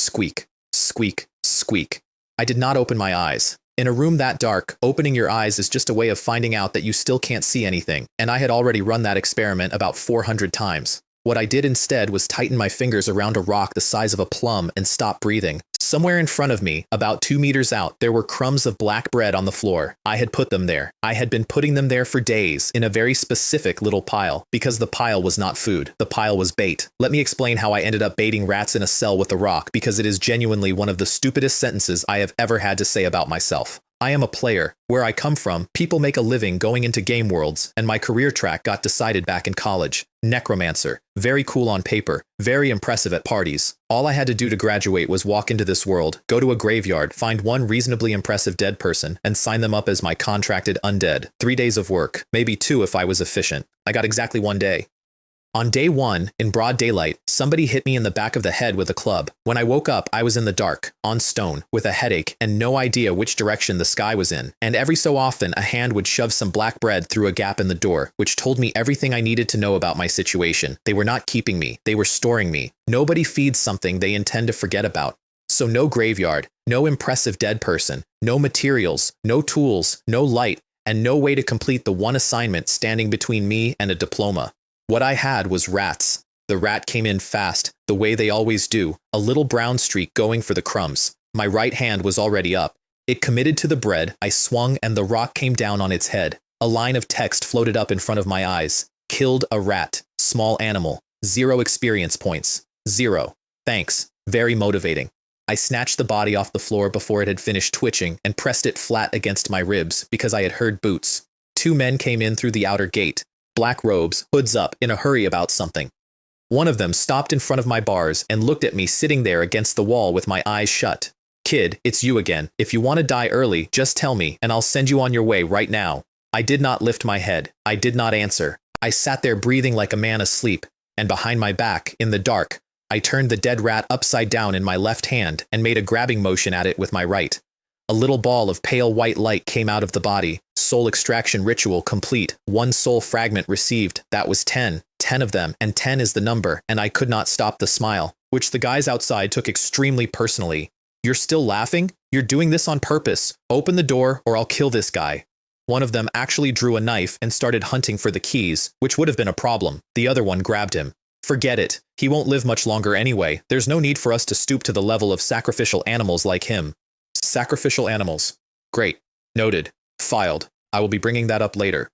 Squeak, squeak, squeak. I did not open my eyes. In a room that dark, opening your eyes is just a way of finding out that you still can't see anything, and I had already run that experiment about 400 times. What I did instead was tighten my fingers around a rock the size of a plum and stop breathing. Somewhere in front of me, about 2 meters out, there were crumbs of black bread on the floor. I had put them there. I had been putting them there for days, in a very specific little pile, because the pile was not food. The pile was bait. Let me explain how I ended up baiting rats in a cell with a rock, because it is genuinely one of the stupidest sentences I have ever had to say about myself. I am a player. Where I come from, people make a living going into game worlds, and my career track got decided back in college. Necromancer. Very cool on paper, very impressive at parties. All I had to do to graduate was walk into this world, go to a graveyard, find one reasonably impressive dead person, and sign them up as my contracted undead. 3 days of work, maybe 2 if I was efficient. I got exactly 1 day. On day 1, in broad daylight, somebody hit me in the back of the head with a club. When I woke up, I was in the dark, on stone, with a headache and no idea which direction the sky was in. And every so often, a hand would shove some black bread through a gap in the door, which told me everything I needed to know about my situation. They were not keeping me, they were storing me. Nobody feeds something they intend to forget about. So no graveyard, no impressive dead person, no materials, no tools, no light, and no way to complete the one assignment standing between me and a diploma. What I had was rats. The rat came in fast, the way they always do, a little brown streak going for the crumbs. My right hand was already up. It committed to the bread, I swung, and the rock came down on its head. A line of text floated up in front of my eyes. Killed a rat. Small animal. 0 experience points. 0. Thanks. Very motivating. I snatched the body off the floor before it had finished twitching and pressed it flat against my ribs because I had heard boots. 2 men came in through the outer gate. Black robes, hoods up, in a hurry about something. One of them stopped in front of my bars and looked at me sitting there against the wall with my eyes shut. Kid, it's you again. If you want to die early, just tell me, and I'll send you on your way right now. I did not lift my head. I did not answer. I sat there breathing like a man asleep, and behind my back, in the dark, I turned the dead rat upside down in my left hand and made a grabbing motion at it with my right. A little ball of pale white light came out of the body. Soul extraction ritual complete. 1 soul fragment received. That was 10. 10 of them, and 10 is the number, and I could not stop the smile, which the guys outside took extremely personally. You're still laughing? You're doing this on purpose. Open the door or I'll kill this guy. One of them actually drew a knife and started hunting for the keys, which would have been a problem. The other one grabbed him. Forget it. He won't live much longer anyway. There's no need for us to stoop to the level of sacrificial animals like him. Sacrificial animals. Great. Noted. Filed. I will be bringing that up later.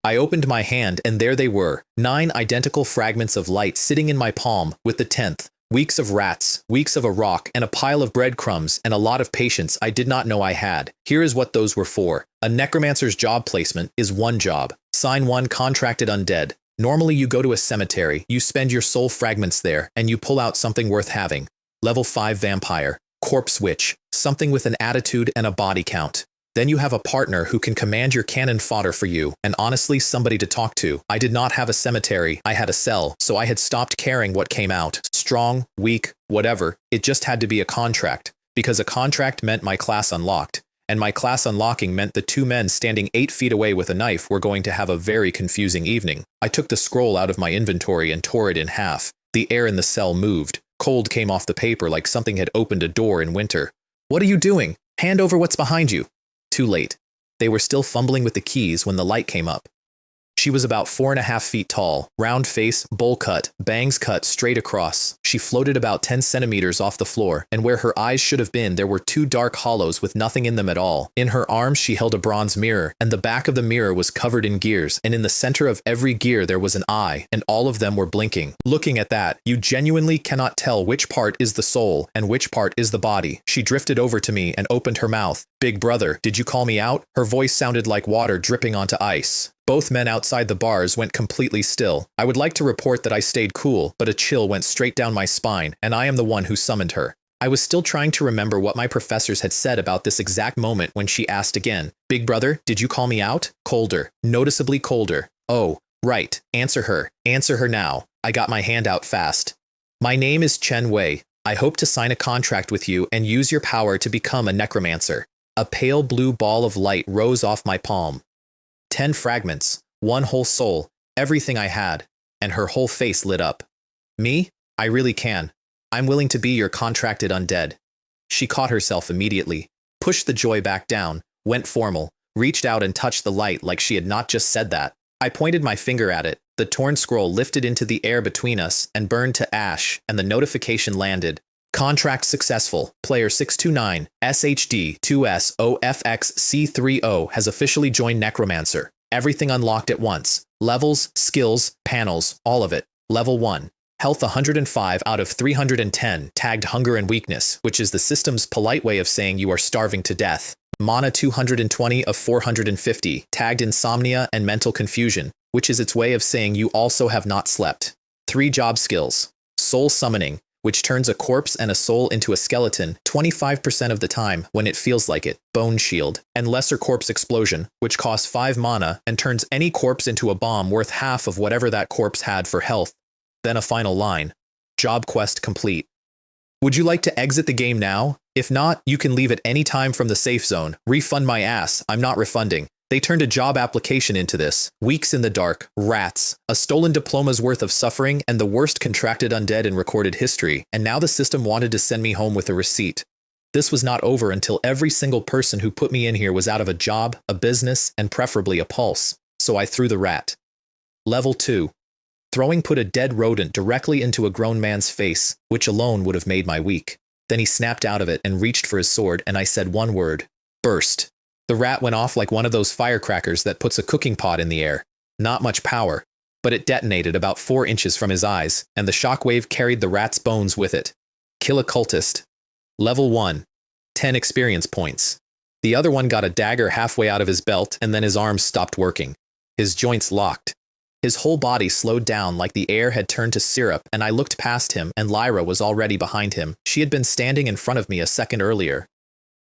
I opened my hand and there they were, 9 identical fragments of light sitting in my palm, with the 10th. Weeks of rats, weeks of a rock, and a pile of breadcrumbs, and a lot of patience I did not know I had. Here is what those were for. A necromancer's job placement is 1 job. Sign 1 contracted undead. Normally you go to a cemetery, you spend your soul fragments there, and you pull out something worth having. Level 5 vampire. Corpse witch. Something with an attitude and a body count. Then you have a partner who can command your cannon fodder for you, and honestly somebody to talk to. I did not have a cemetery, I had a cell, so I had stopped caring what came out. Strong, weak, whatever, it just had to be a contract. Because a contract meant my class unlocked, and my class unlocking meant the 2 men standing 8 feet away with a knife were going to have a very confusing evening. I took the scroll out of my inventory and tore it in half. The air in the cell moved. Cold came off the paper like something had opened a door in winter. What are you doing? Hand over what's behind you. Too late. They were still fumbling with the keys when the light came up. She was about 4.5 feet tall, round face, bowl cut, bangs cut straight across. She floated about 10 centimeters off the floor, and where her eyes should have been there were 2 dark hollows with nothing in them at all. In her arms she held a bronze mirror, and the back of the mirror was covered in gears, and in the center of every gear there was an eye, and all of them were blinking. Looking at that, you genuinely cannot tell which part is the soul and which part is the body. She drifted over to me and opened her mouth. Big brother, did you call me out? Her voice sounded like water dripping onto ice. Both men outside the bars went completely still. I would like to report that I stayed cool, but a chill went straight down my spine, and I am the one who summoned her. I was still trying to remember what my professors had said about this exact moment when she asked again, Big brother, did you call me out? Colder. Noticeably colder. Oh, right. Answer her. Answer her now. I got my hand out fast. My name is Chen Wei. I hope to sign a contract with you and use your power to become a necromancer. A pale blue ball of light rose off my palm. 10 fragments, 1 whole soul, everything I had, and her whole face lit up. Me? I really can. I'm willing to be your contracted undead. She caught herself immediately, pushed the joy back down, went formal, reached out and touched the light like she had not just said that. I pointed my finger at it. The torn scroll lifted into the air between us and burned to ash, and the notification landed. Contract successful. Player 629 SHD2SOFXC30 has officially joined Necromancer. Everything unlocked at once. Levels, skills, panels, all of it. Level 1. Health 105 out of 310, tagged hunger and weakness, which is the system's polite way of saying you are starving to death. Mana 220 of 450, tagged insomnia and mental confusion, which is its way of saying you also have not slept. 3 job skills. Soul summoning, which turns a corpse and a soul into a skeleton 25% of the time when it feels like it. Bone shield. And lesser corpse explosion, which costs 5 mana and turns any corpse into a bomb worth half of whatever that corpse had for health. Then a final line. Job quest complete. Would you like to exit the game now? If not, you can leave at any time from the safe zone. Refund my ass. I'm not refunding. They turned a job application into this. Weeks in the dark, rats, a stolen diploma's worth of suffering, and the worst contracted undead in recorded history, and now the system wanted to send me home with a receipt. This was not over until every single person who put me in here was out of a job, a business, and preferably a pulse. So I threw the rat. Level 2. Throwing put a dead rodent directly into a grown man's face, which alone would have made my week. Then he snapped out of it and reached for his sword, and I said one word. Burst. The rat went off like one of those firecrackers that puts a cooking pot in the air. Not much power, but it detonated about 4 inches from his eyes, and the shockwave carried the rat's bones with it. Kill a cultist. Level 1. 10 experience points. The other one got a dagger halfway out of his belt, and then his arms stopped working. His joints locked. His whole body slowed down like the air had turned to syrup, and I looked past him, and Lyra was already behind him. She had been standing in front of me a second earlier.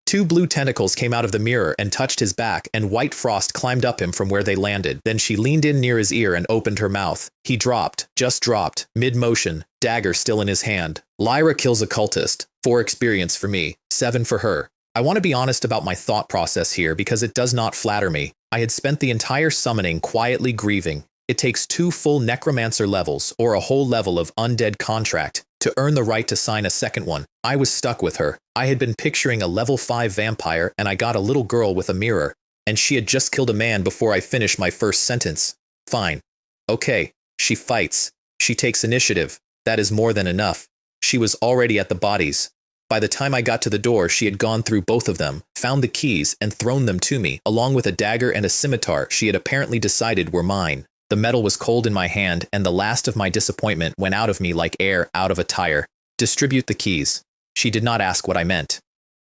2 blue tentacles came out of the mirror and touched his back, and white frost climbed up him from where they landed. Then she leaned in near his ear and opened her mouth. He dropped, just dropped, mid-motion, dagger still in his hand. Lyra kills a cultist. 4 experience for me, 7 for her. I want to be honest about my thought process here because it does not flatter me. I had spent the entire summoning quietly grieving. It takes 2 full Necromancer levels, or a whole level of Undead contract, to earn the right to sign a second one. I was stuck with her. I had been picturing a level 5 vampire, and I got a little girl with a mirror, and she had just killed a man before I finished my first sentence. Fine. Okay, she fights. She takes initiative. That is more than enough. She was already at the bodies. By the time I got to the door, she had gone through both of them, found the keys, and thrown them to me, along with a dagger and a scimitar she had apparently decided were mine. The metal was cold in my hand, and the last of my disappointment went out of me like air out of a tire. Distribute the keys. She did not ask what I meant.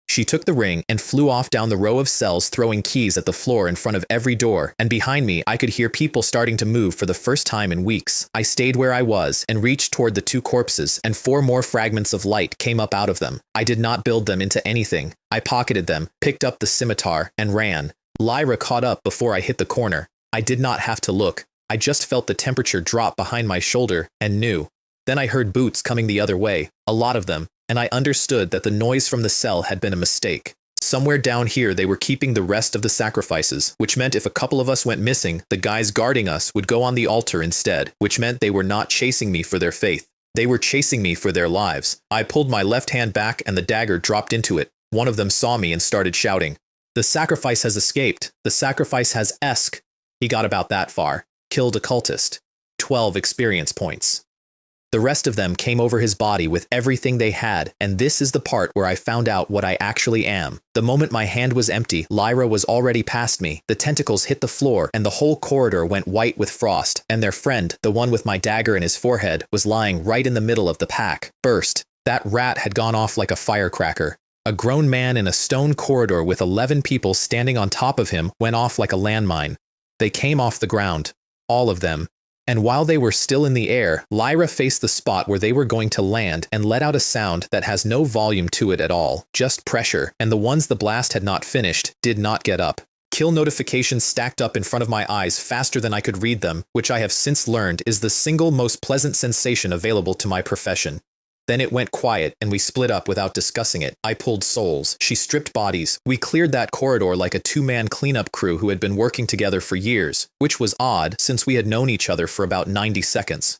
She took the ring and flew off down the row of cells, throwing keys at the floor in front of every door, and behind me I could hear people starting to move for the first time in weeks. I stayed where I was and reached toward the 2 corpses, and 4 more fragments of light came up out of them. I did not build them into anything. I pocketed them, picked up the scimitar, and ran. Lyra caught up before I hit the corner. I did not have to look. I just felt the temperature drop behind my shoulder and knew. Then I heard boots coming the other way, a lot of them, and I understood that the noise from the cell had been a mistake. Somewhere down here they were keeping the rest of the sacrifices, which meant if a couple of us went missing, the guys guarding us would go on the altar instead, which meant they were not chasing me for their faith. They were chasing me for their lives. I pulled my left hand back and the dagger dropped into it. One of them saw me and started shouting. The sacrifice has escaped. The sacrifice has esque. He got about that far. Killed a cultist. 12 experience points. The rest of them came over his body with everything they had, and this is the part where I found out what I actually am. The moment my hand was empty, Lyra was already past me. The tentacles hit the floor, and the whole corridor went white with frost, and their friend, the one with my dagger in his forehead, was lying right in the middle of the pack. Burst. That rat had gone off like a firecracker. A grown man in a stone corridor with 11 people standing on top of him went off like a landmine. They came off the ground. All of them. And while they were still in the air, Lyra faced the spot where they were going to land and let out a sound that has no volume to it at all, just pressure, and the ones the blast had not finished did not get up. Kill notifications stacked up in front of my eyes faster than I could read them, which I have since learned is the single most pleasant sensation available to my profession. Then it went quiet, and we split up without discussing it. I pulled souls. She stripped bodies. We cleared that corridor like a 2-man cleanup crew who had been working together for years, which was odd since we had known each other for about 90 seconds.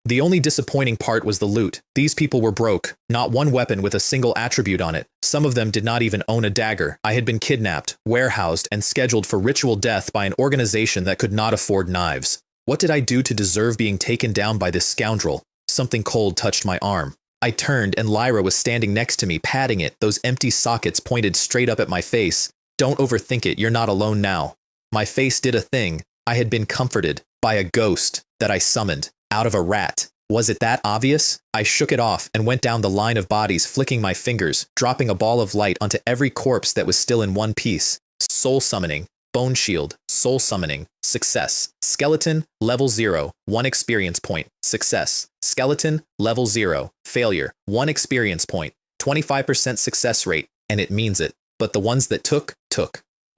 The only disappointing part was the loot. These people were broke, not one weapon with a single attribute on it. Some of them did not even own a dagger. I had been kidnapped, warehoused, and scheduled for ritual death by an organization that could not afford knives. What did I do to deserve being taken down by this scoundrel? Something cold touched my arm. I turned and Lyra was standing next to me, patting it, those empty sockets pointed straight up at my face. Don't overthink it, you're not alone now. My face did a thing. I had been comforted by a ghost that I summoned out of a rat. Was it that obvious? I shook it off and went down the line of bodies, flicking my fingers, dropping a ball of light onto every corpse that was still in one piece. Soul summoning, bone shield, soul summoning, success. Skeleton, level 0, 1 experience point, success. Skeleton, level 0, failure, 1 experience point, 25% success rate, and it means it. But the ones that took.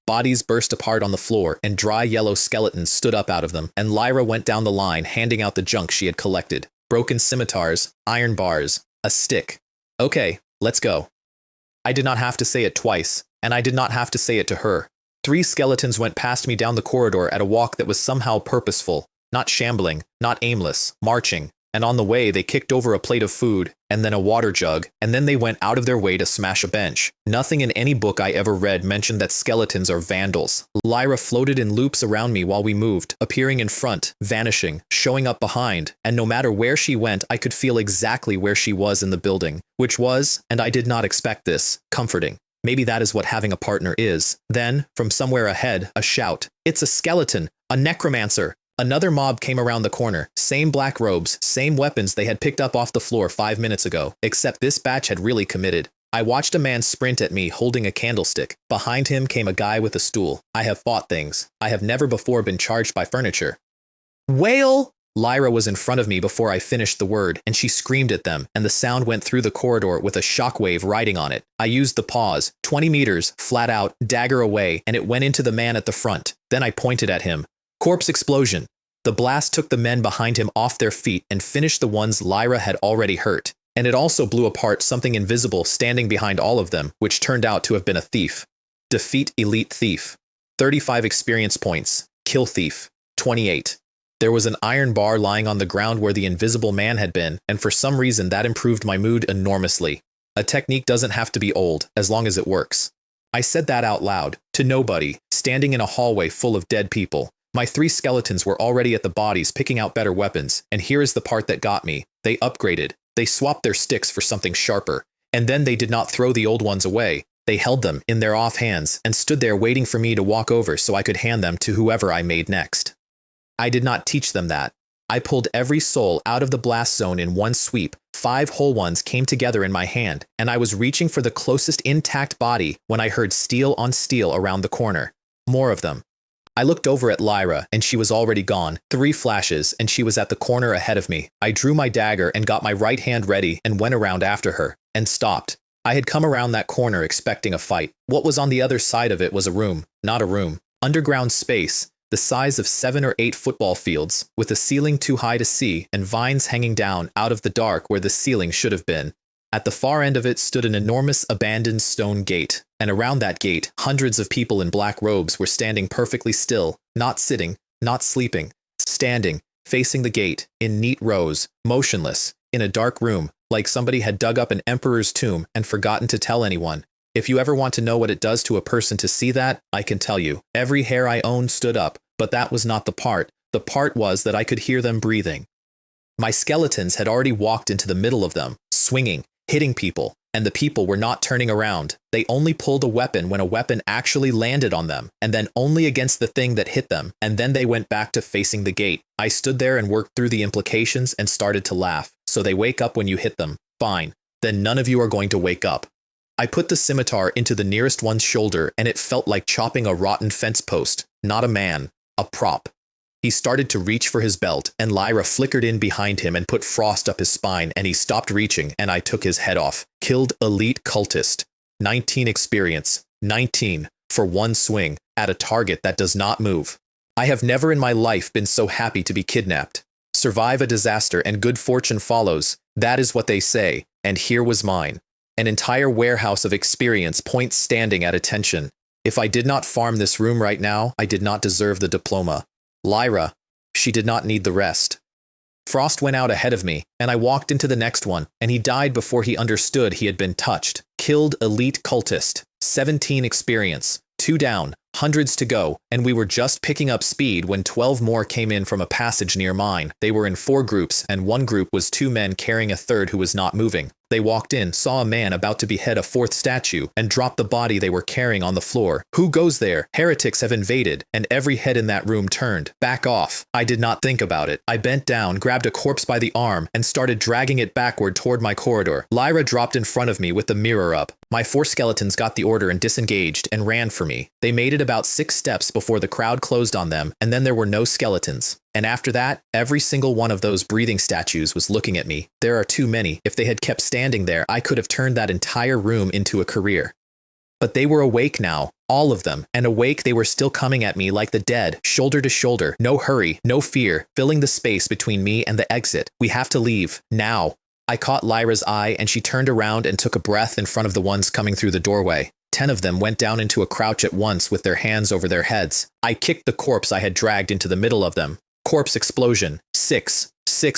Bodies burst apart on the floor, and dry yellow skeletons stood up out of them, and Lyra went down the line, handing out the junk she had collected. Broken scimitars, iron bars, a stick. Okay, let's go. I did not have to say it twice, and I did not have to say it to her. 3 skeletons went past me down the corridor at a walk that was somehow purposeful, not shambling, not aimless, marching, and on the way they kicked over a plate of food, and then a water jug, and then they went out of their way to smash a bench. Nothing in any book I ever read mentioned that skeletons are vandals. Lyra floated in loops around me while we moved, appearing in front, vanishing, showing up behind, and no matter where she went, I could feel exactly where she was in the building, which was, and I did not expect this, comforting. Maybe that is what having a partner is. Then, from somewhere ahead, a shout. It's a skeleton! A necromancer! Another mob came around the corner, same black robes, same weapons they had picked up off the floor 5 minutes ago, except this batch had really committed. I watched a man sprint at me holding a candlestick. Behind him came a guy with a stool. I have fought things. I have never before been charged by furniture. Whale! Lyra was in front of me before I finished the word, and she screamed at them, and the sound went through the corridor with a shockwave riding on it. I used the pause, 20 meters, flat out, dagger away, and it went into the man at the front. Then I pointed at him. Corpse explosion. The blast took the men behind him off their feet and finished the ones Lyra had already hurt. And it also blew apart something invisible standing behind all of them, which turned out to have been a thief. Defeat elite thief. 35 experience points. Kill thief. 28. There was an iron bar lying on the ground where the invisible man had been, and for some reason that improved my mood enormously. A technique doesn't have to be old, as long as it works. I said that out loud, to nobody, standing in a hallway full of dead people. My 3 skeletons were already at the bodies picking out better weapons, and here is the part that got me. They upgraded. They swapped their sticks for something sharper. And then they did not throw the old ones away. They held them in their off hands and stood there waiting for me to walk over so I could hand them to whoever I made next. I did not teach them that. I pulled every soul out of the blast zone in one sweep. 5 whole ones came together in my hand, and I was reaching for the closest intact body when I heard steel on steel around the corner. More of them. I looked over at Lyra, and she was already gone. 3 flashes, and she was at the corner ahead of me. I drew my dagger and got my right hand ready and went around after her, and stopped. I had come around that corner expecting a fight. What was on the other side of it was a room, not a room. Underground space, the size of 7 or 8 football fields, with a ceiling too high to see and vines hanging down out of the dark where the ceiling should have been. At the far end of it stood an enormous abandoned stone gate, and around that gate, hundreds of people in black robes were standing perfectly still, not sitting, not sleeping, standing, facing the gate, in neat rows, motionless, in a dark room, like somebody had dug up an emperor's tomb and forgotten to tell anyone. If you ever want to know what it does to a person to see that, I can tell you. Every hair I owned stood up, but that was not the part. The part was that I could hear them breathing. My skeletons had already walked into the middle of them, swinging, hitting people, and the people were not turning around. They only pulled a weapon when a weapon actually landed on them, and then only against the thing that hit them, and then they went back to facing the gate. I stood there and worked through the implications and started to laugh. So they wake up when you hit them. Fine. Then none of you are going to wake up. I put the scimitar into the nearest one's shoulder, and it felt like chopping a rotten fence post. Not a man. A prop. He started to reach for his belt, and Lyra flickered in behind him and put frost up his spine, and he stopped reaching, and I took his head off. Killed elite cultist. 19 experience. 19. For one swing, at a target that does not move. I have never in my life been so happy to be kidnapped. Survive a disaster and good fortune follows. That is what they say, and here was mine. An entire warehouse of experience points standing at attention. If I did not farm this room right now, I did not deserve the diploma. Lyra, she did not need the rest. Frost went out ahead of me, and I walked into the next one, and he died before he understood he had been touched. Killed elite cultist. 17 experience. 2 down. Hundreds to go, and we were just picking up speed when 12 more came in from a passage near mine. They were in 4 groups, and one group was 2 men carrying a third who was not moving. They walked in, saw a man about to behead a 4th statue, and dropped the body they were carrying on the floor. Who goes there? Heretics have invaded, and every head in that room turned. Back off. I did not think about it. I bent down, grabbed a corpse by the arm, and started dragging it backward toward my corridor. Lyra dropped in front of me with the mirror up. My 4 skeletons got the order and disengaged and ran for me. They made it about 6 steps before the crowd closed on them, and then there were no skeletons. And after that, every single one of those breathing statues was looking at me. There are too many. If they had kept standing there, I could have turned that entire room into a career. But they were awake now, all of them, and awake they were still coming at me like the dead, shoulder to shoulder, no hurry, no fear, filling the space between me and the exit. We have to leave, now. I caught Lyra's eye, and she turned around and took a breath in front of the ones coming through the doorway. 10 of them went down into a crouch at once with their hands over their heads. I kicked the corpse I had dragged into the middle of them. Corpse explosion. 6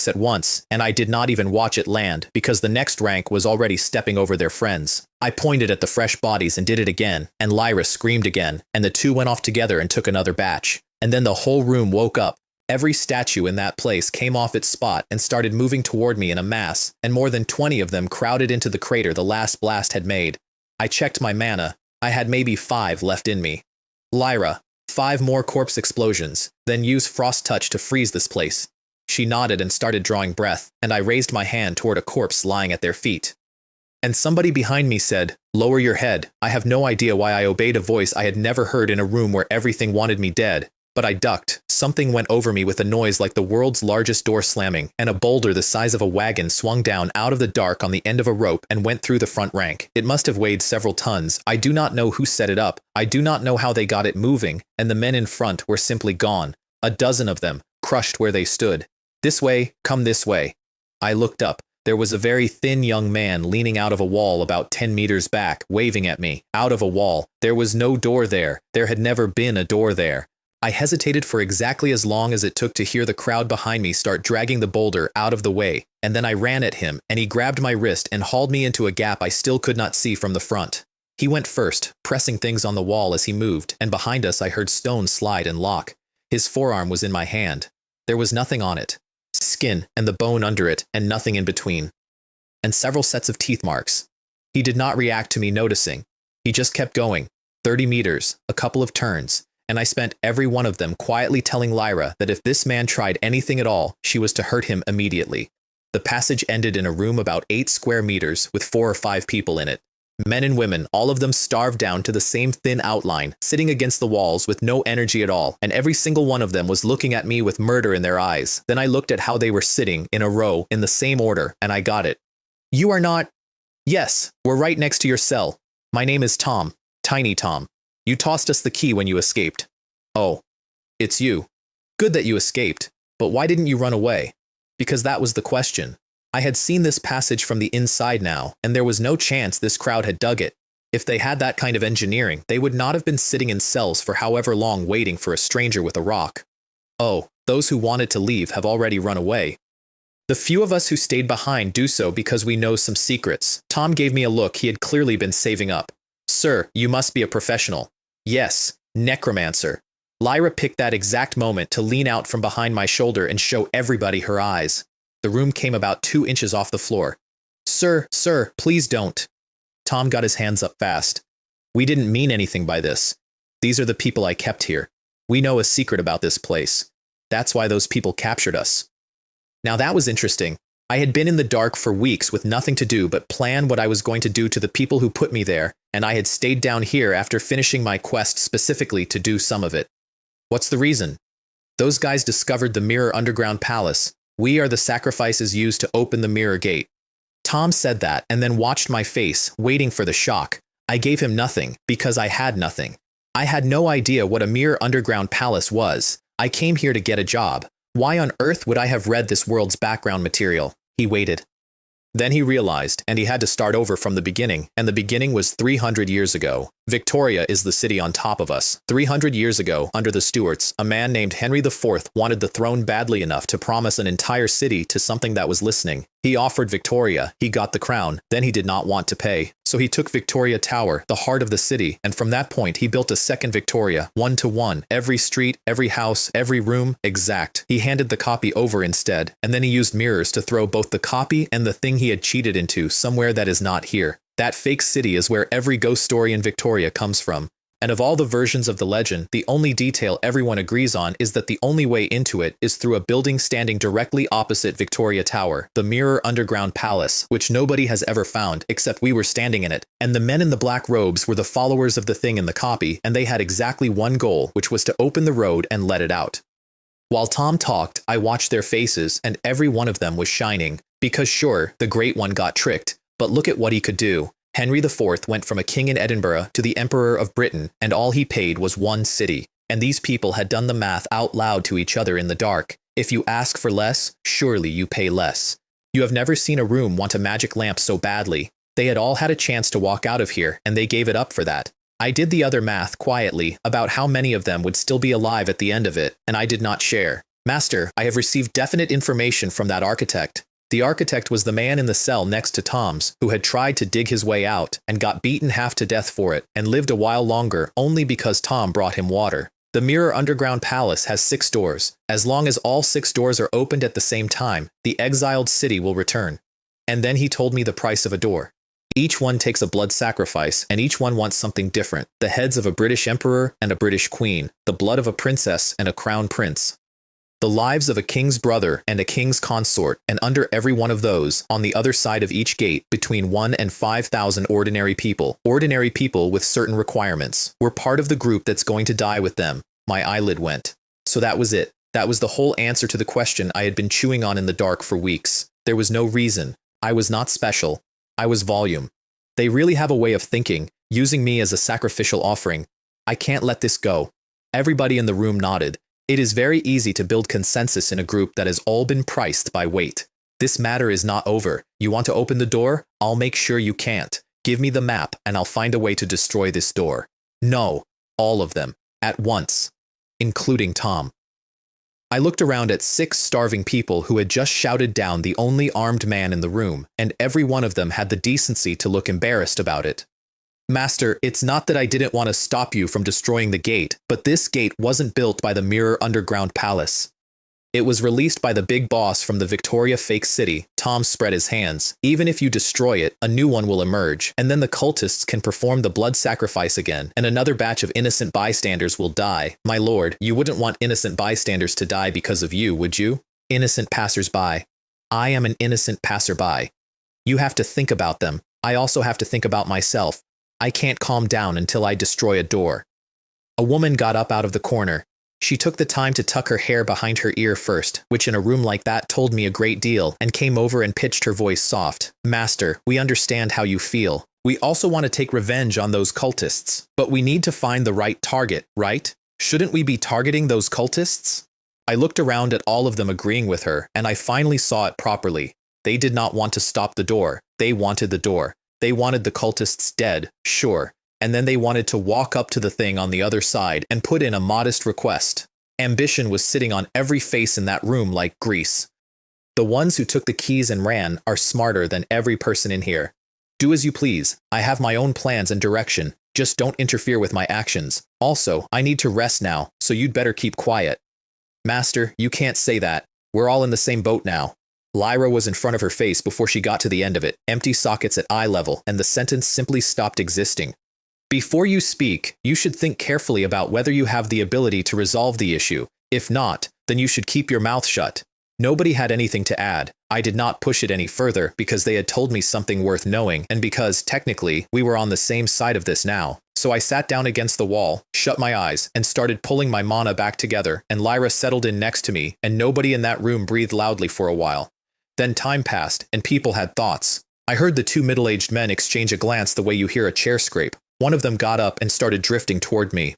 at once, and I did not even watch it land, because the next rank was already stepping over their friends. I pointed at the fresh bodies and did it again, and Lyra screamed again, and the 2 went off together and took another batch. And then the whole room woke up. Every statue in that place came off its spot and started moving toward me in a mass, and more than 20 of them crowded into the crater the last blast had made. I checked my mana. I had maybe 5 left in me. Lyra, 5 more corpse explosions, then use Frost Touch to freeze this place. She nodded and started drawing breath, and I raised my hand toward a corpse lying at their feet. And somebody behind me said, "Lower your head." I have no idea why I obeyed a voice I had never heard in a room where everything wanted me dead. But I ducked. Something went over me with a noise like the world's largest door slamming, and a boulder the size of a wagon swung down out of the dark on the end of a rope and went through the front rank. It must have weighed several tons. I do not know who set it up. I do not know how they got it moving, and the men in front were simply gone. A dozen of them, crushed where they stood. "This way, come this way." I looked up. There was a very thin young man leaning out of a wall about 10 meters back, waving at me. Out of a wall. There was no door there. There had never been a door there. I hesitated for exactly as long as it took to hear the crowd behind me start dragging the boulder out of the way, and then I ran at him, and he grabbed my wrist and hauled me into a gap I still could not see from the front. He went first, pressing things on the wall as he moved, and behind us I heard stones slide and lock. His forearm was in my hand. There was nothing on it. Skin and the bone under it, and nothing in between. And several sets of teeth marks. He did not react to me noticing. He just kept going. 30 meters, a couple of turns. And I spent every one of them quietly telling Lyra that if this man tried anything at all, she was to hurt him immediately. The passage ended in a room about 8 square meters with 4 or 5 people in it. Men and women, all of them starved down to the same thin outline, sitting against the walls with no energy at all, and every single one of them was looking at me with murder in their eyes. Then I looked at how they were sitting in a row in the same order, and I got it. "You are not—" "Yes, we're right next to your cell. My name is Tom, Tiny Tom. You tossed us the key when you escaped." "Oh, it's you. Good that you escaped, but why didn't you run away?" Because that was the question. I had seen this passage from the inside now, and there was no chance this crowd had dug it. If they had that kind of engineering, they would not have been sitting in cells for however long waiting for a stranger with a rock. Oh, those who wanted to leave have already run away. The few of us who stayed behind do so because we know some secrets. Tom gave me a look he had clearly been saving up. "Sir, you must be a professional." "Yes, Necromancer." Lyra picked that exact moment to lean out from behind my shoulder and show everybody her eyes. The room came about 2 inches off the floor. Sir, please don't." Tom got his hands up fast. "We didn't mean anything by this. These are the people I kept here. We know a secret about this place. That's why those people captured us." Now that was interesting. I had been in the dark for weeks with nothing to do but plan what I was going to do to the people who put me there, and I had stayed down here after finishing my quest specifically to do some of it. What's the reason? Those guys discovered the Mirror Underground Palace. We are the sacrifices used to open the Mirror Gate. Tom said that and then watched my face, waiting for the shock. I gave him nothing because I had nothing. I had no idea what a Mirror Underground Palace was. I came here to get a job. Why on earth would I have read this world's background material? He waited. Then he realized, and he had to start over from the beginning, and the beginning was 300 years ago. Victoria is the city on top of us. 300 years ago, under the Stuarts, a man named Henry IV wanted the throne badly enough to promise an entire city to something that was listening. He offered Victoria, he got the crown, then he did not want to pay. So he took Victoria Tower, the heart of the city, and from that point he built a second Victoria, 1-to-1. Every street, every house, every room, exact. He handed the copy over instead, and then he used mirrors to throw both the copy and the thing he had cheated into somewhere that is not here. That fake city is where every ghost story in Victoria comes from. And of all the versions of the legend, the only detail everyone agrees on is that the only way into it is through a building standing directly opposite Victoria Tower, the Mirror Underground Palace, which nobody has ever found, except we were standing in it. And the men in the black robes were the followers of the thing in the copy, and they had exactly one goal, which was to open the road and let it out. While Tom talked, I watched their faces, and every one of them was shining. Because sure, the Great One got tricked, but look at what he could do. Henry IV went from a king in Edinburgh to the Emperor of Britain, and all he paid was one city. And these people had done the math out loud to each other in the dark. If you ask for less, surely you pay less. You have never seen a room want a magic lamp so badly. They had all had a chance to walk out of here, and they gave it up for that. I did the other math quietly about how many of them would still be alive at the end of it, and I did not share. Master, I have received definite information from that architect. The architect was the man in the cell next to Tom's, who had tried to dig his way out, and got beaten half to death for it, and lived a while longer only because Tom brought him water. The Mirror Underground Palace has 6 doors. As long as all 6 doors are opened at the same time, the exiled city will return. And then he told me the price of a door. Each one takes a blood sacrifice, and each one wants something different. The heads of a British emperor and a British queen, the blood of a princess and a crown prince. The lives of a king's brother and a king's consort, and under every one of those, on the other side of each gate, between 1 and 5,000 ordinary people with certain requirements. We're part of the group that's going to die with them. My eyelid went. So that was it. That was the whole answer to the question I had been chewing on in the dark for weeks. There was no reason. I was not special. I was volume. They really have a way of thinking, using me as a sacrificial offering. I can't let this go. Everybody in the room nodded. It is very easy to build consensus in a group that has all been priced by weight. This matter is not over. You want to open the door? I'll make sure you can't. Give me the map, and I'll find a way to destroy this door. No, all of them, at once, including Tom. I looked around at 6 starving people who had just shouted down the only armed man in the room, and every one of them had the decency to look embarrassed about it. Master, it's not that I didn't want to stop you from destroying the gate, but this gate wasn't built by the Mirror Underground Palace. It was released by the big boss from the Victoria fake city. Tom spread his hands. Even if you destroy it, a new one will emerge, and then the cultists can perform the blood sacrifice again, and another batch of innocent bystanders will die. My lord, you wouldn't want innocent bystanders to die because of you, would you? Innocent passersby. I am an innocent passerby. You have to think about them. I also have to think about myself. I can't calm down until I destroy a door. A woman got up out of the corner. She took the time to tuck her hair behind her ear first, which in a room like that told me a great deal, and came over and pitched her voice soft. Master, we understand how you feel. We also want to take revenge on those cultists. But we need to find the right target, right? Shouldn't we be targeting those cultists? I looked around at all of them agreeing with her, and I finally saw it properly. They did not want to stop the door. They wanted the door. They wanted the cultists dead, sure, and then they wanted to walk up to the thing on the other side and put in a modest request. Ambition was sitting on every face in that room like grease. The ones who took the keys and ran are smarter than every person in here. Do as you please. I have my own plans and direction. Just don't interfere with my actions. Also, I need to rest now, so you'd better keep quiet. Master, you can't say that. We're all in the same boat now. Lyra was in front of her face before she got to the end of it, empty sockets at eye level, and the sentence simply stopped existing. Before you speak, you should think carefully about whether you have the ability to resolve the issue. If not, then you should keep your mouth shut. Nobody had anything to add. I did not push it any further because they had told me something worth knowing, and because, technically, we were on the same side of this now. So I sat down against the wall, shut my eyes, and started pulling my mana back together, and Lyra settled in next to me, and nobody in that room breathed loudly for a while. Then time passed, and people had thoughts. I heard the 2 middle-aged men exchange a glance the way you hear a chair scrape. One of them got up and started drifting toward me.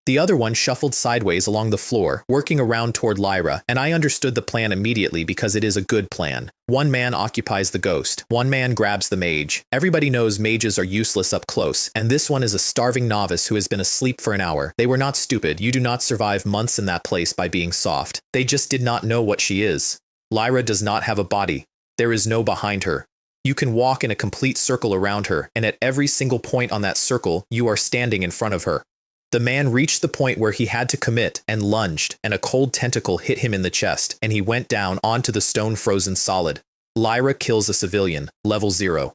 The other one shuffled sideways along the floor, working around toward Lyra, and I understood the plan immediately because it is a good plan. One man occupies the ghost, one man grabs the mage. Everybody knows mages are useless up close, and this one is a starving novice who has been asleep for an hour. They were not stupid. You do not survive months in that place by being soft. They just did not know what she is. Lyra does not have a body. There is no behind her. You can walk in a complete circle around her, and at every single point on that circle, you are standing in front of her. The man reached the point where he had to commit and lunged, and a cold tentacle hit him in the chest, and he went down onto the stone frozen solid. Lyra kills a civilian, level 0.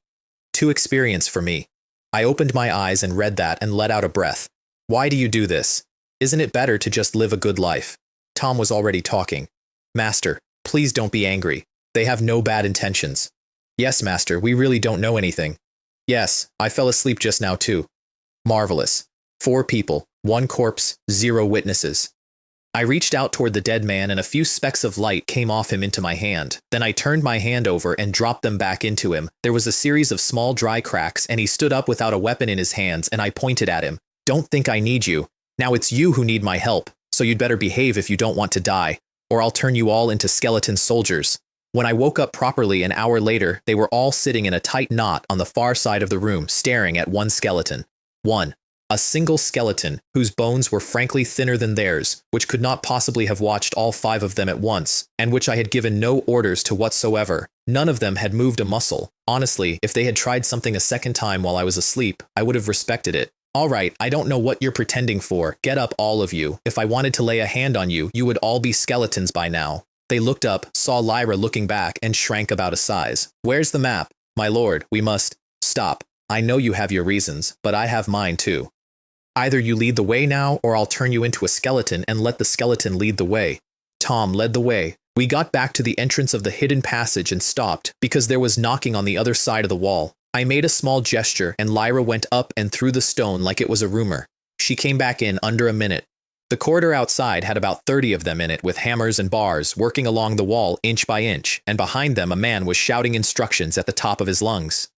2 experience for me. I opened my eyes and read that and let out a breath. Why do you do this? Isn't it better to just live a good life? Tom was already talking. Master, please don't be angry. They have no bad intentions. Yes, Master, we really don't know anything. Yes, I fell asleep just now too. Marvelous. 4 people, 1 corpse, 0 witnesses. I reached out toward the dead man and a few specks of light came off him into my hand. Then I turned my hand over and dropped them back into him. There was a series of small dry cracks and he stood up without a weapon in his hands and I pointed at him. Don't think I need you. Now it's you who need my help, so you'd better behave if you don't want to die, or I'll turn you all into skeleton soldiers. When I woke up properly an hour later, they were all sitting in a tight knot on the far side of the room, staring at one skeleton. A single skeleton, whose bones were frankly thinner than theirs, which could not possibly have watched all 5 of them at once, and which I had given no orders to whatsoever. None of them had moved a muscle. Honestly, if they had tried something a second time while I was asleep, I would have respected it. All right, I don't know what you're pretending for. Get up, all of you. If I wanted to lay a hand on you, you would all be skeletons by now. They looked up, saw Lyra looking back, and shrank about a size. Where's the map? My lord, we must... Stop. I know you have your reasons, but I have mine too. Either you lead the way now, or I'll turn you into a skeleton and let the skeleton lead the way. Tom led the way. We got back to the entrance of the hidden passage and stopped, because there was knocking on the other side of the wall. I made a small gesture, and Lyra went up and through the stone like it was a rumor. She came back in under a minute. The corridor outside had about 30 of them in it with hammers and bars, working along the wall inch by inch, and behind them a man was shouting instructions at the top of his lungs.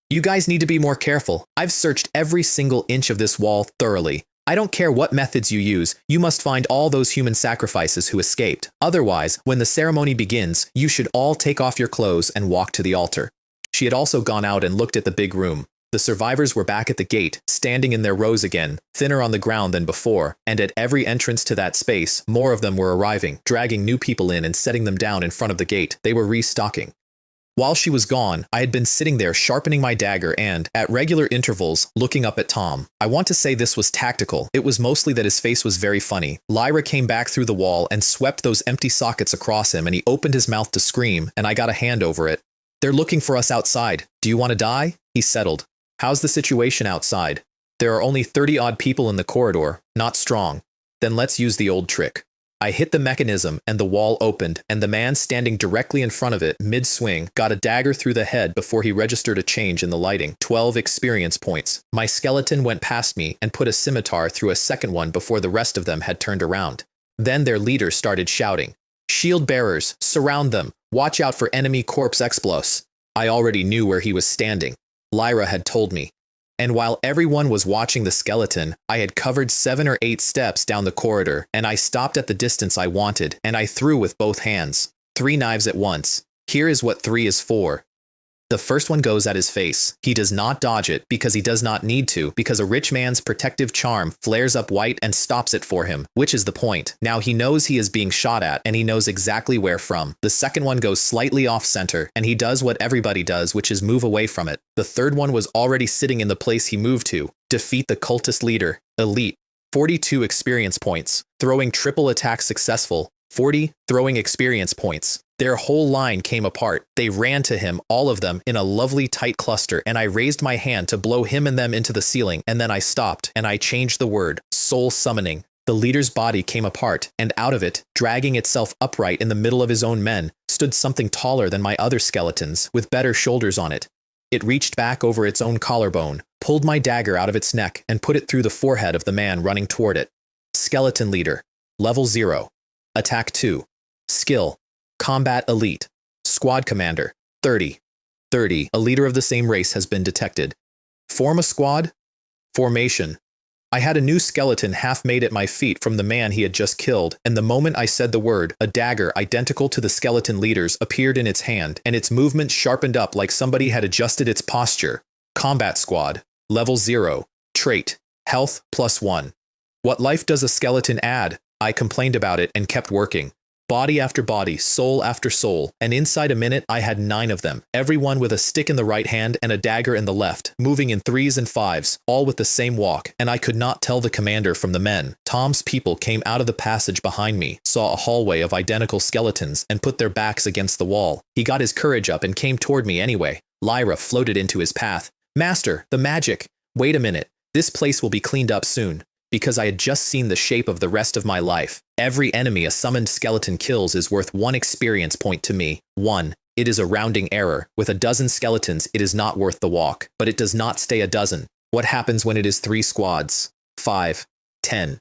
You guys need to be more careful. I've searched every single inch of this wall thoroughly. I don't care what methods you use, you must find all those human sacrifices who escaped. Otherwise, when the ceremony begins, you should all take off your clothes and walk to the altar. She had also gone out and looked at the big room. The survivors were back at the gate, standing in their rows again, thinner on the ground than before, and at every entrance to that space, more of them were arriving, dragging new people in and setting them down in front of the gate. They were restocking. While she was gone, I had been sitting there sharpening my dagger and, at regular intervals, looking up at Tom. I want to say this was tactical. It was mostly that his face was very funny. Lyra came back through the wall and swept those empty sockets across him and he opened his mouth to scream, and I got a hand over it. They're looking for us outside. Do you want to die? He settled. How's the situation outside? There are only 30-odd people in the corridor, not strong. Then let's use the old trick. I hit the mechanism and the wall opened, and the man standing directly in front of it, mid-swing, got a dagger through the head before he registered a change in the lighting. 12 experience points. My skeleton went past me and put a scimitar through a second one before the rest of them had turned around. Then their leader started shouting, "Shield bearers, surround them. Watch out for enemy corpse explos." I already knew where he was standing. Lyra had told me. And while everyone was watching the skeleton, I had covered 7 or 8 steps down the corridor, and I stopped at the distance I wanted, and I threw with both hands. 3 knives at once. Here is what 3 is for. The first one goes at his face. He does not dodge it because he does not need to, because a rich man's protective charm flares up white and stops it for him, which is the point. Now he knows he is being shot at, and he knows exactly where from. The second one goes slightly off center, and he does what everybody does, which is move away from it. The third one was already sitting in the place he moved to. Defeat the cultist leader. Elite. 42 experience points. Throwing triple attack successful. 40 throwing experience points. Their whole line came apart. They ran to him, all of them, in a lovely tight cluster, and I raised my hand to blow him and them into the ceiling, and then I stopped, and I changed the word, soul summoning. The leader's body came apart, and out of it, dragging itself upright in the middle of his own men, stood something taller than my other skeletons, with better shoulders on it. It reached back over its own collarbone, pulled my dagger out of its neck, and put it through the forehead of the man running toward it. Skeleton leader. Level 0. Attack 2. Skill. Combat Elite. Squad Commander. 30. 30. A leader of the same race has been detected. Form a squad. Formation. I had a new skeleton half made at my feet from the man he had just killed, and the moment I said the word, a dagger identical to the skeleton leader's appeared in its hand, and its movement sharpened up like somebody had adjusted its posture. Combat Squad. Level 0. Trait. Health +1. What life does a skeleton add? I complained about it and kept working. Body after body, soul after soul, and inside a minute I had 9 of them, everyone with a stick in the right hand and a dagger in the left, moving in 3s and 5s, all with the same walk, and I could not tell the commander from the men. Tom's people came out of the passage behind me, saw a hallway of identical skeletons, and put their backs against the wall. He got his courage up and came toward me anyway. Lyra floated into his path. Master, the magic! Wait a minute, this place will be cleaned up soon. Because I had just seen the shape of the rest of my life. Every enemy a summoned skeleton kills is worth 1 experience point to me. 1. It is a rounding error. With a dozen skeletons, it is not worth the walk. But it does not stay a dozen. What happens when it is 3 squads? 5. 10.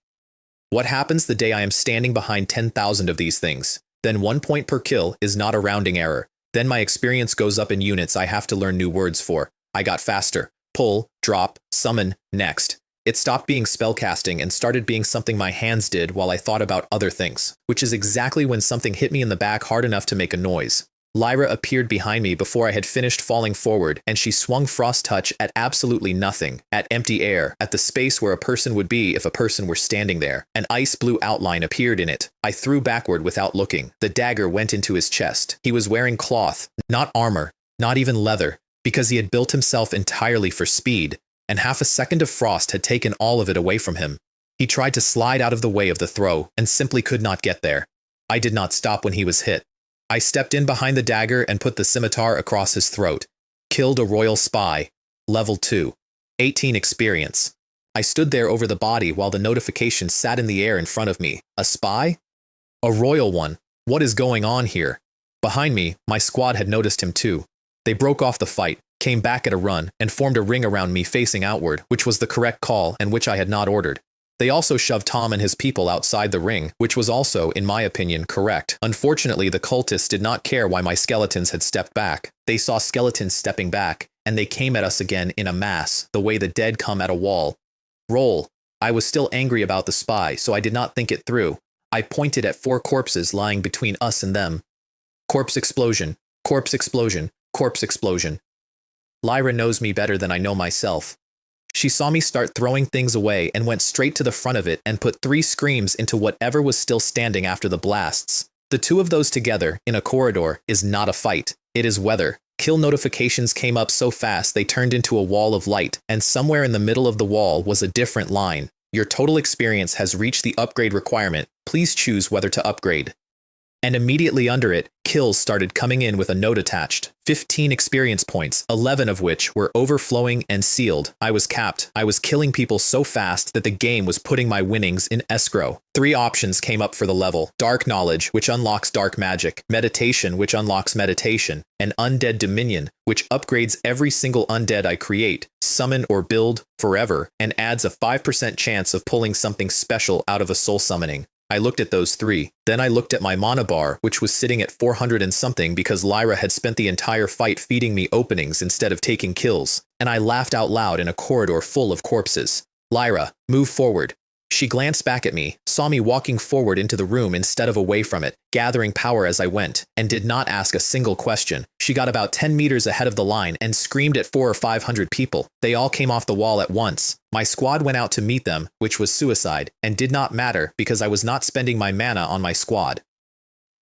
What happens the day I am standing behind 10,000 of these things? Then 1 point per kill is not a rounding error. Then my experience goes up in units I have to learn new words for. I got faster. Pull, drop, summon, next. It stopped being spellcasting and started being something my hands did while I thought about other things, which is exactly when something hit me in the back hard enough to make a noise. Lyra appeared behind me before I had finished falling forward, and she swung Frost Touch at absolutely nothing, at empty air, at the space where a person would be if a person were standing there. An ice blue outline appeared in it. I threw backward without looking. The dagger went into his chest. He was wearing cloth, not armor, not even leather, because he had built himself entirely for speed. And half a second of frost had taken all of it away from him. He tried to slide out of the way of the throw, and simply could not get there. I did not stop when he was hit. I stepped in behind the dagger and put the scimitar across his throat. Killed a royal spy. Level 2. 18 experience. I stood there over the body while the notification sat in the air in front of me. A spy? A royal one. What is going on here? Behind me, my squad had noticed him too. They broke off the fight, came back at a run, and formed a ring around me facing outward, which was the correct call and which I had not ordered. They also shoved Tom and his people outside the ring, which was also, in my opinion, correct. Unfortunately, the cultists did not care why my skeletons had stepped back. They saw skeletons stepping back, and they came at us again in a mass, the way the dead come at a wall. Roll. I was still angry about the spy, so I did not think it through. I pointed at 4 corpses lying between us and them. Corpse explosion. Corpse explosion. Corpse explosion. Lyra knows me better than I know myself. She saw me start throwing things away and went straight to the front of it and put 3 screams into whatever was still standing after the blasts. The 2 of those together, in a corridor, is not a fight. It is weather. Kill notifications came up so fast they turned into a wall of light, and somewhere in the middle of the wall was a different line. Your total experience has reached the upgrade requirement. Please choose whether to upgrade. And immediately under it, kills started coming in with a note attached. 15 experience points, 11 of which were overflowing and sealed. I was capped. I was killing people so fast that the game was putting my winnings in escrow. 3 options came up for the level. Dark Knowledge, which unlocks dark magic. Meditation, which unlocks meditation. And Undead Dominion, which upgrades every single undead I create, summon or build forever, and adds a 5% chance of pulling something special out of a soul summoning. I looked at those 3. Then I looked at my mana bar, which was sitting at 400 and something because Lyra had spent the entire fight feeding me openings instead of taking kills, and I laughed out loud in a corridor full of corpses. Lyra, move forward. She glanced back at me, saw me walking forward into the room instead of away from it, gathering power as I went, and did not ask a single question. She got about 10 meters ahead of the line and screamed at 400 or 500 people. They all came off the wall at once. My squad went out to meet them, which was suicide, and did not matter because I was not spending my mana on my squad.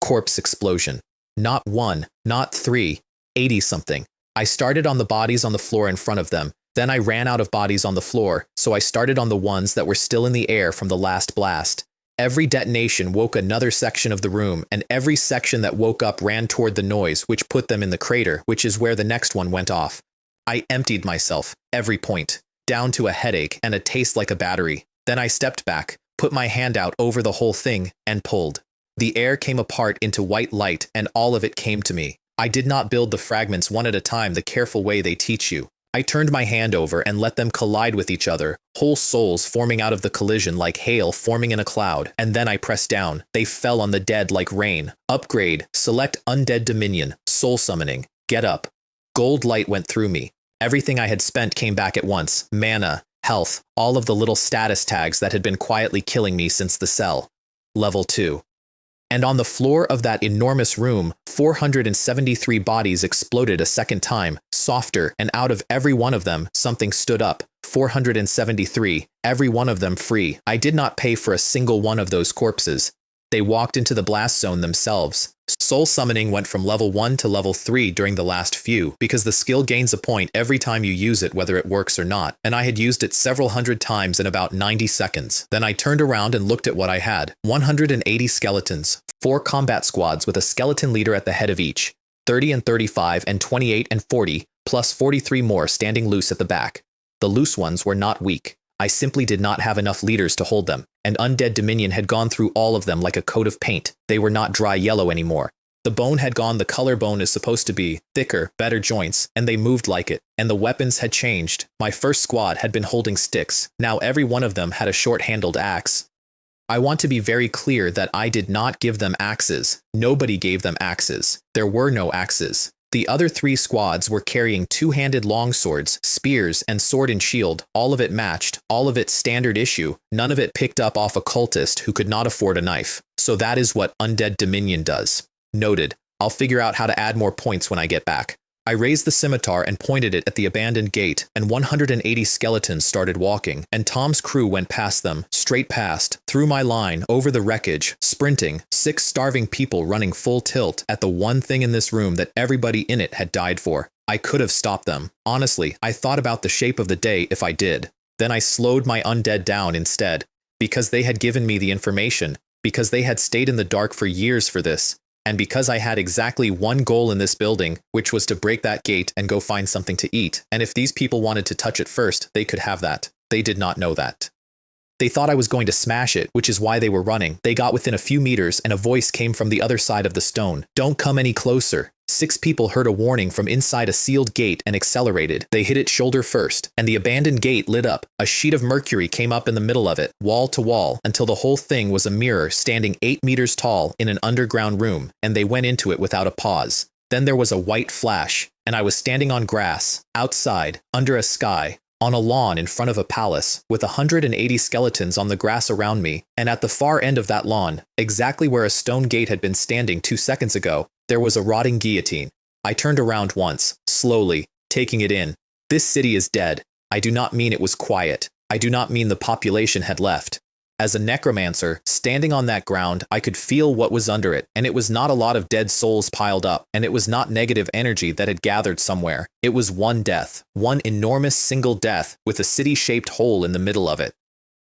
Corpse explosion. Not 1, not 3, 80-something. I started on the bodies on the floor in front of them. Then I ran out of bodies on the floor, so I started on the ones that were still in the air from the last blast. Every detonation woke another section of the room, and every section that woke up ran toward the noise, which put them in the crater, which is where the next one went off. I emptied myself, every point, down to a headache and a taste like a battery. Then I stepped back, put my hand out over the whole thing, and pulled. The air came apart into white light, and all of it came to me. I did not build the fragments one at a time the careful way they teach you. I turned my hand over and let them collide with each other, whole souls forming out of the collision like hail forming in a cloud, and then I pressed down. They fell on the dead like rain. Upgrade, select Undead Dominion, soul summoning, get up. Gold light went through me. Everything I had spent came back at once. Mana, Health, all of the little status tags that had been quietly killing me since the cell. Level 2. And on the floor of that enormous room, 473 bodies exploded a second time, softer, and out of every one of them, something stood up. 473, every one of them free. I did not pay for a single one of those corpses. They walked into the blast zone themselves. Soul summoning went from level 1 to level 3 during the last few, because the skill gains a point every time you use it, whether it works or not, and I had used it several hundred times in about 90 seconds. Then I turned around and looked at what I had. 180 skeletons, 4 combat squads with a skeleton leader at the head of each, 30 and 35 and 28 and 40, plus 43 more standing loose at the back. The loose ones were not weak. I simply did not have enough leaders to hold them, and Undead Dominion had gone through all of them like a coat of paint. They were not dry yellow anymore. The bone had gone the color bone is supposed to be, thicker, better joints, and they moved like it. And the weapons had changed. My first squad had been holding sticks. Now every one of them had a short-handled axe. I want to be very clear that I did not give them axes. Nobody gave them axes. There were no axes. The other 3 squads were carrying 2-handed longswords, spears, and sword and shield. All of it matched, all of it standard issue, none of it picked up off a cultist who could not afford a knife. So that is what Undead Dominion does. Noted. I'll figure out how to add more points when I get back. I raised the scimitar and pointed it at the abandoned gate, and 180 skeletons started walking, and Tom's crew went past them, straight past, through my line, over the wreckage, sprinting, 6 starving people running full tilt at the one thing in this room that everybody in it had died for. I could have stopped them. Honestly, I thought about the shape of the day if I did. Then I slowed my undead down instead, because they had given me the information, because they had stayed in the dark for years for this, and because I had exactly one goal in this building, which was to break that gate and go find something to eat, and if these people wanted to touch it first, they could have that. They did not know that. They thought I was going to smash it, which is why they were running. They got within a few meters and a voice came from the other side of the stone. Don't come any closer. 6 people heard a warning from inside a sealed gate and accelerated. They hit it shoulder first, and the abandoned gate lit up. A sheet of mercury came up in the middle of it, wall to wall, until the whole thing was a mirror standing 8 meters tall in an underground room, and they went into it without a pause. Then there was a white flash, and I was standing on grass, outside, under a sky, on a lawn in front of a palace, with 180 skeletons on the grass around me, and at the far end of that lawn, exactly where a stone gate had been standing 2 seconds ago, there was a rotting guillotine. I turned around once, slowly, taking it in. This city is dead. I do not mean it was quiet. I do not mean the population had left. As a necromancer, standing on that ground, I could feel what was under it, and it was not a lot of dead souls piled up, and it was not negative energy that had gathered somewhere. It was one death, one enormous single death, with a city-shaped hole in the middle of it.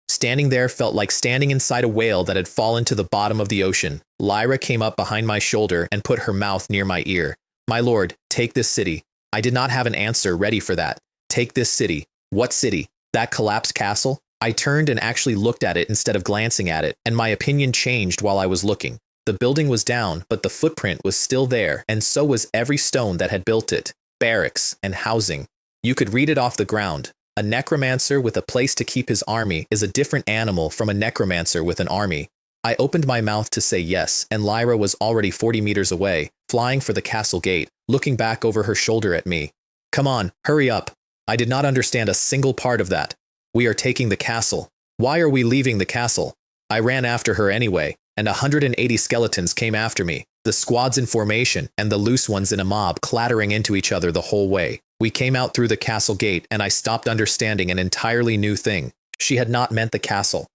Standing there felt like standing inside a whale that had fallen to the bottom of the ocean. Lyra came up behind my shoulder and put her mouth near my ear. My lord, take this city. I did not have an answer ready for that. Take this city. What city? That collapsed castle? I turned and actually looked at it instead of glancing at it, and my opinion changed while I was looking. The building was down, but the footprint was still there, and so was every stone that had built it. Barracks and housing. You could read it off the ground. A necromancer with a place to keep his army is a different animal from a necromancer with an army. I opened my mouth to say yes, and Lyra was already 40 meters away, flying for the castle gate, looking back over her shoulder at me. Come on, hurry up. I did not understand a single part of that. We are taking the castle. Why are we leaving the castle? I ran after her anyway, and 180 skeletons came after me, the squads in formation and the loose ones in a mob clattering into each other the whole way. We came out through the castle gate, and I stopped understanding an entirely new thing. She had not meant the castle.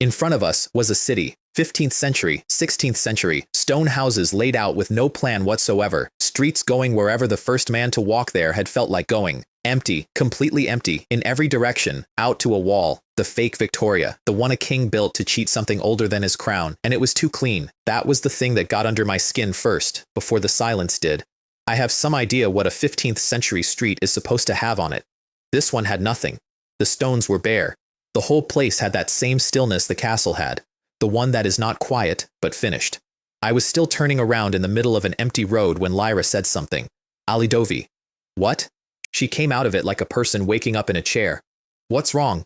In front of us was a city, 15th century, 16th century, stone houses laid out with no plan whatsoever, streets going wherever the first man to walk there had felt like going. Empty, completely empty, in every direction, out to a wall. The fake Victoria, the one a king built to cheat something older than his crown, and it was too clean. That was the thing that got under my skin first, before the silence did. I have some idea what a 15th century street is supposed to have on it. This one had nothing. The stones were bare. The whole place had that same stillness the castle had, the one that is not quiet, but finished. I was still turning around in the middle of an empty road when Lyra said something. Alidovi. What? She came out of it like a person waking up in a chair. What's wrong?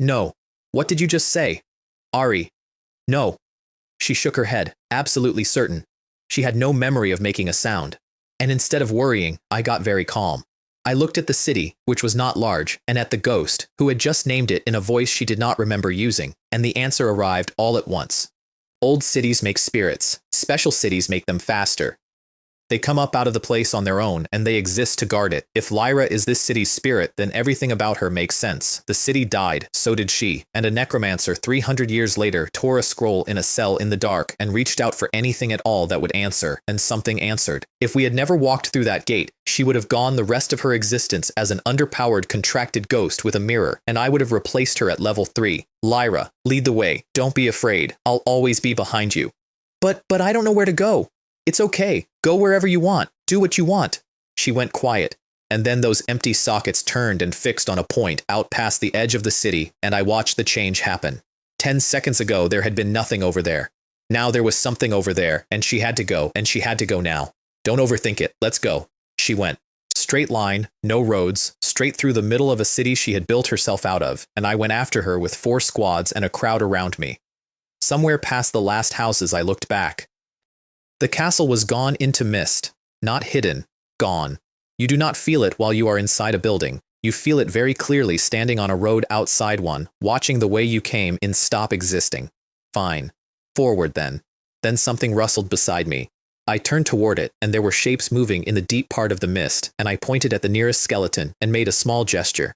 No. What did you just say? Ari. No. She shook her head, absolutely certain. She had no memory of making a sound. And instead of worrying, I got very calm. I looked at the city, which was not large, and at the ghost, who had just named it in a voice she did not remember using, and the answer arrived all at once. Old cities make spirits. Special cities make them faster. They come up out of the place on their own, and they exist to guard it. If Lyra is this city's spirit, then everything about her makes sense. The city died, so did she, and a necromancer 300 years later tore a scroll in a cell in the dark and reached out for anything at all that would answer, and something answered. If we had never walked through that gate, she would have gone the rest of her existence as an underpowered, contracted ghost with a mirror, and I would have replaced her at level 3. Lyra, lead the way. Don't be afraid. I'll always be behind you. But I don't know where to go. It's okay. Go wherever you want. Do what you want. She went quiet, and then those empty sockets turned and fixed on a point out past the edge of the city, and I watched the change happen. 10 seconds ago, there had been nothing over there. Now there was something over there, and she had to go, and she had to go now. Don't overthink it. Let's go. She went. Straight line, no roads, straight through the middle of a city she had built herself out of, and I went after her with 4 squads and a crowd around me. Somewhere past the last houses, I looked back. The castle was gone into mist, not hidden, gone. You do not feel it while you are inside a building. You feel it very clearly standing on a road outside one, watching the way you came in stop existing. Fine. Forward then. Then something rustled beside me. I turned toward it, and there were shapes moving in the deep part of the mist, and I pointed at the nearest skeleton and made a small gesture.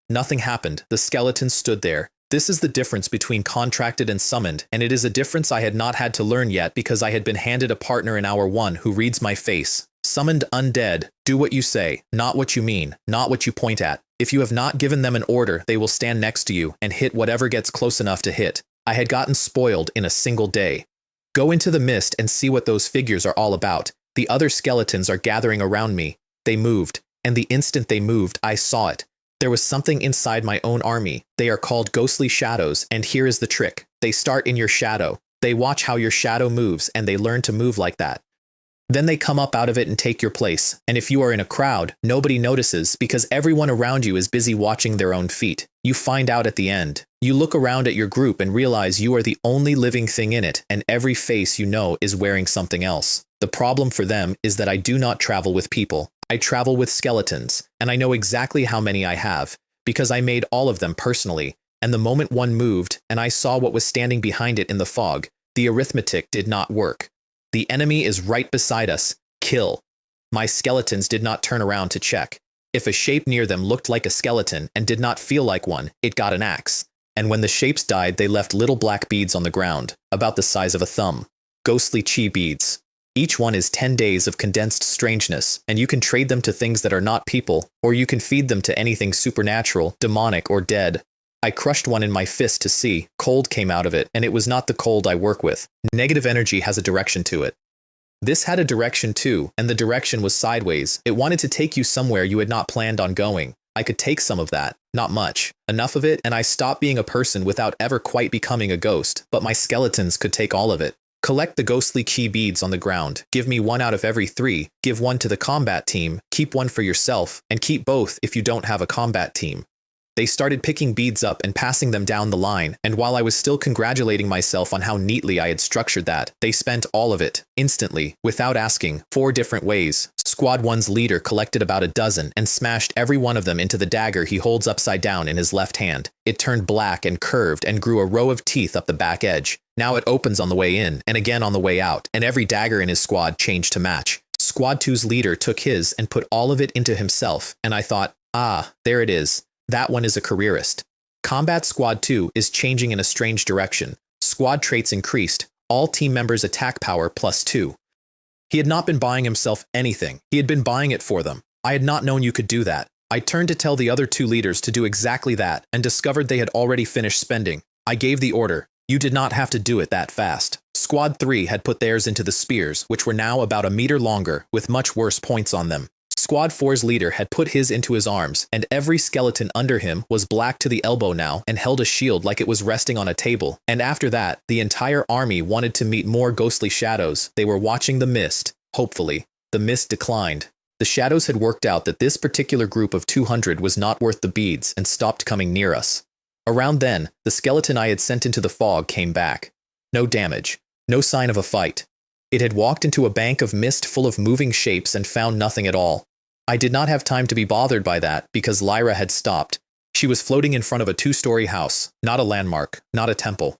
Nothing happened. The skeleton stood there. This is the difference between contracted and summoned, and it is a difference I had not had to learn yet because I had been handed a partner in Hour 1 who reads my face. Summoned undead, do what you say, not what you mean, not what you point at. If you have not given them an order, they will stand next to you and hit whatever gets close enough to hit. I had gotten spoiled in a single day. Go into the mist and see what those figures are all about. The other skeletons are gathering around me. They moved, and the instant they moved, I saw it. There was something inside my own army. They are called ghostly shadows, and here is the trick. They start in your shadow. They watch how your shadow moves, and they learn to move like that. Then they come up out of it and take your place, and if you are in a crowd, nobody notices because everyone around you is busy watching their own feet. You find out at the end. You look around at your group and realize you are the only living thing in it, and every face you know is wearing something else. The problem for them is that I do not travel with people. I travel with skeletons, and I know exactly how many I have, because I made all of them personally, and the moment one moved, and I saw what was standing behind it in the fog, the arithmetic did not work. The enemy is right beside us. Kill. My skeletons did not turn around to check. If a shape near them looked like a skeleton and did not feel like one, it got an axe. And when the shapes died, they left little black beads on the ground, about the size of a thumb. Ghostly chi beads. Each one is 10 days of condensed strangeness, and you can trade them to things that are not people, or you can feed them to anything supernatural, demonic, or dead. I crushed one in my fist to see. Cold came out of it, and it was not the cold I work with. Negative energy has a direction to it. This had a direction too, and the direction was sideways. It wanted to take you somewhere you had not planned on going. I could take some of that, not much. Enough of it, and I stopped being a person without ever quite becoming a ghost, but my skeletons could take all of it. Collect the ghostly key beads on the ground. Give me 1 out of every 3. Give 1 to the combat team. Keep 1 for yourself, and keep both if you don't have a combat team. They started picking beads up and passing them down the line, and while I was still congratulating myself on how neatly I had structured that, they spent all of it, instantly, without asking, 4 different ways. Squad 1's leader collected about a dozen and smashed every one of them into the dagger he holds upside down in his left hand. It turned black and curved and grew a row of teeth up the back edge. Now it opens on the way in, and again on the way out, and every dagger in his squad changed to match. Squad 2's leader took his and put all of it into himself, and I thought, ah, there it is. That one is a careerist. Combat Squad 2 is changing in a strange direction. Squad traits increased. All team members' attack power +2. He had not been buying himself anything. He had been buying it for them. I had not known you could do that. I turned to tell the other 2 leaders to do exactly that, and discovered they had already finished spending. I gave the order. You did not have to do it that fast. Squad 3 had put theirs into the spears, which were now about a meter longer, with much worse points on them. Squad 4's leader had put his into his arms, and every skeleton under him was black to the elbow now and held a shield like it was resting on a table. And after that, the entire army wanted to meet more ghostly shadows. They were watching the mist, hopefully. The mist declined. The shadows had worked out that this particular group of 200 was not worth the beads and stopped coming near us. Around then, the skeleton I had sent into the fog came back. No damage. No sign of a fight. It had walked into a bank of mist full of moving shapes and found nothing at all. I did not have time to be bothered by that because Lyra had stopped. She was floating in front of a 2-story house, not a landmark, not a temple.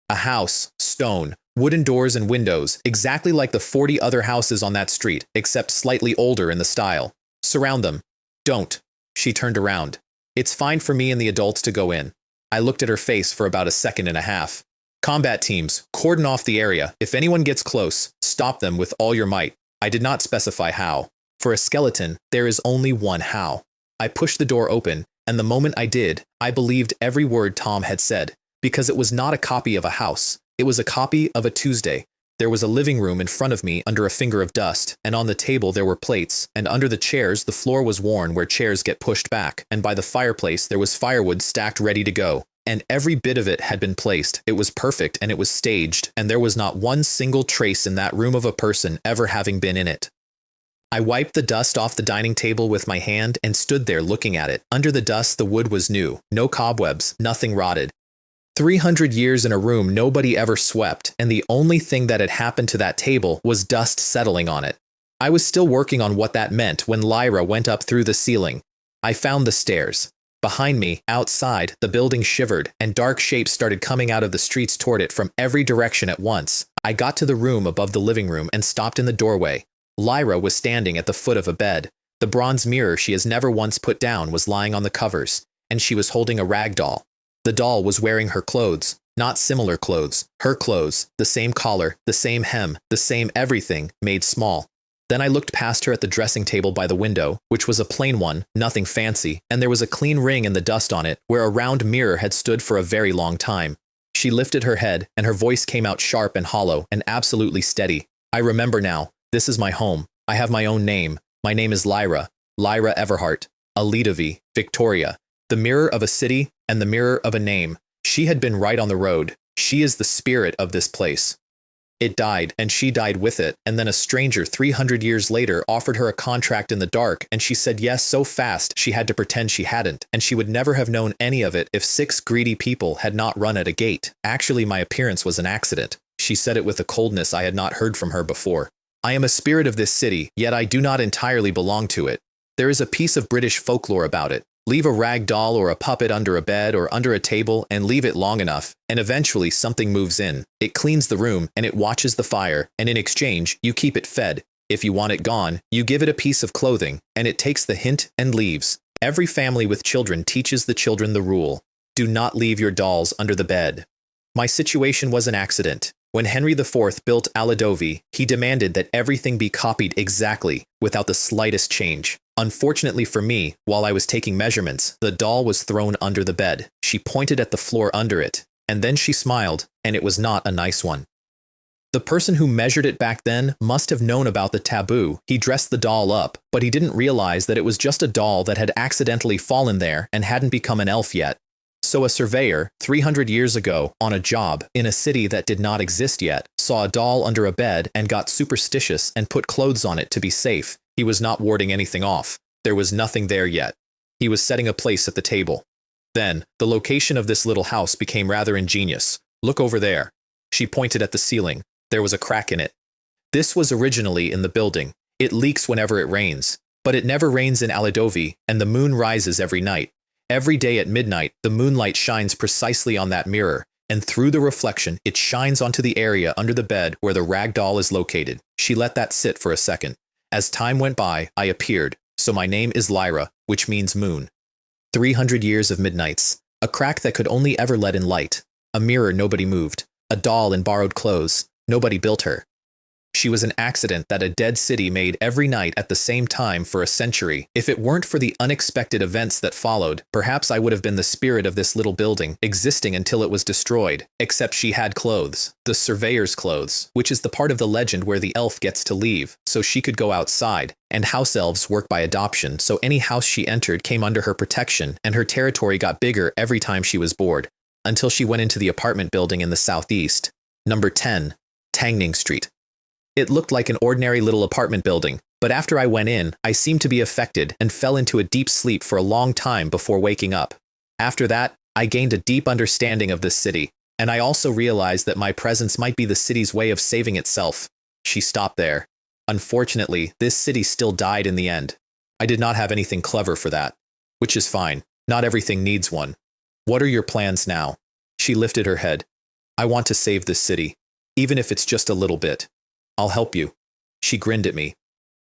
A house, stone, wooden doors and windows, exactly like the 40 other houses on that street, except slightly older in the style. Surround them. Don't. She turned around. It's fine for me and the adults to go in. I looked at her face for about a second and a half. Combat teams, cordon off the area. If anyone gets close, stop them with all your might. I did not specify how. For a skeleton, there is only one how. I pushed the door open, and the moment I did, I believed every word Tom had said, because it was not a copy of a house. It was a copy of a Tuesday. There was a living room in front of me under a finger of dust, and on the table there were plates, and under the chairs the floor was worn where chairs get pushed back, and by the fireplace there was firewood stacked ready to go. And every bit of it had been placed. It was perfect and it was staged, and there was not one single trace in that room of a person ever having been in it. I wiped the dust off the dining table with my hand and stood there looking at it. Under the dust the wood was new, no cobwebs, nothing rotted. 300 years in a room nobody ever swept, and the only thing that had happened to that table was dust settling on it. I was still working on what that meant when Lyra went up through the ceiling. I found the stairs. Behind me, outside, the building shivered, and dark shapes started coming out of the streets toward it from every direction at once. I got to the room above the living room and stopped in the doorway. Lyra was standing at the foot of a bed. The bronze mirror she has never once put down was lying on the covers, and she was holding a rag doll. The doll was wearing her clothes, not similar clothes, her clothes, the same collar, the same hem, the same everything, made small. Then I looked past her at the dressing table by the window, which was a plain one, nothing fancy, and there was a clean ring in the dust on it, where a round mirror had stood for a very long time. She lifted her head, and her voice came out sharp and hollow, and absolutely steady. I remember now. This is my home. I have my own name. My name is Lyra. Lyra Everhart. A Lidovi, Victoria. The mirror of a city and the mirror of a name. She had been right on the road. She is the spirit of this place. It died, and she died with it, and then a stranger 300 years later offered her a contract in the dark, and she said yes so fast she had to pretend she hadn't, and she would never have known any of it if 6 greedy people had not run at a gate. Actually, my appearance was an accident. She said it with a coldness I had not heard from her before. I am a spirit of this city, yet I do not entirely belong to it. There is a piece of British folklore about it. Leave a rag doll or a puppet under a bed or under a table and leave it long enough, and eventually something moves in. It cleans the room and it watches the fire, and in exchange, you keep it fed. If you want it gone, you give it a piece of clothing, and it takes the hint and leaves. Every family with children teaches the children the rule. Do not leave your dolls under the bed. My situation was an accident. When Henry IV built Aladovi, he demanded that everything be copied exactly, without the slightest change. Unfortunately for me, while I was taking measurements, the doll was thrown under the bed. She pointed at the floor under it, and then she smiled, and it was not a nice one. The person who measured it back then must have known about the taboo. He dressed the doll up, but he didn't realize that it was just a doll that had accidentally fallen there and hadn't become an elf yet. So a surveyor, 300 years ago, on a job, in a city that did not exist yet, saw a doll under a bed and got superstitious and put clothes on it to be safe. He was not warding anything off. There was nothing there yet. He was setting a place at the table. Then, the location of this little house became rather ingenious. Look over there. She pointed at the ceiling. There was a crack in it. This was originally in the building. It leaks whenever it rains. But it never rains in Aladovi, and the moon rises every night. Every day at midnight, the moonlight shines precisely on that mirror, and through the reflection, it shines onto the area under the bed where the rag doll is located. She let that sit for a second. As time went by, I appeared, so my name is Lyra, which means moon. 300 years of midnights. A crack that could only ever let in light. A mirror nobody moved. A doll in borrowed clothes. Nobody built her. She was an accident that a dead city made every night at the same time for a century. If it weren't for the unexpected events that followed, perhaps I would have been the spirit of this little building, existing until it was destroyed. Except she had clothes. The surveyor's clothes, which is the part of the legend where the elf gets to leave, so she could go outside. And house elves work by adoption, so any house she entered came under her protection, and her territory got bigger every time she was bored. Until she went into the apartment building in the southeast. Number 10, Tangning Street. It looked like an ordinary little apartment building, but after I went in, I seemed to be affected and fell into a deep sleep for a long time before waking up. After that, I gained a deep understanding of this city, and I also realized that my presence might be the city's way of saving itself. She stopped there. Unfortunately, this city still died in the end. I did not have anything clever for that, which is fine. Not everything needs one. What are your plans now? She lifted her head. I want to save this city, even if it's just a little bit. I'll help you. She grinned at me.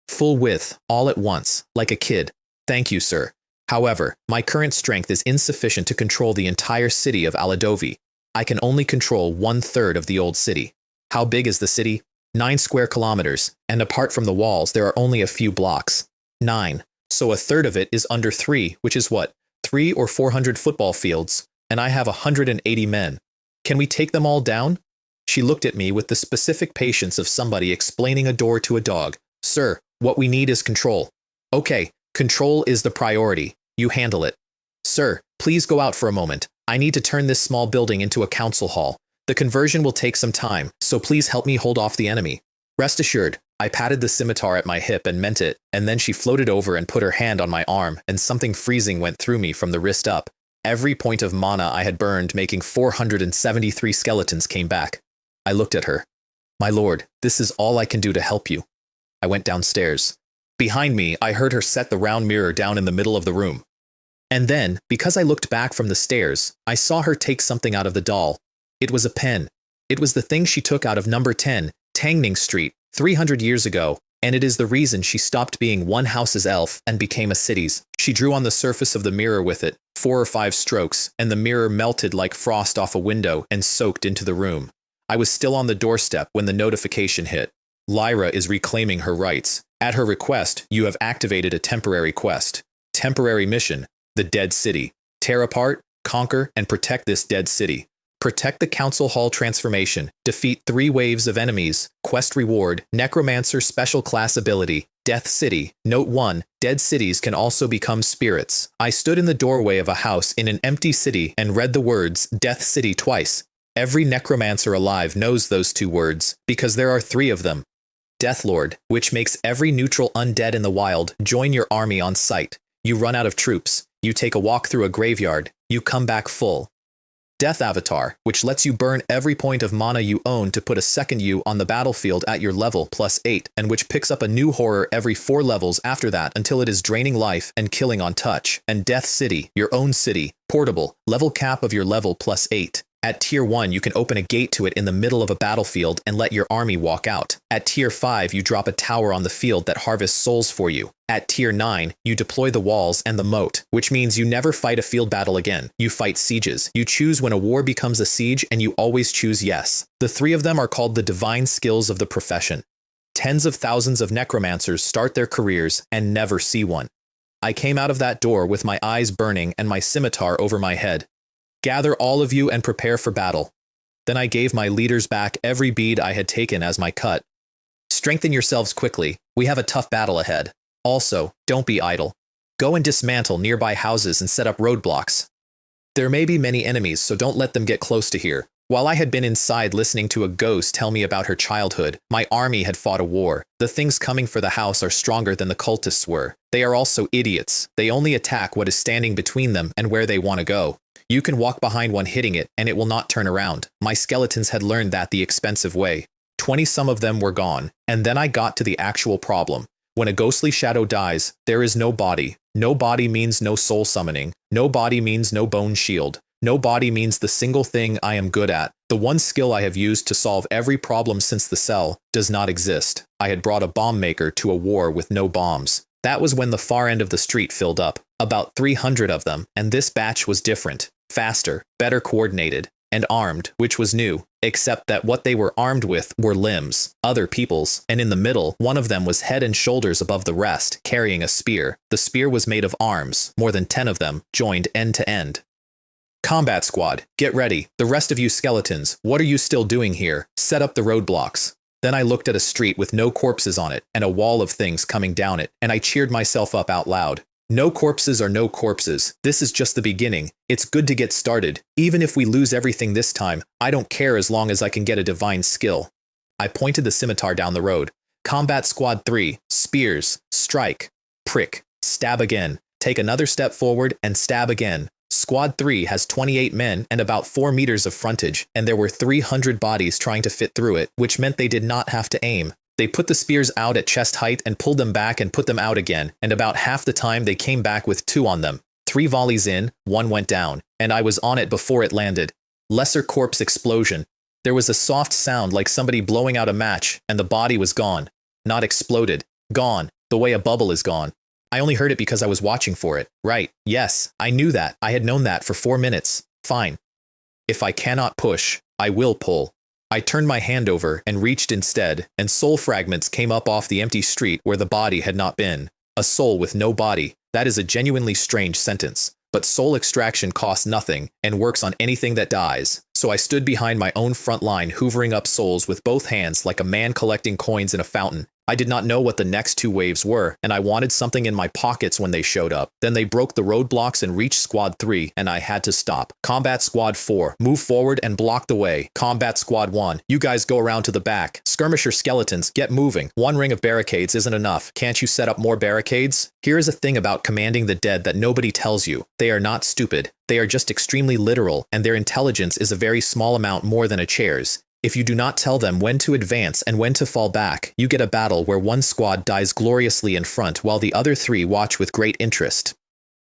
Full width, all at once, like a kid. Thank you, sir. However, my current strength is insufficient to control the entire city of Aladovi. I can only control 1/3 of the old city. How big is the city? 9 square kilometers, and apart from the walls, there are only a few blocks. 9. So 1/3 of it is under 3, which is what? 300 or 400 football fields, and I have 180 men. Can we take them all down? She looked at me with the specific patience of somebody explaining a door to a dog. Sir, what we need is control. Okay, control is the priority. You handle it. Sir, please go out for a moment. I need to turn this small building into a council hall. The conversion will take some time, so please help me hold off the enemy. Rest assured, I patted the scimitar at my hip and meant it, and then she floated over and put her hand on my arm, and something freezing went through me from the wrist up. Every point of mana I had burned, making 473 skeletons, came back. I looked at her. My lord, this is all I can do to help you. I went downstairs. Behind me, I heard her set the round mirror down in the middle of the room. And then, because I looked back from the stairs, I saw her take something out of the doll. It was a pen. It was the thing she took out of number 10, Tangning Street, 300 years ago, and it is the reason she stopped being one house's elf and became a city's. She drew on the surface of the mirror with it, 4 or 5 strokes, and the mirror melted like frost off a window and soaked into the room. I was still on the doorstep when the notification hit. Lyra is reclaiming her rights. At her request, you have activated a temporary quest. Temporary mission, the Dead City. Tear apart, conquer, and protect this dead city. Protect the Council Hall transformation. Defeat 3 waves of enemies. Quest reward, Necromancer special class ability. Death City. Note 1, dead cities can also become spirits. I stood in the doorway of a house in an empty city and read the words Death City twice. Every necromancer alive knows those 2 words, because there are 3 of them. Deathlord, which makes every neutral undead in the wild join your army on sight. You run out of troops. You take a walk through a graveyard. You come back full. Death Avatar, which lets you burn every point of mana you own to put a second you on the battlefield at your level +8, and which picks up a new horror every 4 levels after that until it is draining life and killing on touch. And Death City, your own city, portable, level cap of your level +8. At Tier 1, you can open a gate to it in the middle of a battlefield and let your army walk out. At Tier 5, you drop a tower on the field that harvests souls for you. At Tier 9, you deploy the walls and the moat, which means you never fight a field battle again. You fight sieges. You choose when a war becomes a siege, and you always choose yes. The 3 of them are called the divine skills of the profession. Tens of thousands of necromancers start their careers and never see one. I came out of that door with my eyes burning and my scimitar over my head. Gather all of you and prepare for battle. Then I gave my leaders back every bead I had taken as my cut. Strengthen yourselves quickly. We have a tough battle ahead. Also, don't be idle. Go and dismantle nearby houses and set up roadblocks. There may be many enemies, so don't let them get close to here. While I had been inside listening to a ghost tell me about her childhood, my army had fought a war. The things coming for the house are stronger than the cultists were. They are also idiots. They only attack what is standing between them and where they want to go. You can walk behind one hitting it, and it will not turn around. My skeletons had learned that the expensive way. 20 some of them were gone, and then I got to the actual problem. When a ghostly shadow dies, there is no body. No body means no soul summoning. No body means no bone shield. No body means the single thing I am good at. The one skill I have used to solve every problem since the cell does not exist. I had brought a bomb maker to a war with no bombs. That was when the far end of the street filled up. About 300 of them, and this batch was different. Faster, better coordinated, and armed, which was new, except that what they were armed with were limbs, other people's, and in the middle, one of them was head and shoulders above the rest, carrying a spear. The spear was made of arms, more than 10 of them, joined end to end. Combat squad, get ready. The rest of you skeletons, what are you still doing here? Set up the roadblocks. Then I looked at a street with no corpses on it, and a wall of things coming down it, and I cheered myself up out loud. No corpses are no corpses. This is just the beginning. It's good to get started. Even if we lose everything this time, I don't care as long as I can get a divine skill. I pointed the scimitar down the road. Combat Squad 3, spears, strike, prick, stab again. Take another step forward and stab again. Squad 3 has 28 men and about 4 meters of frontage, and there were 300 bodies trying to fit through it, which meant they did not have to aim. They put the spears out at chest height and pulled them back and put them out again, and about half the time they came back with 2 on them. 3 volleys in, 1 went down, and I was on it before it landed. Lesser corpse explosion. There was a soft sound like somebody blowing out a match, and the body was gone. Not exploded. Gone, the way a bubble is gone. I only heard it because I was watching for it. Right, yes, I knew that. I had known that for 4 minutes. Fine. If I cannot push, I will pull. I turned my hand over and reached instead, and soul fragments came up off the empty street where the body had not been. A soul with no body. That is a genuinely strange sentence. But soul extraction costs nothing and works on anything that dies. So I stood behind my own front line, hoovering up souls with both hands like a man collecting coins in a fountain. I did not know what the next 2 waves were, and I wanted something in my pockets when they showed up. Then they broke the roadblocks and reached Squad 3, and I had to stop. Combat Squad 4, move forward and block the way. Combat Squad 1, you guys go around to the back. Skirmisher skeletons, get moving. 1 ring of barricades isn't enough. Can't you set up more barricades? Here is a thing about commanding the dead that nobody tells you. They are not stupid. They are just extremely literal, and their intelligence is a very small amount more than a chair's. If you do not tell them when to advance and when to fall back, you get a battle where 1 squad dies gloriously in front while the other 3 watch with great interest.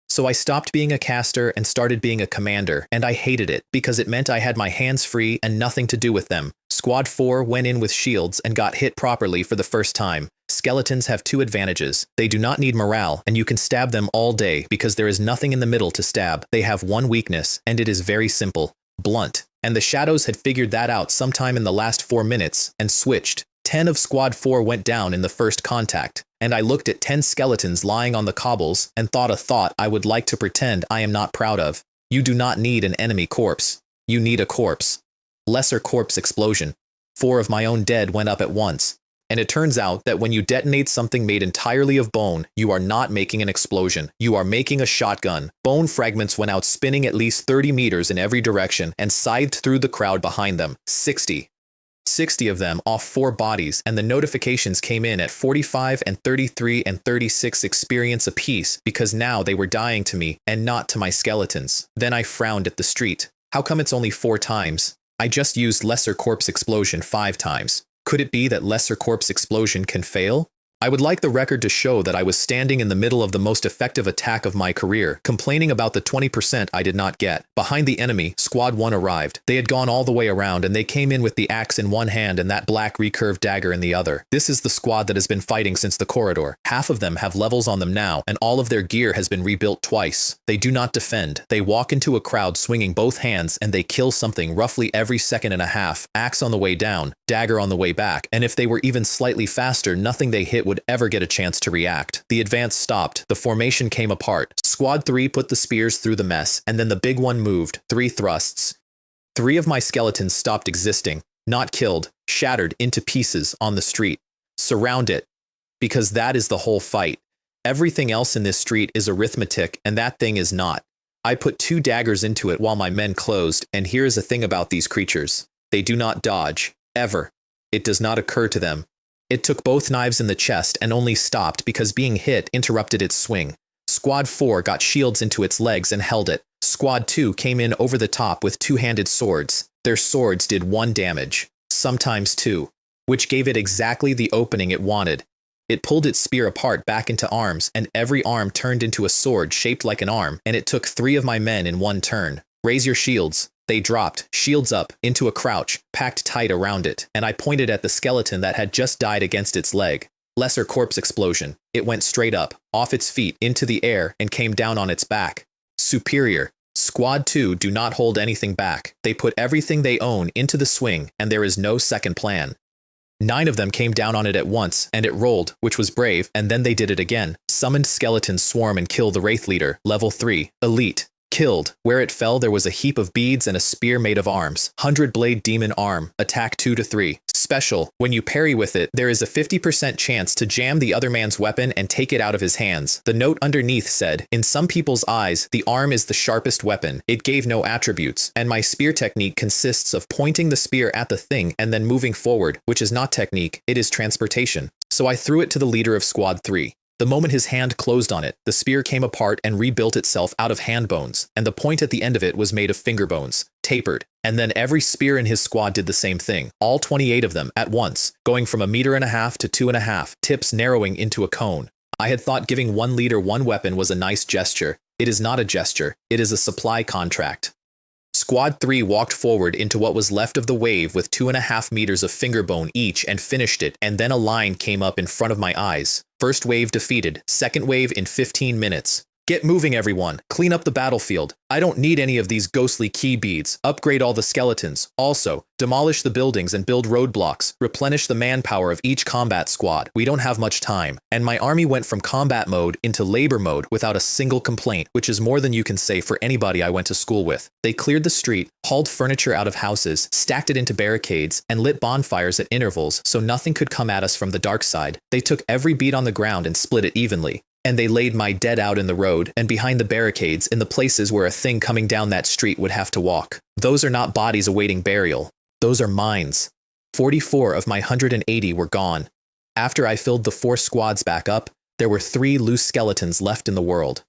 So I stopped being a caster and started being a commander, and I hated it because it meant I had my hands free and nothing to do with them. Squad 4 went in with shields and got hit properly for the first time. Skeletons have 2 advantages. They do not need morale, and you can stab them all day because there is nothing in the middle to stab. They have 1 weakness, and it is very simple. Blunt. And the shadows had figured that out sometime in the last 4 minutes and switched. 10 of Squad 4 went down in the first contact, and I looked at 10 skeletons lying on the cobbles and thought a thought I would like to pretend I am not proud of. You do not need an enemy corpse. You need a corpse. Lesser corpse explosion. 4 of my own dead went up at once. And it turns out that when you detonate something made entirely of bone, you are not making an explosion. You are making a shotgun. Bone fragments went out spinning at least 30 meters in every direction and scythed through the crowd behind them. 60 of them off 4 bodies, and the notifications came in at 45 and 33 and 36 experience apiece because now they were dying to me and not to my skeletons. Then I frowned at the street. How come it's only 4 times? I just used lesser corpse explosion 5 times. Could it be that lesser corpse explosion can fail? I would like the record to show that I was standing in the middle of the most effective attack of my career, complaining about the 20% I did not get. Behind the enemy, Squad 1 arrived. They had gone all the way around, and they came in with the axe in one hand and that black recurved dagger in the other. This is the squad that has been fighting since the corridor. Half of them have levels on them now, and all of their gear has been rebuilt twice. They do not defend. They walk into a crowd swinging both hands, and they kill something roughly every second and a half. Axe on the way down, dagger on the way back, and if they were even slightly faster, nothing they hit would ever get a chance to react. The advance stopped. The formation came apart. Squad 3 put the spears through the mess, and then the big one moved. 3 thrusts. 3 of my skeletons stopped existing. Not killed. Shattered into pieces on the street. Surround it. Because that is the whole fight. Everything else in this street is arithmetic, and that thing is not. I put 2 daggers into it while my men closed, and here is the thing about these creatures. They do not dodge. Ever. It does not occur to them. It took both knives in the chest and only stopped because being hit interrupted its swing. Squad 4 got shields into its legs and held it. Squad 2 came in over the top with 2-handed swords. Their swords did 1 damage, sometimes 2, which gave it exactly the opening it wanted. It pulled its spear apart back into arms, and every arm turned into a sword shaped like an arm, and it took 3 of my men in 1 turn. Raise your shields. They dropped, shields up, into a crouch, packed tight around it, and I pointed at the skeleton that had just died against its leg. Lesser corpse explosion. It went straight up, off its feet, into the air, and came down on its back. Superior. Squad 2 do not hold anything back. They put everything they own into the swing, and there is no second plan. 9 of them came down on it at once, and it rolled, which was brave, and then they did it again. Summoned skeletons swarm and kill the Wraith Leader, level 3, elite. Killed. Where it fell there was a heap of beads and a spear made of arms. 100-blade demon arm. Attack 2 to 3. Special. When you parry with it, there is a 50% chance to jam the other man's weapon and take it out of his hands. The note underneath said, in some people's eyes, the arm is the sharpest weapon. It gave no attributes, and my spear technique consists of pointing the spear at the thing and then moving forward, which is not technique, it is transportation. So I threw it to the leader of Squad 3. The moment his hand closed on it, the spear came apart and rebuilt itself out of hand bones, and the point at the end of it was made of finger bones, tapered. And then every spear in his squad did the same thing, all 28 of them at once, going from 1.5 meters to 2.5, tips narrowing into a cone. I had thought giving one leader one weapon was a nice gesture. It is not a gesture, it is a supply contract. Squad 3 walked forward into what was left of the wave with 2.5 meters of finger bone each and finished it, and then a line came up in front of my eyes. First wave defeated, second wave in 15 minutes. Get moving, everyone. Clean up the battlefield. I don't need any of these ghostly key beads. Upgrade all the skeletons. Also, demolish the buildings and build roadblocks. Replenish the manpower of each combat squad. We don't have much time. And my army went from combat mode into labor mode without a single complaint, which is more than you can say for anybody I went to school with. They cleared the street, hauled furniture out of houses, stacked it into barricades, and lit bonfires at intervals so nothing could come at us from the dark side. They took every bead on the ground and split it evenly. And they laid my dead out in the road and behind the barricades in the places where a thing coming down that street would have to walk. Those are not bodies awaiting burial. Those are mines. 44 of my 180 were gone. After I filled the 4 squads back up, there were 3 loose skeletons left in the world.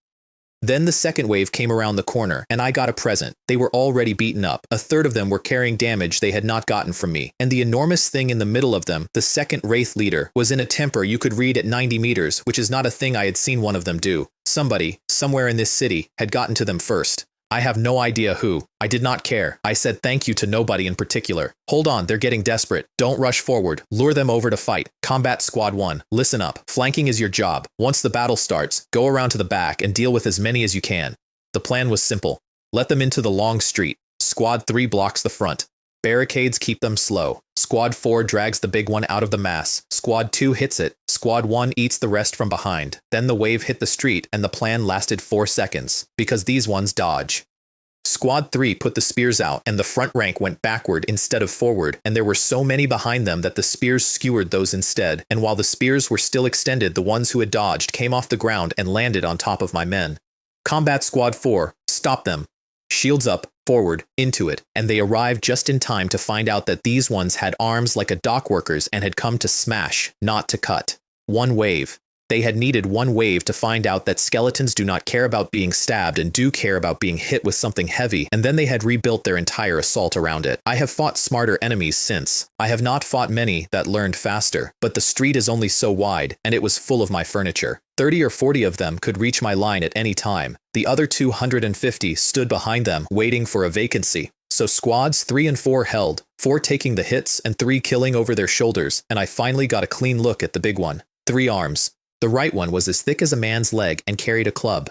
Then the second wave came around the corner, and I got a present. They were already beaten up. A third of them were carrying damage they had not gotten from me. And the enormous thing in the middle of them, the second Wraith leader, was in a temper you could read at 90 meters, which is not a thing I had seen one of them do. Somebody, somewhere in this city, had gotten to them first. I have no idea who. I did not care. I said thank you to nobody in particular. Hold on, they're getting desperate. Don't rush forward. Lure them over to fight. Combat Squad 1, listen up. Flanking is your job. Once the battle starts, go around to the back and deal with as many as you can. The plan was simple. Let them into the long street. Squad 3 blocks the front. Barricades keep them slow. Squad 4 drags the big one out of the mass. Squad 2 hits it. Squad 1 eats the rest from behind. Then the wave hit the street and the plan lasted 4 seconds, because these ones dodge. Squad 3 put the spears out and the front rank went backward instead of forward, and there were so many behind them that the spears skewered those instead, and while the spears were still extended, the ones who had dodged came off the ground and landed on top of my men. Combat Squad 4, stop them. Shields up, forward, into it, and they arrived just in time to find out that these ones had arms like a dockworker's and had come to smash, not to cut. One wave. They had needed one wave to find out that skeletons do not care about being stabbed and do care about being hit with something heavy, and then they had rebuilt their entire assault around it. I have fought smarter enemies since. I have not fought many that learned faster, but the street is only so wide, and it was full of my furniture. 30 or 40 of them could reach my line at any time. The other 250 stood behind them, waiting for a vacancy. So squads 3 and 4 held, 4 taking the hits and 3 killing over their shoulders, and I finally got a clean look at the big one. 3 arms. The right one was as thick as a man's leg and carried a club.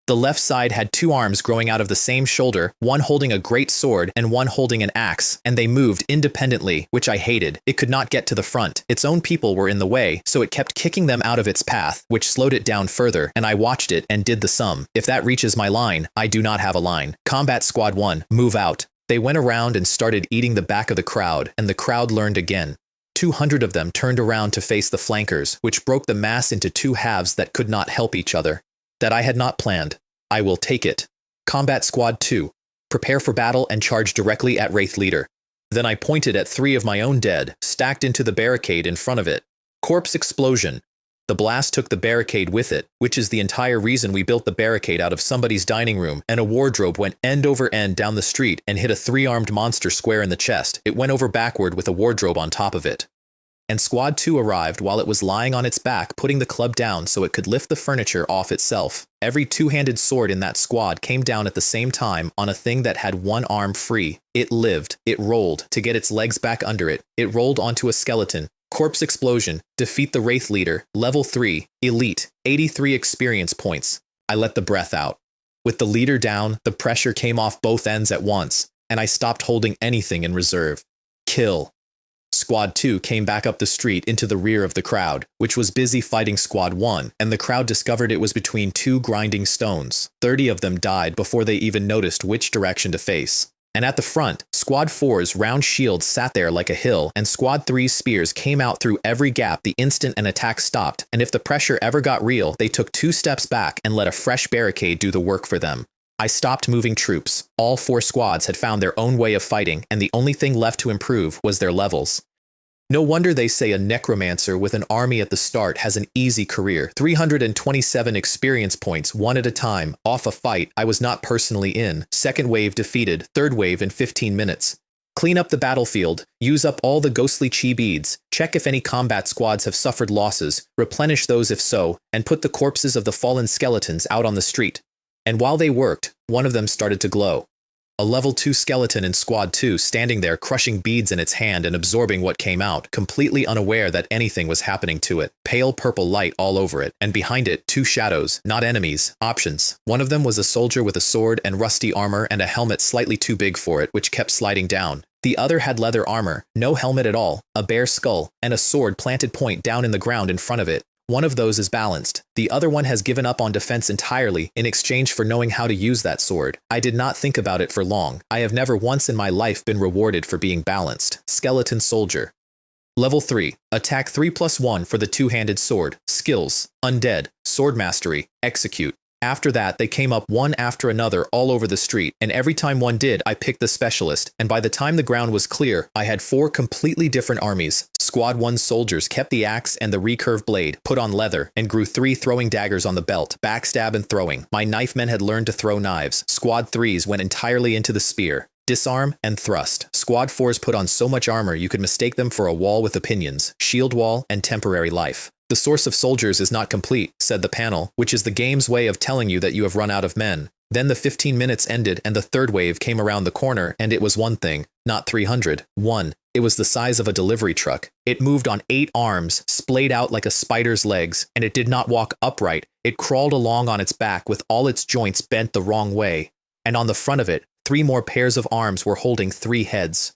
The left side had 2 arms growing out of the same shoulder, one holding a great sword and one holding an axe, and they moved independently, which I hated. It could not get to the front. Its own people were in the way, so it kept kicking them out of its path, which slowed it down further, and I watched it and did the sum. If that reaches my line, I do not have a line. Combat Squad 1, move out. They went around and started eating the back of the crowd, and the crowd learned again. 200 of them turned around to face the flankers, which broke the mass into 2 halves that could not help each other. That I had not planned. I will take it. Combat Squad 2. Prepare for battle and charge directly at Wraith Leader. Then I pointed at 3 of my own dead, stacked into the barricade in front of it. Corpse explosion. The blast took the barricade with it, which is the entire reason we built the barricade out of somebody's dining room, and a wardrobe went end over end down the street and hit a 3-armed monster square in the chest. It went over backward with a wardrobe on top of it. And Squad 2 arrived while it was lying on its back, putting the club down so it could lift the furniture off itself. Every 2-handed sword in that squad came down at the same time on a thing that had 1 arm free. It lived. It rolled to get its legs back under it. It rolled onto a skeleton. Corpse explosion. Defeat the Wraith Leader. Level 3. Elite. 83 experience points. I let the breath out. With the leader down, the pressure came off both ends at once, and I stopped holding anything in reserve. Kill. Squad 2 came back up the street into the rear of the crowd, which was busy fighting Squad 1, and the crowd discovered it was between 2 grinding stones. 30 of them died before they even noticed which direction to face. And at the front, Squad 4's round shield sat there like a hill, and Squad 3's spears came out through every gap the instant an attack stopped, and if the pressure ever got real, they took 2 steps back and let a fresh barricade do the work for them. I stopped moving troops. All 4 squads had found their own way of fighting, and the only thing left to improve was their levels. No wonder they say a necromancer with an army at the start has an easy career. 327 experience points, one at a time, off a fight I was not personally in. Second wave defeated, third wave in 15 minutes. Clean up the battlefield, use up all the ghostly chi beads, check if any combat squads have suffered losses, replenish those if so, and put the corpses of the fallen skeletons out on the street. And while they worked, one of them started to glow. A level 2 skeleton in Squad 2 standing there crushing beads in its hand and absorbing what came out, completely unaware that anything was happening to it. Pale purple light all over it, and behind it 2 shadows, not enemies, options. One of them was a soldier with a sword and rusty armor and a helmet slightly too big for it, which kept sliding down. The other had leather armor, no helmet at all, a bare skull, and a sword planted point down in the ground in front of it. One of those is balanced. The other one has given up on defense entirely in exchange for knowing how to use that sword. I did not think about it for long. I have never once in my life been rewarded for being balanced. Skeleton soldier. Level 3. Attack 3+1 for the two-handed sword. Skills. Undead. Sword mastery. Execute. After that, they came up one after another all over the street, and every time one did, I picked the specialist, and by the time the ground was clear, I had 4 completely different armies. Squad 1 soldiers kept the axe and the recurve blade, put on leather, and grew 3 throwing daggers on the belt, backstab and throwing. My knife men had learned to throw knives. Squad 3s went entirely into the spear. Disarm and thrust. Squad 4s put on so much armor you could mistake them for a wall with opinions, shield wall, and temporary life. The source of soldiers is not complete, said the panel, which is the game's way of telling you that you have run out of men. Then the 15 minutes ended and the third wave came around the corner, and it was one thing, not 300. One. It was the size of a delivery truck. It moved on 8 arms, splayed out like a spider's legs, and it did not walk upright. It crawled along on its back with all its joints bent the wrong way. And on the front of it, 3 more pairs of arms were holding 3 heads.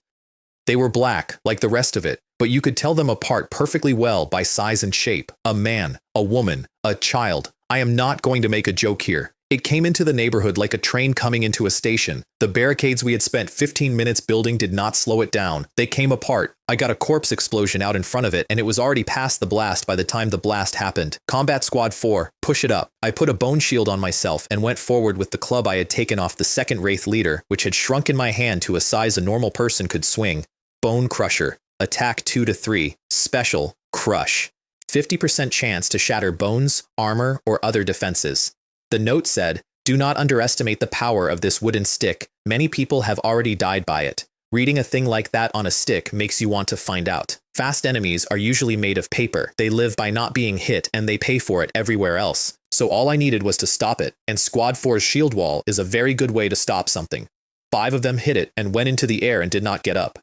They were black, like the rest of it, but you could tell them apart perfectly well by size and shape. A man, a woman, a child. I am not going to make a joke here. It came into the neighborhood like a train coming into a station. The barricades we had spent 15 minutes building did not slow it down. They came apart. I got a corpse explosion out in front of it, and it was already past the blast by the time the blast happened. Combat Squad 4, push it up. I put a bone shield on myself and went forward with the club I had taken off the second Wraith leader, which had shrunk in my hand to a size a normal person could swing. Bone Crusher. Attack 2 to 3. Special. Crush. 50% chance to shatter bones, armor, or other defenses. The note said, "Do not underestimate the power of this wooden stick. Many people have already died by it. Reading a thing like that on a stick makes you want to find out. Fast enemies are usually made of paper. They live by not being hit, and they pay for it everywhere else. So all I needed was to stop it, and Squad 4's shield wall is a very good way to stop something. 5 of them hit it and went into the air and did not get up.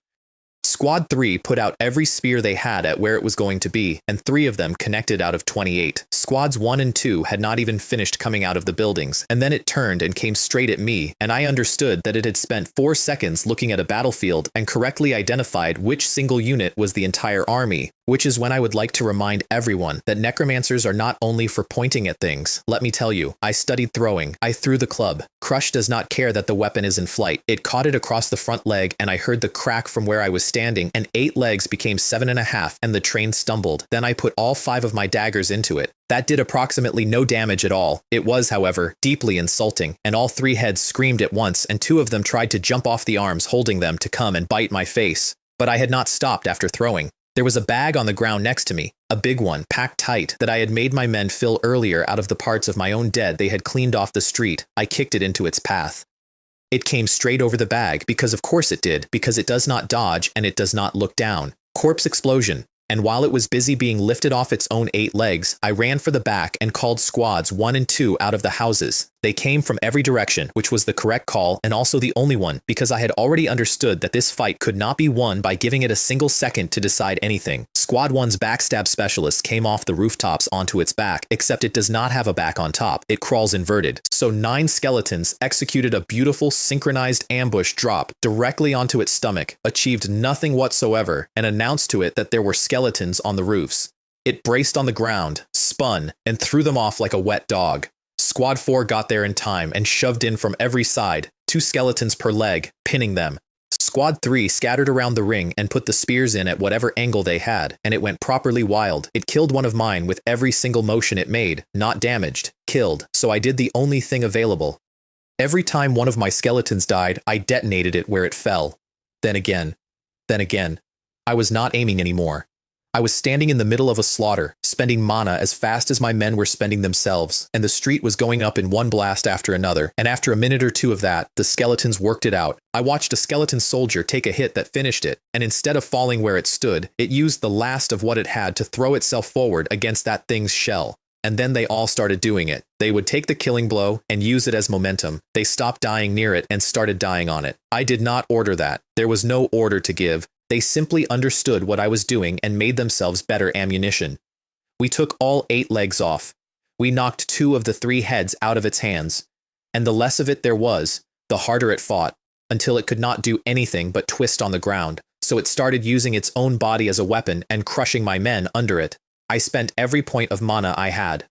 Squad 3 put out every spear they had at where it was going to be, and 3 of them connected out of 28. Squads 1 and 2 had not even finished coming out of the buildings, and then it turned and came straight at me, and I understood that it had spent 4 seconds looking at a battlefield and correctly identified which single unit was the entire army, which is when I would like to remind everyone that necromancers are not only for pointing at things. Let me tell you, I studied throwing. I threw the club. Crush does not care that the weapon is in flight. It caught it across the front leg, and I heard the crack from where I was standing, and 8 legs became 7.5, and the train stumbled. Then I put all 5 of my daggers into it. That did approximately no damage at all. It was, however, deeply insulting, and all 3 heads screamed at once, and 2 of them tried to jump off the arms holding them to come and bite my face. But I had not stopped after throwing. There was a bag on the ground next to me, a big one, packed tight, that I had made my men fill earlier out of the parts of my own dead they had cleaned off the street. I kicked it into its path. It came straight over the bag, because of course it did, because it does not dodge and it does not look down. Corpse explosion. And while it was busy being lifted off its own 8 legs, I ran for the back and called squads 1 and 2 out of the houses. They came from every direction, which was the correct call and also the only one, because I had already understood that this fight could not be won by giving it a single second to decide anything. Squad 1's backstab specialist came off the rooftops onto its back, except it does not have a back on top. It crawls inverted. So 9 skeletons executed a beautiful synchronized ambush drop directly onto its stomach, achieved nothing whatsoever, and announced to it that there were skeletons on the roofs. It braced on the ground, spun, and threw them off like a wet dog. Squad 4 got there in time and shoved in from every side, 2 skeletons per leg, pinning them. Squad 3 scattered around the ring and put the spears in at whatever angle they had, and it went properly wild. It killed one of mine with every single motion it made, not damaged, killed, so I did the only thing available. Every time one of my skeletons died, I detonated it where it fell. Then again. Then again. I was not aiming anymore. I was standing in the middle of a slaughter, spending mana as fast as my men were spending themselves, and the street was going up in one blast after another, and after a minute or two of that, the skeletons worked it out. I watched a skeleton soldier take a hit that finished it, and instead of falling where it stood, it used the last of what it had to throw itself forward against that thing's shell. And then they all started doing it. They would take the killing blow and use it as momentum. They stopped dying near it and started dying on it. I did not order that. There was no order to give. They simply understood what I was doing and made themselves better ammunition. We took all 8 legs off. We knocked 2 of the 3 heads out of its hands. And the less of it there was, the harder it fought, until it could not do anything but twist on the ground. So it started using its own body as a weapon and crushing my men under it. I spent every point of mana I had.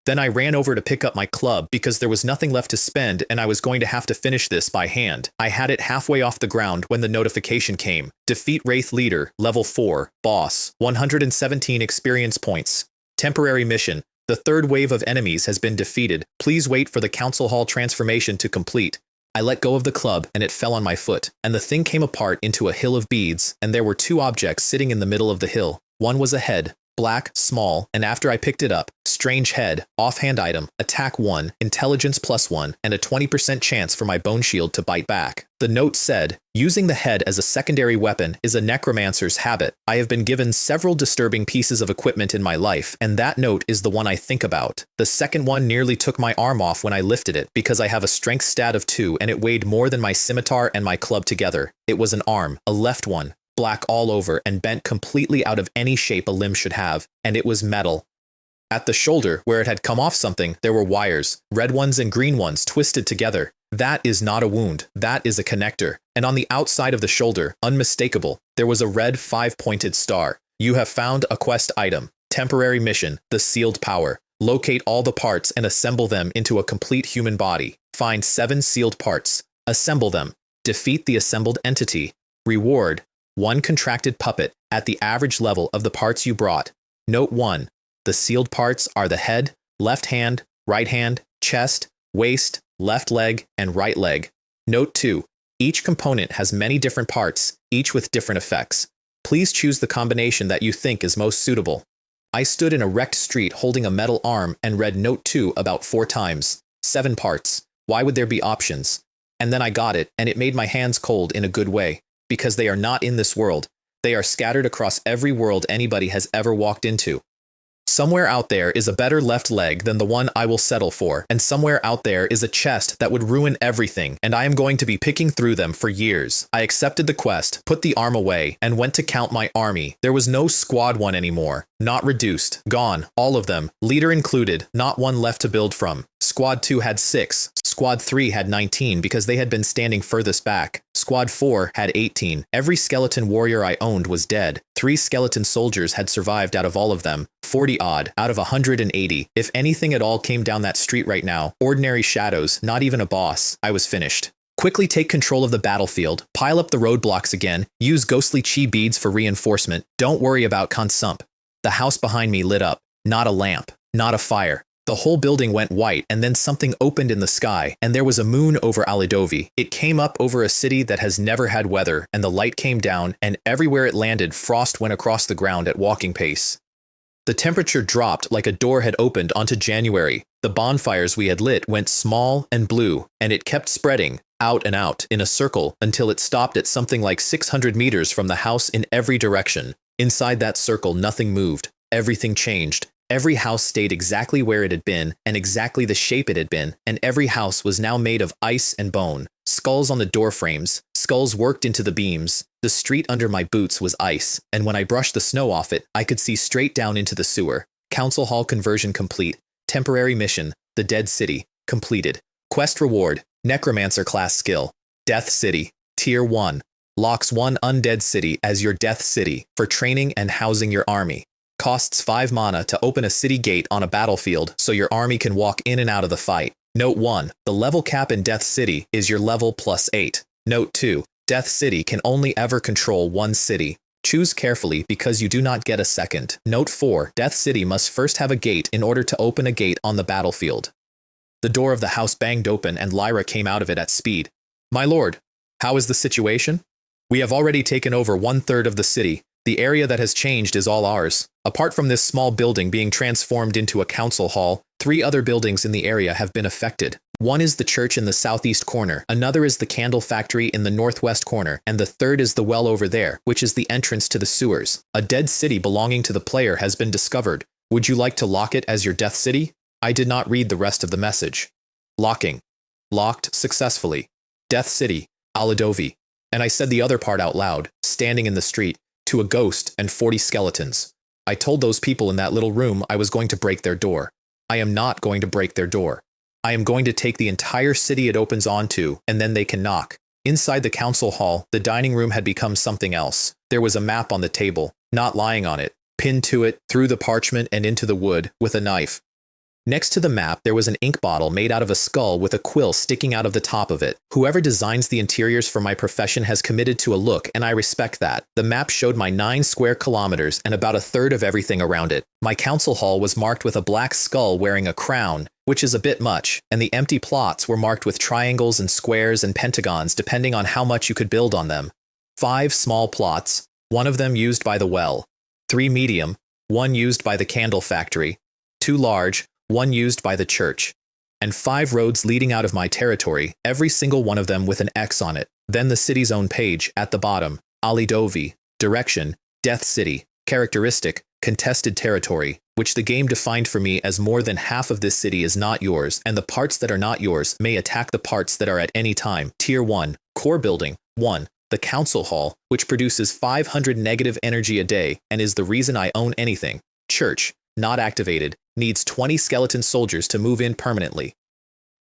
Then I ran over to pick up my club because there was nothing left to spend and I was going to have to finish this by hand. I had it halfway off the ground when the notification came. Defeat Wraith Leader, Level 4, Boss, 117 experience points. Temporary mission. The 3rd wave of enemies has been defeated. Please wait for the Council Hall transformation to complete. I let go of the club and it fell on my foot, and the thing came apart into a hill of beads, and there were 2 objects sitting in the middle of the hill. One was a head. Black, small, and after I picked it up, strange head, offhand item, attack 1, intelligence +1, and a 20% chance for my bone shield to bite back. The note said, using the head as a secondary weapon is a necromancer's habit. I have been given several disturbing pieces of equipment in my life, and that note is the one I think about. The second one nearly took my arm off when I lifted it because I have a strength stat of 2 and it weighed more than my scimitar and my club together. It was an arm, a left one. Black all over and bent completely out of any shape a limb should have, and it was metal. At the shoulder, where it had come off something, there were wires, red ones and green ones twisted together. That is not a wound, that is a connector. And on the outside of the shoulder, unmistakable, there was a red 5-pointed star. You have found a quest item. Temporary mission, the sealed power. Locate all the parts and assemble them into a complete human body. Find 7 sealed parts. Assemble them. Defeat the assembled entity. Reward. 1 contracted puppet at the average level of the parts you brought. Note 1. The sealed parts are the head, left hand, right hand, chest, waist, left leg, and right leg. Note 2. Each component has many different parts, each with different effects. Please choose the combination that you think is most suitable. I stood in a wrecked street holding a metal arm and read Note 2 about 4 times. 7 parts. Why would there be options? And then I got it, and it made my hands cold in a good way. Because they are not in this world. They are scattered across every world anybody has ever walked into. Somewhere out there is a better left leg than the one I will settle for, and somewhere out there is a chest that would ruin everything, and I am going to be picking through them for years. I accepted the quest, put the arm away, and went to count my army. There was no squad 1 anymore. Not reduced. Gone. All of them. Leader included. Not 1 left to build from. Squad 2 had 6. Squad 3 had 19 because they had been standing furthest back. Squad 4 had 18. Every skeleton warrior I owned was dead. 3 skeleton soldiers had survived out of all of them. 40 odd out of 180. If anything at all came down that street right now, ordinary shadows, not even a boss, I was finished. Quickly take control of the battlefield, pile up the roadblocks again, use ghostly chi beads for reinforcement. Don't worry about consump. The house behind me lit up. Not a lamp. Not a fire. The whole building went white, and then something opened in the sky, and there was a moon over Alidovi. It came up over a city that has never had weather, and the light came down, and everywhere it landed, frost went across the ground at walking pace. The temperature dropped like a door had opened onto January. The bonfires we had lit went small and blue, and it kept spreading, out and out, in a circle, until it stopped at something like 600 meters from the house in every direction. Inside that circle, nothing moved. Everything changed. Every house stayed exactly where it had been, and exactly the shape it had been, and every house was now made of ice and bone. Skulls on the door frames, skulls worked into the beams. The street under my boots was ice, and when I brushed the snow off it, I could see straight down into the sewer. Council Hall conversion complete. Temporary mission, the Dead City, completed. Quest reward, Necromancer class skill. Death City, Tier 1. Locks 1 Undead City as your Death City for training and housing your army. Costs 5 mana to open a city gate on a battlefield so your army can walk in and out of the fight. Note 1. The level cap in Death City is your level +8. Note 2. Death City can only ever control 1 city. Choose carefully because you do not get a second. Note 4. Death City must first have a gate in order to open a gate on the battlefield. The door of the house banged open and Lyra came out of it at speed. My lord, how is the situation? We have already taken over 1/3 of the city. The area that has changed is all ours. Apart from this small building being transformed into a council hall, 3 other buildings in the area have been affected. One is the church in the southeast corner, another is the candle factory in the northwest corner, and the third is the well over there, which is the entrance to the sewers. A dead city belonging to the player has been discovered. Would you like to lock it as your death city? I did not read the rest of the message. Locking. Locked successfully. Death City, Aladovi. And I said the other part out loud, standing in the street, to a ghost and 40 skeletons. I told those people in that little room I was going to break their door. I am not going to break their door. I am going to take the entire city it opens onto, and then they can knock. Inside the council hall, the dining room had become something else. There was a map on the table, not lying on it, pinned to it, through the parchment and into the wood, with a knife. Next to the map, there was an ink bottle made out of a skull with a quill sticking out of the top of it. Whoever designs the interiors for my profession has committed to a look, and I respect that. The map showed my 9 square kilometers and about 1/3 of everything around it. My council hall was marked with a black skull wearing a crown, which is a bit much, and the empty plots were marked with triangles and squares and pentagons depending on how much you could build on them. 5 small plots, 1 of them used by the well, 3 medium, 1 used by the candle factory, 2 large, 1 used by the church, and 5 roads leading out of my territory, every single one of them with an X on it. Then the city's own page, at the bottom, Alidovi, direction, Death City, characteristic, contested territory, which the game defined for me as more than half of this city is not yours, and the parts that are not yours may attack the parts that are at any time. Tier 1, core building, 1, the council hall, which produces 500 negative energy a day, and is the reason I own anything. Church, not activated, needs 20 skeleton soldiers to move in permanently.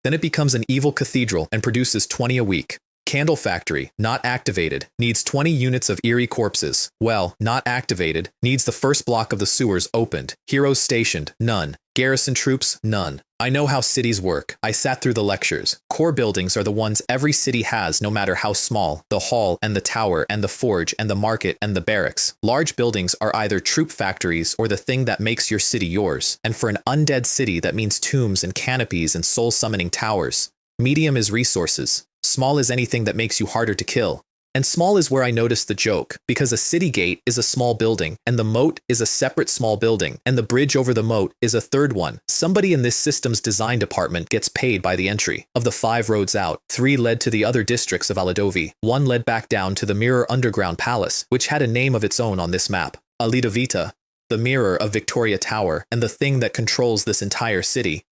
Then it becomes an evil cathedral and produces 20 a week. Candle factory, not activated, needs 20 units of eerie corpses. Well, not activated, needs the first block of the sewers opened. Heroes stationed, none. Garrison troops, none. I know how cities work. I sat through the lectures. Core buildings are the ones every city has, no matter how small. The hall and the tower and the forge and the market and the barracks. Large buildings are either troop factories or the thing that makes your city yours. And for an undead city, that means tombs and canopies and soul-summoning towers. Medium is resources. Small is anything that makes you harder to kill. And small is where I noticed the joke, because a city gate is a small building, and the moat is a separate small building, and the bridge over the moat is a third one. Somebody in this system's design department gets paid by the entry. Of the 5 roads out, 3 led to the other districts of Aladovi. 1 led back down to the Mirror Underground Palace, which had a name of its own on this map. Alidovita, the mirror of Victoria Tower, and the thing that controls this entire city.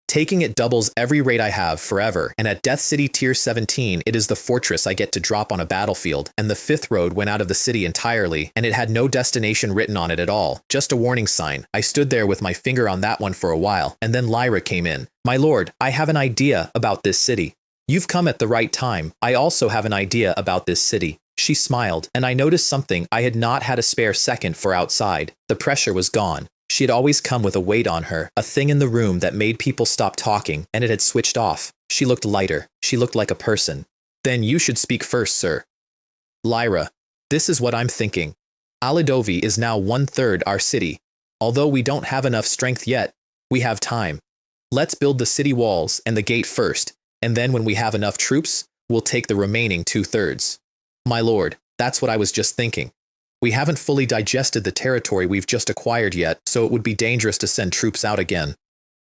Taking it doubles every raid I have forever, and at Death City Tier 17 it is the fortress I get to drop on a battlefield, and the 5th road went out of the city entirely, and it had no destination written on it at all, just a warning sign. I stood there with my finger on that one for a while, and then Lyra came in. My lord, I have an idea about this city. You've come at the right time. I also have an idea about this city. She smiled, and I noticed something I had not had a spare second for outside. The pressure was gone. She had always come with a weight on her, a thing in the room that made people stop talking, and it had switched off. She looked lighter. She looked like a person. Then you should speak first, sir. Lyra, this is what I'm thinking. Aladovi is now 1/3 our city. Although we don't have enough strength yet, we have time. Let's build the city walls and the gate first, and then when we have enough troops, we'll take the remaining 2/3. My lord, that's what I was just thinking. We haven't fully digested the territory we've just acquired yet, so it would be dangerous to send troops out again.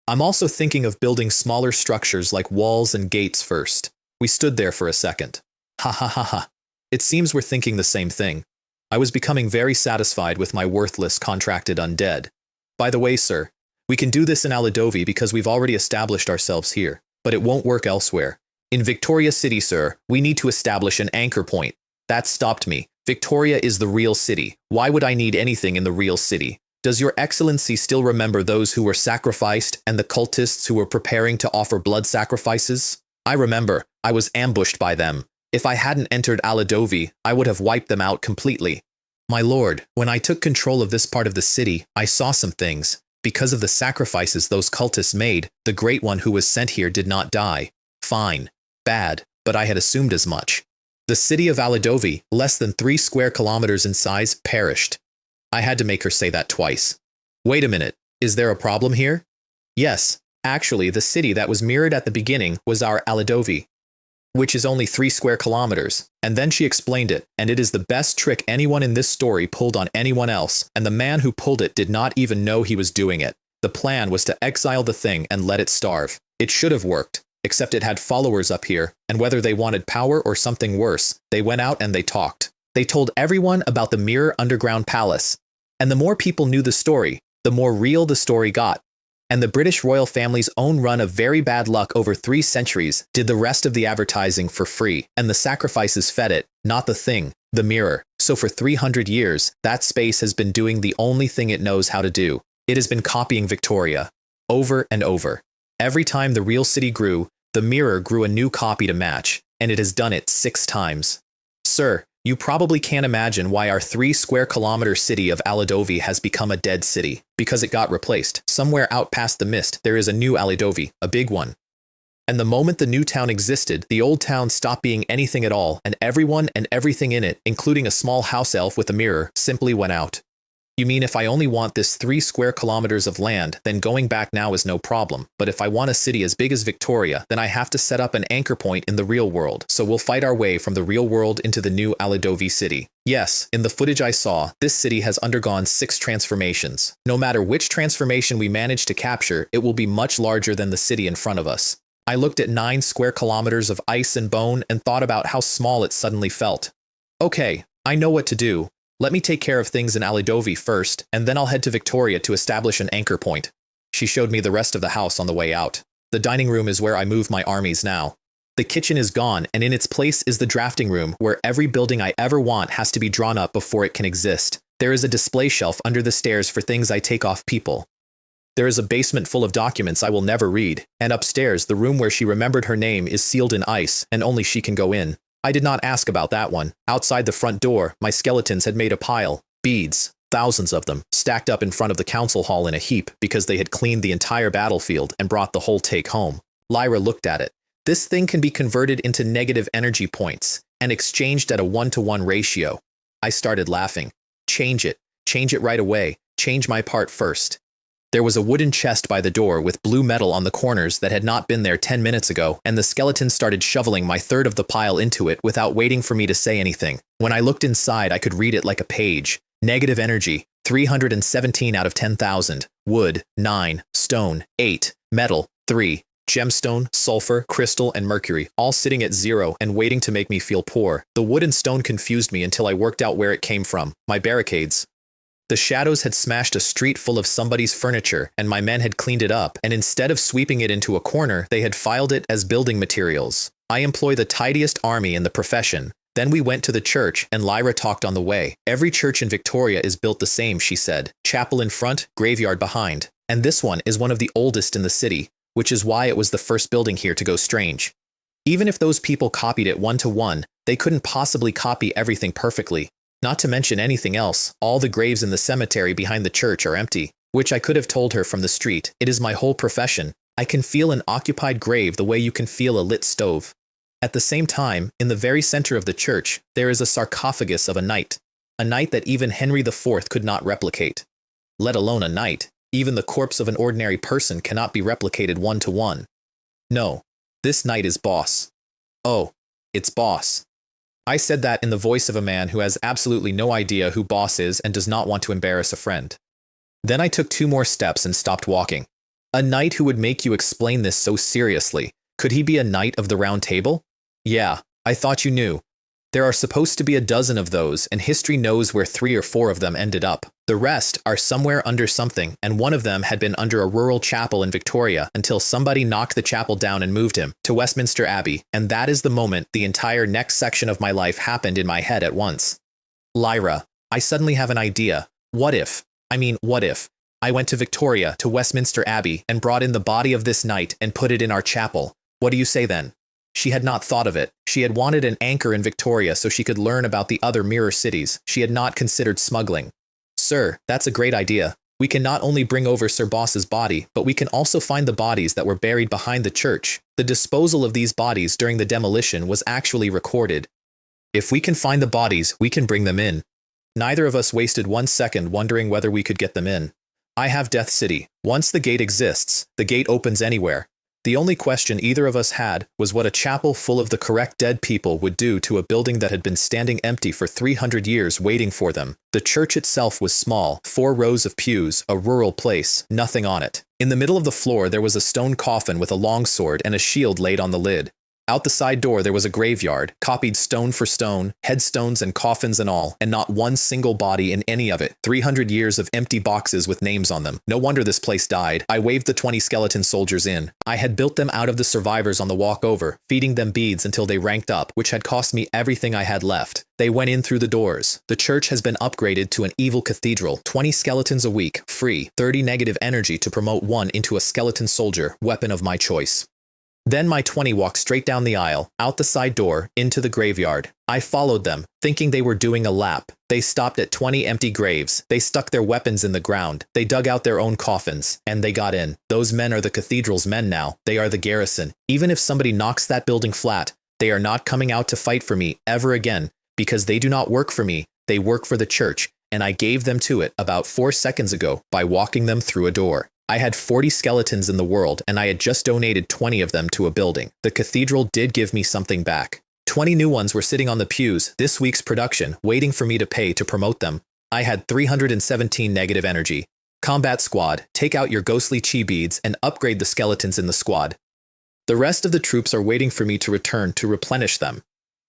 I'm also thinking of building smaller structures like walls and gates first. We stood there for a second. Ha ha ha ha. It seems we're thinking the same thing. I was becoming very satisfied with my worthless contracted undead. By the way, sir, we can do this in Aladovi because we've already established ourselves here, but it won't work elsewhere. In Victoria City, sir, we need to establish an anchor point. That stopped me. Victoria is the real city. Why would I need anything in the real city? Does your excellency still remember those who were sacrificed and the cultists who were preparing to offer blood sacrifices? I remember. I was ambushed by them. If I hadn't entered Aladovi, I would have wiped them out completely. My lord, when I took control of this part of the city, I saw some things. Because of the sacrifices those cultists made, the Great One who was sent here did not die. Fine. Bad. But I had assumed as much. The city of Aladovi, less than 3 square kilometers in size, perished. I had to make her say that twice. Wait a minute, is there a problem here? Yes, actually the city that was mirrored at the beginning was our Aladovi. which is only 3 square kilometers. And then she explained it, and it is the best trick anyone in this story pulled on anyone else, and the man who pulled it did not even know he was doing it. The plan was to exile the thing and let it starve. It should have worked, except it had followers up here, and whether they wanted power or something worse, they went out and they talked. They told everyone about the Mirror Underground Palace. And the more people knew the story, the more real the story got. And the British royal family's own run of very bad luck over 3 centuries did the rest of the advertising for free, and the sacrifices fed it, not the thing, the mirror. So for 300 years, that space has been doing the only thing it knows how to do. It has been copying Victoria, over and over. Every time the real city grew, the mirror grew a new copy to match, and it has done it 6 times. Sir, you probably can't imagine why our 3 square kilometer city of Alidovi has become a dead city, because it got replaced. Somewhere out past the mist, there is a new Alidovi, a big one. And the moment the new town existed, the old town stopped being anything at all, and everyone and everything in it, including a small house elf with a mirror, simply went out. You mean if I only want this 3 square kilometers of land, then going back now is no problem. But if I want a city as big as Victoria, then I have to set up an anchor point in the real world. So we'll fight our way from the real world into the new Alidovi city. Yes, in the footage I saw, this city has undergone 6 transformations. No matter which transformation we manage to capture, it will be much larger than the city in front of us. I looked at 9 square kilometers of ice and bone and thought about how small it suddenly felt. Okay, I know what to do. Let me take care of things in Alidovi first, and then I'll head to Victoria to establish an anchor point. She showed me the rest of the house on the way out. The dining room is where I move my armies now. The kitchen is gone, and in its place is the drafting room, where every building I ever want has to be drawn up before it can exist. There is a display shelf under the stairs for things I take off people. There is a basement full of documents I will never read, and upstairs, the room where she remembered her name is sealed in ice, and only she can go in. I did not ask about that one. Outside the front door, my skeletons had made a pile. Beads, thousands of them, stacked up in front of the council hall in a heap because they had cleaned the entire battlefield and brought the whole take home. Lyra looked at it. This thing can be converted into negative energy points and exchanged at a 1-to-1 ratio. I started laughing. Change it right away. Change my part first. There was a wooden chest by the door with blue metal on the corners that had not been there 10 minutes ago, and the skeleton started shoveling my third of the pile into it without waiting for me to say anything. When I looked inside, I could read it like a page. Negative energy, 317 out of 10,000. Wood, 9. Stone, 8. Metal, 3. Gemstone, sulfur, crystal, and mercury, all sitting at 0 and waiting to make me feel poor. The wood and stone confused me until I worked out where it came from. My barricades. The shadows had smashed a street full of somebody's furniture, and my men had cleaned it up, and instead of sweeping it into a corner, they had filed it as building materials. I employ the tidiest army in the profession. Then we went to the church, and Lyra talked on the way. Every church in Victoria is built the same, she said. Chapel in front, graveyard behind. And this one is one of the oldest in the city, which is why it was the first building here to go strange. Even if those people copied it 1-to-1, they couldn't possibly copy everything perfectly. Not to mention anything else, all the graves in the cemetery behind the church are empty, which I could have told her from the street. It is my whole profession. I can feel an occupied grave the way you can feel a lit stove. At the same time, in the very center of the church, there is a sarcophagus of a knight that even Henry IV could not replicate. Let alone a knight, even the corpse of an ordinary person cannot be replicated 1-to-1. No, this knight is boss. Oh, it's boss. I said that in the voice of a man who has absolutely no idea who boss is and does not want to embarrass a friend. Then I took 2 more steps and stopped walking. A knight who would make you explain this so seriously. Could he be a knight of the Round Table? Yeah, I thought you knew. There are supposed to be a dozen of those, and history knows where 3 or 4 of them ended up. The rest are somewhere under something, and one of them had been under a rural chapel in Victoria until somebody knocked the chapel down and moved him to Westminster Abbey, and that is the moment the entire next section of my life happened in my head at once. Lyra, I suddenly have an idea. What if I went to Victoria, to Westminster Abbey, and brought in the body of this knight and put it in our chapel? What do you say then? She had not thought of it. She had wanted an anchor in Victoria so she could learn about the other mirror cities. She had not considered smuggling. Sir, that's a great idea. We can not only bring over Sir Boss's body, but we can also find the bodies that were buried behind the church. The disposal of these bodies during the demolition was actually recorded. If we can find the bodies, we can bring them in. Neither of us wasted 1 second wondering whether we could get them in. I have Death City. Once the gate exists, the gate opens anywhere. The only question either of us had was what a chapel full of the correct dead people would do to a building that had been standing empty for 300 years waiting for them. The church itself was small, 4 rows of pews, a rural place, nothing on it. In the middle of the floor there was a stone coffin with a long sword and a shield laid on the lid. Out the side door there was a graveyard, copied stone for stone, headstones and coffins and all, and not one single body in any of it. 300 years of empty boxes with names on them. No wonder this place died. I waved the 20 skeleton soldiers in. I had built them out of the survivors on the walk over, feeding them beads until they ranked up, which had cost me everything I had left. They went in through the doors. The church has been upgraded to an evil cathedral. 20 skeletons a week, free. 30 negative energy to promote one into a skeleton soldier, weapon of my choice. Then my 20 walked straight down the aisle, out the side door, into the graveyard. I followed them, thinking they were doing a lap. They stopped at 20 empty graves. They stuck their weapons in the ground. They dug out their own coffins, and they got in. Those men are the cathedral's men now. They are the garrison. Even if somebody knocks that building flat, they are not coming out to fight for me ever again, because they do not work for me. They work for the church, and I gave them to it about 4 seconds ago by walking them through a door. I had 40 skeletons in the world, and I had just donated 20 of them to a building. The cathedral did give me something back. 20 new ones were sitting on the pews, this week's production, waiting for me to pay to promote them. I had 317 negative energy. Combat squad, take out your ghostly chi beads and upgrade the skeletons in the squad. The rest of the troops are waiting for me to return to replenish them.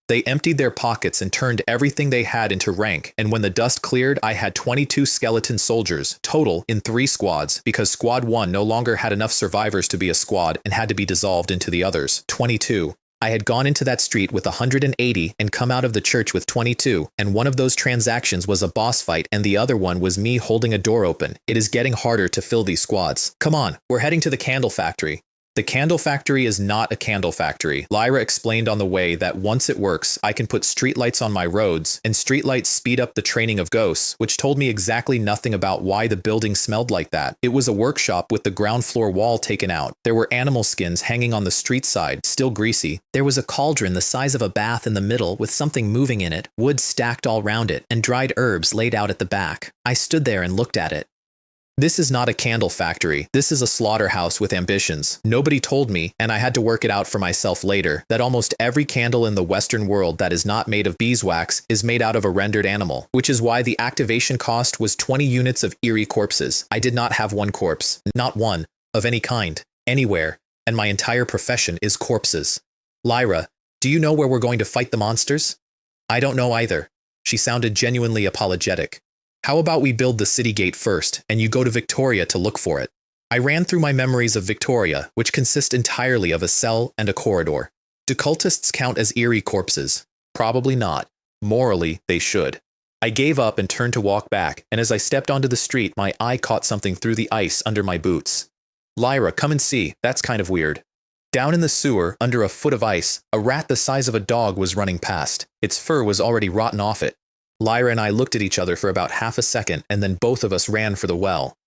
They emptied their pockets and turned everything they had into rank, and when the dust cleared, I had 22 skeleton soldiers, total in 3 squads, because Squad 1 no longer had enough survivors to be a squad and had to be dissolved into the others. 22. I had gone into that street with 180 and come out of the church with 22, and one of those transactions was a boss fight and the other one was me holding a door open. It is getting harder to fill these squads. Come on, we're heading to the candle factory. The candle factory is not a candle factory. Lyra explained on the way that once it works, I can put streetlights on my roads, and streetlights speed up the training of ghosts, which told me exactly nothing about why the building smelled like that. It was a workshop with the ground floor wall taken out. There were animal skins hanging on the street side, still greasy. There was a cauldron the size of a bath in the middle with something moving in it, wood stacked all round it, and dried herbs laid out at the back. I stood there and looked at it. This is not a candle factory. This is a slaughterhouse with ambitions. Nobody told me, and I had to work it out for myself later, that almost every candle in the Western world that is not made of beeswax is made out of a rendered animal, which is why the activation cost was 20 units of eerie corpses. I did not have one corpse, not one, of any kind, anywhere, and my entire profession is corpses. Lyra, do you know where we're going to fight the monsters? I don't know either. She sounded genuinely apologetic. How about we build the city gate first, and you go to Victoria to look for it? I ran through my memories of Victoria, which consist entirely of a cell and a corridor. Do cultists count as eerie corpses? Probably not. Morally, they should. I gave up and turned to walk back, and as I stepped onto the street, my eye caught something through the ice under my boots. Lyra, come and see. That's kind of weird. Down in the sewer, under a foot of ice, a rat the size of a dog was running past. Its fur was already rotten off it. Lyra and I looked at each other for about half a second, and then both of us ran for the well.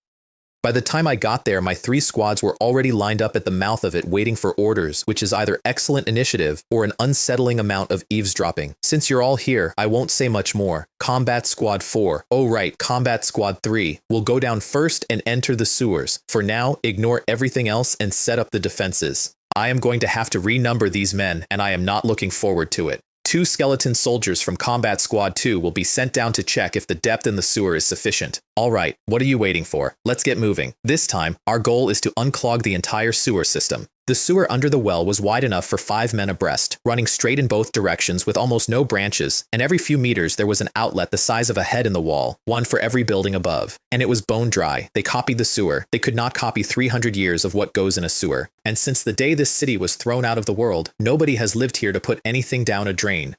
By the time I got there, my 3 squads were already lined up at the mouth of it waiting for orders, which is either excellent initiative or an unsettling amount of eavesdropping. Since you're all here, I won't say much more. Combat Squad 4, oh right, Combat Squad 3, will go down first and enter the sewers. For now, ignore everything else and set up the defenses. I am going to have to renumber these men, and I am not looking forward to it. 2 skeleton soldiers from Combat Squad 2 will be sent down to check if the depth in the sewer is sufficient. All right, what are you waiting for? Let's get moving. This time, our goal is to unclog the entire sewer system. The sewer under the well was wide enough for 5 men abreast, running straight in both directions with almost no branches, and every few meters there was an outlet the size of a head in the wall, one for every building above. And it was bone dry. They copied the sewer. They could not copy 300 years of what goes in a sewer. And since the day this city was thrown out of the world, nobody has lived here to put anything down a drain.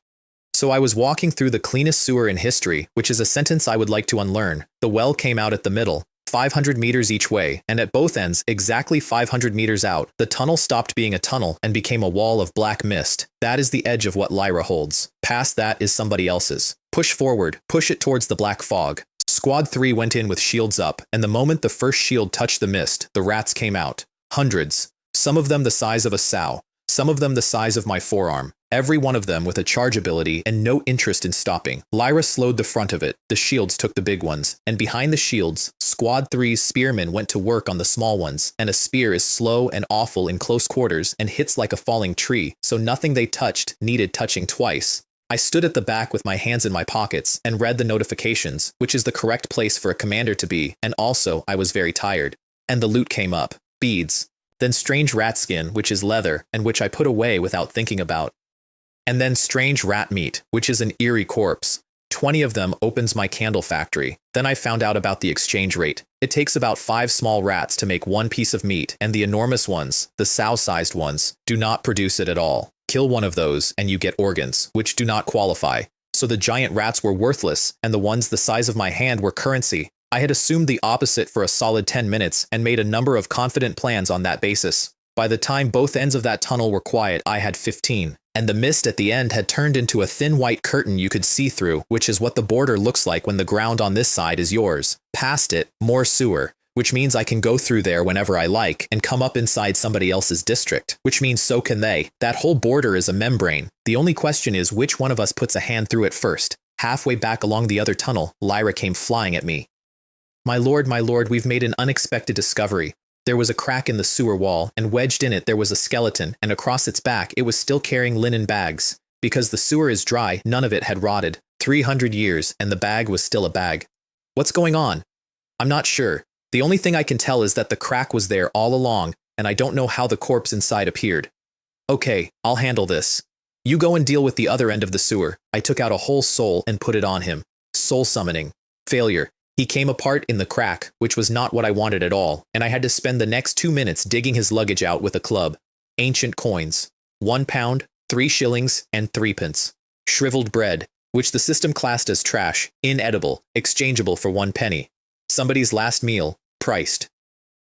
So I was walking through the cleanest sewer in history, which is a sentence I would like to unlearn. The well came out at the middle, 500 meters each way, and at both ends, exactly 500 meters out, the tunnel stopped being a tunnel and became a wall of black mist. That is the edge of what Lyra holds. Past that is somebody else's. Push forward, push it towards the black fog. Squad 3 went in with shields up, and the moment the first shield touched the mist, the rats came out. Hundreds. Some of them the size of a sow. some of them the size of my forearm, every one of them with a charge ability and no interest in stopping. Lyra slowed the front of it, the shields took the big ones, and behind the shields, Squad 3's spearmen went to work on the small ones, and a spear is slow and awful in close quarters and hits like a falling tree, so nothing they touched needed touching twice. I stood at the back with my hands in my pockets and read the notifications, which is the correct place for a commander to be, and also I was very tired. And the loot came up. Beads. Then strange rat skin, which is leather, and which I put away without thinking about. And then strange rat meat, which is an eerie corpse. 20 of them opens my candle factory. Then I found out about the exchange rate. It takes about 5 small rats to make 1 piece of meat, and the enormous ones, the sow-sized ones, do not produce it at all. Kill one of those, and you get organs, which do not qualify. So the giant rats were worthless, and the ones the size of my hand were currency. I had assumed the opposite for a solid 10 minutes and made a number of confident plans on that basis. By the time both ends of that tunnel were quiet, I had 15. And the mist at the end had turned into a thin white curtain you could see through, which is what the border looks like when the ground on this side is yours. Past it, more sewer, which means I can go through there whenever I like and come up inside somebody else's district, which means so can they. That whole border is a membrane. The only question is which one of us puts a hand through it first. Halfway back along the other tunnel, Lyra came flying at me. My lord, we've made an unexpected discovery. There was a crack in the sewer wall, and wedged in it there was a skeleton, and across its back it was still carrying linen bags. Because the sewer is dry, none of it had rotted. 300 years, and the bag was still a bag. What's going on? I'm not sure. The only thing I can tell is that the crack was there all along, and I don't know how the corpse inside appeared. Okay, I'll handle this. You go and deal with the other end of the sewer. I took out a whole soul and put it on him. Soul summoning. Failure. He came apart in the crack, which was not what I wanted at all, and I had to spend the next 2 minutes digging his luggage out with a club. Ancient coins. 1 pound, 3 shillings, and 3 pence. Shriveled bread, which the system classed as trash, inedible, exchangeable for 1 penny. Somebody's last meal, priced.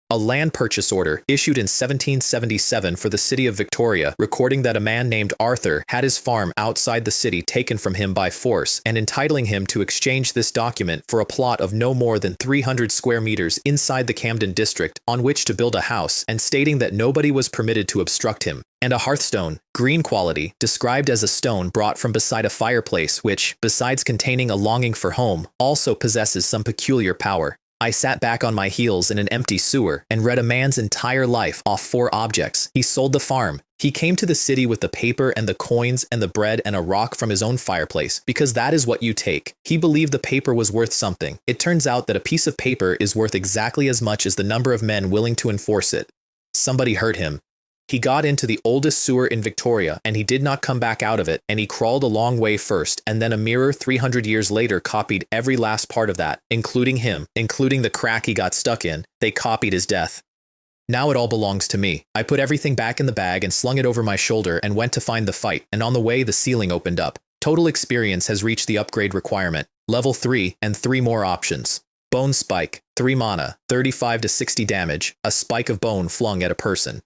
A land purchase order issued in 1777 for the city of Victoria, recording that a man named Arthur had his farm outside the city taken from him by force and entitling him to exchange this document for a plot of no more than 300 square meters inside the Camden district on which to build a house, and stating that nobody was permitted to obstruct him. And a hearthstone, green quality, described as a stone brought from beside a fireplace which, besides containing a longing for home, also possesses some peculiar power. I sat back on my heels in an empty sewer and read a man's entire life off 4 objects. He sold the farm. He came to the city with the paper and the coins and the bread and a rock from his own fireplace, because that is what you take. He believed the paper was worth something. It turns out that a piece of paper is worth exactly as much as the number of men willing to enforce it. Somebody hurt him. He got into the oldest sewer in Victoria, and he did not come back out of it, and he crawled a long way first, and then a mirror 300 years later copied every last part of that, including him, including the crack he got stuck in. They copied his death. Now it all belongs to me. I put everything back in the bag and slung it over my shoulder and went to find the fight, and on the way the ceiling opened up. Total experience has reached the upgrade requirement, level 3, and 3 more options. Bone spike, 3 mana, 35 to 60 damage, a spike of bone flung at a person.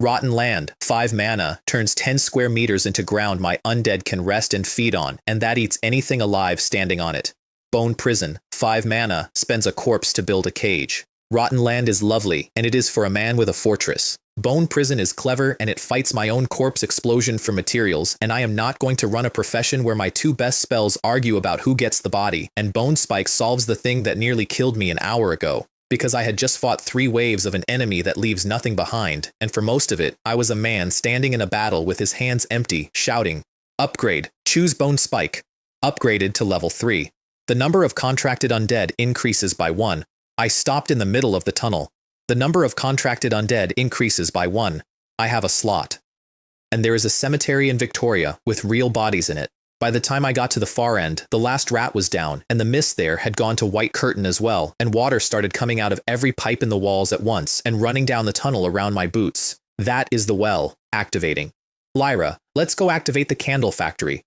Rotten land, 5 mana, turns 10 square meters into ground my undead can rest and feed on, and that eats anything alive standing on it. Bone prison, 5 mana, spends a corpse to build a cage. Rotten land is lovely, and it is for a man with a fortress. Bone prison is clever, and it fights my own corpse explosion for materials, and I am not going to run a profession where my 2 best spells argue about who gets the body, and Bone Spike solves the thing that nearly killed me an hour ago. Because I had just fought 3 waves of an enemy that leaves nothing behind, and for most of it, I was a man standing in a battle with his hands empty, shouting, "Upgrade, choose Bone Spike." Upgraded to level 3. The number of contracted undead increases by 1. I stopped in the middle of the tunnel. The number of contracted undead increases by 1. I have a slot. And there is a cemetery in Victoria with real bodies in it. By the time I got to the far end, the last rat was down, and the mist there had gone to white curtain as well, and water started coming out of every pipe in the walls at once and running down the tunnel around my boots. That is the well, activating. Lyra, let's go activate the candle factory.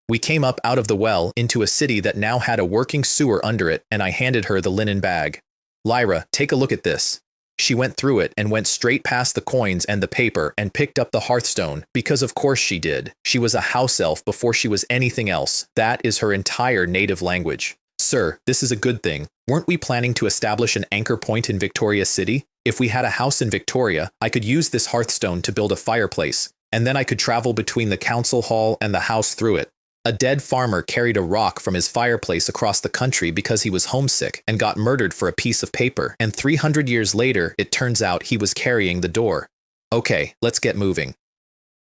We came up out of the well into a city that now had a working sewer under it, and I handed her the linen bag. Lyra, take a look at this. She went through it and went straight past the coins and the paper and picked up the hearthstone, because of course she did. She was a house elf before she was anything else. That is her entire native language. Sir, this is a good thing. Weren't we planning to establish an anchor point in Victoria City? If we had a house in Victoria, I could use this hearthstone to build a fireplace, and then I could travel between the council hall and the house through it. A dead farmer carried a rock from his fireplace across the country because he was homesick and got murdered for a piece of paper, and 300 years later, it turns out he was carrying the door. Okay, let's get moving.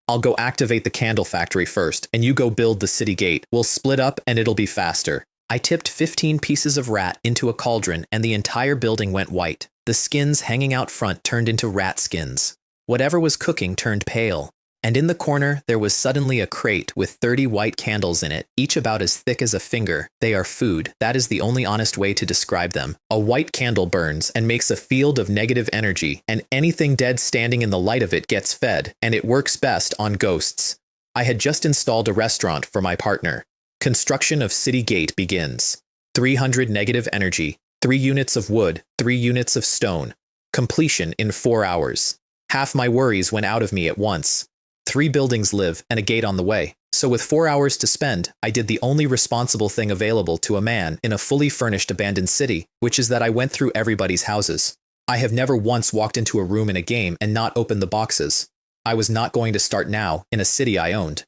I'll go activate the candle factory first, and you go build the city gate. We'll split up and it'll be faster. I tipped 15 pieces of rat into a cauldron and the entire building went white. The skins hanging out front turned into rat skins. Whatever was cooking turned pale. And in the corner, there was suddenly a crate with 30 white candles in it, each about as thick as a finger. They are food. That is the only honest way to describe them. A white candle burns and makes a field of negative energy, and anything dead standing in the light of it gets fed, and it works best on ghosts. I had just installed a restaurant for my partner. Construction of City Gate begins. 300 negative energy, 3 units of wood, 3 units of stone. Completion in 4 hours. Half my worries went out of me at once. 3 buildings live and a gate on the way. So with 4 hours to spend, I did the only responsible thing available to a man in a fully furnished abandoned city, which is that I went through everybody's houses. I have never once walked into a room in a game and not opened the boxes. I was not going to start now in a city I owned.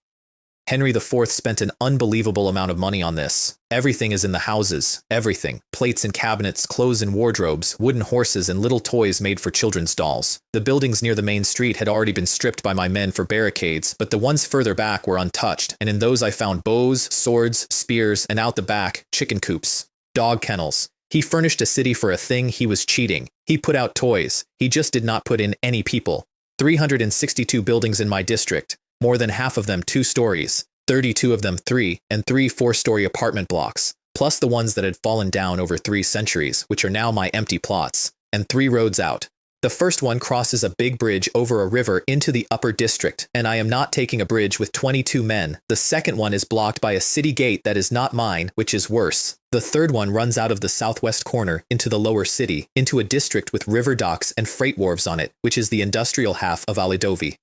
Henry IV spent an unbelievable amount of money on this. Everything is in the houses. Everything. Plates and cabinets, clothes and wardrobes, wooden horses and little toys made for children's dolls. The buildings near the main street had already been stripped by my men for barricades, but the ones further back were untouched, and in those I found bows, swords, spears, and out the back, chicken coops. Dog kennels. He furnished a city for a thing he was cheating. He put out toys. He just did not put in any people. 362 buildings in my district. More than half of them 2 stories, 32 of them 3, and 3 4-story apartment blocks, plus the ones that had fallen down over 3 centuries, which are now my empty plots, and 3 roads out. The first one crosses a big bridge over a river into the upper district, and I am not taking a bridge with 22 men. The second one is blocked by a city gate that is not mine, which is worse. The third one runs out of the southwest corner into the lower city, into a district with river docks and freight wharves on it, which is the industrial half of Alidovi.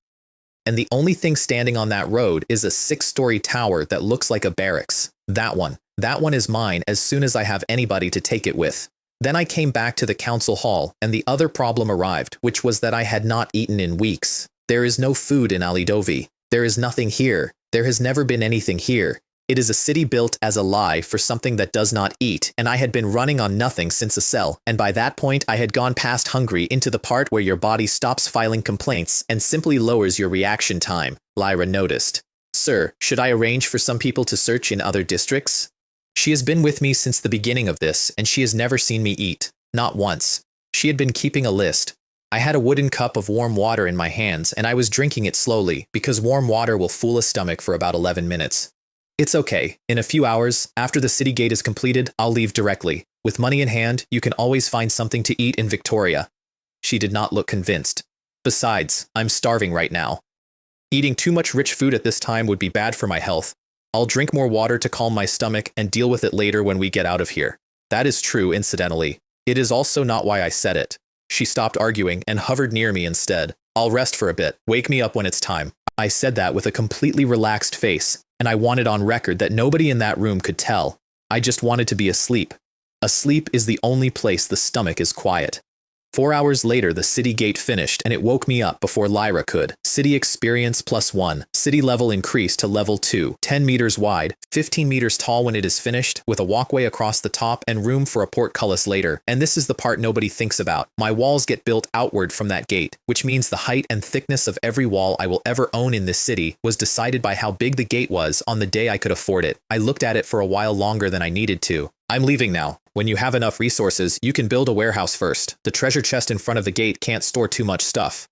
And the only thing standing on that road is a 6-story tower that looks like a barracks. That one is mine as soon as I have anybody to take it with. Then I came back to the council hall, and the other problem arrived, which was that I had not eaten in weeks. There is no food in Alidovi. There is nothing here. There has never been anything here. It is a city built as a lie for something that does not eat, and I had been running on nothing since a cell, and by that point I had gone past hungry into the part where your body stops filing complaints and simply lowers your reaction time, Lyra noticed. Sir, should I arrange for some people to search in other districts? She has been with me since the beginning of this, and she has never seen me eat. Not once. She had been keeping a list. I had a wooden cup of warm water in my hands, and I was drinking it slowly, because warm water will fool a stomach for about 11 minutes. It's okay. In a few hours, after the city gate is completed, I'll leave directly. With money in hand, you can always find something to eat in Victoria. She did not look convinced. Besides, I'm starving right now. Eating too much rich food at this time would be bad for my health. I'll drink more water to calm my stomach and deal with it later when we get out of here. That is true, incidentally. It is also not why I said it. She stopped arguing and hovered near me instead. I'll rest for a bit. Wake me up when it's time. I said that with a completely relaxed face, and I wanted on record that nobody in that room could tell. I just wanted to be asleep. Asleep is the only place the stomach is quiet. 4 hours later, the city gate finished, and it woke me up before Lyra could. City experience +1. City level increased to level 2. 10 meters wide, 15 meters tall when it is finished, with a walkway across the top and room for a portcullis later. And this is the part nobody thinks about. My walls get built outward from that gate, which means the height and thickness of every wall I will ever own in this city was decided by how big the gate was on the day I could afford it. I looked at it for a while longer than I needed to. I'm leaving now. When you have enough resources, you can build a warehouse first. The treasure chest in front of the gate can't store too much stuff.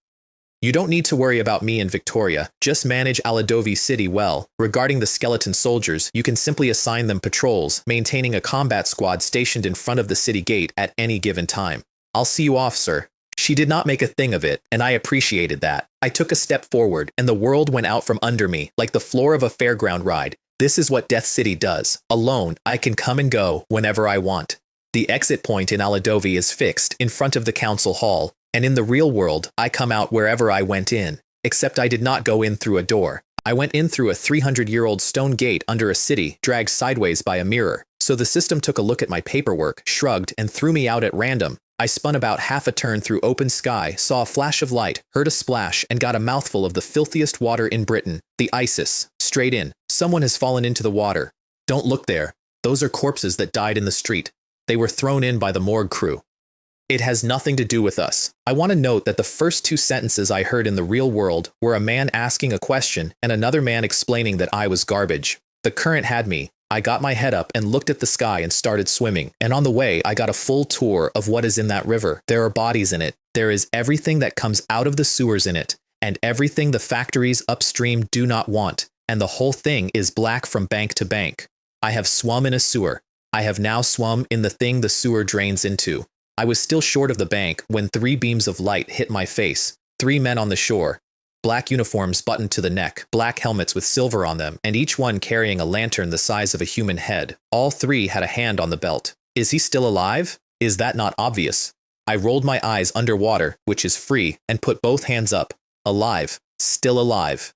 You don't need to worry about me in Victoria. Just manage Alidovi City well. Regarding the skeleton soldiers, you can simply assign them patrols, maintaining a combat squad stationed in front of the city gate at any given time. I'll see you off, sir. She did not make a thing of it, and I appreciated that. I took a step forward, and the world went out from under me, like the floor of a fairground ride. This is what Death City does. Alone, I can come and go whenever I want. The exit point in Alidovi is fixed in front of the council hall, and in the real world, I come out wherever I went in, except I did not go in through a door. I went in through a 300-year-old stone gate under a city, dragged sideways by a mirror. So the system took a look at my paperwork, shrugged, and threw me out at random. I spun about half a turn through open sky, saw a flash of light, heard a splash, and got a mouthful of the filthiest water in Britain, the Isis. Straight in. Someone has fallen into the water. Don't look there. Those are corpses that died in the street. They were thrown in by the morgue crew. It has nothing to do with us. I want to note that the first two sentences I heard in the real world were a man asking a question and another man explaining that I was garbage. The current had me. I got my head up and looked at the sky and started swimming, and on the way I got a full tour of what is in that river. There are bodies in it. There is everything that comes out of the sewers in it, and everything the factories upstream do not want, and the whole thing is black from bank to bank. I have swum in a sewer. I have now swum in the thing the sewer drains into. I was still short of the bank when 3 beams of light hit my face. 3 men on the shore. Black uniforms buttoned to the neck, black helmets with silver on them, and each one carrying a lantern the size of a human head. All 3 had a hand on the belt. Is he still alive? Is that not obvious? I rolled my eyes underwater, which is free, and put both hands up. Alive. Still alive.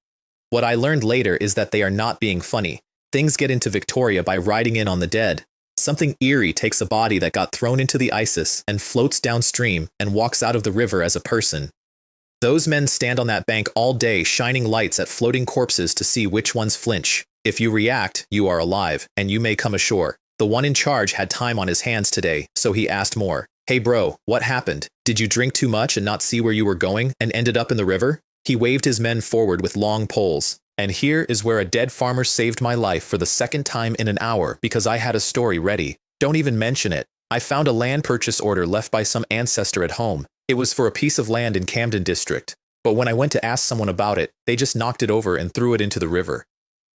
What I learned later is that they are not being funny. Things get into Victoria by riding in on the dead. Something eerie takes a body that got thrown into the Isis and floats downstream and walks out of the river as a person. Those men stand on that bank all day shining lights at floating corpses to see which ones flinch. If you react, you are alive, and you may come ashore. The one in charge had time on his hands today, so he asked more. Hey bro, what happened? Did you drink too much and not see where you were going and ended up in the river? He waved his men forward with long poles. And here is where a dead farmer saved my life for the second time in an hour because I had a story ready. Don't even mention it. I found a land purchase order left by some ancestor at home. It was for a piece of land in Camden District. But when I went to ask someone about it, they just knocked it over and threw it into the river.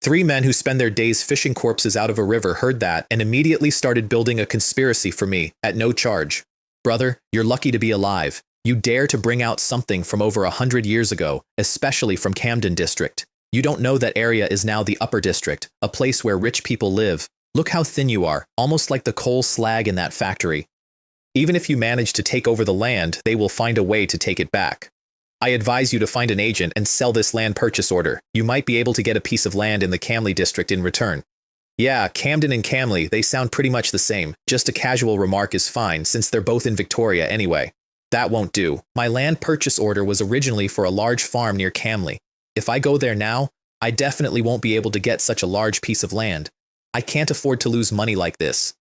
3 men who spend their days fishing corpses out of a river heard that and immediately started building a conspiracy for me at no charge. Brother, you're lucky to be alive. You dare to bring out something from over 100 years ago, especially from Camden District. You don't know that area is now the Upper District, a place where rich people live. Look how thin you are, almost like the coal slag in that factory. Even if you manage to take over the land, they will find a way to take it back. I advise you to find an agent and sell this land purchase order. You might be able to get a piece of land in the Camley district in return. Yeah, Camden and Camley, they sound pretty much the same. Just a casual remark is fine, since they're both in Victoria anyway. That won't do. My land purchase order was originally for a large farm near Camley. If I go there now, I definitely won't be able to get such a large piece of land. I can't afford to lose money like this.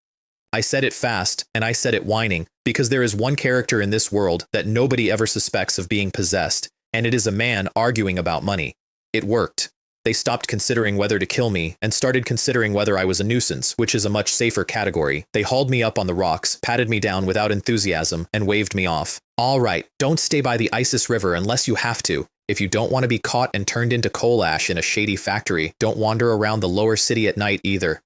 I said it fast, and I said it whining, because there is one character in this world that nobody ever suspects of being possessed, and it is a man arguing about money. It worked. They stopped considering whether to kill me, and started considering whether I was a nuisance, which is a much safer category. They hauled me up on the rocks, patted me down without enthusiasm, and waved me off. All right, don't stay by the Isis River unless you have to. If you don't want to be caught and turned into coal ash in a shady factory, don't wander around the lower city at night either.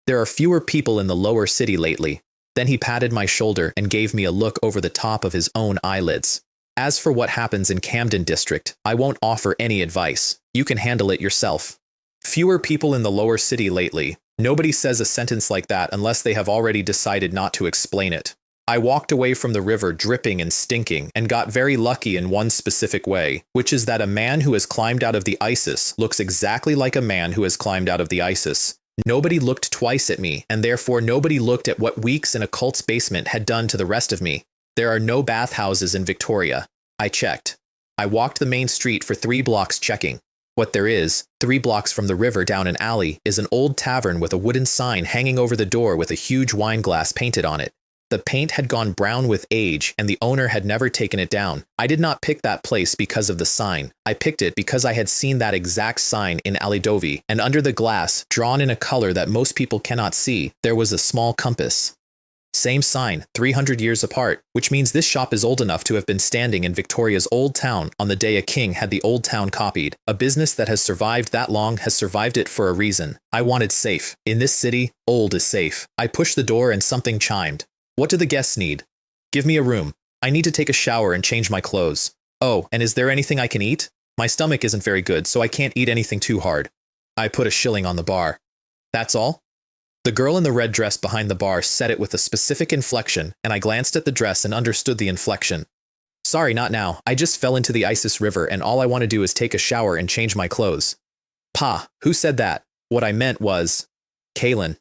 There are fewer people in the lower city lately. Then he patted my shoulder and gave me a look over the top of his own eyelids. As for what happens in Camden District, I won't offer any advice. You can handle it yourself. Fewer people in the lower city lately. Nobody says a sentence like that unless they have already decided not to explain it. I walked away from the river dripping and stinking and got very lucky in one specific way, which is that a man who has climbed out of the Isis looks exactly like a man who has climbed out of the Isis. Nobody looked twice at me, and therefore nobody looked at what weeks in a cult's basement had done to the rest of me. There are no bathhouses in Victoria. I checked. I walked the main street for 3 blocks checking. What there is, 3 blocks from the river down an alley, is an old tavern with a wooden sign hanging over the door with a huge wine glass painted on it. The paint had gone brown with age, and the owner had never taken it down. I did not pick that place because of the sign. I picked it because I had seen that exact sign in Alidovi, and under the glass, drawn in a color that most people cannot see, there was a small compass. Same sign, 300 years apart, which means this shop is old enough to have been standing in Victoria's old town on the day a king had the old town copied. A business that has survived that long has survived it for a reason. I wanted safe. In this city, old is safe. I pushed the door and something chimed. What do the guests need? Give me a room. I need to take a shower and change my clothes. Oh, and is there anything I can eat? My stomach isn't very good, so I can't eat anything too hard. I put a shilling on the bar. That's all? The girl in the red dress behind the bar said it with a specific inflection, and I glanced at the dress and understood the inflection. Sorry, not now. I just fell into the Isis River, and all I want to do is take a shower and change my clothes. Pa, who said that? What I meant was... Kaylin.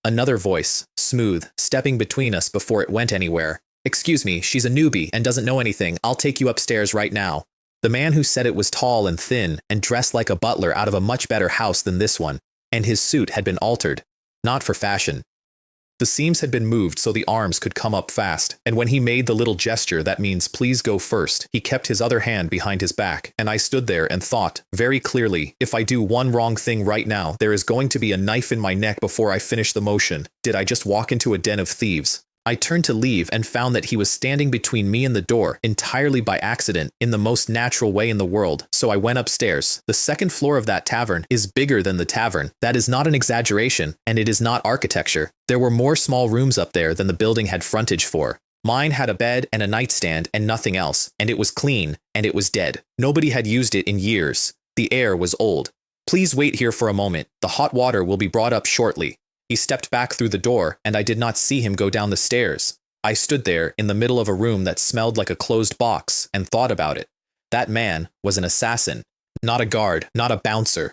Another voice, smooth, stepping between us before it went anywhere. Excuse me, she's a newbie and doesn't know anything. I'll take you upstairs right now. The man who said it was tall and thin and dressed like a butler out of a much better house than this one, and his suit had been altered. Not for fashion. The seams had been moved so the arms could come up fast, and when he made the little gesture that means please go first, he kept his other hand behind his back, and I stood there and thought, very clearly, if I do one wrong thing right now, there is going to be a knife in my neck before I finish the motion. Did I just walk into a den of thieves? I turned to leave and found that he was standing between me and the door, entirely by accident, in the most natural way in the world, so I went upstairs. The second floor of that tavern is bigger than the tavern. That is not an exaggeration, and it is not architecture. There were more small rooms up there than the building had frontage for. Mine had a bed and a nightstand and nothing else, and it was clean, and it was dead. Nobody had used it in years. The air was old. Please wait here for a moment. The hot water will be brought up shortly. He stepped back through the door, and I did not see him go down the stairs. I stood there in the middle of a room that smelled like a closed box and thought about it. That man was an assassin, not a guard, not a bouncer.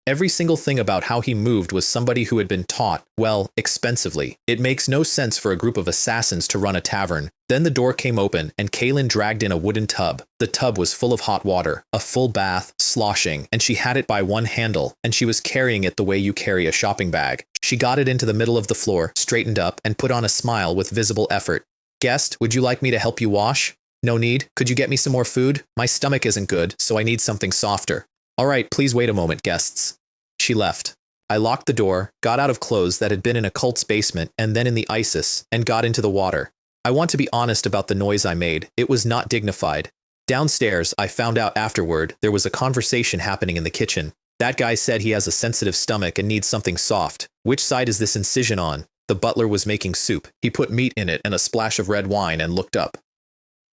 Every single thing about how he moved was somebody who had been taught, well, expensively. It makes no sense for a group of assassins to run a tavern. Then the door came open, and Kaylin dragged in a wooden tub. The tub was full of hot water, a full bath, sloshing, and she had it by one handle, and she was carrying it the way you carry a shopping bag. She got it into the middle of the floor, straightened up, and put on a smile with visible effort. Guest, would you like me to help you wash? No need. Could you get me some more food? My stomach isn't good, so I need something softer. All right, please wait a moment, guests. She left. I locked the door, got out of clothes that had been in a cult's basement and then in the ISIS, and got into the water. I want to be honest about the noise I made. It was not dignified. Downstairs, I found out afterward, there was a conversation happening in the kitchen. That guy said he has a sensitive stomach and needs something soft. Which side is this incision on? The butler was making soup. He put meat in it and a splash of red wine and looked up.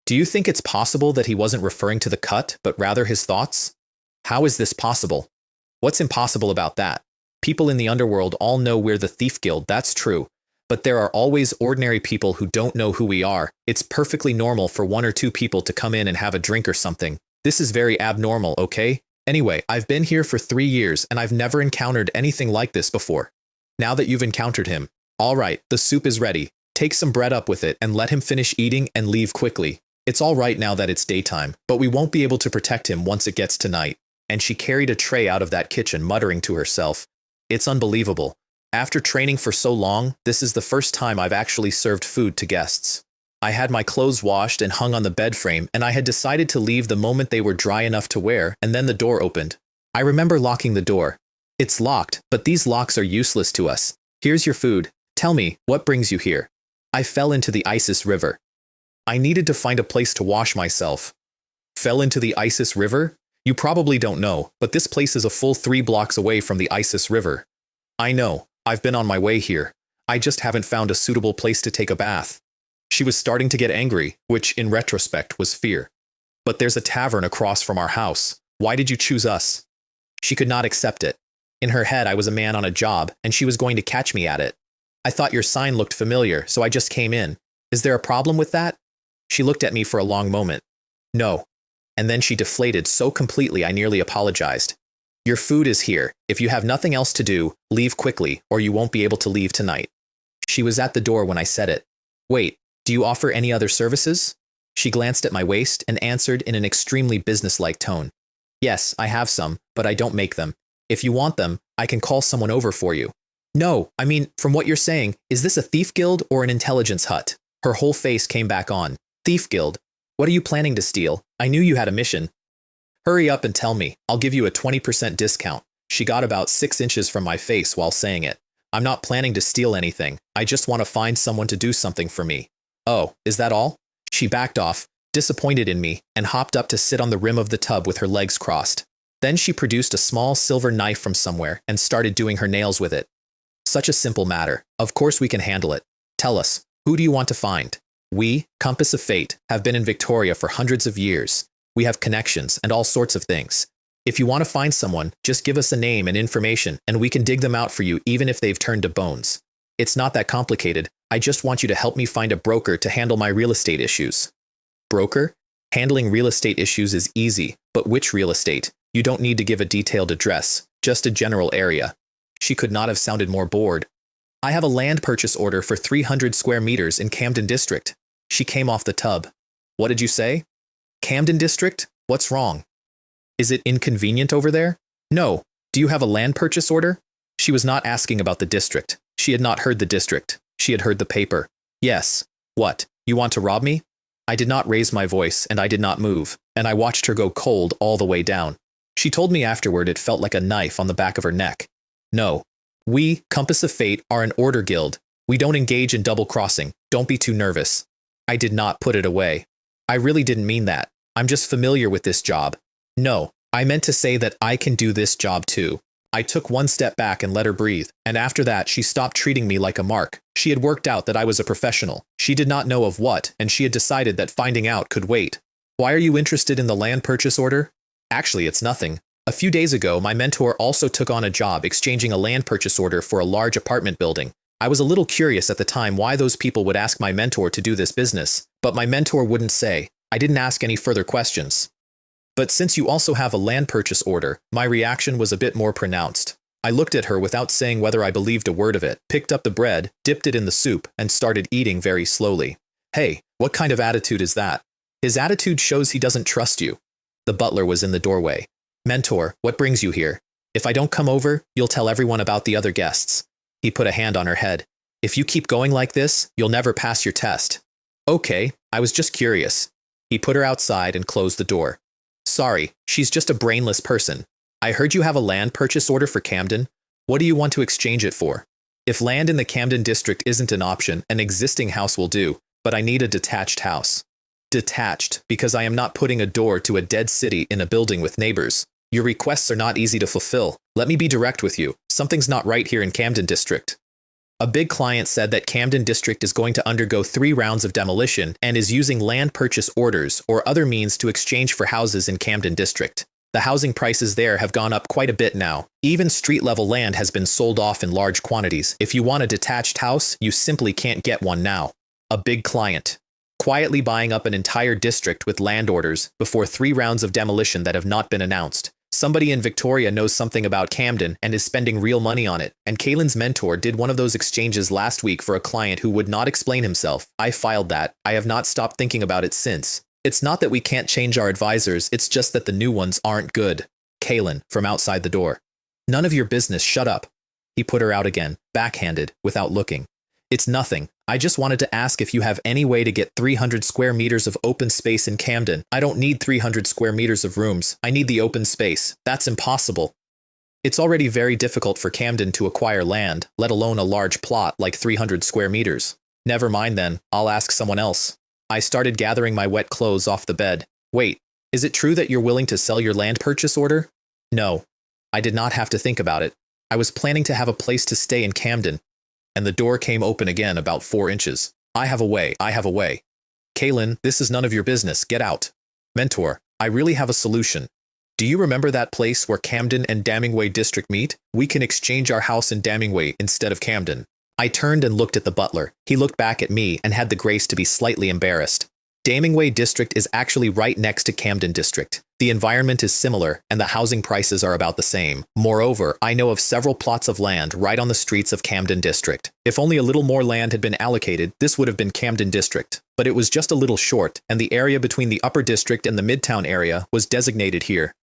Do you think it's possible that he wasn't referring to the cut, but rather his thoughts? How is this possible? What's impossible about that? People in the underworld all know we're the Thief Guild, that's true. But there are always ordinary people who don't know who we are. It's perfectly normal for one or two people to come in and have a drink or something. This is very abnormal, okay? Anyway, I've been here for 3 years and I've never encountered anything like this before. Now that you've encountered him. All right, the soup is ready. Take some bread up with it and let him finish eating and leave quickly. It's all right now that it's daytime, but we won't be able to protect him once it gets to night. And she carried a tray out of that kitchen, muttering to herself, "It's unbelievable. After training for so long, this is the first time I've actually served food to guests. I had my clothes washed and hung on the bed frame, and I had decided to leave the moment they were dry enough to wear, and then the door opened. I remember locking the door. It's locked, but these locks are useless to us. Here's your food. Tell me, what brings you here?" I fell into the Isis River. I needed to find a place to wash myself. Fell into the Isis River? You probably don't know, but this place is a full 3 blocks away from the Isis River. I know, I've been on my way here. I just haven't found a suitable place to take a bath. She was starting to get angry, which in retrospect was fear. But there's a tavern across from our house. Why did you choose us? She could not accept it. In her head, I was a man on a job, and she was going to catch me at it. I thought your sign looked familiar, so I just came in. Is there a problem with that? She looked at me for a long moment. No. And then she deflated so completely I nearly apologized. Your food is here. If you have nothing else to do, leave quickly, or you won't be able to leave tonight. She was at the door when I said it. Wait, do you offer any other services? She glanced at my waist and answered in an extremely businesslike tone. Yes, I have some, but I don't make them. If you want them, I can call someone over for you. No, I mean, from what you're saying, is this a thief guild or an intelligence hut? Her whole face came back on. Thief guild. What are you planning to steal? I knew you had a mission. Hurry up and tell me. I'll give you a 20% discount. She got about 6 inches from my face while saying it. I'm not planning to steal anything. I just want to find someone to do something for me. Oh, is that all? She backed off, disappointed in me, and hopped up to sit on the rim of the tub with her legs crossed. Then she produced a small silver knife from somewhere and started doing her nails with it. Such a simple matter. Of course we can handle it. Tell us, who do you want to find? We, Compass of Fate, have been in Victoria for hundreds of years. We have connections and all sorts of things. If you want to find someone, just give us a name and information, and we can dig them out for you even if they've turned to bones. It's not that complicated. I just want you to help me find a broker to handle my real estate issues. Broker? Handling real estate issues is easy, but which real estate? You don't need to give a detailed address, just a general area. She could not have sounded more bored. I have a land purchase order for 300 square meters in Camden District. She came off the tub. What did you say? Camden District? What's wrong? Is it inconvenient over there? No. Do you have a land purchase order? She was not asking about the district. She had not heard the district. She had heard the paper. Yes. What? You want to rob me? I did not raise my voice, and I did not move, and I watched her go cold all the way down. She told me afterward it felt like a knife on the back of her neck. No. We, Compass of Fate, are an order guild. We don't engage in double-crossing. Don't be too nervous. I did not put it away. I really didn't mean that. I'm just familiar with this job. No, I meant to say that I can do this job too. I took one step back and let her breathe, and after that she stopped treating me like a mark. She had worked out that I was a professional. She did not know of what, and she had decided that finding out could wait. Why are you interested in the land purchase order? Actually, it's nothing. A few days ago, my mentor also took on a job exchanging a land purchase order for a large apartment building. I was a little curious at the time why those people would ask my mentor to do this business, but my mentor wouldn't say. I didn't ask any further questions. But since you also have a land purchase order, my reaction was a bit more pronounced. I looked at her without saying whether I believed a word of it, picked up the bread, dipped it in the soup, and started eating very slowly. Hey, what kind of attitude is that? His attitude shows he doesn't trust you. The butler was in the doorway. Mentor, what brings you here? If I don't come over, you'll tell everyone about the other guests. He put a hand on her head. If you keep going like this, you'll never pass your test. Okay, I was just curious. He put her outside and closed the door. Sorry, she's just a brainless person. I heard you have a land purchase order for Camden. What do you want to exchange it for? If land in the Camden district isn't an option, an existing house will do, but I need a detached house. Detached, because I am not putting a door to a dead city in a building with neighbors. Your requests are not easy to fulfill. Let me be direct with you. Something's not right here in Camden district. A big client said that Camden District is going to undergo 3 rounds of demolition and is using land purchase orders or other means to exchange for houses in Camden District. The housing prices there have gone up quite a bit now. Even street-level land has been sold off in large quantities. If you want a detached house, you simply can't get one now. A big client. Quietly buying up an entire district with land orders before 3 rounds of demolition that have not been announced. Somebody in Victoria knows something about Camden and is spending real money on it, and Kaylin's mentor did one of those exchanges last week for a client who would not explain himself. I filed that. I have not stopped thinking about it since. It's not that we can't change our advisors, it's just that the new ones aren't good. Kaylin, from outside the door. None of your business, shut up. He put her out again, backhanded, without looking. It's nothing. I just wanted to ask if you have any way to get 300 square meters of open space in Camden. I don't need 300 square meters of rooms. I need the open space. That's impossible. It's already very difficult for Camden to acquire land, let alone a large plot like 300 square meters. Never mind then, I'll ask someone else. I started gathering my wet clothes off the bed. Wait, is it true that you're willing to sell your land purchase order? No. I did not have to think about it. I was planning to have a place to stay in Camden. And the door came open again about 4 inches. I have a way. Kaylin, this is none of your business. Get out. Mentor, I really have a solution. Do you remember that place where Camden and Damingway district meet? We can exchange our house in Damingway instead of Camden. I turned and looked at the butler. He looked back at me and had the grace to be slightly embarrassed. Damingway district is actually right next to Camden district. The environment is similar, and the housing prices are about the same. Moreover, I know of several plots of land right on the streets of Camden district. If only a little more land had been allocated, this would have been Camden district. But it was just a little short, and the area between the upper district and the midtown area was designated here.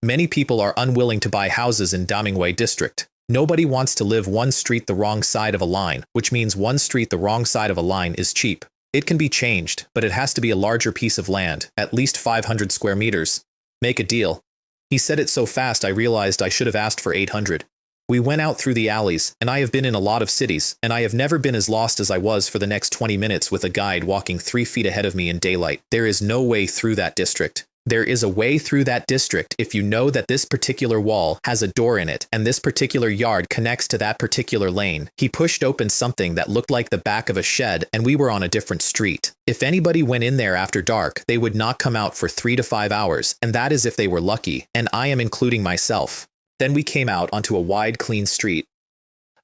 Many people are unwilling to buy houses in Damingway district. Nobody wants to live one street the wrong side of a line, which means one street the wrong side of a line is cheap. It can be changed, but it has to be a larger piece of land, at least 500 square meters. Make a deal. He said it so fast I realized I should have asked for 800. We went out through the alleys, and I have been in a lot of cities, and I have never been as lost as I was for the next 20 minutes with a guide walking 3 feet ahead of me in daylight. There is no way through that district. There is a way through that district if you know that this particular wall has a door in it, and this particular yard connects to that particular lane. He pushed open something that looked like the back of a shed, and we were on a different street. If anybody went in there after dark, they would not come out for 3 to 5 hours, and that is if they were lucky, and I am including myself. Then we came out onto a wide, clean street.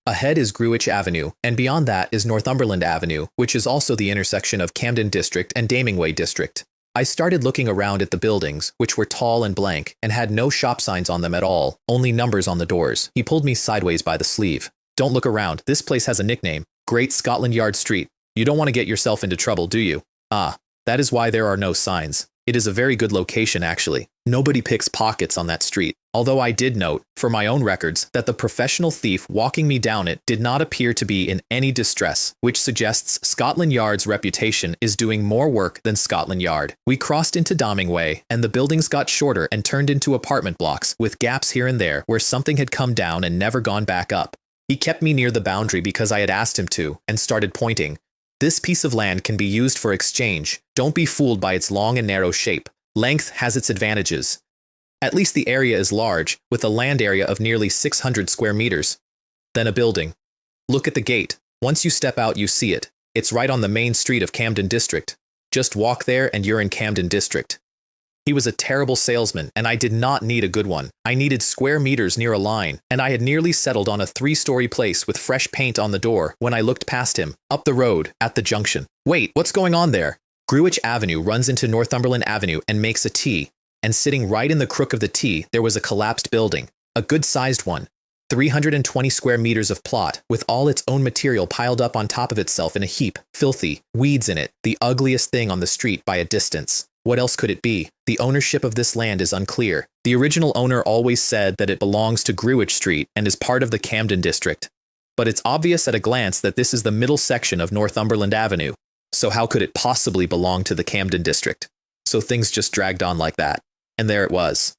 Ahead is Greenwich Avenue, and beyond that is Northumberland Avenue, which is also the intersection of Camden District and Damingway District. I started looking around at the buildings, which were tall and blank, and had no shop signs on them at all, only numbers on the doors. He pulled me sideways by the sleeve. Don't look around, this place has a nickname, Great Scotland Yard Street. You don't want to get yourself into trouble, do you? Ah, that is why there are no signs. It is a very good location actually. Nobody picks pockets on that street. Although I did note, for my own records, that the professional thief walking me down it did not appear to be in any distress, which suggests Scotland Yard's reputation is doing more work than Scotland Yard. We crossed into Domingway, and the buildings got shorter and turned into apartment blocks, with gaps here and there where something had come down and never gone back up. He kept me near the boundary because I had asked him to, and started pointing. This piece of land can be used for exchange. Don't be fooled by its long and narrow shape. Length has its advantages. At least the area is large, with a land area of nearly 600 square meters. Then a building. Look at the gate. Once you step out, you see it. It's right on the main street of Camden District. Just walk there and you're in Camden District. He was a terrible salesman, and I did not need a good one. I needed square meters near a line, and I had nearly settled on a 3-story place with fresh paint on the door when I looked past him, up the road, at the junction. Wait, what's going on there? Greenwich Avenue runs into Northumberland Avenue and makes a T, and sitting right in the crook of the T, there was a collapsed building, a good-sized one, 320 square meters of plot, with all its own material piled up on top of itself in a heap, filthy, weeds in it, the ugliest thing on the street by a distance. What else could it be? The ownership of this land is unclear. The original owner always said that it belongs to Greenwich Street and is part of the Camden District. But it's obvious at a glance that this is the middle section of Northumberland Avenue. So how could it possibly belong to the Camden District? So things just dragged on like that. And there it was.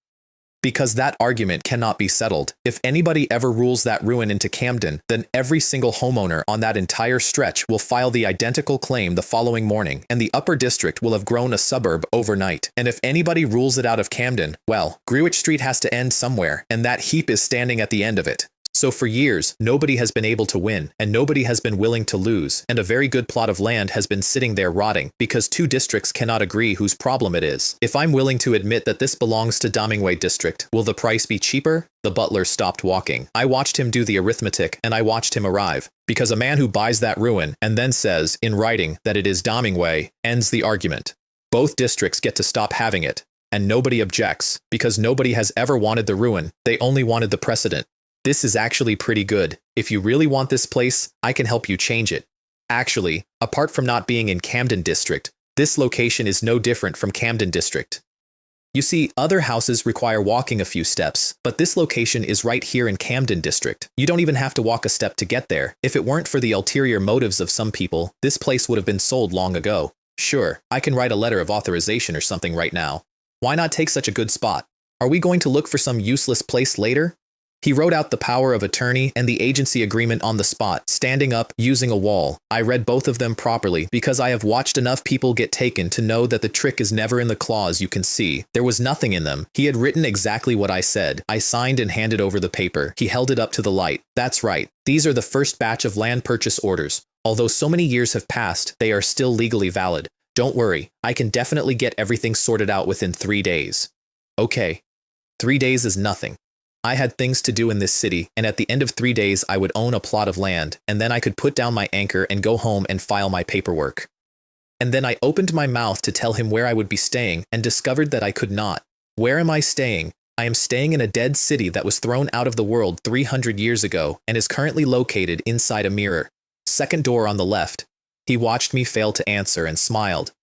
Because that argument cannot be settled. If anybody ever rules that ruin into Camden, then every single homeowner on that entire stretch will file the identical claim the following morning, and the upper district will have grown a suburb overnight. And if anybody rules it out of Camden, well, Greenwich Street has to end somewhere, and that heap is standing at the end of it. So for years, nobody has been able to win, and nobody has been willing to lose, and a very good plot of land has been sitting there rotting, because 2 districts cannot agree whose problem it is. If I'm willing to admit that this belongs to Domingway District, will the price be cheaper? The butler stopped walking. I watched him do the arithmetic, and I watched him arrive. Because a man who buys that ruin, and then says, in writing, that it is Domingway, ends the argument. Both districts get to stop having it, and nobody objects, because nobody has ever wanted the ruin, they only wanted the precedent. This is actually pretty good. If you really want this place, I can help you change it. Actually, apart from not being in Camden District, this location is no different from Camden District. You see, other houses require walking a few steps, but this location is right here in Camden District. You don't even have to walk a step to get there. If it weren't for the ulterior motives of some people, this place would have been sold long ago. Sure, I can write a letter of authorization or something right now. Why not take such a good spot? Are we going to look for some useless place later? He wrote out the power of attorney and the agency agreement on the spot, standing up, using a wall. I read both of them properly because I have watched enough people get taken to know that the trick is never in the clause you can see. There was nothing in them. He had written exactly what I said. I signed and handed over the paper. He held it up to the light. That's right. These are the first batch of land purchase orders. Although so many years have passed, they are still legally valid. Don't worry. I can definitely get everything sorted out within 3 days. Okay. 3 days is nothing. I had things to do in this city, and at the end of 3 days I would own a plot of land, and then I could put down my anchor and go home and file my paperwork. And then I opened my mouth to tell him where I would be staying, and discovered that I could not. Where am I staying? I am staying in a dead city that was thrown out of the world 300 years ago, and is currently located inside a mirror. Second door on the left. He watched me fail to answer and smiled.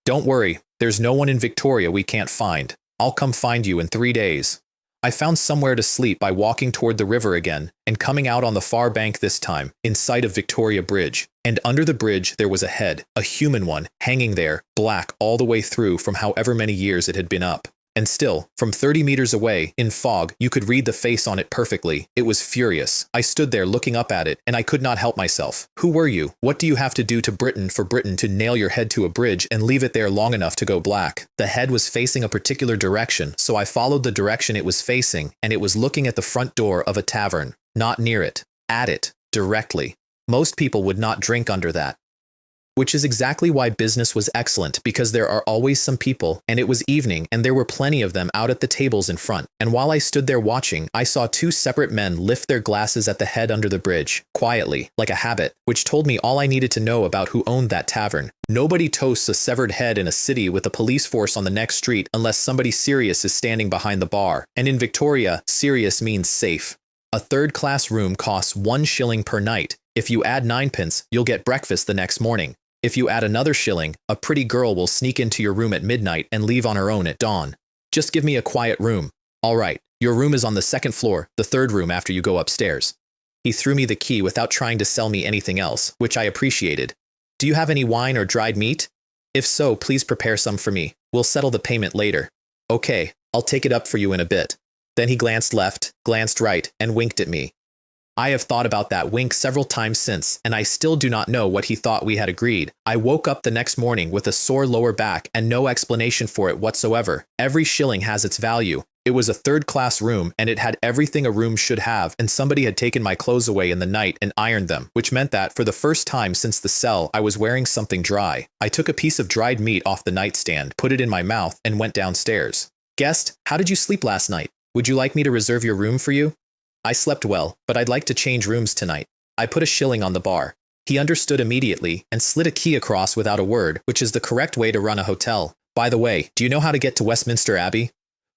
Don't worry, there's no one in Victoria we can't find. I'll come find you in 3 days. I found somewhere to sleep by walking toward the river again, and coming out on the far bank this time, in sight of Victoria Bridge. And under the bridge there was a head, a human one, hanging there, black all the way through from however many years it had been up. And still, from 30 meters away, in fog, you could read the face on it perfectly. It was furious. I stood there looking up at it, and I could not help myself. Who were you? What do you have to do to Britain for Britain to nail your head to a bridge and leave it there long enough to go black? The head was facing a particular direction, so I followed the direction it was facing, and it was looking at the front door of a tavern. Not near it. At it. Directly. Most people would not drink under that. Which is exactly why business was excellent, because there are always some people, and it was evening, and there were plenty of them out at the tables in front. And while I stood there watching, I saw 2 separate men lift their glasses at the head under the bridge, quietly, like a habit, which told me all I needed to know about who owned that tavern. Nobody toasts a severed head in a city with a police force on the next street unless somebody serious is standing behind the bar. And in Victoria, serious means safe. A third-class room costs 1 shilling per night. If you add 9 pence, you'll get breakfast the next morning. If you add another shilling, a pretty girl will sneak into your room at midnight and leave on her own at dawn. Just give me a quiet room. All right, your room is on the second floor, the third room after you go upstairs. He threw me the key without trying to sell me anything else, which I appreciated. Do you have any wine or dried meat? If so, please prepare some for me. We'll settle the payment later. Okay, I'll take it up for you in a bit. Then he glanced left, glanced right, and winked at me. I have thought about that wink several times since, and I still do not know what he thought we had agreed. I woke up the next morning with a sore lower back and no explanation for it whatsoever. Every shilling has its value. It was a third-class room, and it had everything a room should have, and somebody had taken my clothes away in the night and ironed them, which meant that, for the first time since the cell, I was wearing something dry. I took a piece of dried meat off the nightstand, put it in my mouth, and went downstairs. Guest, how did you sleep last night? Would you like me to reserve your room for you? I slept well, but I'd like to change rooms tonight. I put a shilling on the bar. He understood immediately and slid a key across without a word, which is the correct way to run a hotel. By the way, do you know how to get to Westminster Abbey?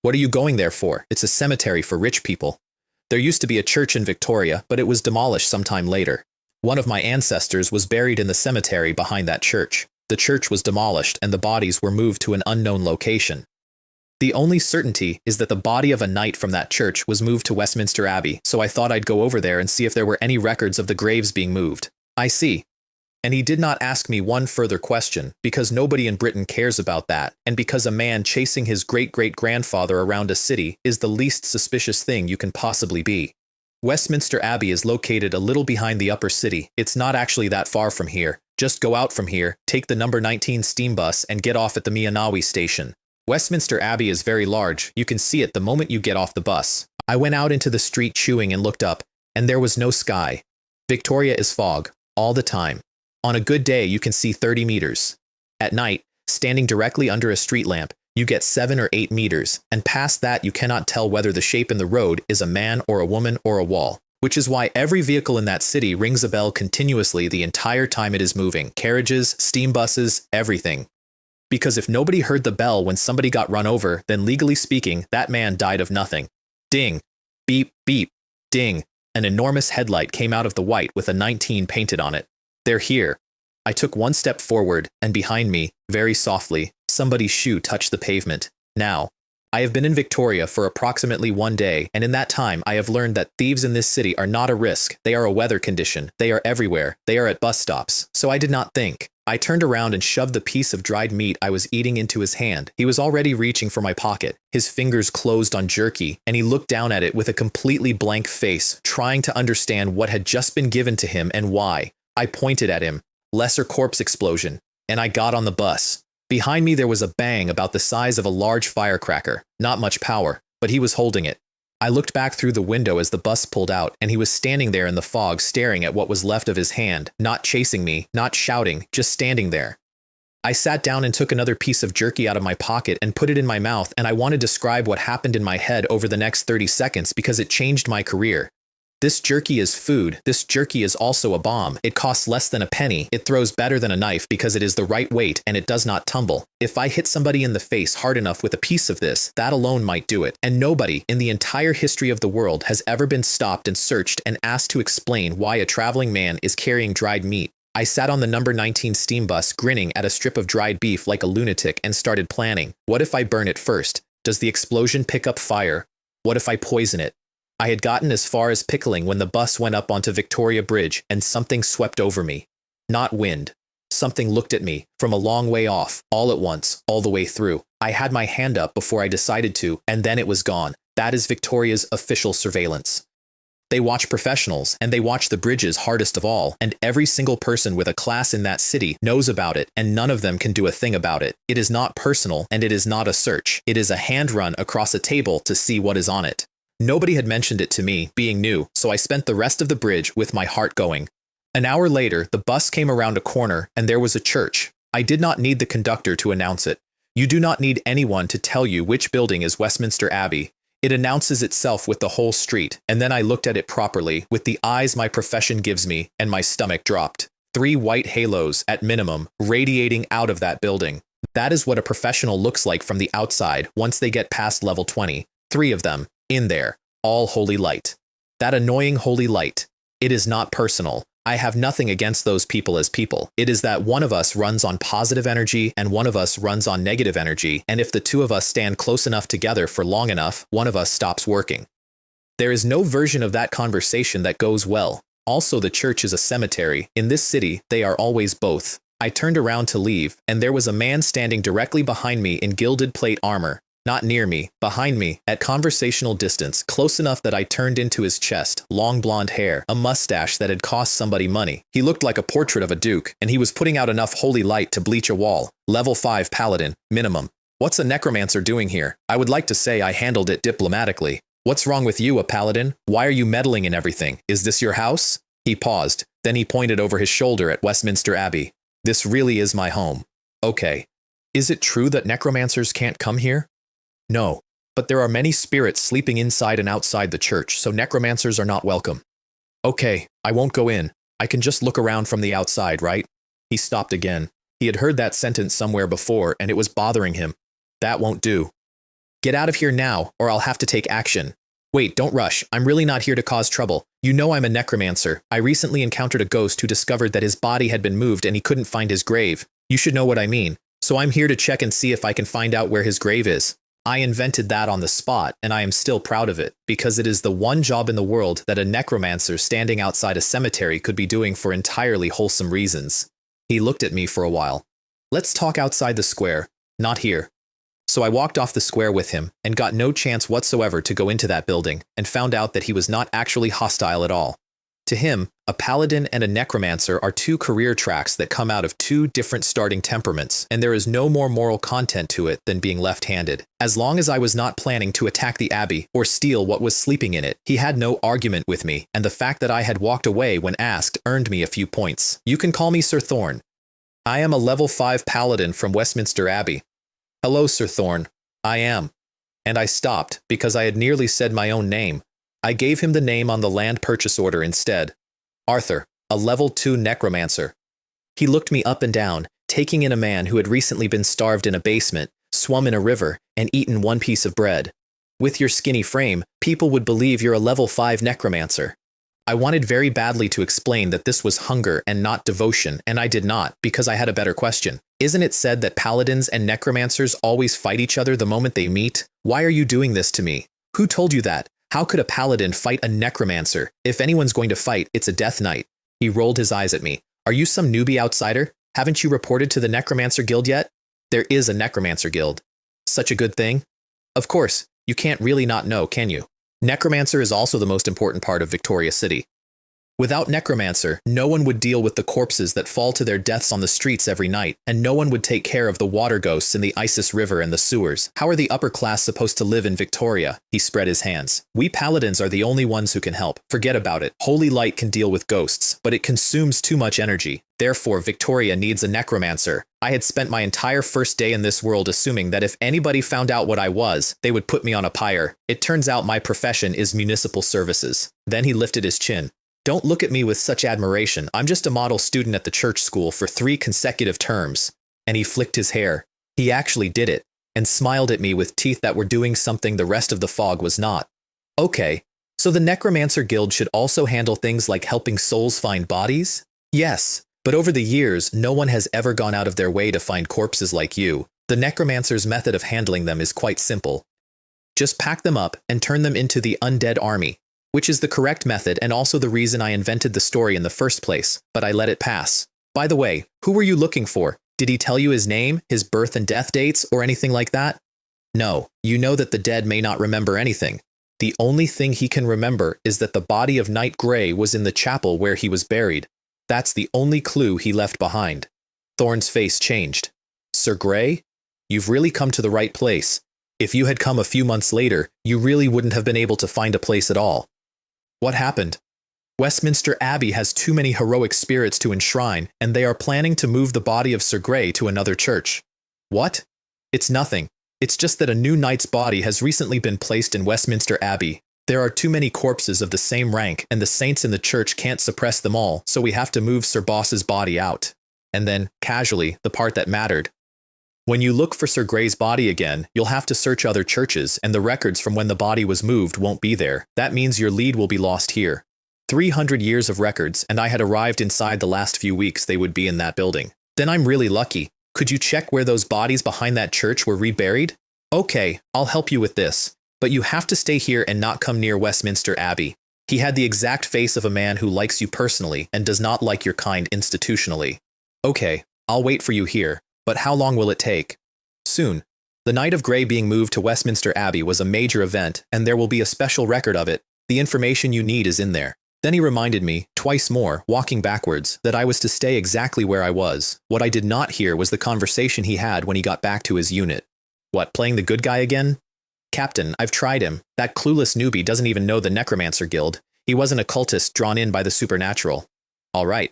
What are you going there for? It's a cemetery for rich people. There used to be a church in Victoria, but it was demolished sometime later. One of my ancestors was buried in the cemetery behind that church. The church was demolished and the bodies were moved to an unknown location. The only certainty is that the body of a knight from that church was moved to Westminster Abbey, so I thought I'd go over there and see if there were any records of the graves being moved. I see. And he did not ask me one further question, because nobody in Britain cares about that, and because a man chasing his great-great-grandfather around a city is the least suspicious thing you can possibly be. Westminster Abbey is located a little behind the upper city. It's not actually that far from here. Just go out from here, take the number 19 steam bus, and get off at the Manhwa station. Westminster Abbey is very large. You can see it the moment you get off the bus. I went out into the street chewing and looked up, and there was no sky. Victoria is fog, all the time. On a good day, you can see 30 meters. At night, standing directly under a street lamp, you get 7 or 8 meters, and past that you cannot tell whether the shape in the road is a man or a woman or a wall, which is why every vehicle in that city rings a bell continuously the entire time it is moving. Carriages, steam buses, everything. Because if nobody heard the bell when somebody got run over, then legally speaking, that man died of nothing. Ding. Beep, beep. Ding. An enormous headlight came out of the white with a 19 painted on it. They're here. I took one step forward, and behind me, very softly, somebody's shoe touched the pavement. Now, I have been in Victoria for approximately 1 day, and in that time I have learned that thieves in this city are not a risk. They are a weather condition. They are everywhere. They are at bus stops. So I did not think. I turned around and shoved the piece of dried meat I was eating into his hand. He was already reaching for my pocket. His fingers closed on jerky, and he looked down at it with a completely blank face, trying to understand what had just been given to him and why. I pointed at him. Lesser corpse explosion. And I got on the bus. Behind me there was a bang about the size of a large firecracker. Not much power, but he was holding it. I looked back through the window as the bus pulled out, and he was standing there in the fog staring at what was left of his hand, not chasing me, not shouting, just standing there. I sat down and took another piece of jerky out of my pocket and put it in my mouth, and I want to describe what happened in my head over the next 30 seconds because it changed my career. This jerky is food. This jerky is also a bomb. It costs less than a penny. It throws better than a knife because it is the right weight and it does not tumble. If I hit somebody in the face hard enough with a piece of this, that alone might do it. And nobody in the entire history of the world has ever been stopped and searched and asked to explain why a traveling man is carrying dried meat. I sat on the number 19 steam bus grinning at a strip of dried beef like a lunatic and started planning. What if I burn it first? Does the explosion pick up fire? What if I poison it? I had gotten as far as pickling when the bus went up onto Victoria Bridge and something swept over me. Not wind. Something looked at me, from a long way off, all at once, all the way through. I had my hand up before I decided to, and then it was gone. That is Victoria's official surveillance. They watch professionals, and they watch the bridges hardest of all, and every single person with a class in that city knows about it, and none of them can do a thing about it. It is not personal, and it is not a search. It is a hand run across a table to see what is on it. Nobody had mentioned it to me, being new, so I spent the rest of the bridge with my heart going. An hour later, the bus came around a corner, and there was a church. I did not need the conductor to announce it. You do not need anyone to tell you which building is Westminster Abbey. It announces itself with the whole street, and then I looked at it properly, with the eyes my profession gives me, and my stomach dropped. 3 white halos, at minimum, radiating out of that building. That is what a professional looks like from the outside once they get past level 20. 3 of them. In there, all holy light. That annoying holy light. It is not personal. I have nothing against those people as people. It is that one of us runs on positive energy and one of us runs on negative energy, and if the two of us stand close enough together for long enough, one of us stops working. There is no version of that conversation that goes well. Also, the church is a cemetery. In this city, they are always both. I turned around to leave, and there was a man standing directly behind me in gilded plate armor. Not near me, behind me, at conversational distance, close enough that I turned into his chest, long blonde hair, a mustache that had cost somebody money. He looked like a portrait of a duke, and he was putting out enough holy light to bleach a wall. Level 5 paladin, minimum. What's a necromancer doing here? I would like to say I handled it diplomatically. What's wrong with you, a paladin? Why are you meddling in everything? Is this your house? He paused. Then he pointed over his shoulder at Westminster Abbey. This really is my home. Okay. Is it true that necromancers can't come here? No, but there are many spirits sleeping inside and outside the church, so necromancers are not welcome. Okay, I won't go in. I can just look around from the outside, right? He stopped again. He had heard that sentence somewhere before, and it was bothering him. That won't do. Get out of here now, or I'll have to take action. Wait, don't rush. I'm really not here to cause trouble. You know I'm a necromancer. I recently encountered a ghost who discovered that his body had been moved and he couldn't find his grave. You should know what I mean. So I'm here to check and see if I can find out where his grave is. I invented that on the spot, and I am still proud of it, because it is the one job in the world that a necromancer standing outside a cemetery could be doing for entirely wholesome reasons. He looked at me for a while. Let's talk outside the square, not here. So I walked off the square with him, and got no chance whatsoever to go into that building, and found out that he was not actually hostile at all. To him, a paladin and a necromancer are two career tracks that come out of two different starting temperaments, and there is no more moral content to it than being left-handed. As long as I was not planning to attack the abbey or steal what was sleeping in it, he had no argument with me, and the fact that I had walked away when asked earned me a few points. You can call me Sir Thorn. I am a level 5 paladin from Westminster Abbey. Hello, Sir Thorn. I am. And I stopped because I had nearly said my own name. I gave him the name on the land purchase order instead. Arthur, a level 2 necromancer. He looked me up and down, taking in a man who had recently been starved in a basement, swum in a river, and eaten one piece of bread. With your skinny frame, people would believe you're a level 5 necromancer. I wanted very badly to explain that this was hunger and not devotion, and I did not, because I had a better question. Isn't it said that paladins and necromancers always fight each other the moment they meet? Why are you doing this to me? Who told you that? How could a paladin fight a necromancer? If anyone's going to fight, it's a death knight. He rolled his eyes at me. Are you some newbie outsider? Haven't you reported to the Necromancer Guild yet? There is a Necromancer Guild. Such a good thing? Of course, you can't really not know, can you? Necromancer is also the most important part of Victoria City. Without Necromancer, no one would deal with the corpses that fall to their deaths on the streets every night, and no one would take care of the water ghosts in the Isis River and the sewers. How are the upper class supposed to live in Victoria? He spread his hands. We paladins are the only ones who can help. Forget about it. Holy light can deal with ghosts, but it consumes too much energy. Therefore, Victoria needs a necromancer. I had spent my entire first day in this world assuming that if anybody found out what I was, they would put me on a pyre. It turns out my profession is municipal services. Then he lifted his chin. Don't look at me with such admiration. I'm just a model student at the church school for 3 consecutive terms. And he flicked his hair. He actually did it, and smiled at me with teeth that were doing something the rest of the fog was not. Okay, so the Necromancer Guild should also handle things like helping souls find bodies? Yes, but over the years, no one has ever gone out of their way to find corpses like you. The Necromancer's method of handling them is quite simple. Just pack them up and turn them into the Undead army. Which is the correct method and also the reason I invented the story in the first place, but I let it pass. By the way, who were you looking for? Did he tell you his name, his birth and death dates, or anything like that? No, you know that the dead may not remember anything. The only thing he can remember is that the body of Knight Grey was in the chapel where he was buried. That's the only clue he left behind. Thorn's face changed. Sir Grey? You've really come to the right place. If you had come a few months later, you really wouldn't have been able to find a place at all. What happened? Westminster Abbey has too many heroic spirits to enshrine, and they are planning to move the body of Sir Grey to another church. What? It's nothing. It's just that a new knight's body has recently been placed in Westminster Abbey. There are too many corpses of the same rank, and the saints in the church can't suppress them all, so we have to move Sir Boss's body out. And then, casually, the part that mattered. When you look for Sir Grey's body again, you'll have to search other churches, and the records from when the body was moved won't be there. That means your lead will be lost here. 300 years of records, and I had arrived inside the last few weeks they would be in that building. Then I'm really lucky. Could you check where those bodies behind that church were reburied? Okay, I'll help you with this. But you have to stay here and not come near Westminster Abbey. He had the exact face of a man who likes you personally and does not like your kind institutionally. Okay, I'll wait for you here, but how long will it take? Soon. The Knight of Grey being moved to Westminster Abbey was a major event, and there will be a special record of it. The information you need is in there. Then he reminded me, twice more, walking backwards, that I was to stay exactly where I was. What I did not hear was the conversation he had when he got back to his unit. What, playing the good guy again? Captain, I've tried him. That clueless newbie doesn't even know the Necromancer Guild. He wasn't a cultist drawn in by the supernatural. All right.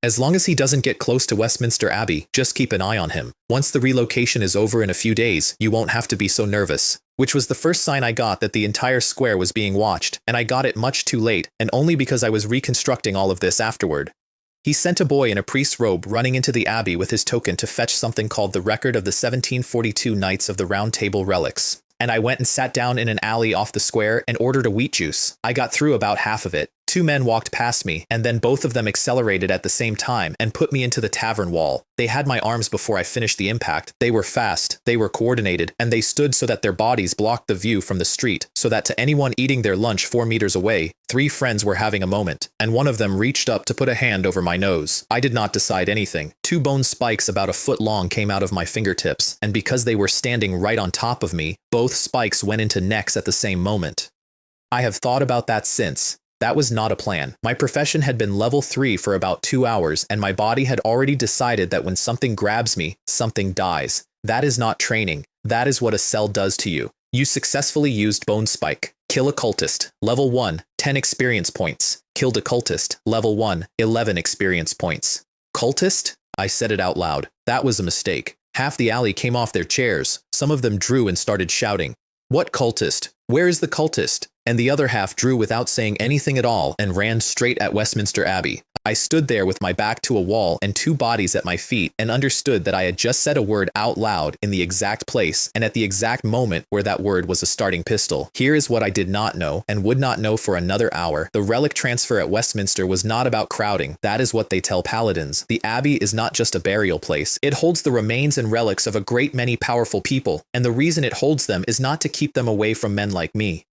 As long as he doesn't get close to Westminster Abbey, just keep an eye on him. Once the relocation is over in a few days, you won't have to be so nervous. Which was the first sign I got that the entire square was being watched, and I got it much too late, and only because I was reconstructing all of this afterward. He sent a boy in a priest's robe running into the abbey with his token to fetch something called the Record of the 1742 Knights of the Round Table Relics. And I went and sat down in an alley off the square and ordered a wheat juice. I got through about half of it. 2 men walked past me, and then both of them accelerated at the same time and put me into the tavern wall. They had my arms before I finished the impact. They were fast, they were coordinated, and they stood so that their bodies blocked the view from the street, so that to anyone eating their lunch 4 meters away, 3 friends were having a moment, and one of them reached up to put a hand over my nose. I did not decide anything. 2 bone spikes about a foot long came out of my fingertips, and because they were standing right on top of me, both spikes went into necks at the same moment. I have thought about that since. That was not a plan. My profession had been level 3 for about 2 hours, and my body had already decided that when something grabs me, something dies. That is not training. That is what a cell does to you. You successfully used Bone Spike. Kill a cultist. Level 1, 10 experience points. Killed a cultist. Level 1, 11 experience points. Cultist? I said it out loud. That was a mistake. Half the alley came off their chairs. Some of them drew and started shouting. What cultist? Where is the cultist? And the other half drew without saying anything at all and ran straight at Westminster Abbey. I stood there with my back to a wall and 2 bodies at my feet and understood that I had just said a word out loud in the exact place and at the exact moment where that word was a starting pistol. Here is what I did not know and would not know for another hour. The relic transfer at Westminster was not about crowding. That is what they tell paladins. The Abbey is not just a burial place. It holds the remains and relics of a great many powerful people, and the reason it holds them is not to keep them away from men like me.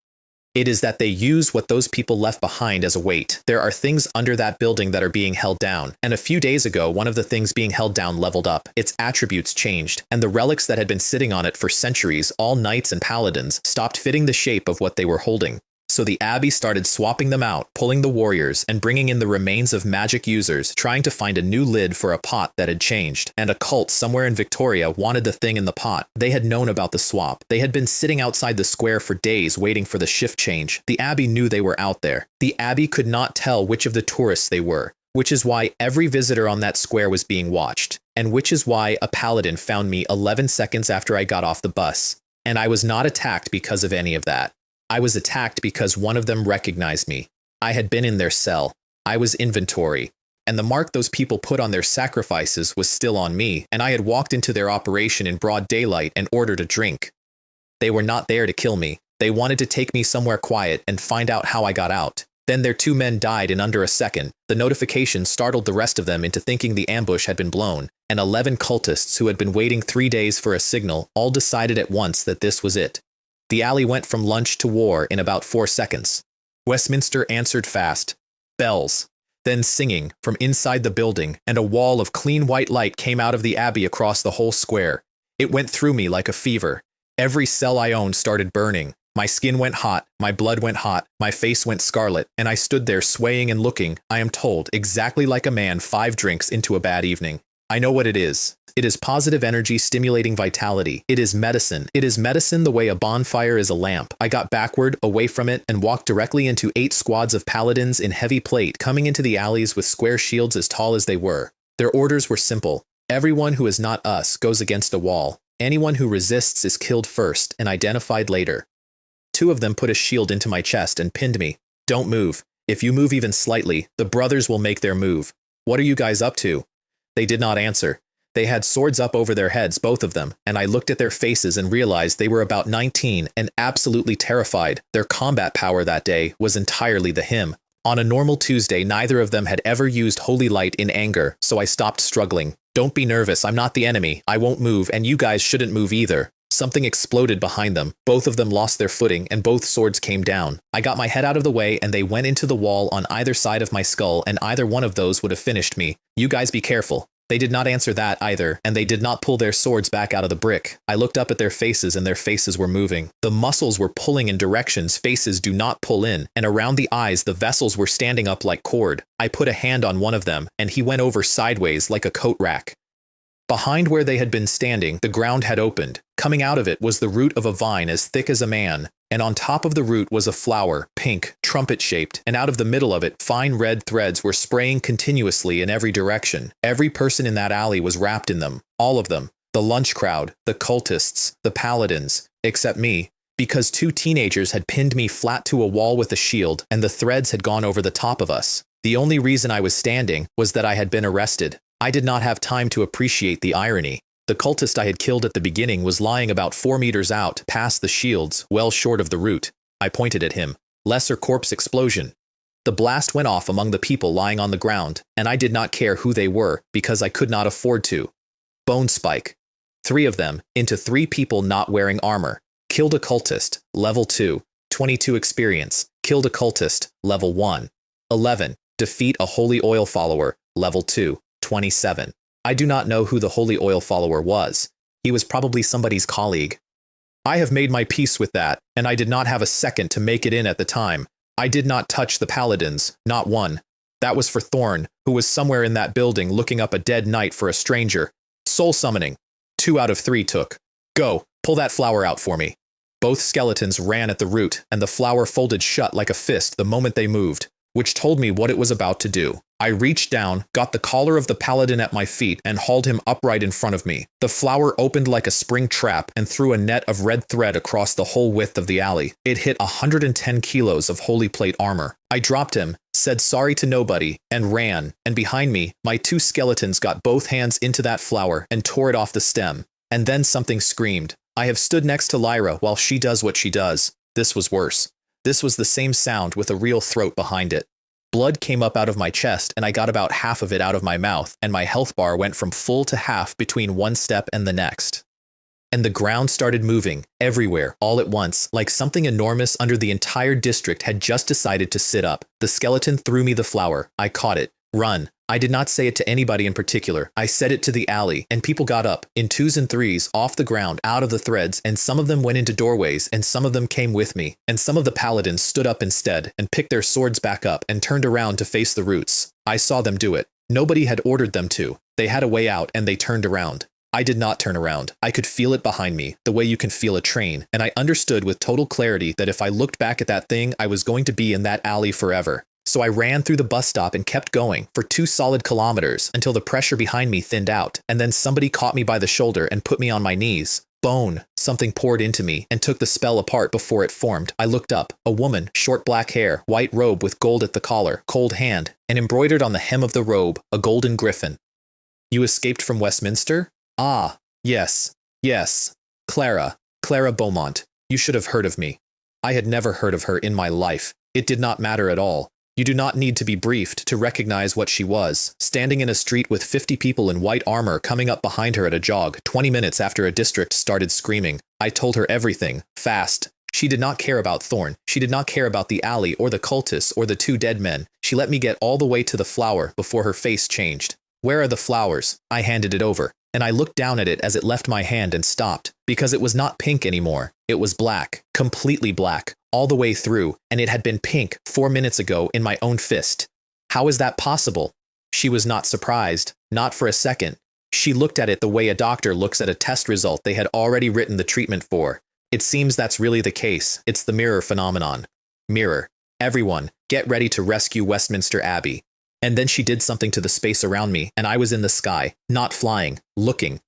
It is that they use what those people left behind as a weight. There are things under that building that are being held down, and a few days ago, one of the things being held down leveled up. Its attributes changed, and the relics that had been sitting on it for centuries, all knights and paladins, stopped fitting the shape of what they were holding. So the Abbey started swapping them out, pulling the warriors, and bringing in the remains of magic users, trying to find a new lid for a pot that had changed. And a cult somewhere in Victoria wanted the thing in the pot. They had known about the swap. They had been sitting outside the square for days waiting for the shift change. The Abbey knew they were out there. The Abbey could not tell which of the tourists they were, which is why every visitor on that square was being watched, and which is why a paladin found me 11 seconds after I got off the bus. And I was not attacked because of any of that. I was attacked because one of them recognized me. I had been in their cell. I was inventory. And the mark those people put on their sacrifices was still on me, and I had walked into their operation in broad daylight and ordered a drink. They were not there to kill me. They wanted to take me somewhere quiet and find out how I got out. Then their 2 men died in under a second. The notification startled the rest of them into thinking the ambush had been blown, and 11 cultists who had been waiting 3 days for a signal all decided at once that this was it. The alley went from lunch to war in about 4 seconds. Westminster answered fast. Bells. Then singing from inside the building, and a wall of clean white light came out of the Abbey across the whole square. It went through me like a fever. Every cell I owned started burning. My skin went hot, my blood went hot, my face went scarlet, and I stood there swaying and looking, I am told, exactly like a man 5 drinks into a bad evening. I know what it is. It is positive energy stimulating vitality. It is medicine. It is medicine the way a bonfire is a lamp. I got backward, away from it, and walked directly into 8 squads of paladins in heavy plate coming into the alleys with square shields as tall as they were. Their orders were simple. Everyone who is not us goes against a wall. Anyone who resists is killed first and identified later. 2 of them put a shield into my chest and pinned me. Don't move. If you move even slightly, the brothers will make their move. What are you guys up to? They did not answer. They had swords up over their heads, both of them, and I looked at their faces and realized they were about 19 and absolutely terrified. Their combat power that day was entirely the hymn. On a normal Tuesday, neither of them had ever used holy light in anger, so I stopped struggling. Don't be nervous, I'm not the enemy, I won't move, and you guys shouldn't move either. Something exploded behind them, both of them lost their footing, and both swords came down. I got my head out of the way, and they went into the wall on either side of my skull, and either one of those would have finished me. You guys be careful. They did not answer that either, and they did not pull their swords back out of the brick. I looked up at their faces, and their faces were moving. The muscles were pulling in directions faces do not pull in, and around the eyes the vessels were standing up like cord. I put a hand on one of them, and he went over sideways like a coat rack. Behind where they had been standing, the ground had opened. Coming out of it was the root of a vine as thick as a man, and on top of the root was a flower, pink, trumpet-shaped, and out of the middle of it, fine red threads were spraying continuously in every direction. Every person in that alley was wrapped in them, all of them, the lunch crowd, the cultists, the paladins, except me, because 2 teenagers had pinned me flat to a wall with a shield, and the threads had gone over the top of us. The only reason I was standing was that I had been arrested. I did not have time to appreciate the irony. The cultist I had killed at the beginning was lying about 4 meters out, past the shields, well short of the root. I pointed at him. Lesser corpse explosion. The blast went off among the people lying on the ground, and I did not care who they were, because I could not afford to. Bone spike. 3 of them, into 3 people not wearing armor. Killed a cultist, level 2, 22 experience. Killed a cultist, level 1. 11. Defeat a holy oil follower, level 2. 27. I do not know who the holy oil follower was. He was probably somebody's colleague. I have made my peace with that, and I did not have a second to make it in at the time. I did not touch the paladins, not one. That was for Thorn, who was somewhere in that building looking up a dead knight for a stranger. Soul summoning. 2 out of 3 took. Go, pull that flower out for me. Both skeletons ran at the root, and the flower folded shut like a fist the moment they moved, which told me what it was about to do. I reached down, got the collar of the paladin at my feet, and hauled him upright in front of me. The flower opened like a spring trap and threw a net of red thread across the whole width of the alley. It hit 110 kilos of holy plate armor. I dropped him, said sorry to nobody, and ran, and behind me, my 2 skeletons got both hands into that flower and tore it off the stem. And then something screamed. I have stood next to Lyra while she does what she does. This was worse. This was the same sound with a real throat behind it. Blood came up out of my chest, and I got about half of it out of my mouth, and my health bar went from full to half between one step and the next. And the ground started moving, everywhere, all at once, like something enormous under the entire district had just decided to sit up. The skeleton threw me the flower. I caught it. Run. I did not say it to anybody in particular. I said it to the alley, and people got up, in 2s and 3s, off the ground, out of the threads, and some of them went into doorways, and some of them came with me, and some of the paladins stood up instead, and picked their swords back up, and turned around to face the roots. I saw them do it. Nobody had ordered them to. They had a way out, and they turned around. I did not turn around. I could feel it behind me, the way you can feel a train, and I understood with total clarity that if I looked back at that thing, I was going to be in that alley forever. So I ran through the bus stop and kept going for 2 solid kilometers until the pressure behind me thinned out, and then somebody caught me by the shoulder and put me on my knees. Bone. Something poured into me and took the spell apart before it formed. I looked up. A woman, short black hair, white robe with gold at the collar, cold hand, and embroidered on the hem of the robe, a golden griffin. You escaped from Westminster? Ah, yes, yes. Clara Beaumont. You should have heard of me. I had never heard of her in my life. It did not matter at all. You do not need to be briefed to recognize what she was, standing in a street with 50 people in white armor coming up behind her at a jog, 20 minutes after a district started screaming. I told her everything, fast. She did not care about Thorn. She did not care about the alley or the cultists or the 2 dead men. She let me get all the way to the flower before her face changed. Where are the flowers? I handed it over, and I looked down at it as it left my hand and stopped, because it was not pink anymore. It was black, completely black, all the way through, and it had been pink 4 minutes ago in my own fist. How is that possible? She was not surprised, not for a second. She looked at it the way a doctor looks at a test result they had already written the treatment for. It seems that's really the case. It's the mirror phenomenon. Mirror. Everyone, get ready to rescue Westminster Abbey. And then she did something to the space around me, and I was in the sky, not flying, looking.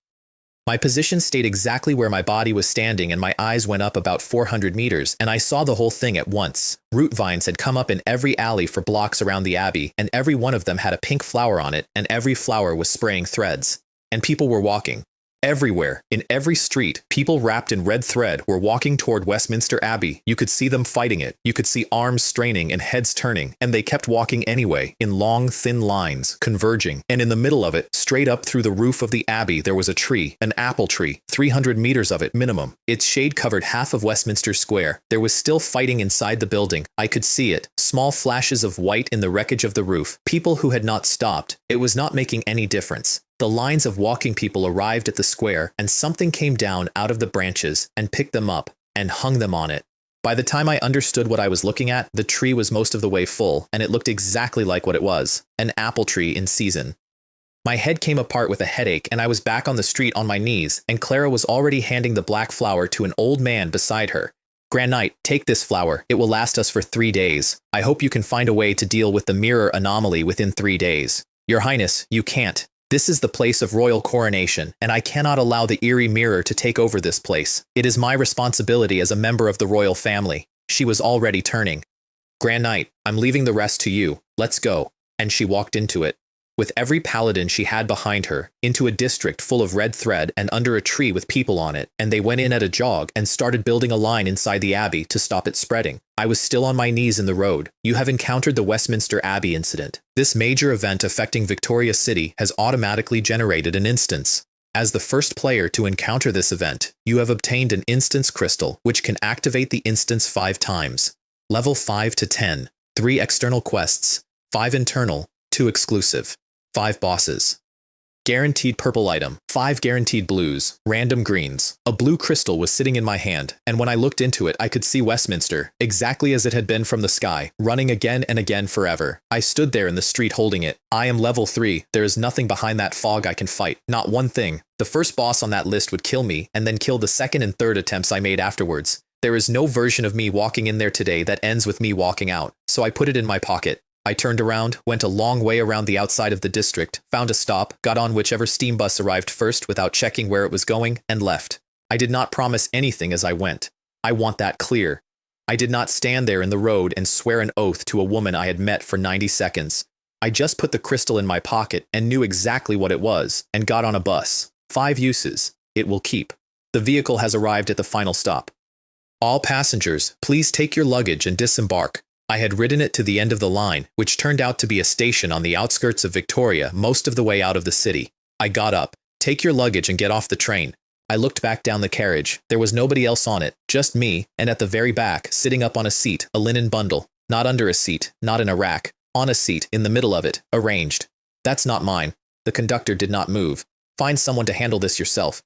My position stayed exactly where my body was standing, and my eyes went up about 400 meters, and I saw the whole thing at once. Root vines had come up in every alley for blocks around the abbey, and every one of them had a pink flower on it, and every flower was spraying threads. And people were walking. Everywhere, in every street, people wrapped in red thread were walking toward Westminster Abbey. You could see them fighting it. You could see arms straining and heads turning, and they kept walking anyway, in long, thin lines, converging. And in the middle of it, straight up through the roof of the Abbey, there was a tree, an apple tree, 300 meters of it minimum. Its shade covered half of Westminster Square. There was still fighting inside the building. I could see it, small flashes of white in the wreckage of the roof. People who had not stopped. It was not making any difference. The lines of walking people arrived at the square, and something came down out of the branches and picked them up and hung them on it. By the time I understood what I was looking at, the tree was most of the way full, and it looked exactly like what it was, an apple tree in season. My head came apart with a headache, and I was back on the street on my knees, and Clara was already handing the black flower to an old man beside her. Grand Knight, take this flower. It will last us for 3 days. I hope you can find a way to deal with the mirror anomaly within 3 days. Your Highness, you can't. This is the place of royal coronation, and I cannot allow the eerie mirror to take over this place. It is my responsibility as a member of the royal family. She was already turning. Grand Knight, I'm leaving the rest to you. Let's go. And she walked into it. With every paladin she had behind her, into a district full of red thread and under a tree with people on it, and they went in at a jog and started building a line inside the Abbey to stop it spreading. I was still on my knees in the road. You have encountered the Westminster Abbey incident. This major event affecting Victoria City has automatically generated an instance. As the first player to encounter this event, you have obtained an instance crystal, which can activate the instance 5 times. Level 5 to 10, 3 external quests, 5 internal, 2 exclusive. 5 bosses. Guaranteed purple item, 5 guaranteed blues, random greens. A blue crystal was sitting in my hand, and when I looked into it, I could see Westminster, exactly as it had been from the sky, running again and again forever. I stood there in the street holding it. I am level 3. There is nothing behind that fog I can fight. Not one thing. The first boss on that list would kill me, and then kill the second and third attempts I made afterwards. There is no version of me walking in there today that ends with me walking out, so I put it in my pocket. I turned around, went a long way around the outside of the district, found a stop, got on whichever steam bus arrived first without checking where it was going, and left. I did not promise anything as I went. I want that clear. I did not stand there in the road and swear an oath to a woman I had met for 90 seconds. I just put the crystal in my pocket and knew exactly what it was, and got on a bus. 5 uses. It will keep. The vehicle has arrived at the final stop. All passengers, please take your luggage and disembark. I had ridden it to the end of the line, which turned out to be a station on the outskirts of Victoria, most of the way out of the city. I got up. Take your luggage and get off the train. I looked back down the carriage. There was nobody else on it, just me, and at the very back, sitting up on a seat, a linen bundle. Not under a seat, not in a rack. On a seat, in the middle of it, arranged. That's not mine. The conductor did not move. Find someone to handle this yourself.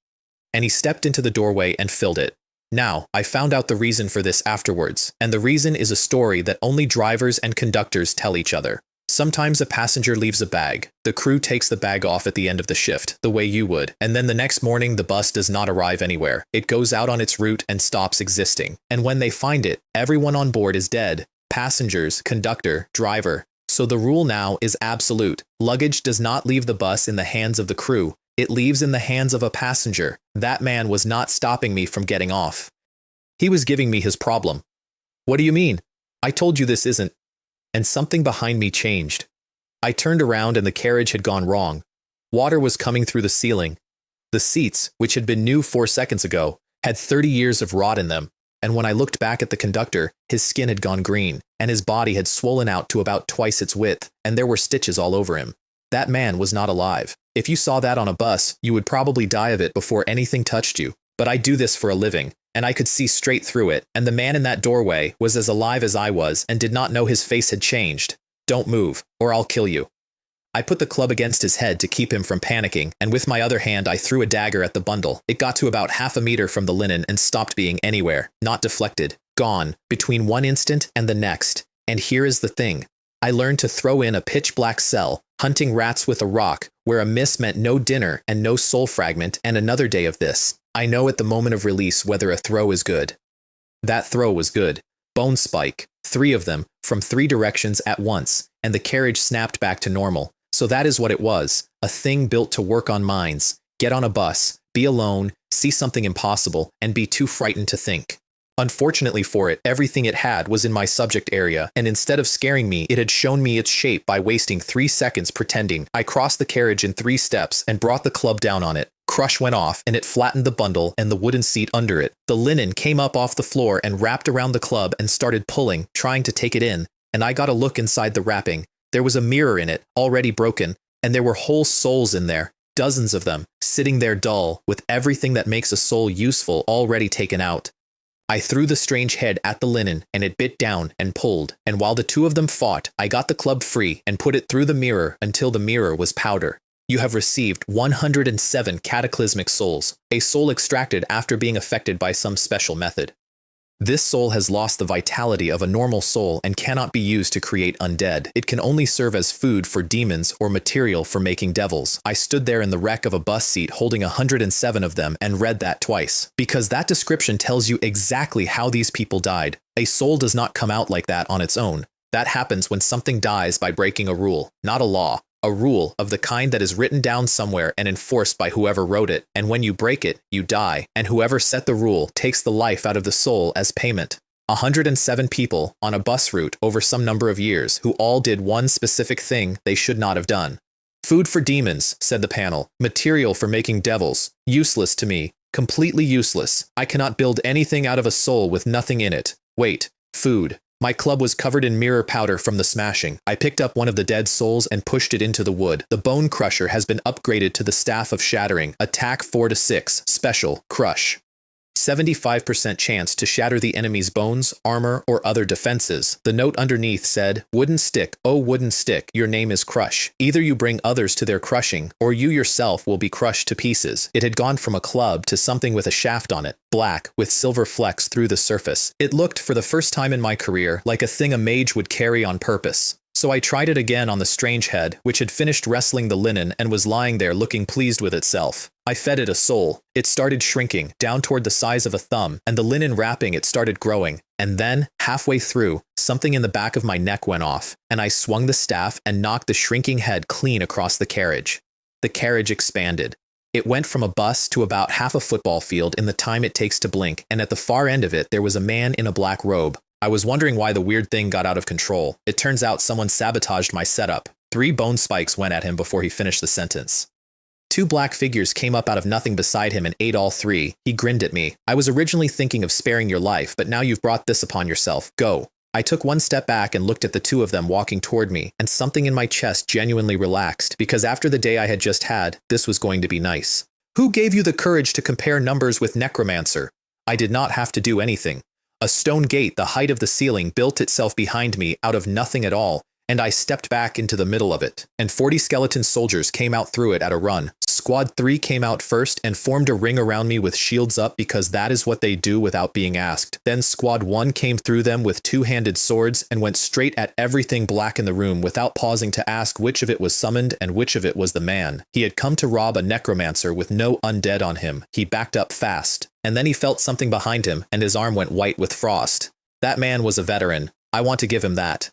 And he stepped into the doorway and filled it. Now, I found out the reason for this afterwards, and the reason is a story that only drivers and conductors tell each other. Sometimes a passenger leaves a bag. The crew takes the bag off at the end of the shift, the way you would, and then the next morning the bus does not arrive anywhere. It goes out on its route and stops existing. And when they find it, everyone on board is dead. Passengers, conductor, driver. So the rule now is absolute. Luggage does not leave the bus in the hands of the crew. It leaves in the hands of a passenger. That man was not stopping me from getting off. He was giving me his problem. What do you mean? I told you this isn't. And something behind me changed. I turned around and the carriage had gone wrong. Water was coming through the ceiling. The seats, which had been new 4 seconds ago, had 30 years of rot in them. And when I looked back at the conductor, his skin had gone green, and his body had swollen out to about twice its width, and there were stitches all over him. That man was not alive. If you saw that on a bus, you would probably die of it before anything touched you. But I do this for a living, and I could see straight through it, and the man in that doorway was as alive as I was and did not know his face had changed. Don't move, or I'll kill you. I put the club against his head to keep him from panicking, and with my other hand I threw a dagger at the bundle. It got to about half a meter from the linen and stopped being anywhere, not deflected, gone, between one instant and the next. And here is the thing. I learned to throw in a pitch-black cell, hunting rats with a rock, where a miss meant no dinner and no soul fragment and another day of this. I know at the moment of release whether a throw is good. That throw was good. Bone spike, 3 of them, from 3 directions at once, and the carriage snapped back to normal. So that is what it was, a thing built to work on minds, get on a bus, be alone, see something impossible, and be too frightened to think. Unfortunately for it, everything it had was in my subject area, and instead of scaring me, it had shown me its shape by wasting 3 seconds pretending. I crossed the carriage in 3 steps and brought the club down on it. crush went off, and it flattened the bundle and the wooden seat under it. The linen came up off the floor and wrapped around the club and started pulling, trying to take it in, and I got a look inside the wrapping. There was a mirror in it, already broken, and there were whole souls in there, dozens of them, sitting there dull, with everything that makes a soul useful already taken out. I threw the strange head at the linen, and it bit down and pulled, and while the two of them fought, I got the club free and put it through the mirror until the mirror was powder. You have received 107 cataclysmic souls, a soul extracted after being affected by some special method. This soul has lost the vitality of a normal soul and cannot be used to create undead. It can only serve as food for demons or material for making devils. I stood there in the wreck of a bus seat holding 107 of them and read that twice, because that description tells you exactly how these people died. A soul does not come out like that on its own. That happens when something dies by breaking a rule, not a law. A rule of the kind that is written down somewhere and enforced by whoever wrote it, and when you break it, you die, and whoever set the rule takes the life out of the soul as payment. 107 people on a bus route over some number of years who all did one specific thing they should not have done. Food for demons, said the panel. Material for making devils. Useless to me. Completely useless. I cannot build anything out of a soul with nothing in it. Wait. Food. My club was covered in mirror powder from the smashing. I picked up one of the dead souls and pushed it into the wood. The bone crusher has been upgraded to the staff of shattering. Attack 4 to 6. Special. Crush. 75% chance to shatter the enemy's bones, armor, or other defenses. The note underneath said, "Wooden stick, oh wooden stick, your name is Crush. Either you bring others to their crushing, or you yourself will be crushed to pieces." It had gone from a club to something with a shaft on it, black, with silver flecks through the surface. It looked, for the first time in my career, like a thing a mage would carry on purpose. So I tried it again on the strange head, which had finished wrestling the linen and was lying there looking pleased with itself. I fed it a soul. It started shrinking, down toward the size of a thumb, and the linen wrapping it started growing. And then, halfway through, something in the back of my neck went off, and I swung the staff and knocked the shrinking head clean across the carriage. The carriage expanded. It went from a bus to about half a football field in the time it takes to blink, and at the far end of it there was a man in a black robe. I was wondering why the weird thing got out of control. It turns out someone sabotaged my setup. 3 bone spikes went at him before he finished the sentence. 2 black figures came up out of nothing beside him and ate all 3. He grinned at me. "I was originally thinking of sparing your life, but now you've brought this upon yourself. Go." I took one step back and looked at the 2 of them walking toward me, and something in my chest genuinely relaxed, because after the day I had just had, this was going to be nice. Who gave you the courage to compare numbers with Necromancer? I did not have to do anything. A stone gate the height of the ceiling built itself behind me out of nothing at all, and I stepped back into the middle of it, and 40 skeleton soldiers came out through it at a run. Squad 3 came out first and formed a ring around me with shields up because that is what they do without being asked. Then Squad 1 came through them with 2-handed swords and went straight at everything black in the room without pausing to ask which of it was summoned and which of it was the man. He had come to rob a necromancer with no undead on him. He backed up fast, and then he felt something behind him and his arm went white with frost. That man was a veteran. I want to give him that.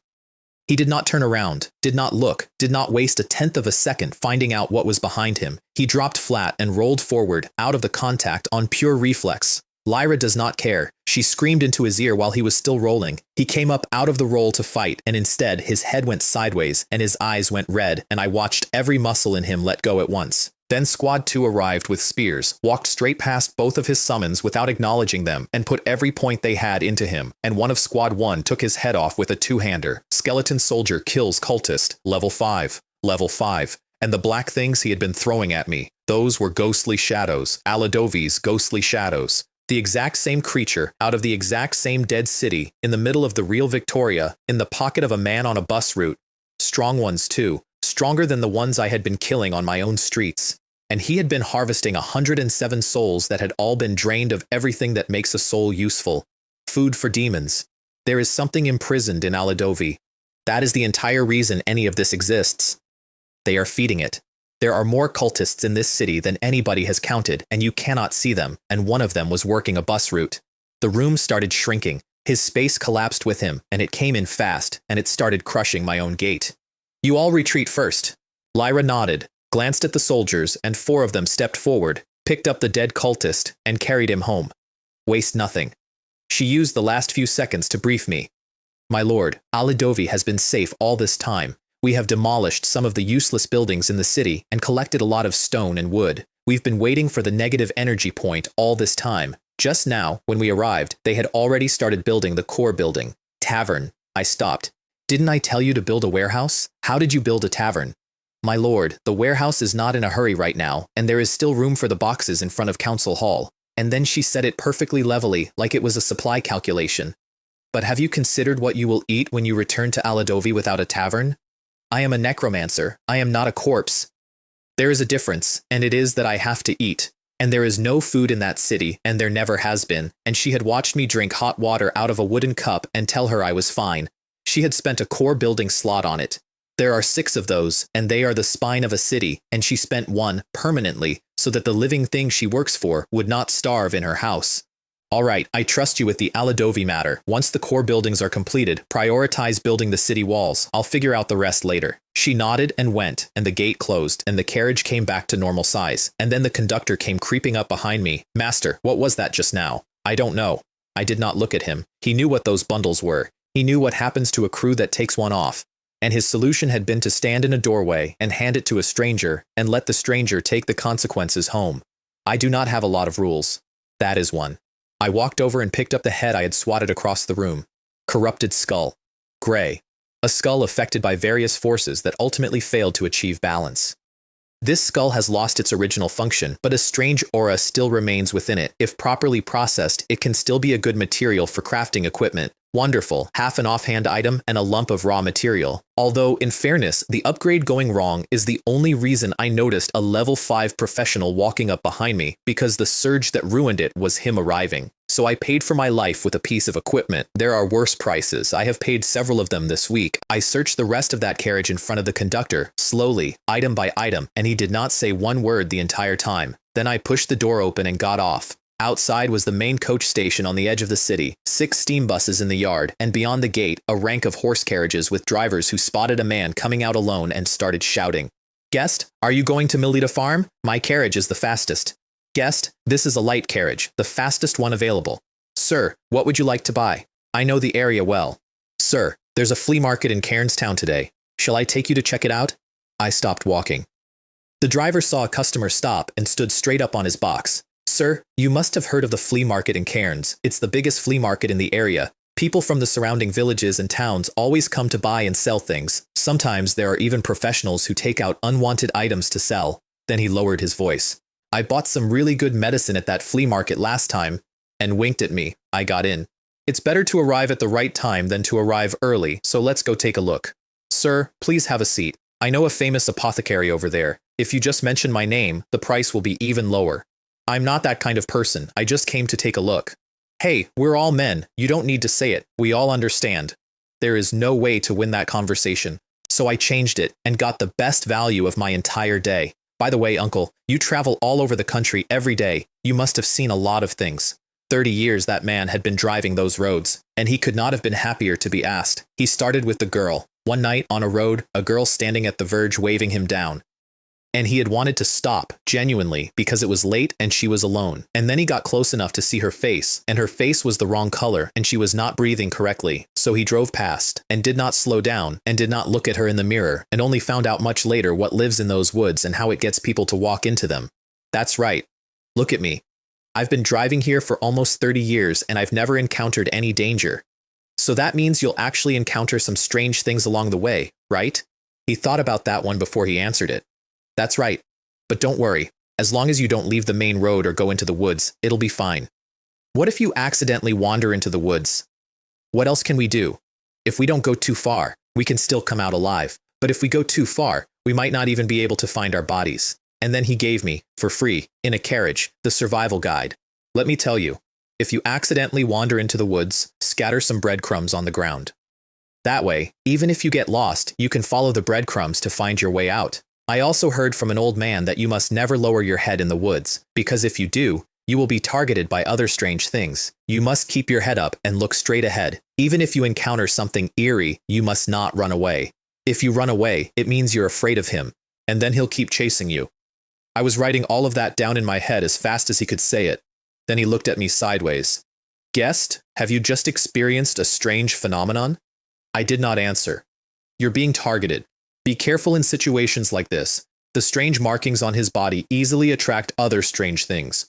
He did not turn around, did not look, did not waste a tenth of a second finding out what was behind him. He dropped flat and rolled forward, out of the contact, on pure reflex. Lyra does not care. She screamed into his ear while he was still rolling. He came up out of the roll to fight, and instead his head went sideways and his eyes went red, and I watched every muscle in him let go at once. Then Squad 2 arrived with spears, walked straight past both of his summons without acknowledging them, and put every point they had into him, and one of Squad 1 took his head off with a 2-hander. Skeleton soldier kills cultist, level 5. Level 5. And the black things he had been throwing at me, those were ghostly shadows, Aladovi's ghostly shadows. The exact same creature, out of the exact same dead city, in the middle of the real Victoria, in the pocket of a man on a bus route. Strong ones too, stronger than the ones I had been killing on my own streets. And he had been harvesting 107 souls that had all been drained of everything that makes a soul useful. Food for demons. There is something imprisoned in Aladovi. That is the entire reason any of this exists. They are feeding it. There are more cultists in this city than anybody has counted, and you cannot see them, and one of them was working a bus route. The room started shrinking. His space collapsed with him, and it came in fast, and it started crushing my own gate. "You all retreat first." Lyra nodded, glanced at the soldiers, and 4 of them stepped forward, picked up the dead cultist, and carried him home. Waste nothing. She used the last few seconds to brief me. "My lord, Aladovi has been safe all this time. We have demolished some of the useless buildings in the city and collected a lot of stone and wood. We've been waiting for the negative energy point all this time. Just now, when we arrived, they had already started building the core building. Tavern. I stopped. Didn't I tell you to build a warehouse? How did you build a tavern? My lord, the warehouse is not in a hurry right now, and there is still room for the boxes in front of Council Hall. And then she said it perfectly levelly, like it was a supply calculation. But have you considered what you will eat when you return to Aladovi without a tavern? I am a necromancer. I am not a corpse. There is a difference, and it is that I have to eat. And there is no food in that city, and there never has been, and she had watched me drink hot water out of a wooden cup and tell her I was fine. She had spent a core building slot on it. There are 6 of those, and they are the spine of a city, and she spent one permanently, so that the living thing she works for would not starve in her house. All right, I trust you with the Aladovi matter. Once the core buildings are completed, prioritize building the city walls. I'll figure out the rest later. She nodded and went, and the gate closed, and the carriage came back to normal size. And then the conductor came creeping up behind me. Master, what was that just now? I don't know. I did not look at him. He knew what those bundles were. He knew what happens to a crew that takes one off. And his solution had been to stand in a doorway and hand it to a stranger, and let the stranger take the consequences home. I do not have a lot of rules. That is one. I walked over and picked up the head I had swatted across the room. Corrupted skull. Gray. A skull affected by various forces that ultimately failed to achieve balance. This skull has lost its original function, but a strange aura still remains within it. If properly processed, it can still be a good material for crafting equipment. Wonderful, half an offhand item and a lump of raw material. Although, in fairness, the upgrade going wrong is the only reason I noticed a level 5 professional walking up behind me, because the surge that ruined it was him arriving. So I paid for my life with a piece of equipment. There are worse prices. I have paid several of them this week. I searched the rest of that carriage in front of the conductor, slowly, item by item, and he did not say one word the entire time. Then I pushed the door open and got off. Outside was the main coach station on the edge of the city, 6 steam buses in the yard, and beyond the gate, a rank of horse carriages with drivers who spotted a man coming out alone and started shouting. Guest, are you going to Milita Farm? My carriage is the fastest. Guest, this is a light carriage, the fastest one available. Sir, what would you like to buy? I know the area well. Sir, there's a flea market in Cairnstown today. Shall I take you to check it out? I stopped walking. The driver saw a customer stop and stood straight up on his box. Sir, you must have heard of the flea market in Cairns. It's the biggest flea market in the area. People from the surrounding villages and towns always come to buy and sell things. Sometimes there are even professionals who take out unwanted items to sell. Then he lowered his voice. I bought some really good medicine at that flea market last time, and winked at me. I got in. It's better to arrive at the right time than to arrive early, so let's go take a look. Sir, please have a seat. I know a famous apothecary over there. If you just mention my name, the price will be even lower. I'm not that kind of person. I just came to take a look. Hey, we're all men. You don't need to say it. We all understand. There is no way to win that conversation. So I changed it and got the best value of my entire day. By the way, uncle, you travel all over the country every day. You must have seen a lot of things. 30 years that man had been driving those roads, and he could not have been happier to be asked. He started with the girl. One night on a road, a girl standing at the verge waving him down. And he had wanted to stop, genuinely, because it was late and she was alone. And then he got close enough to see her face, and her face was the wrong color, and she was not breathing correctly. So he drove past, and did not slow down, and did not look at her in the mirror, and only found out much later what lives in those woods and how it gets people to walk into them. That's right. Look at me. I've been driving here for almost 30 years, and I've never encountered any danger. So that means you'll actually encounter some strange things along the way, right? He thought about that one before he answered it. That's right. But don't worry. As long as you don't leave the main road or go into the woods, it'll be fine. What if you accidentally wander into the woods? What else can we do? If we don't go too far, we can still come out alive. But if we go too far, we might not even be able to find our bodies. And then he gave me, for free, in a carriage, the survival guide. Let me tell you, if you accidentally wander into the woods, scatter some breadcrumbs on the ground. That way, even if you get lost, you can follow the breadcrumbs to find your way out. I also heard from an old man that you must never lower your head in the woods, because if you do, you will be targeted by other strange things. You must keep your head up and look straight ahead. Even if you encounter something eerie, you must not run away. If you run away, it means you're afraid of him, and then he'll keep chasing you. I was writing all of that down in my head as fast as he could say it. Then he looked at me sideways. Guest, have you just experienced a strange phenomenon? I did not answer. You're being targeted. Be careful in situations like this. The strange markings on his body easily attract other strange things.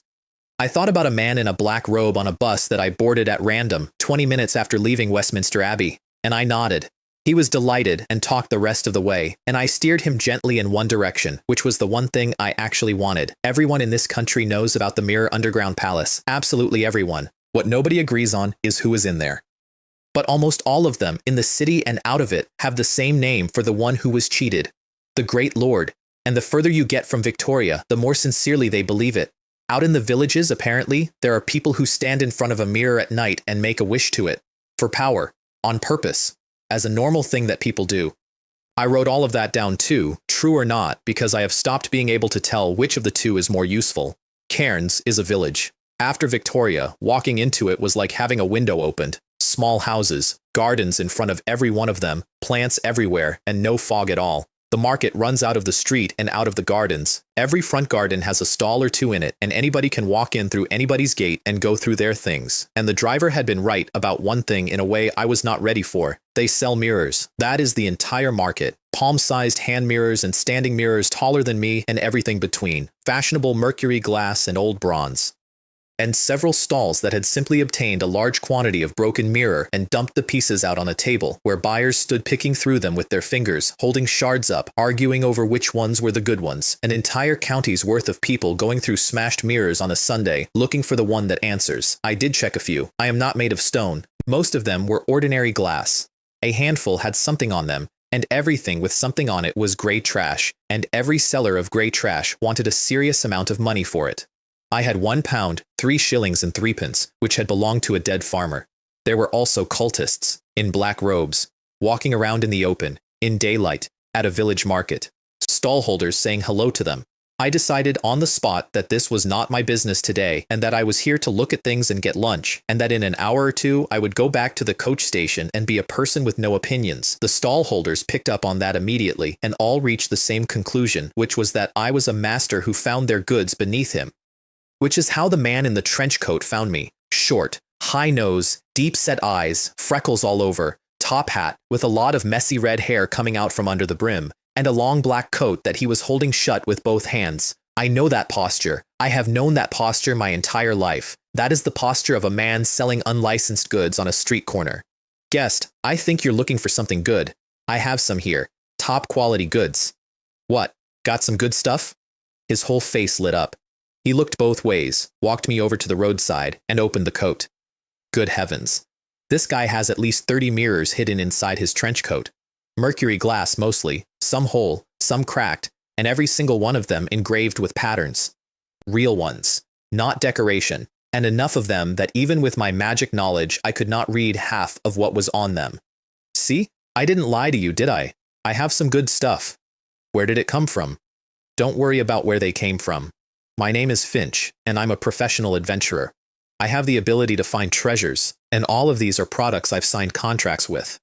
I thought about a man in a black robe on a bus that I boarded at random 20 minutes after leaving Westminster Abbey, and I nodded. He was delighted and talked the rest of the way, and I steered him gently in one direction, which was the one thing I actually wanted. Everyone in this country knows about the Mirror Underground Palace. Absolutely everyone. What nobody agrees on is who is in there. But almost all of them, in the city and out of it, have the same name for the one who was cheated. The Great Lord. And the further you get from Victoria, the more sincerely they believe it. Out in the villages, apparently, there are people who stand in front of a mirror at night and make a wish to it. For power. On purpose. As a normal thing that people do. I wrote all of that down too, true or not, because I have stopped being able to tell which of the two is more useful. Cairns is a village. After Victoria, walking into it was like having a window opened. Small houses, gardens in front of every one of them, plants everywhere, and no fog at all. The market runs out of the street and out of the gardens. Every front garden has a stall or two in it, and anybody can walk in through anybody's gate and go through their things. And the driver had been right about one thing in a way I was not ready for. They sell mirrors. That is the entire market. Palm-sized hand mirrors and standing mirrors taller than me and everything between. Fashionable mercury glass and old bronze. And several stalls that had simply obtained a large quantity of broken mirror and dumped the pieces out on a table, where buyers stood picking through them with their fingers, holding shards up, arguing over which ones were the good ones. An entire county's worth of people going through smashed mirrors on a Sunday, looking for the one that answers. I did check a few. I am not made of stone. Most of them were ordinary glass. A handful had something on them, and everything with something on it was grey trash, and every seller of grey trash wanted a serious amount of money for it. I had £1, 3 shillings and 3 pence, which had belonged to a dead farmer. There were also cultists, in black robes, walking around in the open, in daylight, at a village market. Stallholders saying hello to them. I decided on the spot that this was not my business today, and that I was here to look at things and get lunch, and that in an hour or two I would go back to the coach station and be a person with no opinions. The stallholders picked up on that immediately, and all reached the same conclusion, which was that I was a master who found their goods beneath him. Which is how the man in the trench coat found me. Short, high nose, deep-set eyes, freckles all over, top hat with a lot of messy red hair coming out from under the brim, and a long black coat that he was holding shut with both hands. I know that posture. I have known that posture my entire life. That is the posture of a man selling unlicensed goods on a street corner. Guest, I think you're looking for something good. I have some here. Top quality goods. What? Got some good stuff? His whole face lit up. He looked both ways, walked me over to the roadside, and opened the coat. Good heavens. This guy has at least 30 mirrors hidden inside his trench coat. Mercury glass mostly, some whole, some cracked, and every single one of them engraved with patterns. Real ones, not decoration, and enough of them that even with my magic knowledge I could not read half of what was on them. See? I didn't lie to you, did I? I have some good stuff. Where did it come from? Don't worry about where they came from. My name is Finch, and I'm a professional adventurer. I have the ability to find treasures, and all of these are products I've signed contracts with.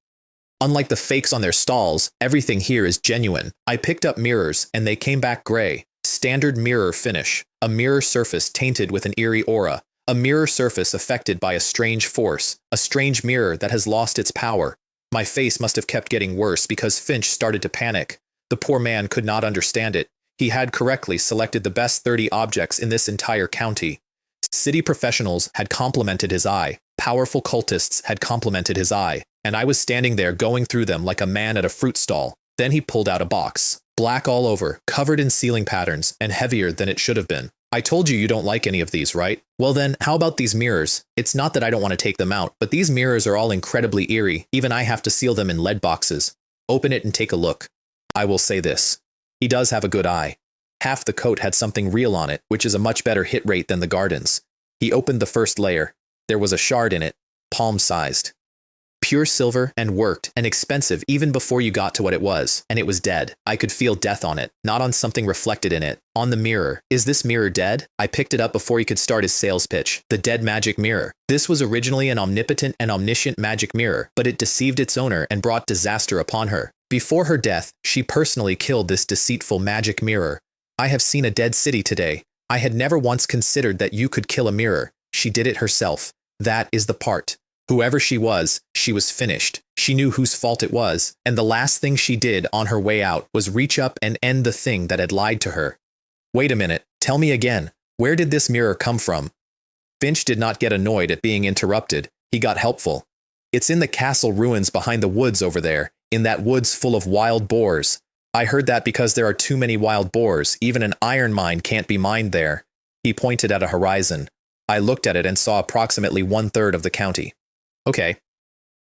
Unlike the fakes on their stalls, everything here is genuine. I picked up mirrors, and they came back gray. Standard mirror finish. A mirror surface tainted with an eerie aura. A mirror surface affected by a strange force. A strange mirror that has lost its power. My face must have kept getting worse because Finch started to panic. The poor man could not understand it. He had correctly selected the best 30 objects in this entire county. City professionals had complimented his eye. Powerful cultists had complimented his eye. And I was standing there going through them like a man at a fruit stall. Then he pulled out a box. Black all over, covered in ceiling patterns, and heavier than it should have been. I told you don't like any of these, right? Well then, how about these mirrors? It's not that I don't want to take them out, but these mirrors are all incredibly eerie. Even I have to seal them in lead boxes. Open it and take a look. I will say this. He does have a good eye. Half the coat had something real on it, which is a much better hit rate than the gardens. He opened the first layer. There was a shard in it, palm-sized. Pure silver and worked and expensive even before you got to what it was, and it was dead. I could feel death on it, not on something reflected in it. On the mirror. Is this mirror dead? I picked it up before he could start his sales pitch. The dead magic mirror. This was originally an omnipotent and omniscient magic mirror, but it deceived its owner and brought disaster upon her. Before her death, she personally killed this deceitful magic mirror. I have seen a dead city today. I had never once considered that you could kill a mirror. She did it herself. That is the part. Whoever she was finished. She knew whose fault it was, and the last thing she did on her way out was reach up and end the thing that had lied to her. Wait a minute, tell me again, where did this mirror come from? Finch did not get annoyed at being interrupted. He got helpful. It's in the castle ruins behind the woods over there, in that woods full of wild boars. I heard that because there are too many wild boars, even an iron mine can't be mined there. He pointed at a horizon. I looked at it and saw approximately 1/3 of the county. Okay.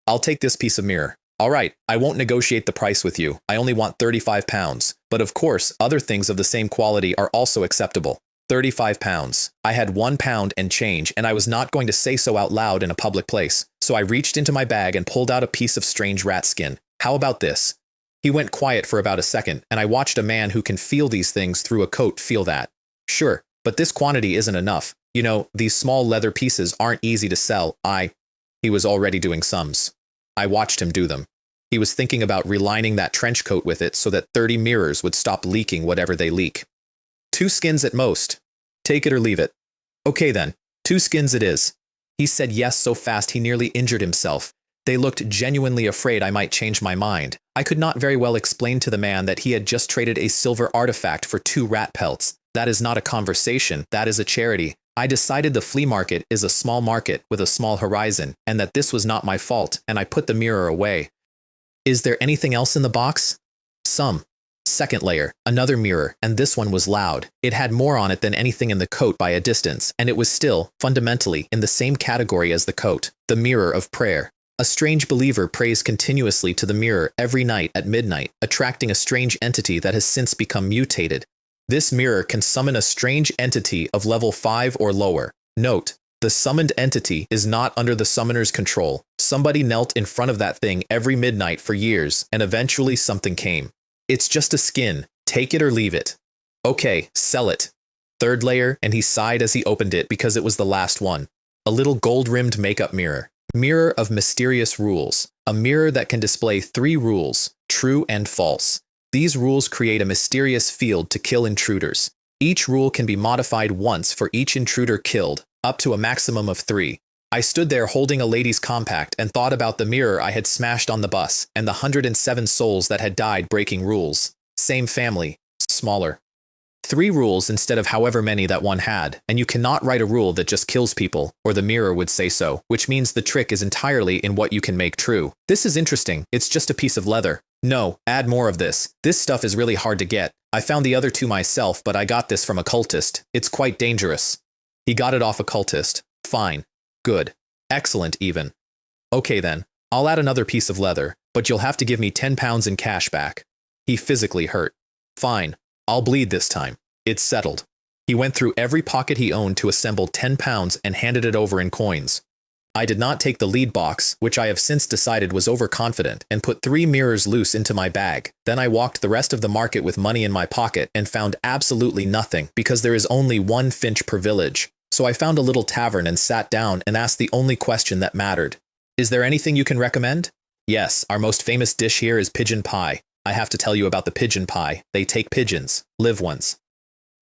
I'll take this piece of mirror. All right, I won't negotiate the price with you. I only want £35. But of course, other things of the same quality are also acceptable. £35. I had £1 and change, and I was not going to say so out loud in a public place. So I reached into my bag and pulled out a piece of strange rat skin. How about this? He went quiet for about a second, and I watched a man who can feel these things through a coat feel that. Sure, but this quantity isn't enough. You know, these small leather pieces aren't easy to sell. He was already doing sums. I watched him do them. He was thinking about relining that trench coat with it so that 30 mirrors would stop leaking whatever they leak. 2 skins at most. Take it or leave it. Okay then, 2 skins it is. He said yes so fast he nearly injured himself. They looked genuinely afraid I might change my mind. I could not very well explain to the man that he had just traded a silver artifact for 2 rat pelts. That is not a conversation, that is a charity. I decided the flea market is a small market with a small horizon, and that this was not my fault, and I put the mirror away. Is there anything else in the box? Some. Second layer, another mirror, and this one was loud. It had more on it than anything in the coat by a distance, and it was still, fundamentally, in the same category as the coat, the mirror of prayer. A strange believer prays continuously to the mirror every night at midnight, attracting a strange entity that has since become mutated. This mirror can summon a strange entity of level 5 or lower. Note, the summoned entity is not under the summoner's control. Somebody knelt in front of that thing every midnight for years, and eventually something came. It's just a skin. Take it or leave it. Okay, sell it. Third layer, and he sighed as he opened it because it was the last one. A little gold-rimmed makeup mirror. Mirror of mysterious rules. A mirror that can display 3 rules, true and false. These rules create a mysterious field to kill intruders. Each rule can be modified once for each intruder killed, up to a maximum of 3. I stood there holding a lady's compact and thought about the mirror I had smashed on the bus and the 107 souls that had died breaking rules. Same family, smaller. 3 rules instead of however many that one had, and you cannot write a rule that just kills people, or the mirror would say so, which means the trick is entirely in what you can make true. This is interesting, it's just a piece of leather. No, add more of this. This stuff is really hard to get. I found the other 2 myself, but I got this from a cultist. It's quite dangerous. He got it off a cultist. Fine. Good. Excellent even. Okay then, I'll add another piece of leather, but you'll have to give me £10 in cash back. He physically hurt. Fine. I'll bleed this time. It's settled. He went through every pocket he owned to assemble £10 and handed it over in coins. I did not take the lead box, which I have since decided was overconfident, and put 3 mirrors loose into my bag. Then I walked the rest of the market with money in my pocket and found absolutely nothing because there is only 1 Finch per village. So I found a little tavern and sat down and asked the only question that mattered. Is there anything you can recommend? Yes, our most famous dish here is pigeon pie. I have to tell you about the pigeon pie. They take pigeons, live ones.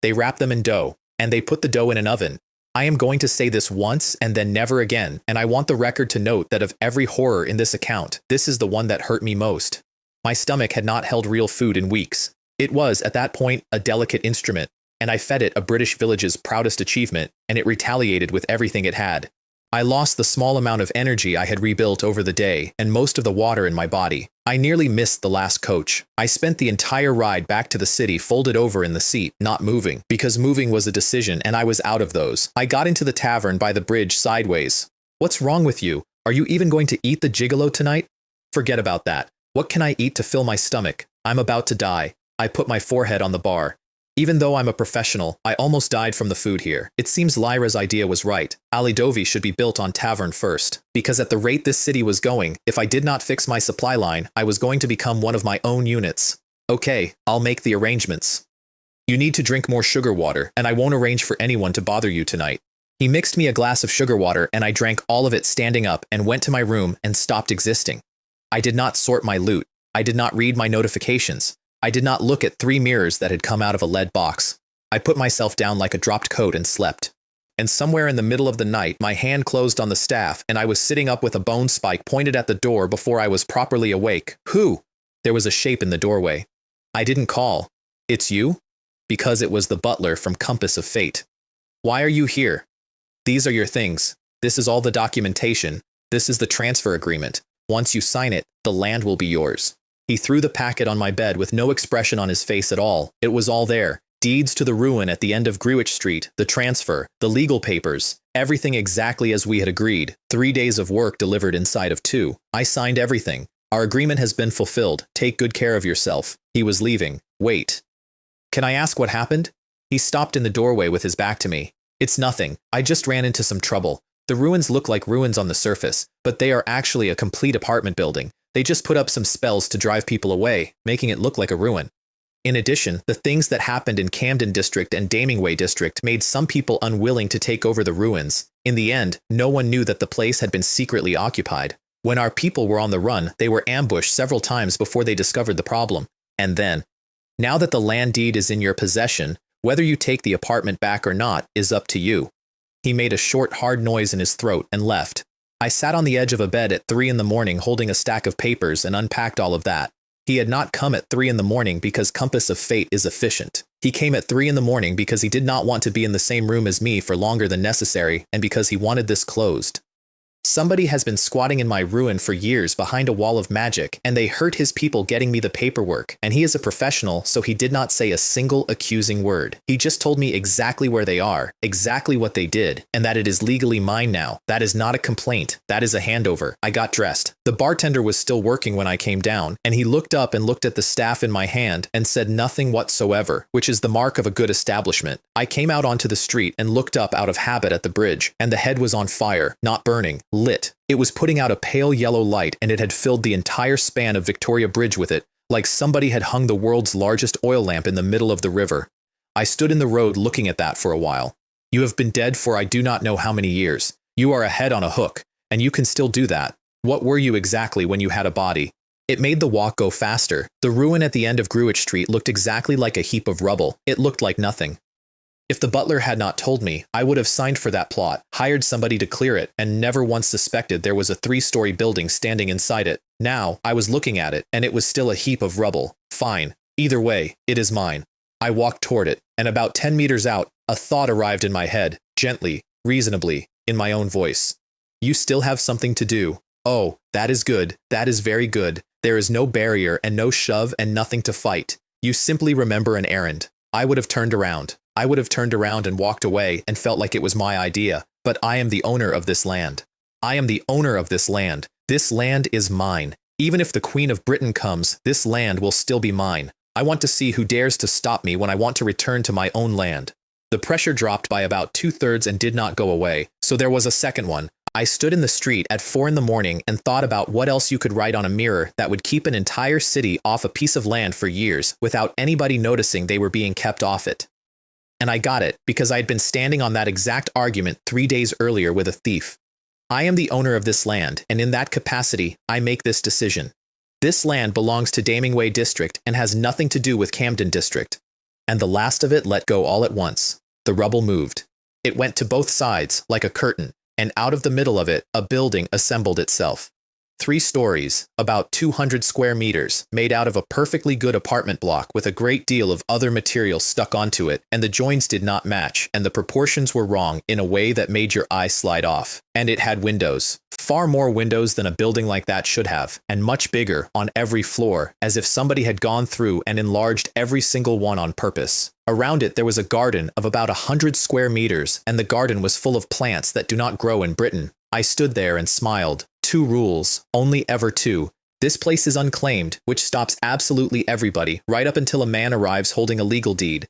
They wrap them in dough, and they put the dough in an oven. I am going to say this once and then never again, and I want the record to note that of every horror in this account, this is the one that hurt me most. My stomach had not held real food in weeks. It was, at that point, a delicate instrument, and I fed it a British village's proudest achievement, and it retaliated with everything it had. I lost the small amount of energy I had rebuilt over the day, and most of the water in my body. I nearly missed the last coach. I spent the entire ride back to the city folded over in the seat, not moving, because moving was a decision and I was out of those. I got into the tavern by the bridge sideways. What's wrong with you? Are you even going to eat the gigolo tonight? Forget about that. What can I eat to fill my stomach? I'm about to die. I put my forehead on the bar. Even though I'm a professional, I almost died from the food here. It seems Lyra's idea was right. Alidovi should be built on tavern first. Because at the rate this city was going, if I did not fix my supply line, I was going to become one of my own units. Okay, I'll make the arrangements. You need to drink more sugar water, and I won't arrange for anyone to bother you tonight. He mixed me a glass of sugar water, and I drank all of it standing up and went to my room and stopped existing. I did not sort my loot. I did not read my notifications. I did not look at 3 mirrors that had come out of a lead box. I put myself down like a dropped coat and slept. and somewhere in the middle of the night, my hand closed on the staff, and I was sitting up with a bone spike pointed at the door before I was properly awake. Who? There was a shape in the doorway. I didn't call. It's you? Because it was the butler from Compass of Fate. Why are you here? These are your things. This is all the documentation. This is the transfer agreement. Once you sign it, the land will be yours. He threw the packet on my bed with no expression on his face at all. It was all there. Deeds to the ruin at the end of Greenwich Street, the transfer, the legal papers, everything exactly as we had agreed. 3 days of work delivered inside of 2. I signed everything. Our agreement has been fulfilled. Take good care of yourself. He was leaving. Wait. Can I ask what happened? He stopped in the doorway with his back to me. It's nothing. I just ran into some trouble. The ruins look like ruins on the surface, but they are actually a complete apartment building. They just put up some spells to drive people away, making it look like a ruin. In addition, the things that happened in Camden District and Damingway District made some people unwilling to take over the ruins. In the end, no one knew that the place had been secretly occupied. When our people were on the run, they were ambushed several times before they discovered the problem. And then, now that the land deed is in your possession, whether you take the apartment back or not is up to you. He made a short, hard noise in his throat and left. I sat on the edge of a bed at 3 in the morning holding a stack of papers and unpacked all of that. He had not come at 3 in the morning because Compass of Fate is efficient. He came at 3 in the morning because he did not want to be in the same room as me for longer than necessary and because he wanted this closed. Somebody has been squatting in my ruin for years behind a wall of magic, and they hurt his people getting me the paperwork, and he is a professional, so he did not say a single accusing word. He just told me exactly where they are, exactly what they did, and that it is legally mine now. That is not a complaint. That is a handover. I got dressed. The bartender was still working when I came down, and he looked up and looked at the staff in my hand and said nothing whatsoever, which is the mark of a good establishment. I came out onto the street and looked up out of habit at the bridge, and the head was on fire, not burning. Lit. It was putting out a pale yellow light, and it had filled the entire span of Victoria Bridge with it, like somebody had hung the world's largest oil lamp in the middle of the river. I stood in the road looking at that for a while. You have been dead for I do not know how many years. You are a head on a hook, and you can still do that. What were you exactly when you had a body? It made the walk go faster. The ruin at the end of Greenwich Street looked exactly like a heap of rubble. It looked like nothing. If the butler had not told me, I would have signed for that plot, hired somebody to clear it, and never once suspected there was a 3-story building standing inside it. Now, I was looking at it, and it was still a heap of rubble. Fine. Either way, it is mine. I walked toward it, and about 10 meters out, a thought arrived in my head, gently, reasonably, in my own voice. You still have something to do. Oh, that is good. That is very good. There is no barrier and no shove and nothing to fight. You simply remember an errand. I would have turned around. I would have turned around and walked away and felt like it was my idea, but I am the owner of this land. I am the owner of this land. This land is mine. Even if the Queen of Britain comes, this land will still be mine. I want to see who dares to stop me when I want to return to my own land. The pressure dropped by about 2/3 and did not go away, so there was a second one. I stood in the street at 4 in the morning and thought about what else you could write on a mirror that would keep an entire city off a piece of land for years without anybody noticing they were being kept off it. And I got it because I had been standing on that exact argument 3 days earlier with a thief. I am the owner of this land, and in that capacity, I make this decision. This land belongs to Damingway District and has nothing to do with Camden District. And the last of it let go all at once. The rubble moved. It went to both sides, like a curtain, and out of the middle of it, a building assembled itself. 3 stories, about 200 square meters, made out of a perfectly good apartment block with a great deal of other material stuck onto it, and the joints did not match, and the proportions were wrong in a way that made your eye slide off. And it had windows. Far more windows than a building like that should have, and much bigger on every floor, as if somebody had gone through and enlarged every single one on purpose. Around it there was a garden of about 100 square meters, and the garden was full of plants that do not grow in Britain. I stood there and smiled. 2 rules, only ever 2. This place is unclaimed, which stops absolutely everybody, right up until a man arrives holding a legal deed.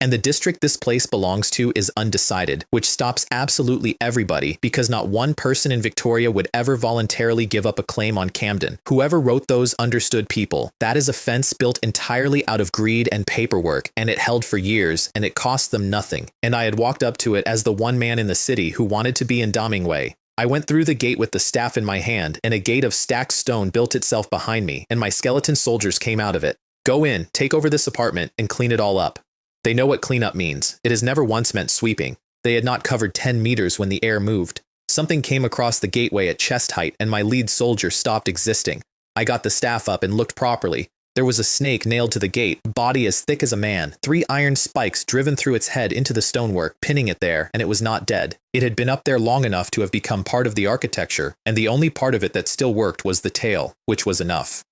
And the district this place belongs to is undecided, which stops absolutely everybody because not one person in Victoria would ever voluntarily give up a claim on Camden. Whoever wrote those understood people. That is a fence built entirely out of greed and paperwork, and it held for years, and it cost them nothing. And I had walked up to it as the one man in the city who wanted to be in Damingway. I went through the gate with the staff in my hand, and a gate of stacked stone built itself behind me, and my skeleton soldiers came out of it. Go in, take over this apartment, and clean it all up. They know what cleanup means. It has never once meant sweeping. They had not covered 10 meters when the air moved. Something came across the gateway at chest height and my lead soldier stopped existing. I got the staff up and looked properly. There was a snake nailed to the gate, body as thick as a man, 3 iron spikes driven through its head into the stonework, pinning it there, and it was not dead. It had been up there long enough to have become part of the architecture, and the only part of it that still worked was the tail, which was enough.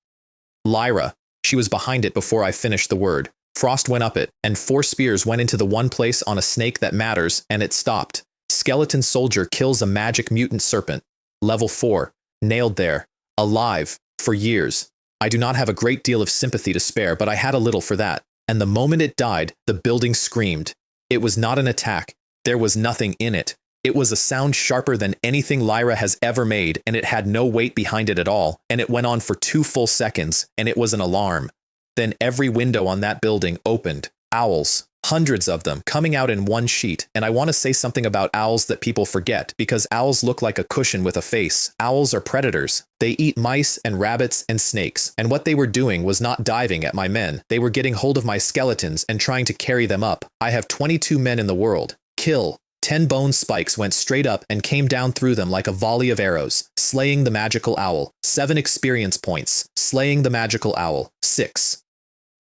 Lyra. She was behind it before I finished the word. Frost went up it, and 4 spears went into the one place on a snake that matters, and it stopped. Skeleton soldier kills a magic mutant serpent. Level 4. Nailed there. Alive. For years. I do not have a great deal of sympathy to spare, but I had a little for that. And the moment it died, the building screamed. It was not an attack. There was nothing in it. It was a sound sharper than anything Lyra has ever made, and it had no weight behind it at all, and it went on for 2 full seconds, and it was an alarm. Then every window on that building opened. Owls. Hundreds of them coming out in one sheet, and I want to say something about owls that people forget, because owls look like a cushion with a face. Owls are predators. They eat mice and rabbits and snakes, and what they were doing was not diving at my men. They were getting hold of my skeletons and trying to carry them up. I have 22 men in the world. Kill. 10 bone spikes went straight up and came down through them like a volley of arrows, slaying the magical owl. 7 experience points, slaying the magical owl. 6.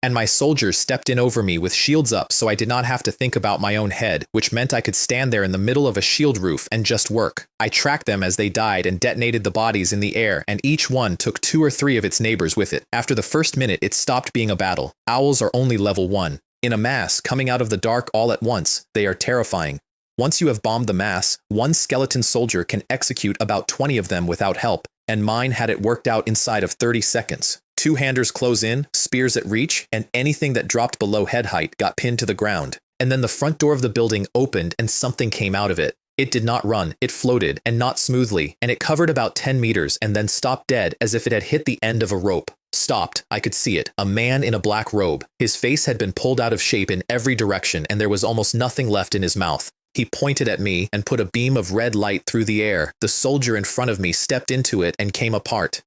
And my soldiers stepped in over me with shields up so I did not have to think about my own head, which meant I could stand there in the middle of a shield roof and just work. I tracked them as they died and detonated the bodies in the air, and each one took 2 or 3 of its neighbors with it. After the first minute, it stopped being a battle. Owls are only level 1. In a mass, coming out of the dark all at once, they are terrifying. Once you have bombed the mass, one skeleton soldier can execute about 20 of them without help, and mine had it worked out inside of 30 seconds. 2-handers close in, spears at reach, and anything that dropped below head height got pinned to the ground. And then the front door of the building opened and something came out of it. It did not run, it floated, and not smoothly, and it covered about 10 meters and then stopped dead as if it had hit the end of a rope. Stopped, I could see it, a man in a black robe. His face had been pulled out of shape in every direction and there was almost nothing left in his mouth. He pointed at me and put a beam of red light through the air. The soldier in front of me stepped into it and came apart.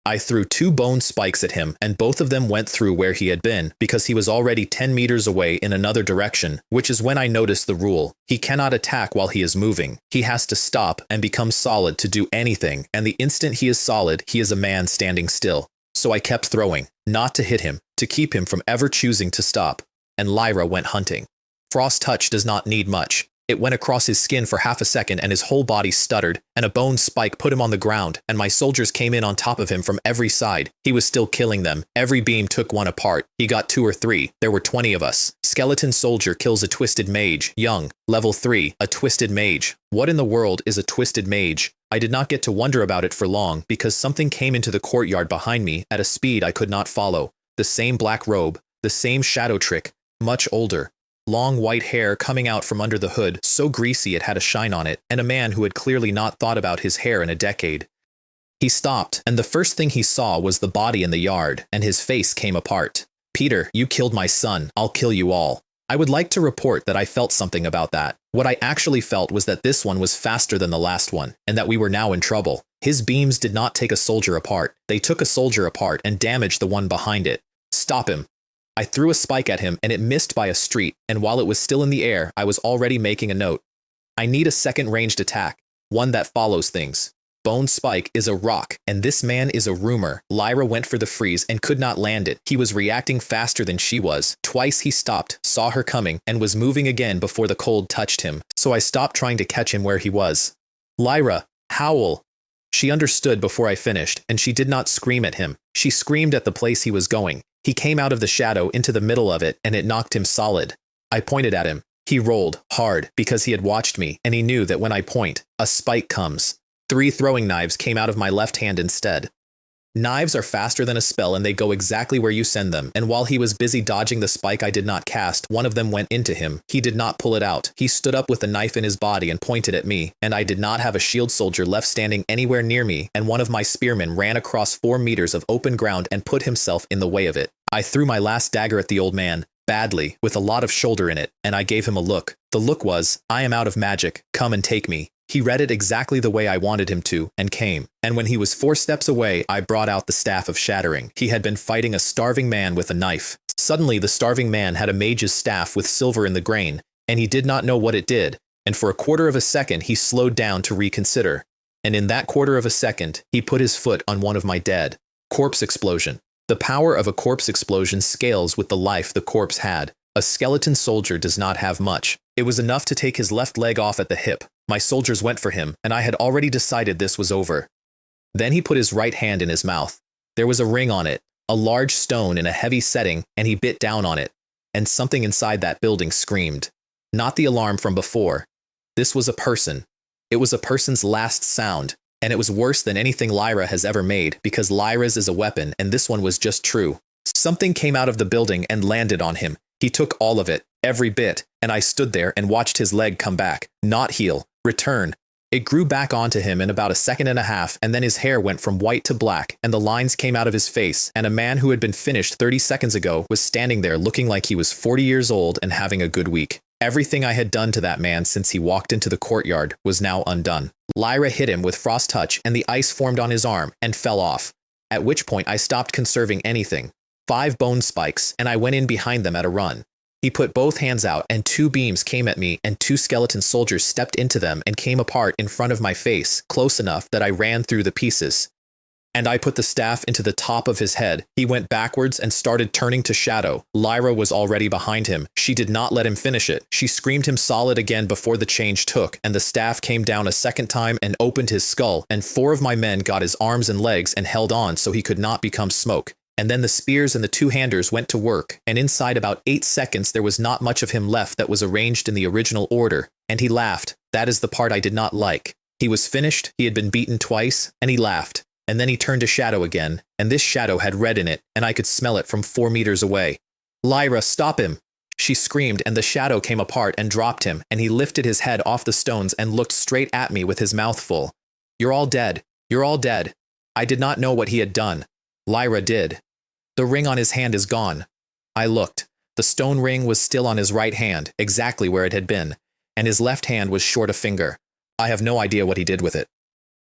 I threw 2 bone spikes at him, and both of them went through where he had been, because he was already 10 meters away in another direction, which is when I noticed the rule. He cannot attack while he is moving. He has to stop and become solid to do anything, and the instant he is solid, he is a man standing still. So I kept throwing, not to hit him, to keep him from ever choosing to stop. And Lyra went hunting. Frost touch does not need much. It went across his skin for half a second and his whole body stuttered, and a bone spike put him on the ground, and my soldiers came in on top of him from every side. He was still killing them. Every beam took one apart. He got 2 or 3. There were 20 of us. Skeleton soldier kills a twisted mage. Young. Level 3. A twisted mage. What in the world is a twisted mage? I did not get to wonder about it for long, because something came into the courtyard behind me at a speed I could not follow. The same black robe. The same shadow trick. Much older. Long white hair coming out from under the hood, so greasy it had a shine on it, and a man who had clearly not thought about his hair in a decade. He stopped, and the first thing he saw was the body in the yard, and his face came apart. "Peter, you killed my son. I'll kill you all." I would like to report that I felt something about that. What I actually felt was that this one was faster than the last one, and that we were now in trouble. His beams did not take a soldier apart. They took a soldier apart and damaged the one behind it. "Stop him." I threw a spike at him and it missed by a street, and while it was still in the air, I was already making a note. I need a second ranged attack, one that follows things. Bone spike is a rock, and this man is a rumor. Lyra went for the freeze and could not land it. He was reacting faster than she was. Twice he stopped, saw her coming, and was moving again before the cold touched him, so I stopped trying to catch him where he was. "Lyra, howl." She understood before I finished, and she did not scream at him. She screamed at the place he was going. He came out of the shadow into the middle of it, and it knocked him solid. I pointed at him. He rolled hard because he had watched me, and he knew that when I point, a spike comes. 3 throwing knives came out of my left hand instead. Knives are faster than a spell, and they go exactly where you send them, and while he was busy dodging the spike I did not cast, one of them went into him. He did not pull it out. He stood up with the knife in his body and pointed at me, and I did not have a shield soldier left standing anywhere near me, and one of my spearmen ran across 4 meters of open ground and put himself in the way of it. I threw my last dagger at the old man, badly, with a lot of shoulder in it, and I gave him a look. The look was, "I am out of magic, come and take me." He read it exactly the way I wanted him to, and came. And when he was 4 steps away, I brought out the staff of shattering. He had been fighting a starving man with a knife. Suddenly, the starving man had a mage's staff with silver in the grain, and he did not know what it did. and for a quarter of a second he slowed down to reconsider. And in that quarter of a second, he put his foot on one of my dead. Corpse explosion. The power of a corpse explosion scales with the life the corpse had. A skeleton soldier does not have much. It was enough to take his left leg off at the hip. My soldiers went for him, and I had already decided this was over. Then he put his right hand in his mouth. There was a ring on it, a large stone in a heavy setting, and he bit down on it. And something inside that building screamed. Not the alarm from before. This was a person. It was a person's last sound, and it was worse than anything Lyra has ever made, because Lyra's is a weapon, and this one was just true. Something came out of the building and landed on him. He took all of it, every bit, and I stood there and watched his leg come back, not heal, return. It grew back onto him in about a second and a half, and then his hair went from white to black, and the lines came out of his face, and a man who had been finished 30 seconds ago was standing there looking like he was 40 years old and having a good week. Everything I had done to that man since he walked into the courtyard was now undone. Lyra hit him with frost touch, and the ice formed on his arm and fell off, at which point I stopped conserving anything. 5 bone spikes, and I went in behind them at a run. He put both hands out, and 2 beams came at me, and 2 skeleton soldiers stepped into them and came apart in front of my face, close enough that I ran through the pieces. And I put the staff into the top of his head. He went backwards and started turning to shadow. Lyra was already behind him. She did not let him finish it. She screamed him solid again before the change took, and the staff came down a second time and opened his skull, and 4 of my men got his arms and legs and held on so he could not become smoke. And then the spears and the 2-handers went to work, and inside about 8 seconds there was not much of him left that was arranged in the original order, and he laughed. That is the part I did not like. He was finished, he had been beaten twice, and he laughed. And then he turned to shadow again, and this shadow had red in it, and I could smell it from 4 meters away. "Lyra, stop him!" She screamed, and the shadow came apart and dropped him, and he lifted his head off the stones and looked straight at me with his mouth full. "You're all dead. You're all dead." I did not know what he had done. Lyra did. "The ring on his hand is gone." I looked. The stone ring was still on his right hand, exactly where it had been, and his left hand was short a finger. I have no idea what he did with it.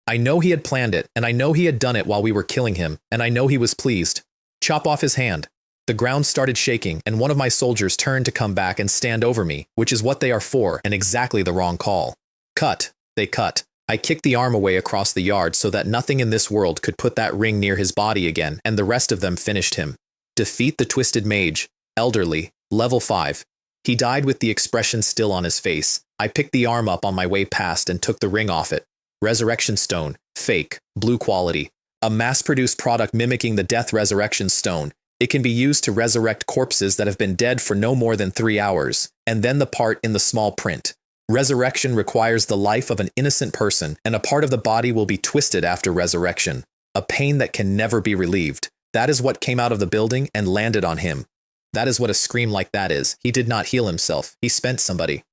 I know he had planned it, and I know he had done it while we were killing him, and I know he was pleased. Chop off his hand. The ground started shaking, and one of my soldiers turned to come back and stand over me, which is what they are for, and exactly the wrong call. Cut. They cut. I kicked the arm away across the yard so that nothing in this world could put that ring near his body again, and the rest of them finished him. Defeat the Twisted Mage. Elderly. Level 5. He died with the expression still on his face. I picked the arm up on my way past and took the ring off it. Resurrection Stone. Fake. Blue quality. A mass-produced product mimicking the Death Resurrection Stone. It can be used to resurrect corpses that have been dead for no more than 3 hours. And then the part in the small print. Resurrection requires the life of an innocent person, and a part of the body will be twisted after resurrection. A pain that can never be relieved. That is what came out of the building and landed on him. That is what a scream like that is. He did not heal himself. He spent somebody.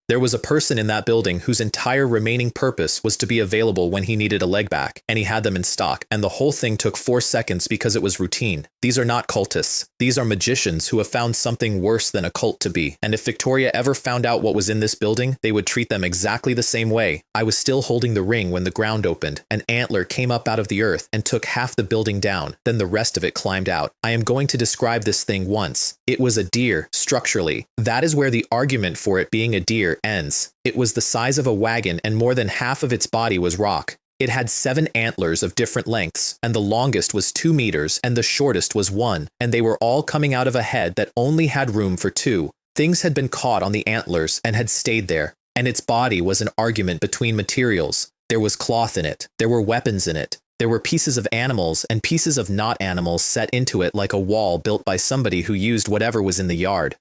There was a person in that building whose entire remaining purpose was to be available when he needed a leg back, and he had them in stock, and the whole thing took 4 seconds because it was routine. These are not cultists. These are magicians who have found something worse than a cult to be, and if Victoria ever found out what was in this building, they would treat them exactly the same way. I was still holding the ring when the ground opened. An antler came up out of the earth and took half the building down, then the rest of it climbed out. I am going to describe this thing once. It was a deer, structurally. That is where the argument for it being a deer ends. It was the size of a wagon, and more than half of its body was rock. It had 7 antlers of different lengths, and the longest was 2 meters, and the shortest was 1, and they were all coming out of a head that only had room for 2. Things had been caught on the antlers and had stayed there, and its body was an argument between materials. There was cloth in it. There were weapons in it. There were pieces of animals and pieces of not animals set into it like a wall built by somebody who used whatever was in the yard.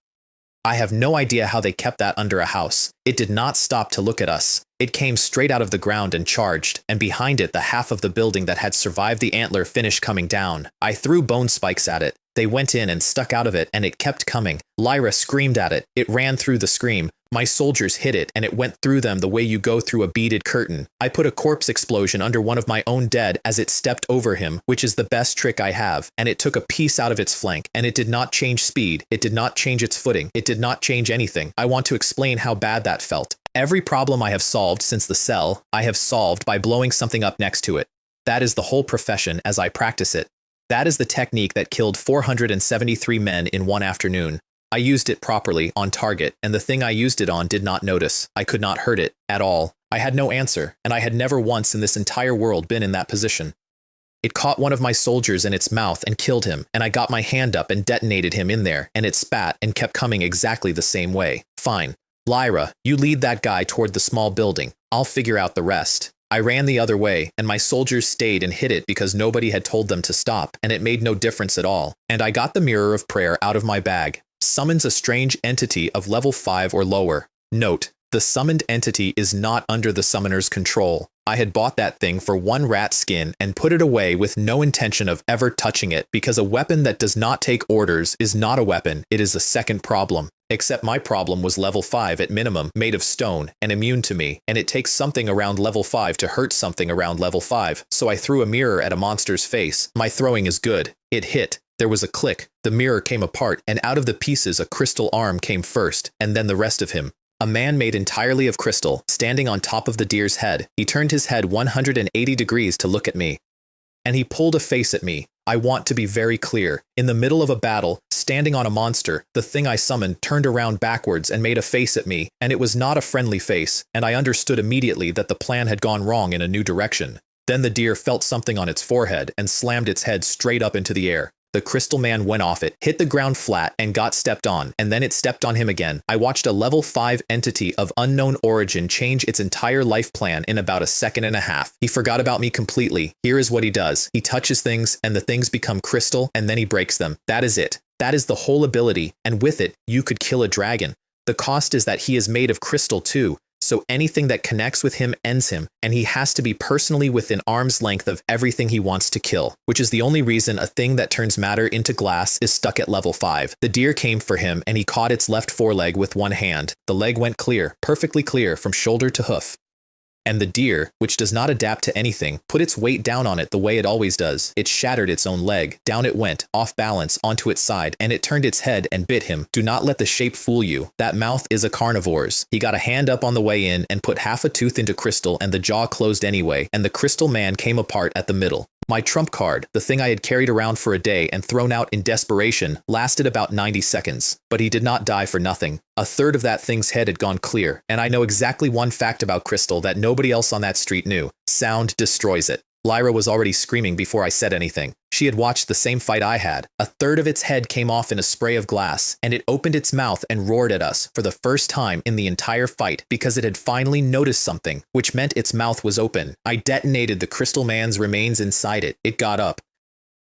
I have no idea how they kept that under a house. It did not stop to look at us. It came straight out of the ground and charged, and behind it the half of the building that had survived the antler finished coming down. I threw bone spikes at it. They went in and stuck out of it, and it kept coming. Lyra screamed at it. It ran through the scream. My soldiers hit it, and it went through them the way you go through a beaded curtain. I put a corpse explosion under one of my own dead as it stepped over him, which is the best trick I have, and it took a piece out of its flank, and it did not change speed. It did not change its footing. It did not change anything. I want to explain how bad that felt. Every problem I have solved since the cell, I have solved by blowing something up next to it. That is the whole profession as I practice it. That is the technique that killed 473 men in one afternoon. I used it properly, on target, and the thing I used it on did not notice. I could not hurt it, at all. I had no answer, and I had never once in this entire world been in that position. It caught one of my soldiers in its mouth and killed him, and I got my hand up and detonated him in there, and it spat and kept coming exactly the same way. Fine. Lyra, you lead that guy toward the small building. I'll figure out the rest. I ran the other way, and my soldiers stayed and hit it because nobody had told them to stop, and it made no difference at all. And I got the Mirror of Prayer out of my bag. Summons a strange entity of level 5 or lower. Note, the summoned entity is not under the summoner's control. I had bought that thing for 1 rat skin and put it away with no intention of ever touching it because a weapon that does not take orders is not a weapon, it is a second problem. Except my problem was level 5 at minimum, made of stone, and immune to me, and it takes something around level 5 to hurt something around level 5, so I threw a mirror at a monster's face. My throwing is good. It hit. There was a click. The mirror came apart, and out of the pieces a crystal arm came first, and then the rest of him. A man made entirely of crystal, standing on top of the deer's head. He turned his head 180 degrees to look at me. And he pulled a face at me. I want to be very clear. In the middle of a battle, standing on a monster, the thing I summoned turned around backwards and made a face at me, and it was not a friendly face, and I understood immediately that the plan had gone wrong in a new direction. Then the deer felt something on its forehead and slammed its head straight up into the air. The crystal man went off it, hit the ground flat, and got stepped on, and then it stepped on him again. I watched a level 5 entity of unknown origin change its entire life plan in about a second and a half. He forgot about me completely. Here is what he does. He touches things, and the things become crystal, and then he breaks them. That is it. That is the whole ability, and with it, you could kill a dragon. The cost is that he is made of crystal too. So anything that connects with him ends him, and he has to be personally within arm's length of everything he wants to kill, which is the only reason a thing that turns matter into glass is stuck at level 5. The deer came for him, and he caught its left foreleg with one hand. The leg went clear, perfectly clear from shoulder to hoof. And the deer, which does not adapt to anything, put its weight down on it the way it always does. It shattered its own leg. Down it went, off balance, onto its side, and it turned its head and bit him. Do not let the shape fool you. That mouth is a carnivore's. He got a hand up on the way in and put half a tooth into crystal, and the jaw closed anyway, and the crystal man came apart at the middle. My trump card, the thing I had carried around for a day and thrown out in desperation, lasted about 90 seconds. But he did not die for nothing. A third of that thing's head had gone clear, and I know exactly one fact about crystal that nobody else on that street knew. Sound destroys it. Lyra was already screaming before I said anything. She had watched the same fight I had. A third of its head came off in a spray of glass, and it opened its mouth and roared at us for the first time in the entire fight because it had finally noticed something, which meant its mouth was open. I detonated the crystal man's remains inside it. It got up.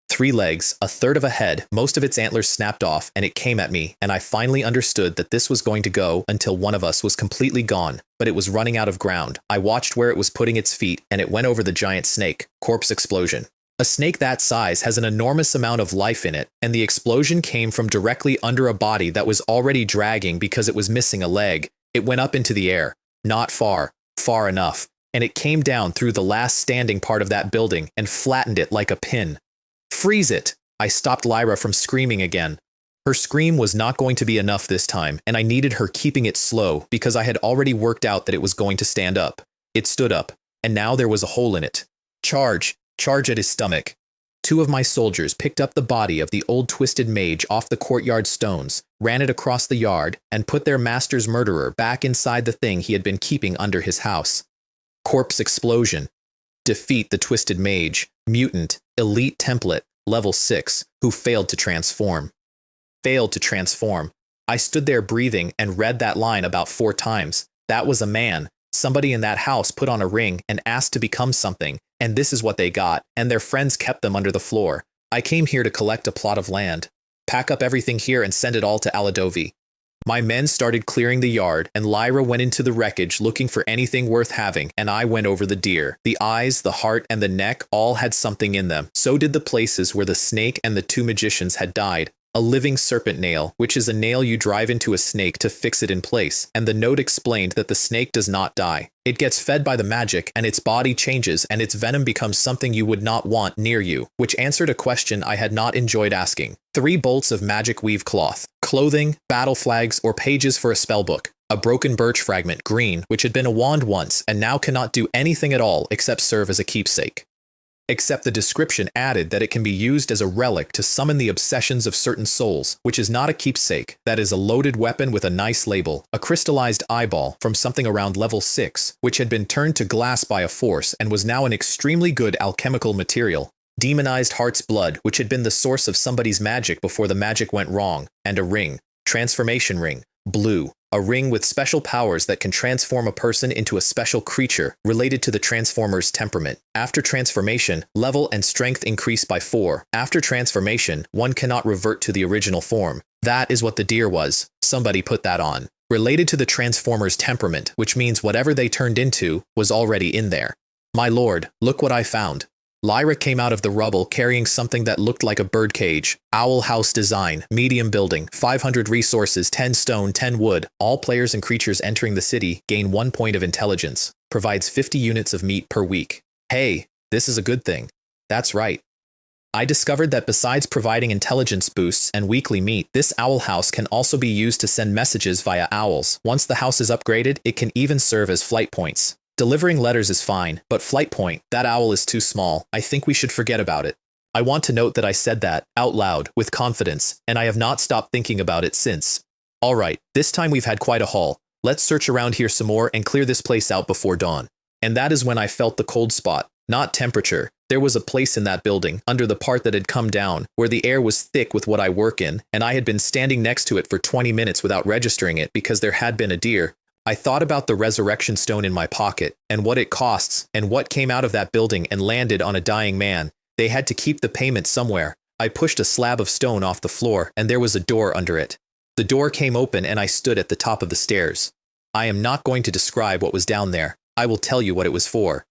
3 legs, a third of a head, most of its antlers snapped off, and it came at me, and I finally understood that this was going to go until one of us was completely gone, but it was running out of ground. I watched where it was putting its feet, and it went over the giant snake. Corpse explosion. A snake that size has an enormous amount of life in it, and the explosion came from directly under a body that was already dragging because it was missing a leg. It went up into the air. Not far. Far enough. And it came down through the last standing part of that building and flattened it like a pin. Freeze it! I stopped Lyra from screaming again. Her scream was not going to be enough this time, and I needed her keeping it slow because I had already worked out that it was going to stand up. It stood up, and now there was a hole in it. Charge! Charge at his stomach. 2 of my soldiers picked up the body of the old twisted mage off the courtyard stones, ran it across the yard, and put their master's murderer back inside the thing he had been keeping under his house. Corpse explosion. Defeat the twisted mage, mutant, elite template, level 6, who failed to transform. Failed to transform. I stood there breathing and read that line about 4 times. That was a man. Somebody in that house put on a ring and asked to become something, and this is what they got, and their friends kept them under the floor. I came here to collect a plot of land. Pack up everything here and send it all to Aladovi. My men started clearing the yard, and Lyra went into the wreckage looking for anything worth having, and I went over the deer. The eyes, the heart, and the neck all had something in them. So did the places where the snake and the 2 magicians had died. A living serpent nail, which is a nail you drive into a snake to fix it in place, and the note explained that the snake does not die. It gets fed by the magic, and its body changes, and its venom becomes something you would not want near you, which answered a question I had not enjoyed asking. 3 bolts of magic weave cloth, clothing, battle flags, or pages for a spellbook. A broken birch fragment, green, which had been a wand once, and now cannot do anything at all except serve as a keepsake. Except the description added that it can be used as a relic to summon the obsessions of certain souls, which is not a keepsake, that is a loaded weapon with a nice label, a crystallized eyeball from something around level 6, which had been turned to glass by a force and was now an extremely good alchemical material. Demonized heart's blood, which had been the source of somebody's magic before the magic went wrong, and a ring, transformation ring, blue, a ring with special powers that can transform a person into a special creature related to the transformer's temperament. After transformation, level and strength increase by 4. After transformation, one cannot revert to the original form. That is what the deer was. Somebody put that on. Related to the transformer's temperament, which means whatever they turned into was already in there. My lord, look what I found. Lyra came out of the rubble carrying something that looked like a birdcage. Owl house design, medium building, 500 resources, 10 stone, 10 wood. All players and creatures entering the city gain 1 point of intelligence. Provides 50 units of meat per week. Hey, this is a good thing. That's right. I discovered that besides providing intelligence boosts and weekly meat, this owl house can also be used to send messages via owls. Once the house is upgraded, it can even serve as flight points. Delivering letters is fine, but flight point, that owl is too small. I think we should forget about it. I want to note that I said that, out loud, with confidence, and I have not stopped thinking about it since. Alright, this time we've had quite a haul. Let's search around here some more and clear this place out before dawn. And that is when I felt the cold spot, not temperature. There was a place in that building, under the part that had come down, where the air was thick with what I work in, and I had been standing next to it for 20 minutes without registering it because there had been a deer. I thought about the resurrection stone in my pocket, and what it costs, and what came out of that building and landed on a dying man. They had to keep the payment somewhere. I pushed a slab of stone off the floor, and there was a door under it. The door came open and I stood at the top of the stairs. I am not going to describe what was down there. I will tell you what it was for.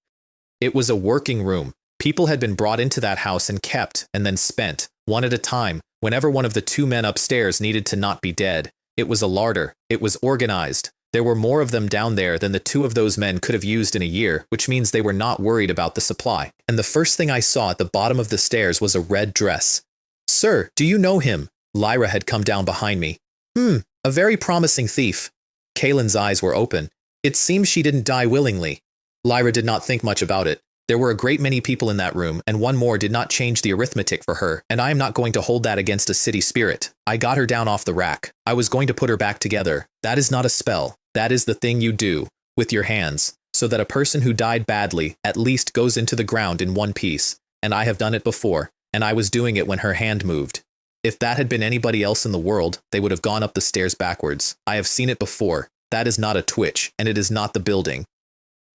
It was a working room. People had been brought into that house and kept, and then spent, one at a time, whenever one of the 2 men upstairs needed to not be dead. It was a larder. It was organized. There were more of them down there than the 2 of those men could have used in a year, which means they were not worried about the supply. And the first thing I saw at the bottom of the stairs was a red dress. Sir, do you know him? Lyra had come down behind me. A very promising thief. Kaylin's eyes were open. It seems she didn't die willingly. Lyra did not think much about it. There were a great many people in that room, and one more did not change the arithmetic for her, and I am not going to hold that against a city spirit. I got her down off the rack. I was going to put her back together. That is not a spell. That is the thing you do, with your hands, so that a person who died badly at least goes into the ground in one piece, and I have done it before, and I was doing it when her hand moved. If that had been anybody else in the world, they would have gone up the stairs backwards. I have seen it before. That is not a twitch, and it is not the building.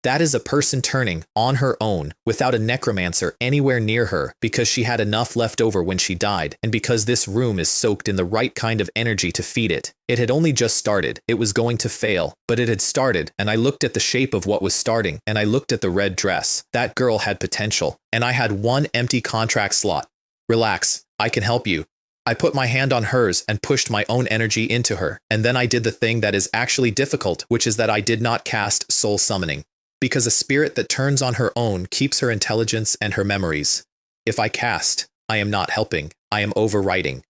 That is a person turning, on her own, without a necromancer anywhere near her, because she had enough left over when she died, and because this room is soaked in the right kind of energy to feed it. It had only just started. It was going to fail, but it had started, and I looked at the shape of what was starting, and I looked at the red dress. That girl had potential, and I had 1 empty contract slot. Relax, I can help you. I put my hand on hers and pushed my own energy into her, and then I did the thing that is actually difficult, which is that I did not cast soul summoning. Because a spirit that turns on her own keeps her intelligence and her memories. If I cast, I am not helping, I am overwriting.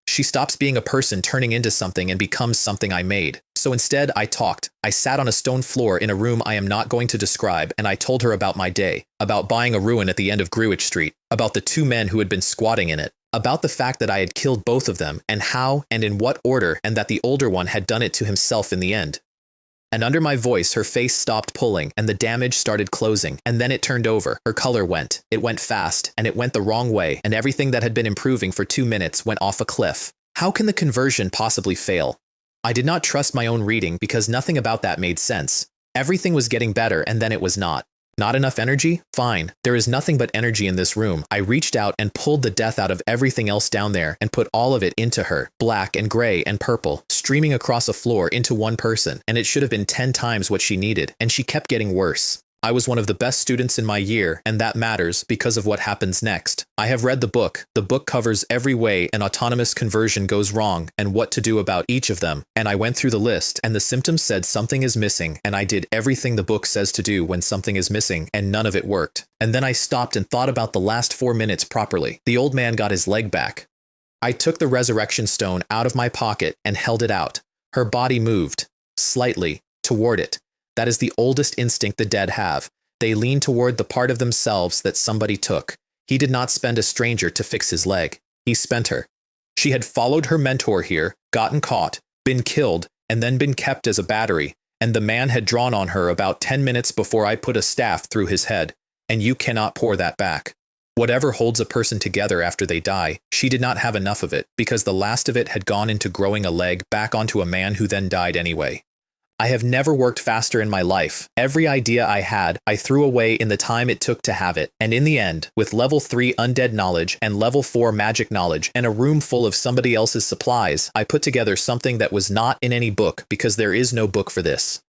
She stops being a person turning into something and becomes something I made. So instead, I talked. I sat on a stone floor in a room I am not going to describe, and I told her about my day, about buying a ruin at the end of Greenwich Street, about the 2 men who had been squatting in it, about the fact that I had killed both of them, and how and in what order, and that the older one had done it to himself in the end. And under my voice, her face stopped pulling, and the damage started closing, and then it turned over. Her color went. It went fast, and it went the wrong way, and everything that had been improving for 2 minutes went off a cliff. How can the conversion possibly fail? I did not trust my own reading because nothing about that made sense. Everything was getting better, and then it was not. Not enough energy? Fine. There is nothing but energy in this room. I reached out and pulled the death out of everything else down there and put all of it into her, black and gray and purple, streaming across a floor into one person, and it should have been 10 times what she needed, and she kept getting worse. I was one of the best students in my year, and that matters because of what happens next. I have read the book. The book covers every way an autonomous conversion goes wrong and what to do about each of them. And I went through the list, and the symptoms said something is missing, and I did everything the book says to do when something is missing, and none of it worked. And then I stopped and thought about the last 4 minutes properly. The old man got his leg back. I took the resurrection stone out of my pocket and held it out. Her body moved, slightly, toward it. That is the oldest instinct the dead have. They lean toward the part of themselves that somebody took. He did not spend a stranger to fix his leg. He spent her. She had followed her mentor here, gotten caught, been killed, and then been kept as a battery, and the man had drawn on her about 10 minutes before I put a staff through his head, and you cannot pour that back. Whatever holds a person together after they die, she did not have enough of it, because the last of it had gone into growing a leg back onto a man who then died anyway. I have never worked faster in my life. Every idea I had, I threw away in the time it took to have it, and in the end, with level 3 undead knowledge and level 4 magic knowledge and a room full of somebody else's supplies, I put together something that was not in any book because there is no book for this.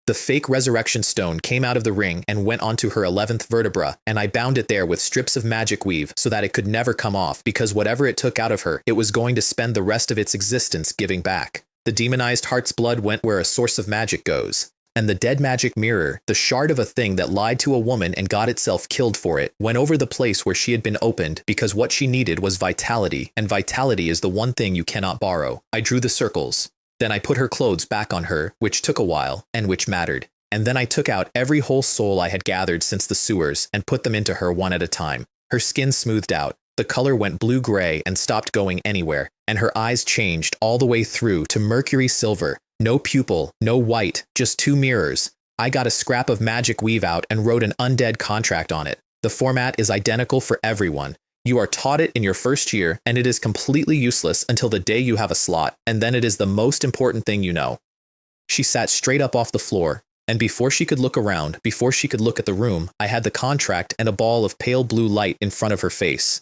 The fake resurrection stone came out of the ring and went onto her 11th vertebra, and I bound it there with strips of magic weave so that it could never come off, because whatever it took out of her, it was going to spend the rest of its existence giving back. The demonized heart's blood went where a source of magic goes. And the dead magic mirror, the shard of a thing that lied to a woman and got itself killed for it, went over the place where she had been opened because what she needed was vitality, and vitality is the one thing you cannot borrow. I drew the circles. Then I put her clothes back on her, which took a while, and which mattered. And then I took out every whole soul I had gathered since the sewers and put them into her one at a time. Her skin smoothed out. The color went blue-gray and stopped going anywhere, and her eyes changed all the way through to mercury silver. No pupil, no white, just 2 mirrors. I got a scrap of magic weave out and wrote an undead contract on it. The format is identical for everyone. You are taught it in your first year, and it is completely useless until the day you have a slot, and then it is the most important thing you know. She sat straight up off the floor, and before she could look around, before she could look at the room, I had the contract and a ball of pale blue light in front of her face.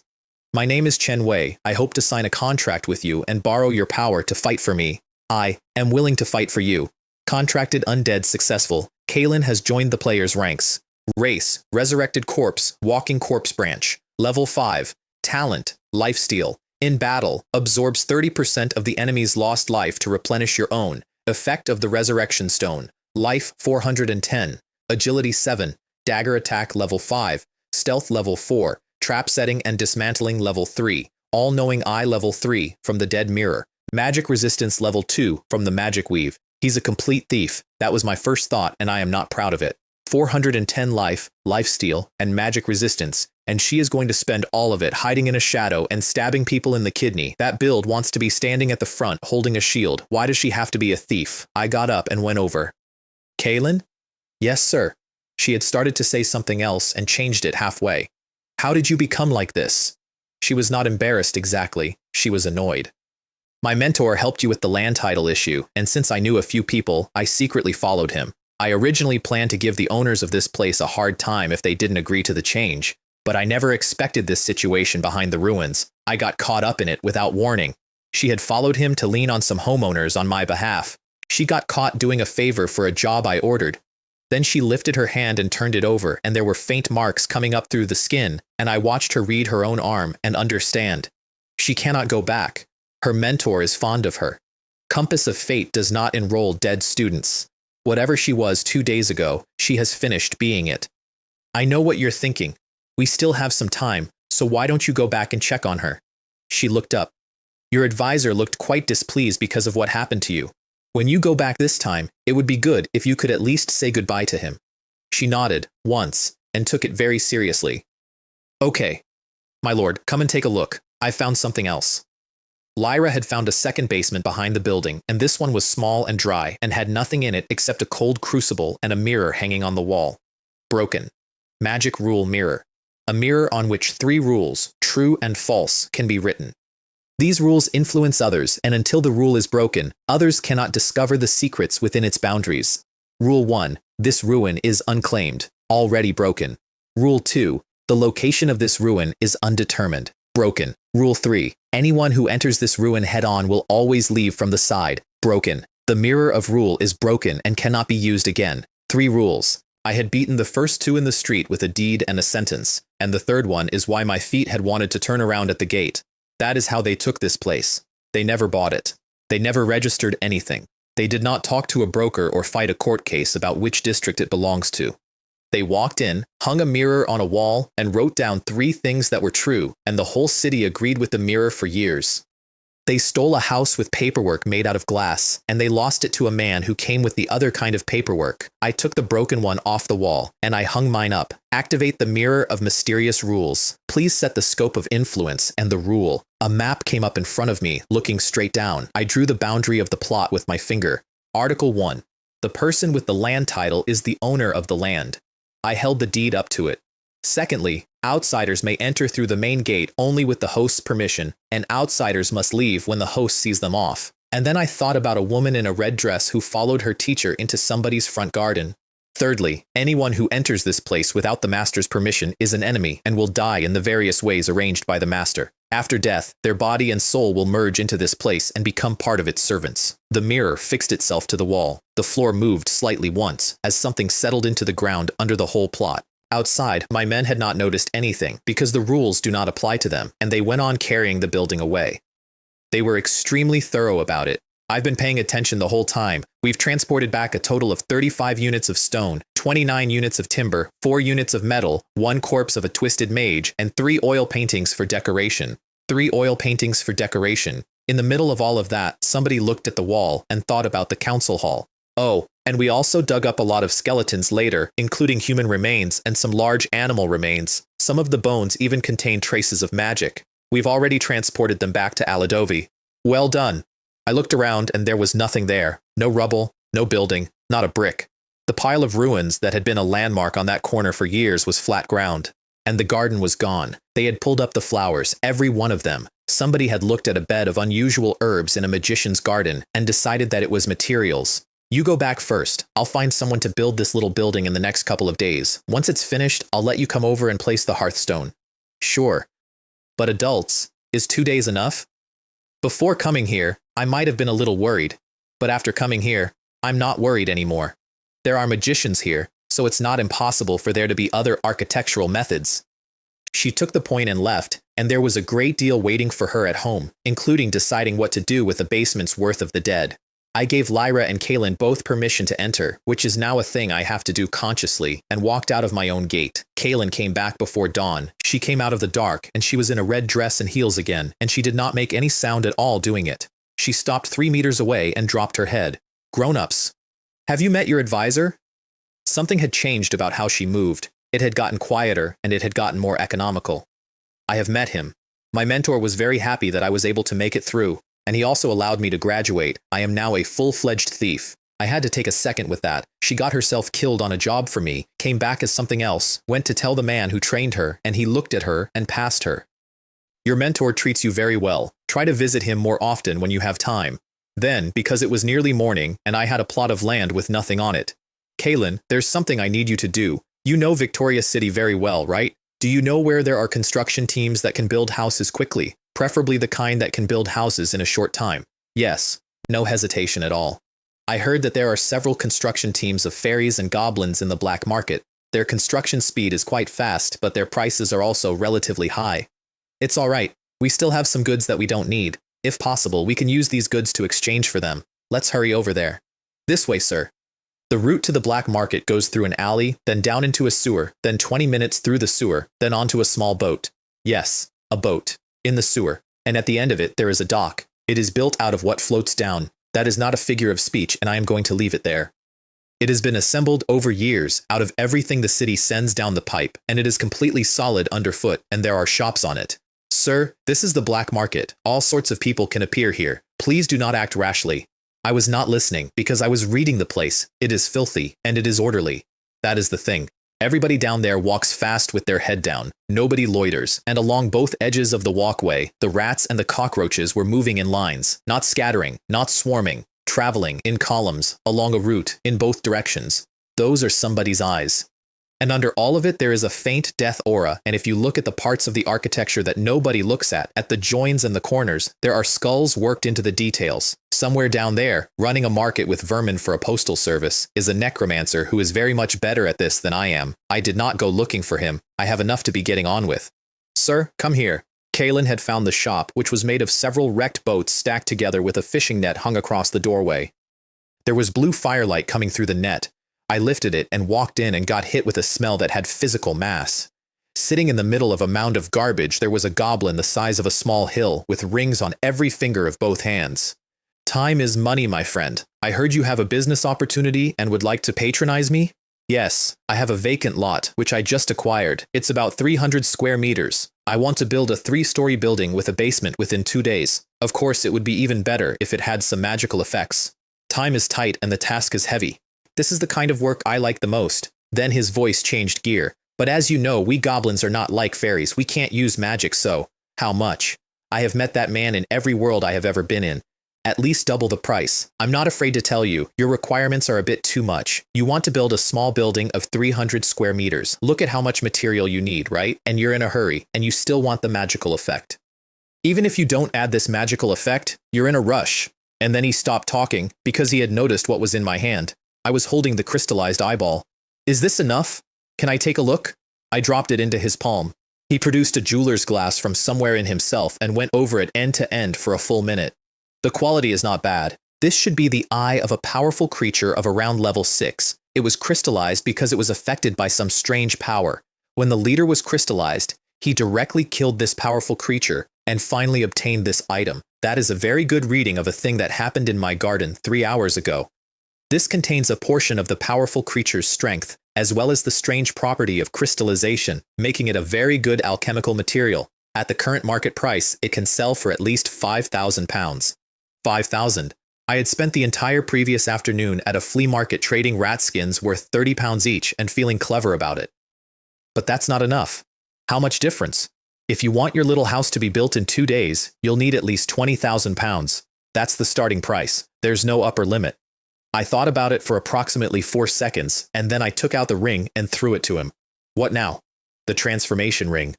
My name is Chen Wei. I hope to sign a contract with you and borrow your power to fight for me. I am willing to fight for you. Contracted undead successful. Kalen has joined the player's ranks. Race, resurrected corpse, walking corpse branch. Level 5. Talent, lifesteal. In battle, absorbs 30% of the enemy's lost life to replenish your own. Effect of the resurrection stone. Life 410. Agility 7. Dagger attack level 5. Stealth level 4. Trap setting and dismantling level 3. All-knowing eye level 3 from the dead mirror. Magic resistance level 2 from the magic weave. He's a complete thief. That was my first thought, and I am not proud of it. 410 life, lifesteal, and magic resistance, and she is going to spend all of it hiding in a shadow and stabbing people in the kidney. That build wants to be standing at the front holding a shield. Why does she have to be a thief? I got up and went over. Kalen? Yes, sir. She had started to say something else and changed it halfway. How did you become like this? She was not embarrassed exactly. She was annoyed. My mentor helped you with the land title issue, and since I knew a few people, I secretly followed him. I originally planned to give the owners of this place a hard time if they didn't agree to the change, but I never expected this situation behind the ruins. I got caught up in it without warning. She had followed him to lean on some homeowners on my behalf. She got caught doing a favor for a job I ordered. Then she lifted her hand and turned it over, and there were faint marks coming up through the skin, and I watched her read her own arm and understand. She cannot go back. Her mentor is fond of her. Compass of Fate does not enroll dead students. Whatever she was 2 days ago, she has finished being it. I know what you're thinking. We still have some time, so why don't you go back and check on her? She looked up. Your advisor looked quite displeased because of what happened to you. When you go back this time, it would be good if you could at least say goodbye to him. She nodded, once, and took it very seriously. Okay. My lord, come and take a look. I found something else. Lyra had found a second basement behind the building, and this one was small and dry, and had nothing in it except a cold crucible and a mirror hanging on the wall. Broken. Magic rule mirror. A mirror on which 3 rules, true and false, can be written. These rules influence others, and until the rule is broken, others cannot discover the secrets within its boundaries. Rule 1. This ruin is unclaimed, already broken. Rule 2. The location of this ruin is undetermined, broken. Rule 3. Anyone who enters this ruin head-on will always leave from the side, broken. The mirror of rule is broken and cannot be used again. 3 rules. I had beaten the first 2 in the street with a deed and a sentence, and the third one is why my feet had wanted to turn around at the gate. That is how they took this place. They never bought it. They never registered anything. They did not talk to a broker or fight a court case about which district it belongs to. They walked in, hung a mirror on a wall, and wrote down 3 things that were true, and the whole city agreed with the mirror for years. They stole a house with paperwork made out of glass, and they lost it to a man who came with the other kind of paperwork. I took the broken one off the wall, and I hung mine up. Activate the mirror of mysterious rules. Please set the scope of influence and the rule. A map came up in front of me, looking straight down. I drew the boundary of the plot with my finger. Article 1. The person with the land title is the owner of the land. I held the deed up to it. Secondly, outsiders may enter through the main gate only with the host's permission, and outsiders must leave when the host sees them off. And then I thought about a woman in a red dress who followed her teacher into somebody's front garden. Thirdly, anyone who enters this place without the master's permission is an enemy and will die in the various ways arranged by the master. After death, their body and soul will merge into this place and become part of its servants. The mirror fixed itself to the wall. The floor moved slightly once, as something settled into the ground under the whole plot. Outside, my men had not noticed anything, because the rules do not apply to them, and they went on carrying the building away. They were extremely thorough about it. I've been paying attention the whole time. We've transported back a total of 35 units of stone, 29 units of timber, 4 units of metal, 1 corpse of a twisted mage, and 3 oil paintings for decoration. 3 oil paintings for decoration. In the middle of all of that, somebody looked at the wall and thought about the council hall. Oh, and we also dug up a lot of skeletons later, including human remains and some large animal remains. Some of the bones even contain traces of magic. We've already transported them back to Aladovi. Well done. I looked around and there was nothing there. No rubble, no building, not a brick. The pile of ruins that had been a landmark on that corner for years was flat ground. And the garden was gone. They had pulled up the flowers, every one of them. Somebody had looked at a bed of unusual herbs in a magician's garden and decided that it was materials. You go back first. I'll find someone to build this little building in the next couple of days. Once it's finished, I'll let you come over and place the hearthstone. Sure. But adults, is 2 days enough? Before coming here, I might have been a little worried. But after coming here, I'm not worried anymore. There are magicians here, so it's not impossible for there to be other architectural methods. She took the point and left, and there was a great deal waiting for her at home, including deciding what to do with the basement's worth of the dead. I gave Lyra and Kaylin both permission to enter, which is now a thing I have to do consciously, and walked out of my own gate. Kaylin came back before dawn. She came out of the dark, and she was in a red dress and heels again, and she did not make any sound at all doing it. She stopped 3 meters away and dropped her head. Grown-ups. Have you met your advisor? Something had changed about how she moved. It had gotten quieter, and it had gotten more economical. I have met him. My mentor was very happy that I was able to make it through, and he also allowed me to graduate. I am now a full-fledged thief. I had to take a second with that. She got herself killed on a job for me, came back as something else, went to tell the man who trained her, and he looked at her and passed her. Your mentor treats you very well. Try to visit him more often when you have time. Then, because it was nearly morning, and I had a plot of land with nothing on it. Kaylin, there's something I need you to do. You know Victoria City very well, right? Do you know where there are construction teams that can build houses quickly? Preferably the kind that can build houses in a short time. Yes. No hesitation at all. I heard that there are several construction teams of fairies and goblins in the black market. Their construction speed is quite fast, but their prices are also relatively high. It's all right. We still have some goods that we don't need. If possible, we can use these goods to exchange for them. Let's hurry over there. This way, sir. The route to the black market goes through an alley, then down into a sewer, then 20 minutes through the sewer, then onto a small boat. Yes, a boat. In the sewer. And at the end of it, there is a dock. It is built out of what floats down. That is not a figure of speech, and I am going to leave it there. It has been assembled over years out of everything the city sends down the pipe, and it is completely solid underfoot, and there are shops on it. Sir, this is the black market. All sorts of people can appear here. Please do not act rashly. I was not listening, because I was reading the place. It is filthy, and it is orderly. That is the thing. Everybody down there walks fast with their head down. Nobody loiters, and along both edges of the walkway, the rats and the cockroaches were moving in lines, not scattering, not swarming, traveling in columns, along a route, in both directions. Those are somebody's eyes. And under all of it there is a faint death aura, and if you look at the parts of the architecture that nobody looks at the joins and the corners, there are skulls worked into the details. Somewhere down there, running a market with vermin for a postal service, is a necromancer who is very much better at this than I am. I did not go looking for him. I have enough to be getting on with. Sir, come here. Kaylin had found the shop, which was made of several wrecked boats stacked together with a fishing net hung across the doorway. There was blue firelight coming through the net. I lifted it and walked in and got hit with a smell that had physical mass. Sitting in the middle of a mound of garbage, there was a goblin the size of a small hill, with rings on every finger of both hands. Time is money, my friend. I heard you have a business opportunity and would like to patronize me? Yes, I have a vacant lot, which I just acquired. It's about 300 square meters. I want to build a 3-story building with a basement within 2 days. Of course, it would be even better if it had some magical effects. Time is tight and the task is heavy. This is the kind of work I like the most. Then his voice changed gear. But as you know, we goblins are not like fairies. We can't use magic, so how much? I have met that man in every world I have ever been in. At least double the price. I'm not afraid to tell you, your requirements are a bit too much. You want to build a small building of 300 square meters. Look at how much material you need, right? And you're in a hurry, and you still want the magical effect. Even if you don't add this magical effect, you're in a rush. And then he stopped talking, because he had noticed what was in my hand. I was holding the crystallized eyeball. Is this enough? Can I take a look? I dropped it into his palm. He produced a jeweler's glass from somewhere in himself and went over it end to end for a full minute. The quality is not bad. This should be the eye of a powerful creature of around level 6. It was crystallized because it was affected by some strange power. When the leader was crystallized, he directly killed this powerful creature and finally obtained this item. That is a very good reading of a thing that happened in my garden 3 hours ago. This contains a portion of the powerful creature's strength, as well as the strange property of crystallization, making it a very good alchemical material. At the current market price, it can sell for at least £5,000. 5,000. I had spent the entire previous afternoon at a flea market trading rat skins worth £30 each and feeling clever about it. But that's not enough. How much difference? If you want your little house to be built in 2 days, you'll need at least £20,000. That's the starting price. There's no upper limit. I thought about it for approximately 4 seconds, and then I took out the ring and threw it to him. What now? The transformation ring.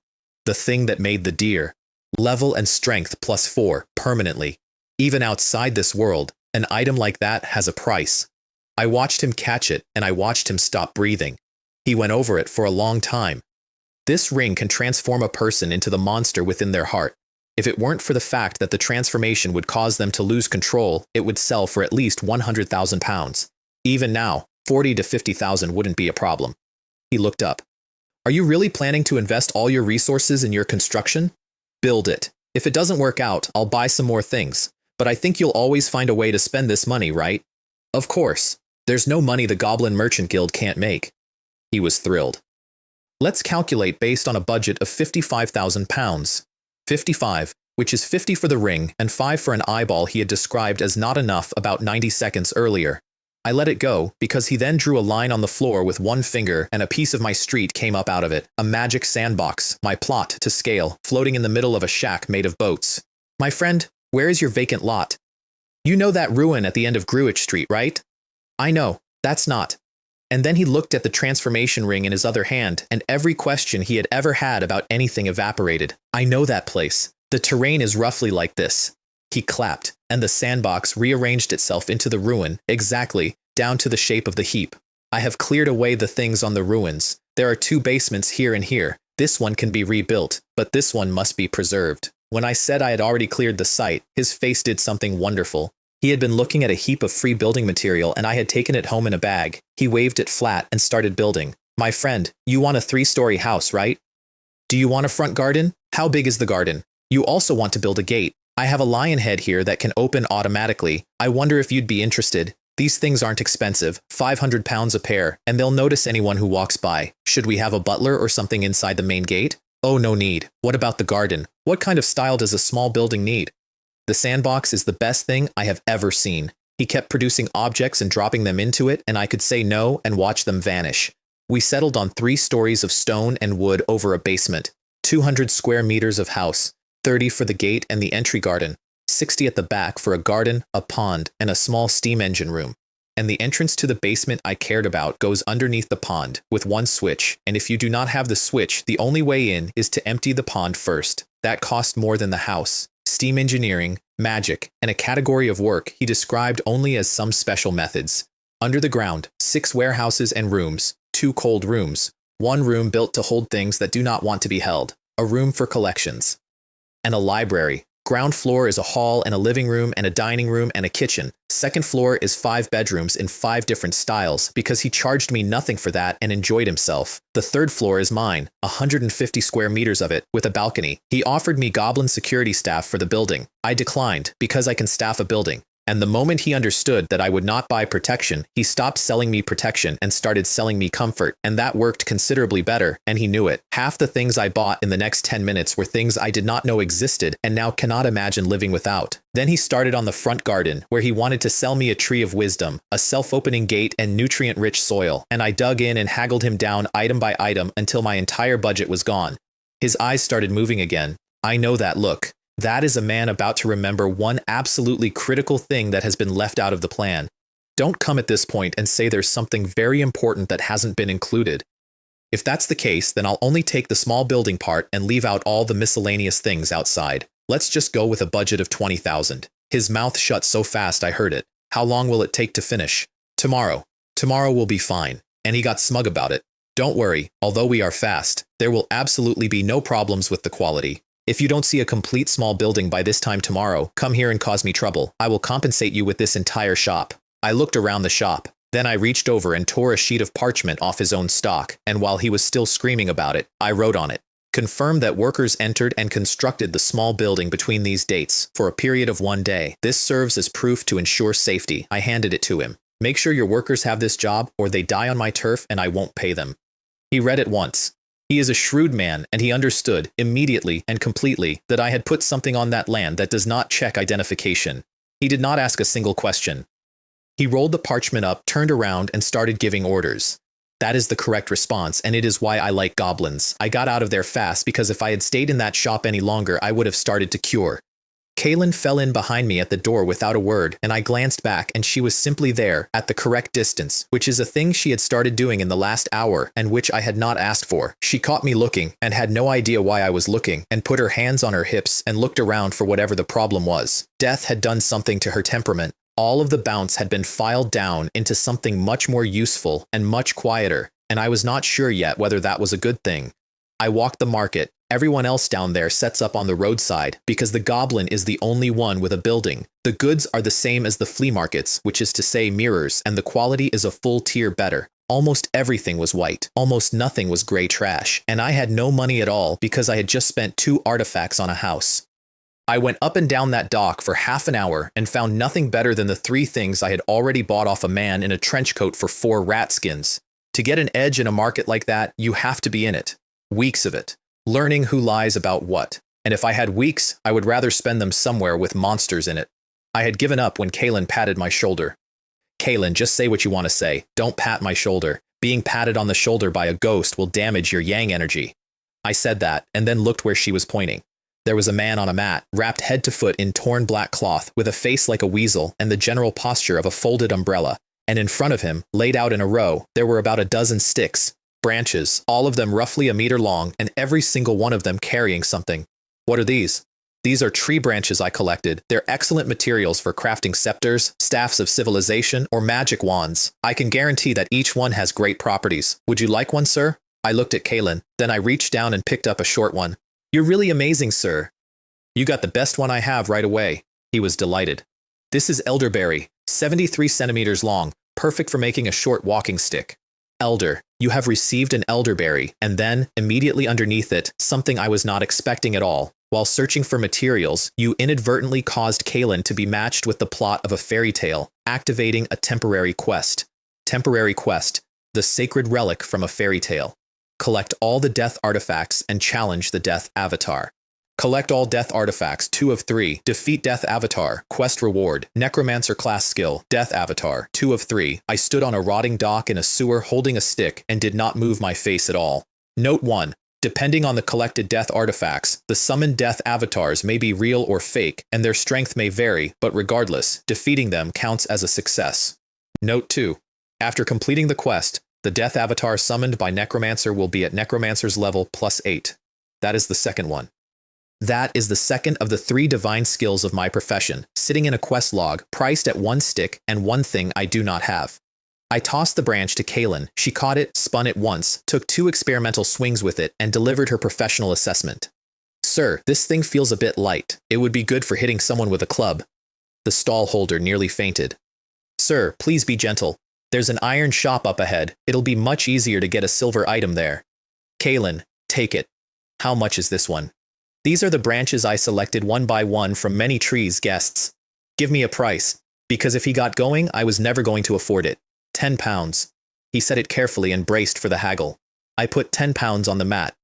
The thing that made the deer. Level and strength +4, permanently. Even outside this world, an item like that has a price. I watched him catch it, and I watched him stop breathing. He went over it for a long time. This ring can transform a person into the monster within their heart. If it weren't for the fact that the transformation would cause them to lose control, it would sell for at least £100,000. Even now, 40 to 50,000 wouldn't be a problem. He looked up. Are you really planning to invest all your resources in your construction? Build it. If it doesn't work out, I'll buy some more things. But I think you'll always find a way to spend this money, right? Of course. There's no money the Goblin Merchant Guild can't make. He was thrilled. Let's calculate based on a budget of £55,000. 55, which is 50 for the ring and 5 for an eyeball he had described as not enough about 90 seconds earlier. I let it go because he then drew a line on the floor with one finger and a piece of my street came up out of it. A magic sandbox, my plot to scale, floating in the middle of a shack made of boats. My friend, where is your vacant lot? You know that ruin at the end of Greenwich Street, right? I know, that's not. And then he looked at the transformation ring in his other hand, and every question he had ever had about anything evaporated. I know that place. The terrain is roughly like this. He clapped, and the sandbox rearranged itself into the ruin, exactly, down to the shape of the heap. I have cleared away the things on the ruins. There are 2 basements here and here. This one can be rebuilt, but this one must be preserved. When I said I had already cleared the site, his face did something wonderful. He had been looking at a heap of free building material and I had taken it home in a bag. He waved it flat and started building. My friend, you want a 3-story house, right? Do you want a front garden? How big is the garden? You also want to build a gate. I have a lion head here that can open automatically. I wonder if you'd be interested. These things aren't expensive, £500 a pair, and they'll notice anyone who walks by. Should we have a butler or something inside the main gate? Oh, no need. What about the garden? What kind of style does a small building need? The sandbox is the best thing I have ever seen. He kept producing objects and dropping them into it, and I could say no and watch them vanish. We settled on 3 stories of stone and wood over a basement, 200 square meters of house, 30 for the gate and the entry garden, 60 at the back for a garden, a pond, and a small steam engine room. And the entrance to the basement I cared about goes underneath the pond, with 1 switch, and if you do not have the switch, the only way in is to empty the pond first. That cost more than the house. Steam engineering, magic, and a category of work he described only as some special methods. Under the ground, 6 warehouses and rooms, 2 cold rooms, 1 room built to hold things that do not want to be held, a room for collections, and a library. Ground floor is a hall and a living room and a dining room and a kitchen. Second floor is 5 bedrooms in 5 different styles because he charged me nothing for that and enjoyed himself. The third floor is mine, 150 square meters of it, with a balcony. He offered me goblin security staff for the building. I declined because I can staff a building. And the moment he understood that I would not buy protection, he stopped selling me protection and started selling me comfort, and that worked considerably better, and he knew it. Half the things I bought in the next 10 minutes were things I did not know existed and now cannot imagine living without. Then he started on the front garden, where he wanted to sell me a tree of wisdom, a self-opening gate, and nutrient-rich soil, and I dug in and haggled him down item by item until my entire budget was gone. His eyes started moving again. I know that look. That is a man about to remember one absolutely critical thing that has been left out of the plan. Don't come at this point and say there's something very important that hasn't been included. If that's the case, then I'll only take the small building part and leave out all the miscellaneous things outside. Let's just go with a budget of 20,000. His mouth shut so fast I heard it. How long will it take to finish? Tomorrow. Tomorrow will be fine. And he got smug about it. Don't worry, although we are fast, there will absolutely be no problems with the quality. If you don't see a complete small building by this time tomorrow, come here and cause me trouble. I will compensate you with this entire shop. I looked around the shop. Then I reached over and tore a sheet of parchment off his own stock, and while he was still screaming about it, I wrote on it. Confirm that workers entered and constructed the small building between these dates for a period of 1 day. This serves as proof to ensure safety. I handed it to him. Make sure your workers have this job or they die on my turf and I won't pay them. He read it once. He is a shrewd man, and he understood, immediately and completely, that I had put something on that land that does not check identification. He did not ask a single question. He rolled the parchment up, turned around, and started giving orders. That is the correct response, and it is why I like goblins. I got out of there fast because if I had stayed in that shop any longer, I would have started to cure. Kaylin fell in behind me at the door without a word, and I glanced back and she was simply there, at the correct distance, which is a thing she had started doing in the last hour and which I had not asked for. She caught me looking, and had no idea why I was looking, and put her hands on her hips and looked around for whatever the problem was. Death had done something to her temperament. All of the bounce had been filed down into something much more useful and much quieter, and I was not sure yet whether that was a good thing. I walked the market. Everyone else down there sets up on the roadside because the goblin is the only one with a building. The goods are the same as the flea markets, which is to say mirrors, and the quality is a full tier better. Almost everything was white. Almost nothing was gray trash, and I had no money at all because I had just spent 2 artifacts on a house. I went up and down that dock for half an hour and found nothing better than the 3 things I had already bought off a man in a trench coat for 4 rat skins. To get an edge in a market like that, you have to be in it. Weeks of it. Learning who lies about what. And if I had weeks, I would rather spend them somewhere with monsters in it. I had given up when Kaylin patted my shoulder. Kaylin, just say what you want to say. Don't pat my shoulder. Being patted on the shoulder by a ghost will damage your yang energy. I said that, and then looked where she was pointing. There was a man on a mat, wrapped head to foot in torn black cloth, with a face like a weasel and the general posture of a folded umbrella. And in front of him, laid out in a row, there were about a dozen sticks. Branches, all of them roughly a meter long, and every single one of them carrying something. What are these? These are tree branches I collected. They're excellent materials for crafting scepters, staffs of civilization, or magic wands. I can guarantee that each one has great properties. Would you like one, sir? I looked at Kaylin. Then I reached down and picked up a short one. You're really amazing, sir. You got the best one I have right away. He was delighted. This is elderberry, 73 centimeters long, perfect for making a short walking stick. Elder, you have received an elderberry, and then, immediately underneath it, something I was not expecting at all. While searching for materials, you inadvertently caused Kaylin to be matched with the plot of a fairy tale, activating a temporary quest. Temporary quest, the sacred relic from a fairy tale. Collect all the death artifacts and challenge the death avatar. Collect all death artifacts, 2 of 3. Defeat death avatar. Quest reward. Necromancer class skill. Death avatar, 2 of 3. I stood on a rotting dock in a sewer holding a stick and did not move my face at all. Note 1. Depending on the collected death artifacts, the summoned death avatars may be real or fake, and their strength may vary, but regardless, defeating them counts as a success. Note 2. After completing the quest, the death avatar summoned by Necromancer will be at Necromancer's level +8. That is the second one. That is the second of the 3 divine skills of my profession, sitting in a quest log, priced at 1 stick and 1 thing I do not have. I tossed the branch to Kaylin. She caught it, spun it once, took 2 experimental swings with it, and delivered her professional assessment. Sir, this thing feels a bit light. It would be good for hitting someone with a club. The stall holder nearly fainted. Sir, please be gentle. There's an iron shop up ahead. It'll be much easier to get a silver item there. Kalen, take it. How much is this one? These are the branches I selected one by one from many trees, guests. Give me a price, because if he got going, I was never going to afford it. 10 pounds. He said it carefully and braced for the haggle. I put 10 pounds on the mat.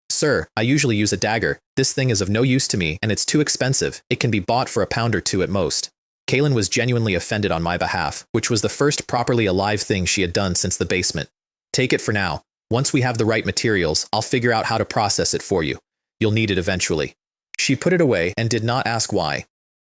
Sir, I usually use a dagger. This thing is of no use to me, and it's too expensive. It can be bought for £1 or £2 at most. Kalen was genuinely offended on my behalf, which was the first properly alive thing she had done since the basement. Take it for now. Once we have the right materials, I'll figure out how to process it for you. You'll need it eventually. She put it away and did not ask why.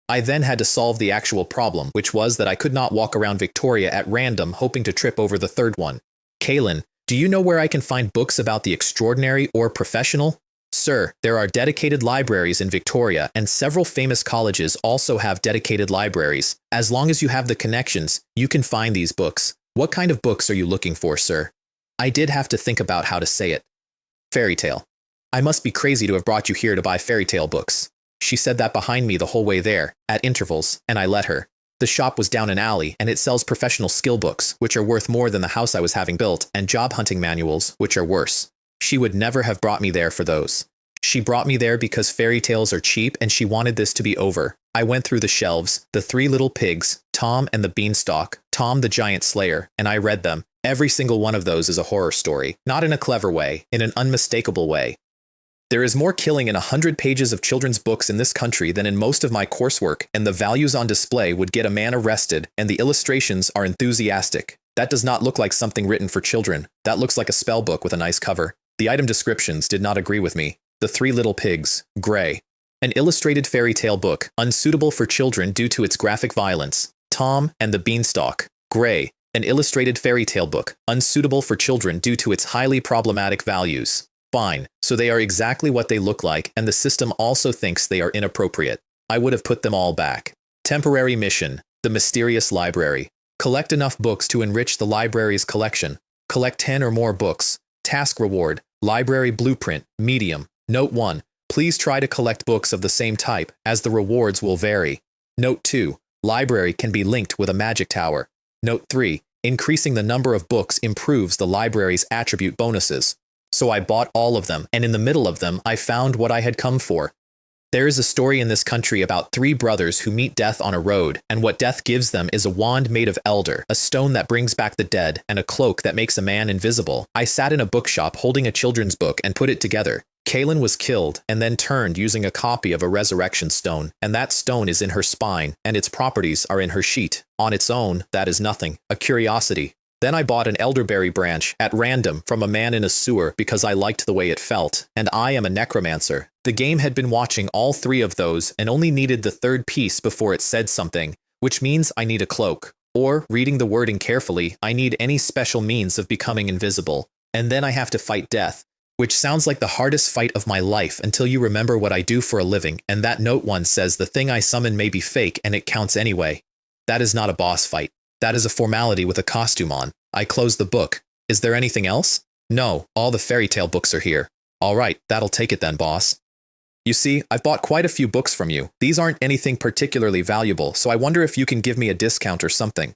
I then had to solve the actual problem, which was that I could not walk around Victoria at random hoping to trip over the third one. Kalen, do you know where I can find books about the extraordinary or professional? Sir, there are dedicated libraries in Victoria, and several famous colleges also have dedicated libraries. As long as you have the connections, you can find these books. What kind of books are you looking for, sir? I did have to think about how to say it. Fairy tale. I must be crazy to have brought you here to buy fairy tale books. She said that behind me the whole way there, at intervals, and I let her. The shop was down an alley, and it sells professional skill books, which are worth more than the house I was having built, and job hunting manuals, which are worse. She would never have brought me there for those. She brought me there because fairy tales are cheap, and she wanted this to be over. I went through the shelves, the 3 little pigs, Tom and the Beanstalk, Tom the Giant Slayer, and I read them. Every single one of those is a horror story, not in a clever way, in an unmistakable way. There is more killing in 100 pages of children's books in this country than in most of my coursework, and the values on display would get a man arrested, and the illustrations are enthusiastic. That does not look like something written for children. That looks like a spell book with a nice cover. The item descriptions did not agree with me. The 3 little pigs, gray. An illustrated fairy tale book, unsuitable for children due to its graphic violence. Tom and the Beanstalk, gray. An illustrated fairy tale book, unsuitable for children due to its highly problematic values. Fine, so they are exactly what they look like, and the system also thinks they are inappropriate. I would have put them all back. Temporary mission, the mysterious library. Collect enough books to enrich the library's collection. Collect 10 or more books. Task reward, library blueprint, medium. Note 1, please try to collect books of the same type, as the rewards will vary. Note 2, library can be linked with a magic tower. Note 3, increasing the number of books improves the library's attribute bonuses. So I bought all of them, and in the middle of them, I found what I had come for. There is a story in this country about 3 brothers who meet death on a road, and what death gives them is a wand made of elder, a stone that brings back the dead, and a cloak that makes a man invisible. I sat in a bookshop holding a children's book and put it together. Kalen was killed and then turned using a copy of a resurrection stone, and that stone is in her spine, and its properties are in her sheet. On its own, that is nothing, a curiosity. Then I bought an elderberry branch, at random, from a man in a sewer because I liked the way it felt, and I am a necromancer. The game had been watching all 3 of those and only needed the 3rd piece before it said something, which means I need a cloak. Or, reading the wording carefully, I need any special means of becoming invisible. And then I have to fight death, which sounds like the hardest fight of my life until you remember what I do for a living, and that note 1 says the thing I summon may be fake and it counts anyway. That is not a boss fight. That is a formality with a costume on. I closed the book. Is there anything else? No, all the fairy tale books are here. All right, that'll take it then, boss. You see, I've bought quite a few books from you. These aren't anything particularly valuable, so I wonder if you can give me a discount or something.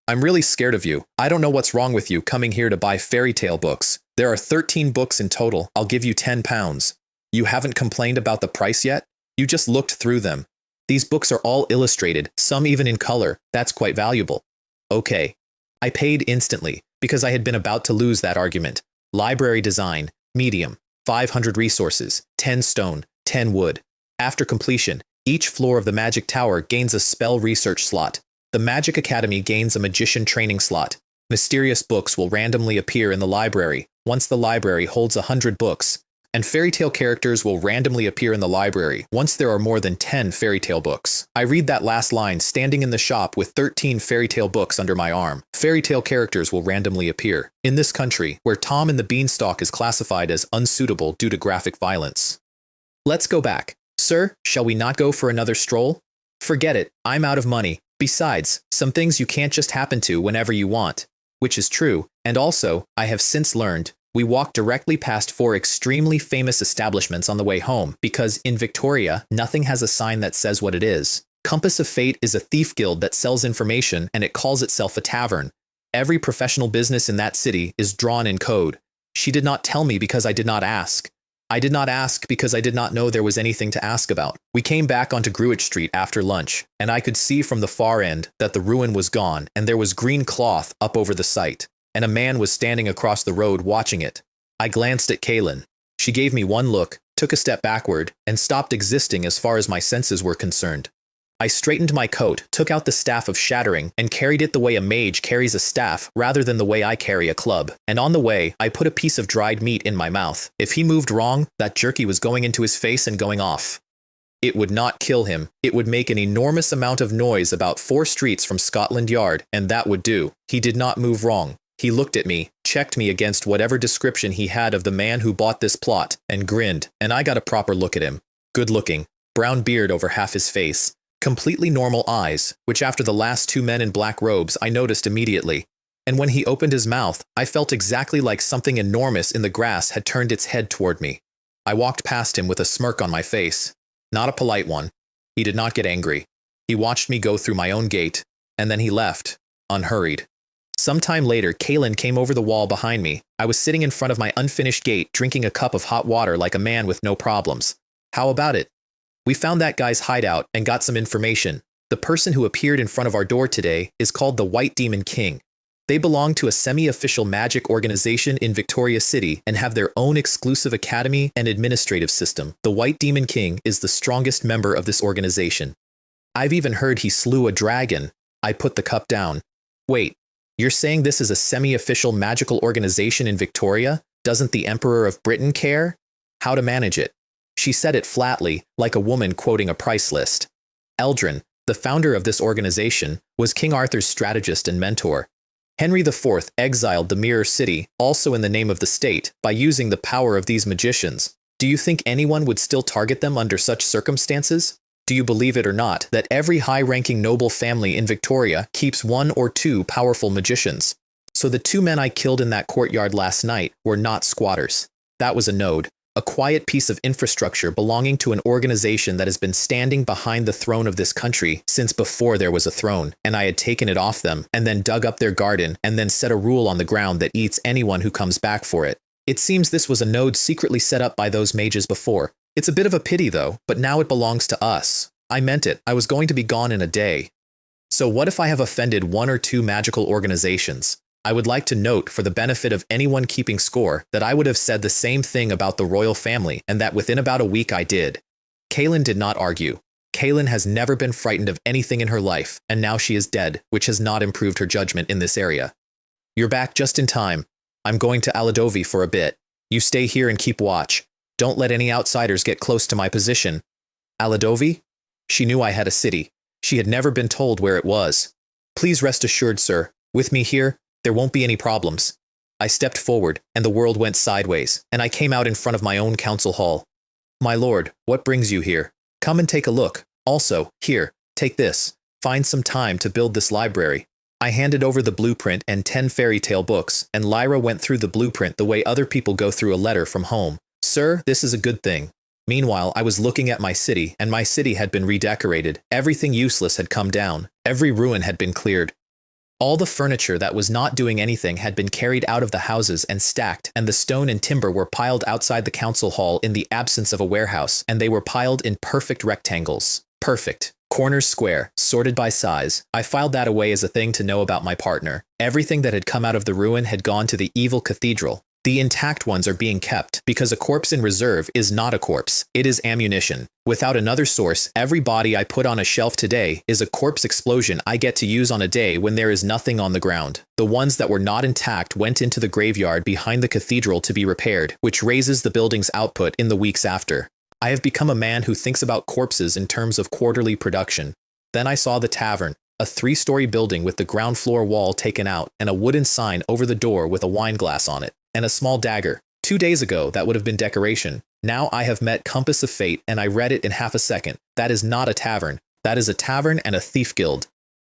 I'm really scared of you. I don't know what's wrong with you coming here to buy fairy tale books. There are 13 books in total. I'll give you 10 pounds. You haven't complained about the price yet? You just looked through them. These books are all illustrated, some even in color. That's quite valuable. Okay. I paid instantly, because I had been about to lose that argument. Library design, medium, 500 resources, 10 stone, 10 wood. After completion, each floor of the magic tower gains a spell research slot. The Magic Academy gains a magician training slot. Mysterious books will randomly appear in the library, once the library holds 100 books. And fairy tale characters will randomly appear in the library once there are more than 10 fairy tale books. I read that last line standing in the shop with 13 fairy tale books under my arm. Fairy tale characters will randomly appear. In this country, where Tom and the Beanstalk is classified as unsuitable due to graphic violence. Let's go back. Sir, shall we not go for another stroll? Forget it, I'm out of money. Besides, some things you can't just happen to whenever you want. Which is true, and also, I have since learned, We walked directly past 4 extremely famous establishments on the way home because in Victoria, nothing has a sign that says what it is. Compass of Fate is a thief guild that sells information and it calls itself a tavern. Every professional business in that city is drawn in code. She did not tell me because I did not ask. I did not ask because I did not know there was anything to ask about. We came back onto Greenwich Street after lunch, and I could see from the far end that the ruin was gone and there was green cloth up over the site, and a man was standing across the road watching it. I glanced at Kaylin. She gave me one look, took a step backward, and stopped existing as far as my senses were concerned. I straightened my coat, took out the staff of shattering, and carried it the way a mage carries a staff rather than the way I carry a club. And on the way, I put a piece of dried meat in my mouth. If he moved wrong, that jerky was going into his face and going off. It would not kill him. It would make an enormous amount of noise about 4 streets from Scotland Yard, and that would do. He did not move wrong. He looked at me, checked me against whatever description he had of the man who bought this plot, and grinned, and I got a proper look at him. Good looking. Brown beard over half his face. Completely normal eyes, which after the last 2 men in black robes I noticed immediately. And when he opened his mouth, I felt exactly like something enormous in the grass had turned its head toward me. I walked past him with a smirk on my face. Not a polite one. He did not get angry. He watched me go through my own gate, and then he left, unhurried. Sometime later, Kaylin came over the wall behind me. I was sitting in front of my unfinished gate drinking a cup of hot water like a man with no problems. How about it? We found that guy's hideout and got some information. The person who appeared in front of our door today is called the White Demon King. They belong to a semi-official magic organization in Victoria City and have their own exclusive academy and administrative system. The White Demon King is the strongest member of this organization. I've even heard he slew a dragon. I put the cup down. Wait, you're saying this is a semi-official magical organization in Victoria? Doesn't the Emperor of Britain care? How to manage it? She said it flatly, like a woman quoting a price list. Eldrin, the founder of this organization, was King Arthur's strategist and mentor. Henry IV exiled the Mirror City, also in the name of the state, by using the power of these magicians. Do you think anyone would still target them under such circumstances? Do you believe it or not that every high-ranking noble family in Victoria keeps 1 or 2 powerful magicians? So the 2 men I killed in that courtyard last night were not squatters. That was a node. A quiet piece of infrastructure belonging to an organization that has been standing behind the throne of this country since before there was a throne, and I had taken it off them, and then dug up their garden, and then set a rule on the ground that eats anyone who comes back for it. It seems this was a node secretly set up by those mages before. It's a bit of a pity though, but now it belongs to us. I meant it. I was going to be gone in a day. So what if I have offended 1 or 2 magical organizations? I would like to note, for the benefit of anyone keeping score, that I would have said the same thing about the royal family, and that within about a week I did. Kaylin did not argue. Kaylin has never been frightened of anything in her life, and now she is dead, which has not improved her judgment in this area. You're back just in time. I'm going to Aladovi for a bit. You stay here and keep watch. Don't let any outsiders get close to my position. Aladovi? She knew I had a city. She had never been told where it was. Please rest assured, sir, with me here, there won't be any problems. I stepped forward, and the world went sideways, and I came out in front of my own council hall. My lord, what brings you here? Come and take a look. Also, here, take this. Find some time to build this library. I handed over the blueprint and 10 fairy tale books, and Lyra went through the blueprint the way other people go through a letter from home. Sir, this is a good thing. Meanwhile, I was looking at my city, and my city had been redecorated. Everything useless had come down. Every ruin had been cleared. All the furniture that was not doing anything had been carried out of the houses and stacked, and the stone and timber were piled outside the council hall in the absence of a warehouse, and they were piled in perfect rectangles. Perfect. Corners square, sorted by size. I filed that away as a thing to know about my partner. Everything that had come out of the ruin had gone to the evil cathedral. The intact ones are being kept, because a corpse in reserve is not a corpse, it is ammunition. Without another source, every body I put on a shelf today is a corpse explosion I get to use on a day when there is nothing on the ground. The ones that were not intact went into the graveyard behind the cathedral to be repaired, which raises the building's output in the weeks after. I have become a man who thinks about corpses in terms of quarterly production. Then I saw the tavern, a 3-story building with the ground floor wall taken out and a wooden sign over the door with a wine glass on it. And a small dagger. 2 days ago, that would have been decoration. Now I have met Compass of Fate, and I read it in half a second. That is not a tavern. That is a tavern and a thief guild.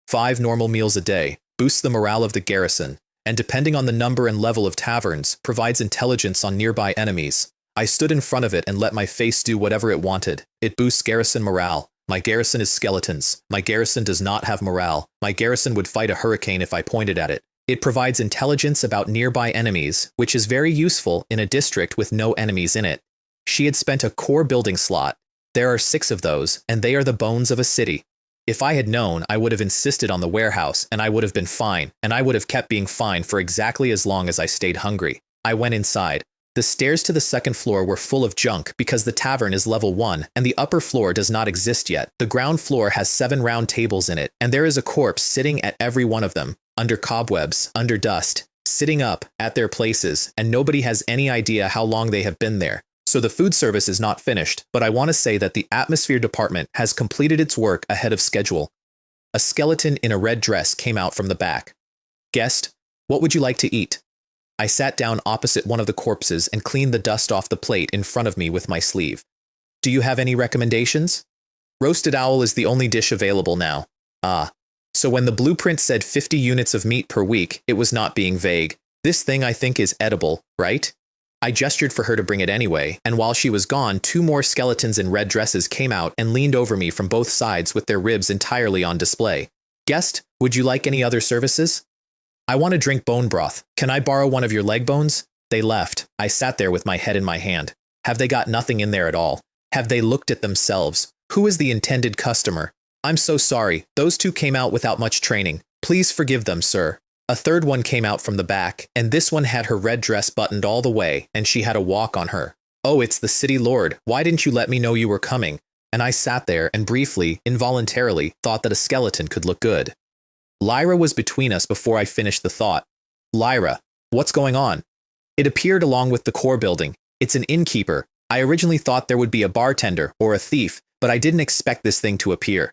5 normal meals a day. Boosts the morale of the garrison. and depending on the number and level of taverns, provides intelligence on nearby enemies. I stood in front of it and let my face do whatever it wanted. It boosts garrison morale. My garrison is skeletons. My garrison does not have morale. My garrison would fight a hurricane if I pointed at it. It provides intelligence about nearby enemies, which is very useful in a district with no enemies in it. She had spent a core building slot. There are 6 of those, and they are the bones of a city. If I had known, I would have insisted on the warehouse, and I would have been fine, and I would have kept being fine for exactly as long as I stayed hungry. I went inside. The stairs to the 2nd floor were full of junk because the tavern is level 1, and the upper floor does not exist yet. The ground floor has 7 round tables in it, and there is a corpse sitting at every one of them, under cobwebs, under dust, sitting up at their places, and nobody has any idea how long they have been there. So the food service is not finished, but I want to say that the atmosphere department has completed its work ahead of schedule. A skeleton in a red dress came out from the back. Guest, what would you like to eat? I sat down opposite one of the corpses and cleaned the dust off the plate in front of me with my sleeve. Do you have any recommendations? Roasted owl is the only dish available now. Ah. So when the blueprint said 50 units of meat per week, it was not being vague. This thing I think is edible, right? I gestured for her to bring it anyway, and while she was gone, 2 more skeletons in red dresses came out and leaned over me from both sides with their ribs entirely on display. Guest, would you like any other services? I want to drink bone broth. Can I borrow one of your leg bones? They left. I sat there with my head in my hand. Have they got nothing in there at all? Have they looked at themselves? Who is the intended customer? I'm so sorry. Those 2 came out without much training. Please forgive them, sir. A 3rd one came out from the back, and this one had her red dress buttoned all the way, and she had a walk on her. Oh, it's the city lord. Why didn't you let me know you were coming? And I sat there and briefly, involuntarily, thought that a skeleton could look good. Lyra was between us before I finished the thought. Lyra, what's going on? It appeared along with the core building. It's an innkeeper. I originally thought there would be a bartender or a thief, but I didn't expect this thing to appear.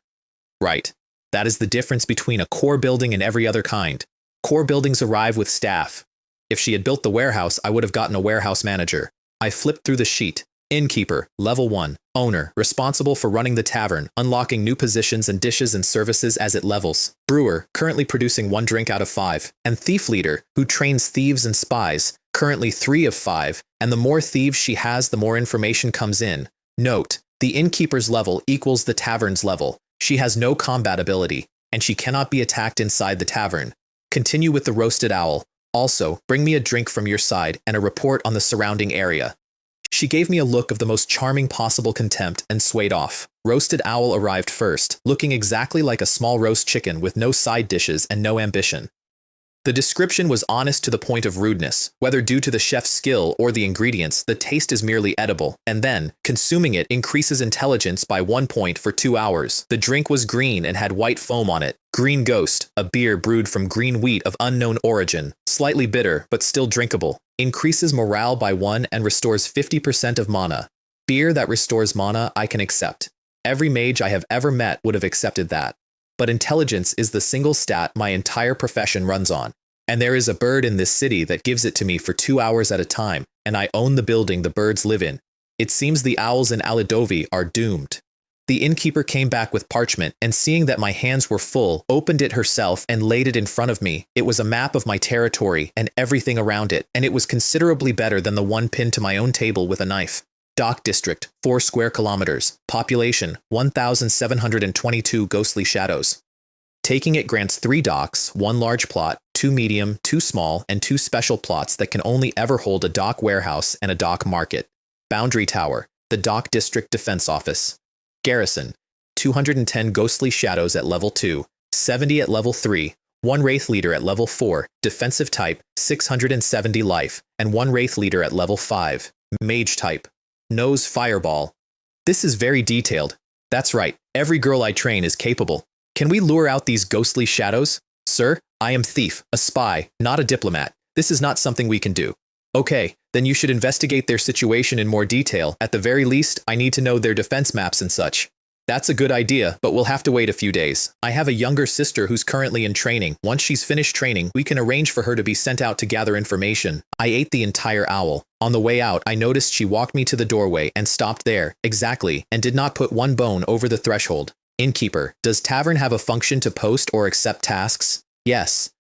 Right. That is the difference between a core building and every other kind. Core buildings arrive with staff. If she had built the warehouse, I would have gotten a warehouse manager. I flipped through the sheet. Innkeeper, level 1. Owner, responsible for running the tavern, unlocking new positions and dishes and services as it levels. Brewer, currently producing 1 drink out of 5. And thief leader, who trains thieves and spies, currently 3 of 5. And the more thieves she has, the more information comes in. Note, the innkeeper's level equals the tavern's level. She has no combat ability, and she cannot be attacked inside the tavern. Continue with the roasted owl. Also, bring me a drink from your side and a report on the surrounding area. She gave me a look of the most charming possible contempt and swayed off. Roasted owl arrived first, looking exactly like a small roast chicken with no side dishes and no ambition. The description was honest to the point of rudeness. Whether due to the chef's skill or the ingredients, the taste is merely edible, and then, consuming it increases intelligence by 1 point for 2 hours. The drink was green and had white foam on it. Green Ghost, a beer brewed from green wheat of unknown origin. Slightly bitter, but still drinkable. Increases morale by 1 and restores 50% of mana. Beer that restores mana I can accept. Every mage I have ever met would have accepted that. But intelligence is the single stat my entire profession runs on. And there is a bird in this city that gives it to me for 2 hours at a time, and I own the building the birds live in. It seems the owls in Alidovi are doomed. The innkeeper came back with parchment, and seeing that my hands were full, opened it herself and laid it in front of me. It was a map of my territory and everything around it, and it was considerably better than the one pinned to my own table with a knife. Dock District, 4 square kilometers. Population, 1,722 ghostly shadows. Taking it grants 3 docks, 1 large plot, 2 medium, 2 small, and 2 special plots that can only ever hold a dock warehouse and a dock market. Boundary Tower, the Dock District Defense Office. Garrison, 210 ghostly shadows at level 2, 70 at level 3, 1 Wraith Leader at level 4, defensive type, 670 life, and 1 Wraith Leader at level 5, mage type. Knows Fireball. This is very detailed. That's right, every girl I train is capable. Can we lure out these ghostly shadows? Sir, I am thief, a spy, not a diplomat. This is not something we can do. Okay, then you should investigate their situation in more detail. At the very least, I need to know their defense maps and such. That's a good idea, but we'll have to wait a few days. I have a younger sister who's currently in training. Once she's finished training, we can arrange for her to be sent out to gather information. I ate the entire owl. On the way out, I noticed she walked me to the doorway and stopped there, exactly, and did not put 1 bone over the threshold. Innkeeper, does tavern have a function to post or accept tasks? Yes.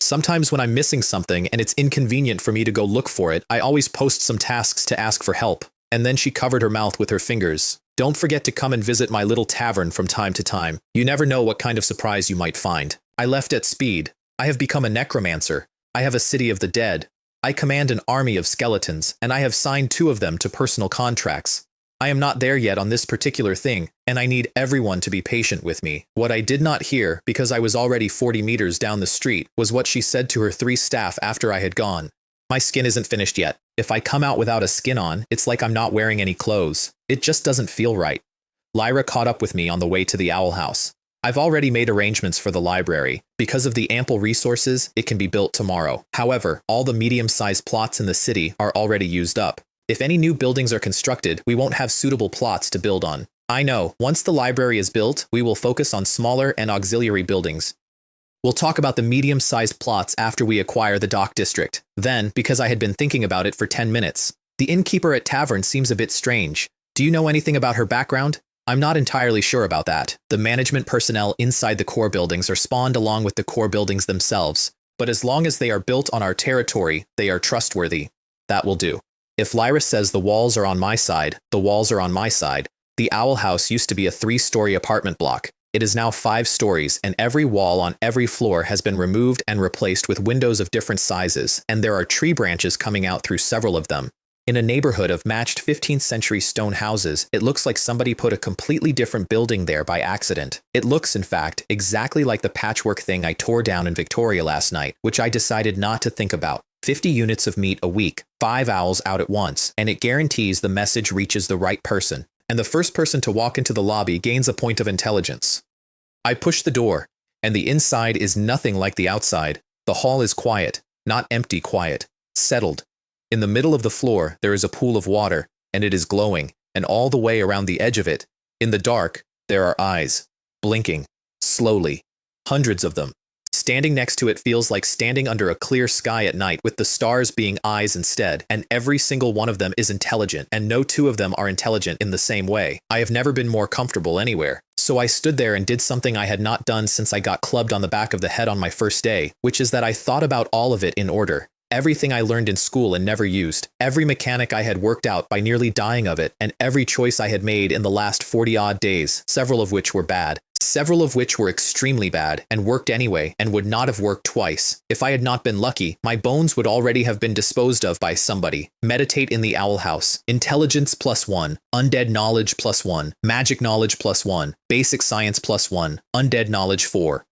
Sometimes when I'm missing something and it's inconvenient for me to go look for it, I always post some tasks to ask for help. And then she covered her mouth with her fingers. Don't forget to come and visit my little tavern from time to time. You never know what kind of surprise you might find. I left at speed. I have become a necromancer. I have a city of the dead. I command an army of skeletons, and I have signed 2 of them to personal contracts. I am not there yet on this particular thing, and I need everyone to be patient with me. What I did not hear, because I was already 40 meters down the street, was what she said to her 3 staff after I had gone. My skin isn't finished yet. If I come out without a skin on, it's like I'm not wearing any clothes. It just doesn't feel right. Lyra caught up with me on the way to the owl house. I've already made arrangements for the library. Because of the ample resources, it can be built tomorrow. However, all the medium-sized plots in the city are already used up. If any new buildings are constructed, we won't have suitable plots to build on. I know, once the library is built, we will focus on smaller and auxiliary buildings. We'll talk about the medium-sized plots after we acquire the dock district. Then, because I had been thinking about it for 10 minutes, the innkeeper at tavern seems a bit strange. Do you know anything about her background? I'm not entirely sure about that. The management personnel inside the core buildings are spawned along with the core buildings themselves, but as long as they are built on our territory, they are trustworthy. That will do. If Lyra says the walls are on my side, the walls are on my side. The owl house used to be a 3-story apartment block. It is now 5 stories, and every wall on every floor has been removed and replaced with windows of different sizes, and there are tree branches coming out through several of them. In a neighborhood of matched 15th century stone houses, it looks like somebody put a completely different building there by accident. It looks, in fact, exactly like the patchwork thing I tore down in Victoria last night, which I decided not to think about. 50 units of meat a week, 5 owls out at once, and it guarantees the message reaches the right person. And the first person to walk into the lobby gains a point of intelligence. I push the door, and the inside is nothing like the outside. The hall is quiet, not empty quiet, settled. In the middle of the floor, there is a pool of water, and it is glowing, and all the way around the edge of it, in the dark, there are eyes, blinking, slowly, hundreds of them. Standing next to it feels like standing under a clear sky at night with the stars being eyes instead, and every single one of them is intelligent, and no 2 of them are intelligent in the same way. I have never been more comfortable anywhere. So I stood there and did something I had not done since I got clubbed on the back of the head on my first day, which is that I thought about all of it in order. Everything I learned in school and never used, every mechanic I had worked out by nearly dying of it, and every choice I had made in the last 40-odd days, several of which were bad. Several of which were extremely bad, and worked anyway, and would not have worked twice. If I had not been lucky, my bones would already have been disposed of by somebody. Meditate in the owl house. Intelligence +1. Undead knowledge +1. Magic knowledge +1. Basic science +1. Undead knowledge 4.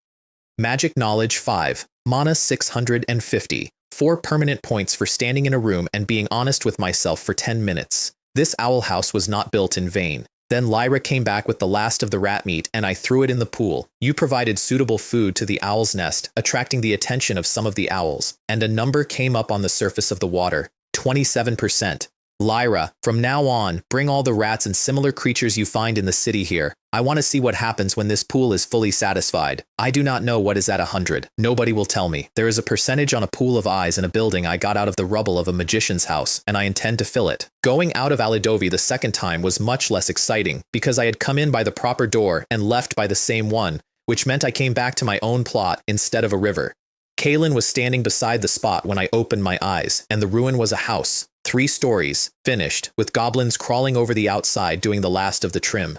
Magic knowledge 5. Mana 650. 4 permanent points for standing in a room and being honest with myself for 10 minutes. This owl house was not built in vain. Then Lyra came back with the last of the rat meat and I threw it in the pool. You provided suitable food to the owl's nest, attracting the attention of some of the owls, and a number came up on the surface of the water. 27%. Lyra, from now on, bring all the rats and similar creatures you find in the city here. I want to see what happens when this pool is fully satisfied. I do not know what is at 100. Nobody will tell me. There is a percentage on a pool of eyes in a building I got out of the rubble of a magician's house, and I intend to fill it. Going out of Alidovi the second time was much less exciting, because I had come in by the proper door and left by the same one, which meant I came back to my own plot instead of a river. Kaelin was standing beside the spot when I opened my eyes, and the ruin was a house. 3 stories, finished, with goblins crawling over the outside doing the last of the trim.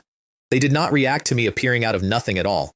They did not react to me appearing out of nothing at all.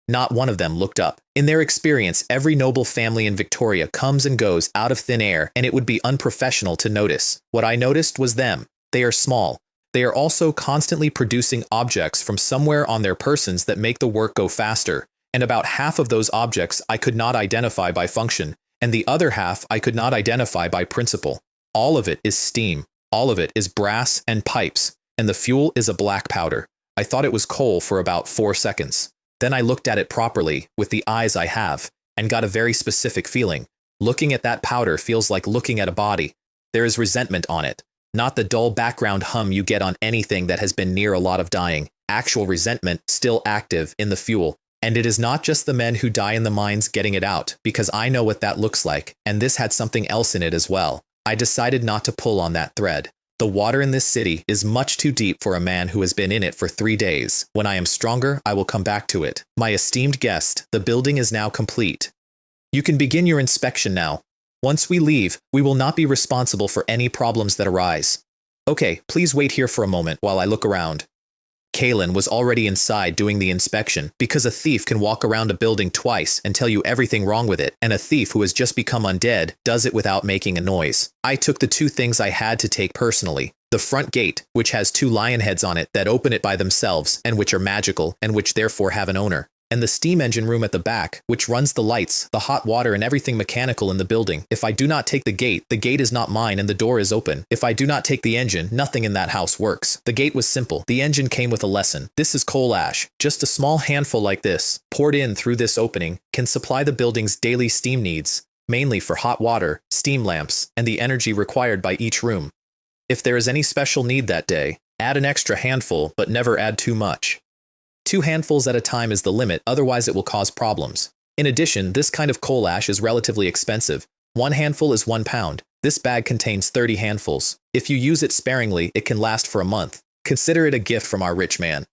Not one of them looked up. In their experience, every noble family in Victoria comes and goes out of thin air, and it would be unprofessional to notice. What I noticed was them. They are small. They are also constantly producing objects from somewhere on their persons that make the work go faster, and about half of those objects I could not identify by function, and the other half I could not identify by principle. All of it is steam, all of it is brass and pipes, and the fuel is a black powder. I thought it was coal for about 4 seconds. Then I looked at it properly, with the eyes I have, and got a very specific feeling. Looking at that powder feels like looking at a body. There is resentment on it, not the dull background hum you get on anything that has been near a lot of dying. Actual resentment still active in the fuel. And it is not just the men who die in the mines getting it out, because I know what that looks like, and this had something else in it as well. I decided not to pull on that thread. The water in this city is much too deep for a man who has been in it for 3 days. When I am stronger, I will come back to it. My esteemed guest, the building is now complete. You can begin your inspection now. Once we leave, we will not be responsible for any problems that arise. Okay, please wait here for a moment while I look around. Kalen was already inside doing the inspection because a thief can walk around a building twice and tell you everything wrong with it, and a thief who has just become undead does it without making a noise. I took the 2 things I had to take personally. The front gate, which has 2 lion heads on it that open it by themselves and which are magical and which therefore have an owner. And the steam engine room at the back, which runs the lights, the hot water and everything mechanical in the building. If I do not take the gate is not mine and the door is open. If I do not take the engine, nothing in that house works. The gate was simple. The engine came with a lesson. This is coal ash. Just a small handful like this, poured in through this opening, can supply the building's daily steam needs, mainly for hot water, steam lamps, and the energy required by each room. If there is any special need that day, add an extra handful, but never add too much. 2 handfuls at a time is the limit, otherwise it will cause problems. In addition, this kind of coal ash is relatively expensive. 1 handful is 1 pound. This bag contains 30 handfuls. If you use it sparingly, it can last for a month. Consider it a gift from our rich man.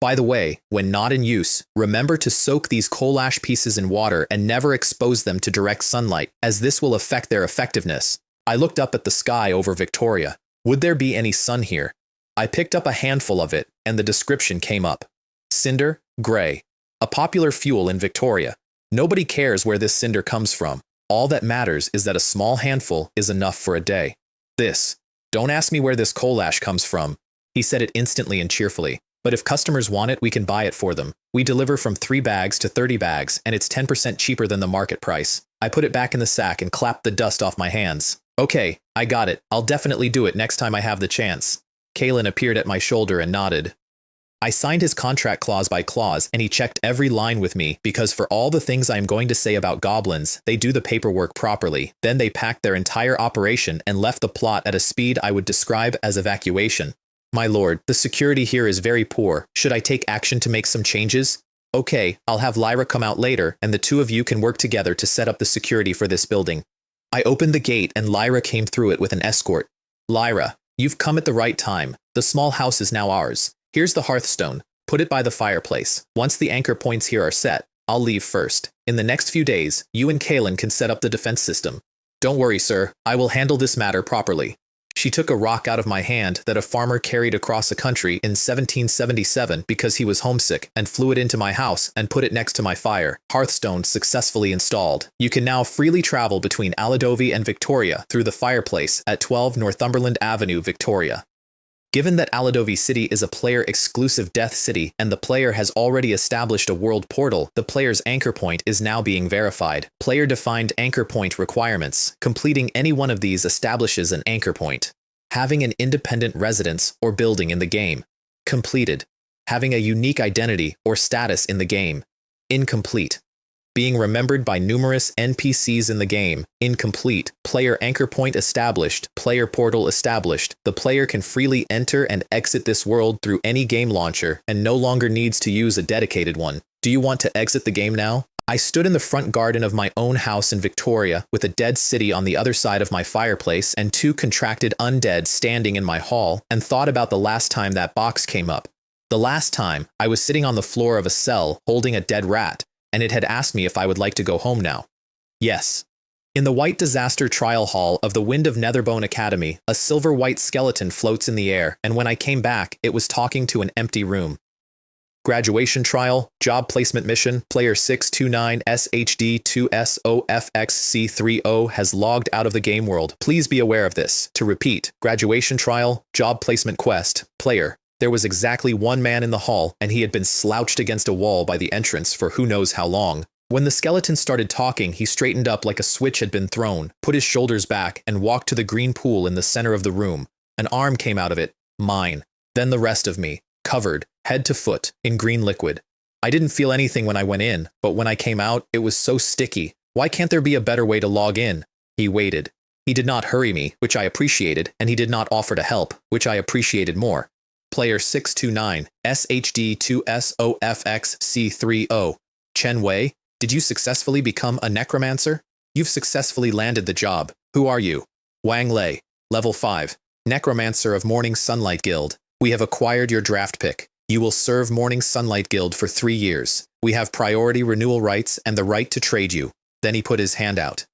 By the way, when not in use, remember to soak these coal ash pieces in water and never expose them to direct sunlight, as this will affect their effectiveness. I looked up at the sky over Victoria. Would there be any sun here? I picked up a handful of it, and the description came up. Cinder, gray. A popular fuel in Victoria. Nobody cares where this cinder comes from. All that matters is that a small handful is enough for a day. Don't ask me where this coal ash comes from. He said it instantly and cheerfully. But if customers want it, we can buy it for them. We deliver from 3 bags to 30 bags, and it's 10% cheaper than the market price. I put it back in the sack and clapped the dust off my hands. Okay, I got it. I'll definitely do it next time I have the chance. Kalen appeared at my shoulder and nodded. I signed his contract clause by clause, and he checked every line with me because for all the things I am going to say about goblins, they do the paperwork properly. Then they packed their entire operation and left the plot at a speed I would describe as evacuation. My lord, the security here is very poor. Should I take action to make some changes? Okay, I'll have Lyra come out later, and the 2 of you can work together to set up the security for this building. I opened the gate and Lyra came through it with an escort. Lyra, you've come at the right time. The small house is now ours. Here's the hearthstone. Put it by the fireplace. Once the anchor points here are set, I'll leave first. In the next few days, you and Kalen can set up the defense system. Don't worry, sir. I will handle this matter properly. She took a rock out of my hand that a farmer carried across the country in 1777 because he was homesick and flew it into my house and put it next to my fire. Hearthstone successfully installed. You can now freely travel between Aladovi and Victoria through the fireplace at 12 Northumberland Avenue, Victoria. Given that Aladovi City is a player-exclusive death city and the player has already established a world portal, the player's anchor point is now being verified. Player-defined anchor point requirements. Completing any one of these establishes an anchor point. Having an independent residence or building in the game. Completed. Having a unique identity or status in the game. Incomplete. Being remembered by numerous NPCs in the game. Incomplete. Player anchor point established. Player portal established. The player can freely enter and exit this world through any game launcher and no longer needs to use a dedicated one. Do you want to exit the game now? I stood in the front garden of my own house in Victoria with a dead city on the other side of my fireplace and 2 contracted undead standing in my hall and thought about the last time that box came up. The last time, I was sitting on the floor of a cell holding a dead rat, and it had asked me if I would like to go home now. Yes. In the White Disaster Trial Hall of the Wind of Netherbone Academy, a silver-white skeleton floats in the air, and when I came back, it was talking to an empty room. Graduation Trial, Job Placement Mission, Player 629 SHD2SOFXC30 has logged out of the game world. Please be aware of this. To repeat, Graduation Trial, Job Placement Quest, Player. There was exactly 1 man in the hall, and he had been slouched against a wall by the entrance for who knows how long. When the skeleton started talking, he straightened up like a switch had been thrown, put his shoulders back, and walked to the green pool in the center of the room. An arm came out of it, mine. Then the rest of me, covered, head to foot, in green liquid. I didn't feel anything when I went in, but when I came out, it was so sticky. Why can't there be a better way to log in? He waited. He did not hurry me, which I appreciated, and he did not offer to help, which I appreciated more. Player 629 SHD2SOFXC30. Chen Wei, did you successfully become a necromancer? You've successfully landed the job. Who are you? Wang Lei, level 5, necromancer of Morning Sunlight Guild. We have acquired your draft pick. You will serve Morning Sunlight Guild for 3 years. We have priority renewal rights and the right to trade you. Then he put his hand out.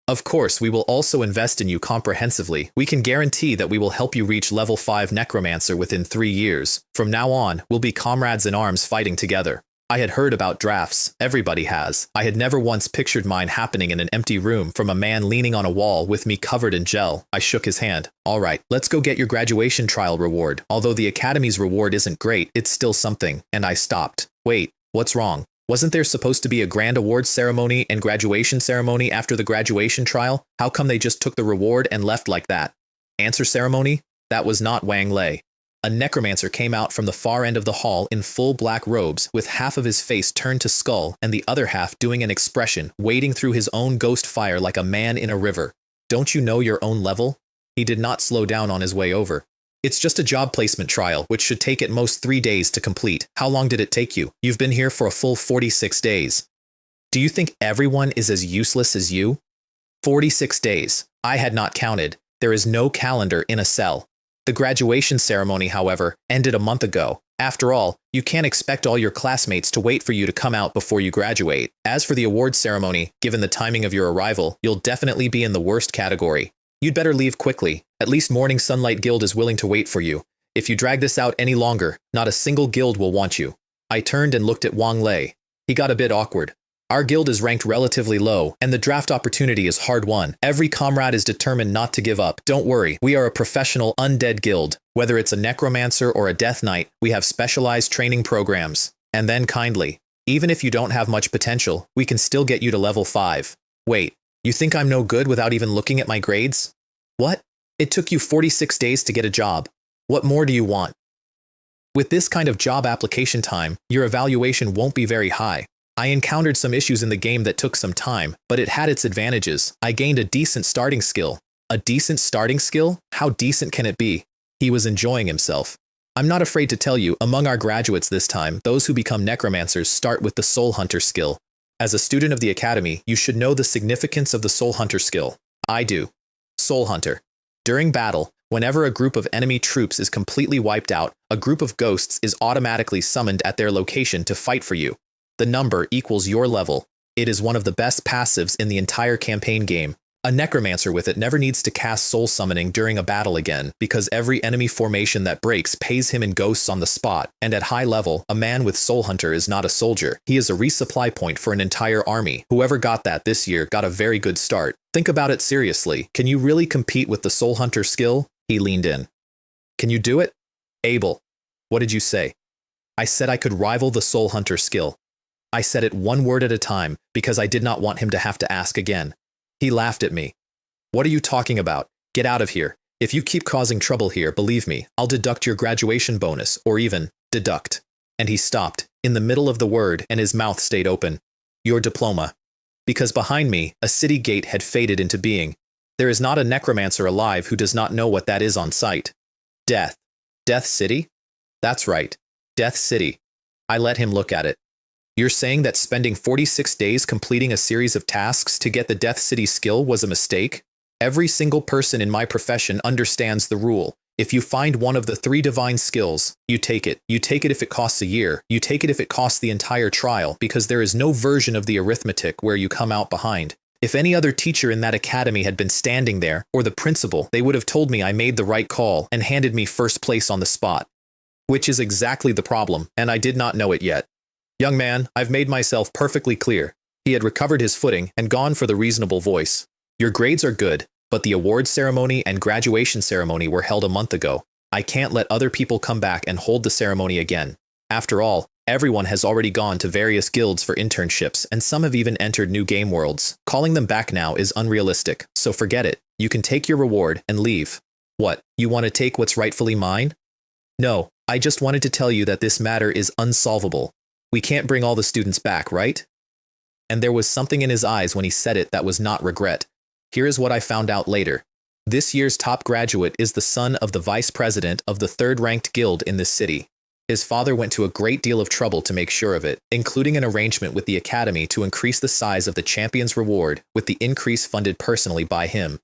Of course, we will also invest in you comprehensively. We can guarantee that we will help you reach level 5 Necromancer within 3 years. From now on, we'll be comrades in arms fighting together. I had heard about drafts. Everybody has. I had never once pictured mine happening in an empty room from a man leaning on a wall with me covered in gel. I shook his hand. All right, let's go get your graduation trial reward. Although the Academy's reward isn't great, it's still something. And I stopped. Wait, what's wrong? Wasn't there supposed to be a grand awards ceremony and graduation ceremony after the graduation trial? How come they just took the reward and left like that? Answer ceremony? That was not Wang Lei. A necromancer came out from the far end of the hall in full black robes, with half of his face turned to skull and the other half doing an expression, wading through his own ghost fire like a man in a river. Don't you know your own level? He did not slow down on his way over. It's just a job placement trial, which should take at most 3 days to complete. How long did it take you? You've been here for a full 46 days. Do you think everyone is as useless as you? 46 days. I had not counted. There is no calendar in a cell. The graduation ceremony, however, ended a month ago. After all, you can't expect all your classmates to wait for you to come out before you graduate. As for the awards ceremony, given the timing of your arrival, you'll definitely be in the worst category. You'd better leave quickly. At least Morning Sunlight Guild is willing to wait for you. If you drag this out any longer, not a single guild will want you. I turned and looked at Wang Lei. He got a bit awkward. Our guild is ranked relatively low, and the draft opportunity is hard won. Every comrade is determined not to give up. Don't worry, we are a professional undead guild. Whether it's a necromancer or a death knight, we have specialized training programs. And then kindly, even if you don't have much potential, we can still get you to level 5. Wait, you think I'm no good without even looking at my grades? What? It took you 46 days to get a job. What more do you want? With this kind of job application time, your evaluation won't be very high. I encountered some issues in the game that took some time, but it had its advantages. I gained a decent starting skill. A decent starting skill? How decent can it be? He was enjoying himself. I'm not afraid to tell you, among our graduates this time, those who become necromancers start with the Soul Hunter skill. As a student of the Academy, you should know the significance of the Soul Hunter skill. I do. Soul Hunter. During battle, whenever a group of enemy troops is completely wiped out, a group of ghosts is automatically summoned at their location to fight for you. The number equals your level. It is one of the best passives in the entire campaign game. A necromancer with it never needs to cast soul summoning during a battle again, because every enemy formation that breaks pays him in ghosts on the spot, and at high level, a man with Soul Hunter is not a soldier. He is a resupply point for an entire army. Whoever got that this year got a very good start. Think about it seriously. Can you really compete with the Soul Hunter skill? He leaned in. Can you do it? Abel. What did you say? I said I could rival the Soul Hunter skill. I said it one word at a time, because I did not want him to have to ask again. He laughed at me. What are you talking about? Get out of here. If you keep causing trouble here, believe me, I'll deduct your graduation bonus, or even, deduct. And he stopped, in the middle of the word, and his mouth stayed open. Your diploma. Because behind me, a city gate had faded into being. There is not a necromancer alive who does not know what that is on sight. Death. Death City? That's right. Death City. I let him look at it. You're saying that spending 46 days completing a series of tasks to get the Death City skill was a mistake? Every single person in my profession understands the rule. If you find one of the 3 divine skills, you take it. You take it if it costs a year. You take it if it costs the entire trial, because there is no version of the arithmetic where you come out behind. If any other teacher in that academy had been standing there, or the principal, they would have told me I made the right call and handed me first place on the spot. Which is exactly the problem, and I did not know it yet. Young man, I've made myself perfectly clear. He had recovered his footing and gone for the reasonable voice. Your grades are good, but the awards ceremony and graduation ceremony were held a month ago. I can't let other people come back and hold the ceremony again. After all, everyone has already gone to various guilds for internships, and some have even entered new game worlds. Calling them back now is unrealistic, so forget it. You can take your reward and leave. What, you want to take what's rightfully mine? No, I just wanted to tell you that this matter is unsolvable. We can't bring all the students back, right? And there was something in his eyes when he said it that was not regret. Here is what I found out later. This year's top graduate is the son of the vice president of the 3rd-ranked guild in this city. His father went to a great deal of trouble to make sure of it, including an arrangement with the academy to increase the size of the champion's reward, with the increase funded personally by him.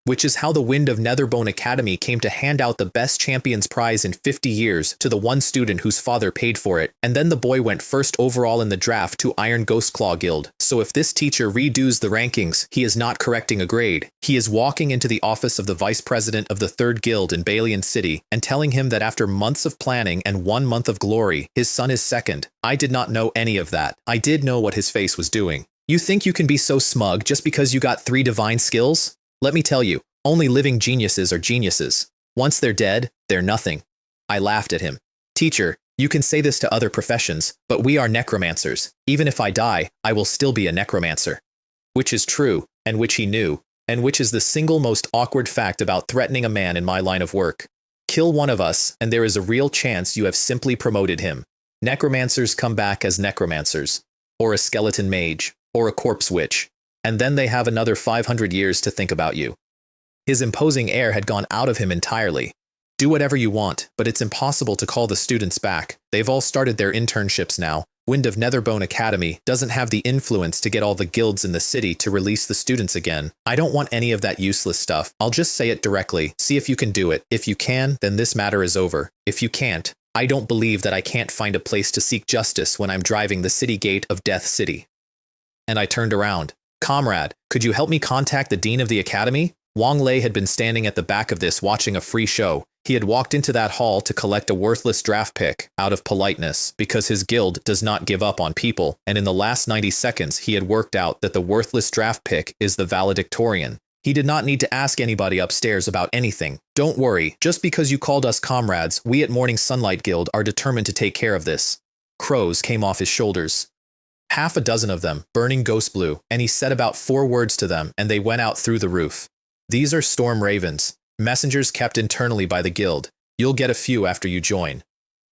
which is how the Wind of Netherbone Academy came to hand out the best champion's prize in 50 years to the one student whose father paid for it, and then the boy went first overall in the draft to Iron Ghostclaw Guild. So if this teacher redoes the rankings, he is not correcting a grade. He is walking into the office of the vice president of the 3rd Guild in Balian City and telling him that after months of planning and 1 month of glory, his son is second. I did not know any of that. I did know what his face was doing. You think you can be so smug just because you got 3 divine skills? Let me tell you, only living geniuses are geniuses. Once they're dead, they're nothing. I laughed at him. Teacher, you can say this to other professions, but we are necromancers. Even if I die, I will still be a necromancer. Which is true, and which he knew, and which is the single most awkward fact about threatening a man in my line of work. Kill one of us, and there is a real chance you have simply promoted him. Necromancers come back as necromancers, or a skeleton mage, or a corpse witch, and then they have another 500 years to think about you. His imposing air had gone out of him entirely. Do whatever you want, but it's impossible to call the students back. They've all started their internships now. Wind of Netherbone Academy doesn't have the influence to get all the guilds in the city to release the students again. I don't want any of that useless stuff. I'll just say it directly. See if you can do it. If you can, then this matter is over. If you can't, I don't believe that I can't find a place to seek justice when I'm driving the city gate of Death City. And I turned around. Comrade, could you help me contact the dean of the academy? Wang Lei had been standing at the back of this watching a free show. He had walked into that hall to collect a worthless draft pick out of politeness because his guild does not give up on people, and in the last 90 seconds he had worked out that the worthless draft pick is the valedictorian. He did not need to ask anybody upstairs about anything. Don't worry, just because you called us comrades, we at Morning Sunlight Guild are determined to take care of this. Crows came off his shoulders. Half a dozen of them, burning ghost blue, and he said about 4 words to them, and they went out through the roof. These are storm ravens, messengers kept internally by the guild. You'll get a few after you join.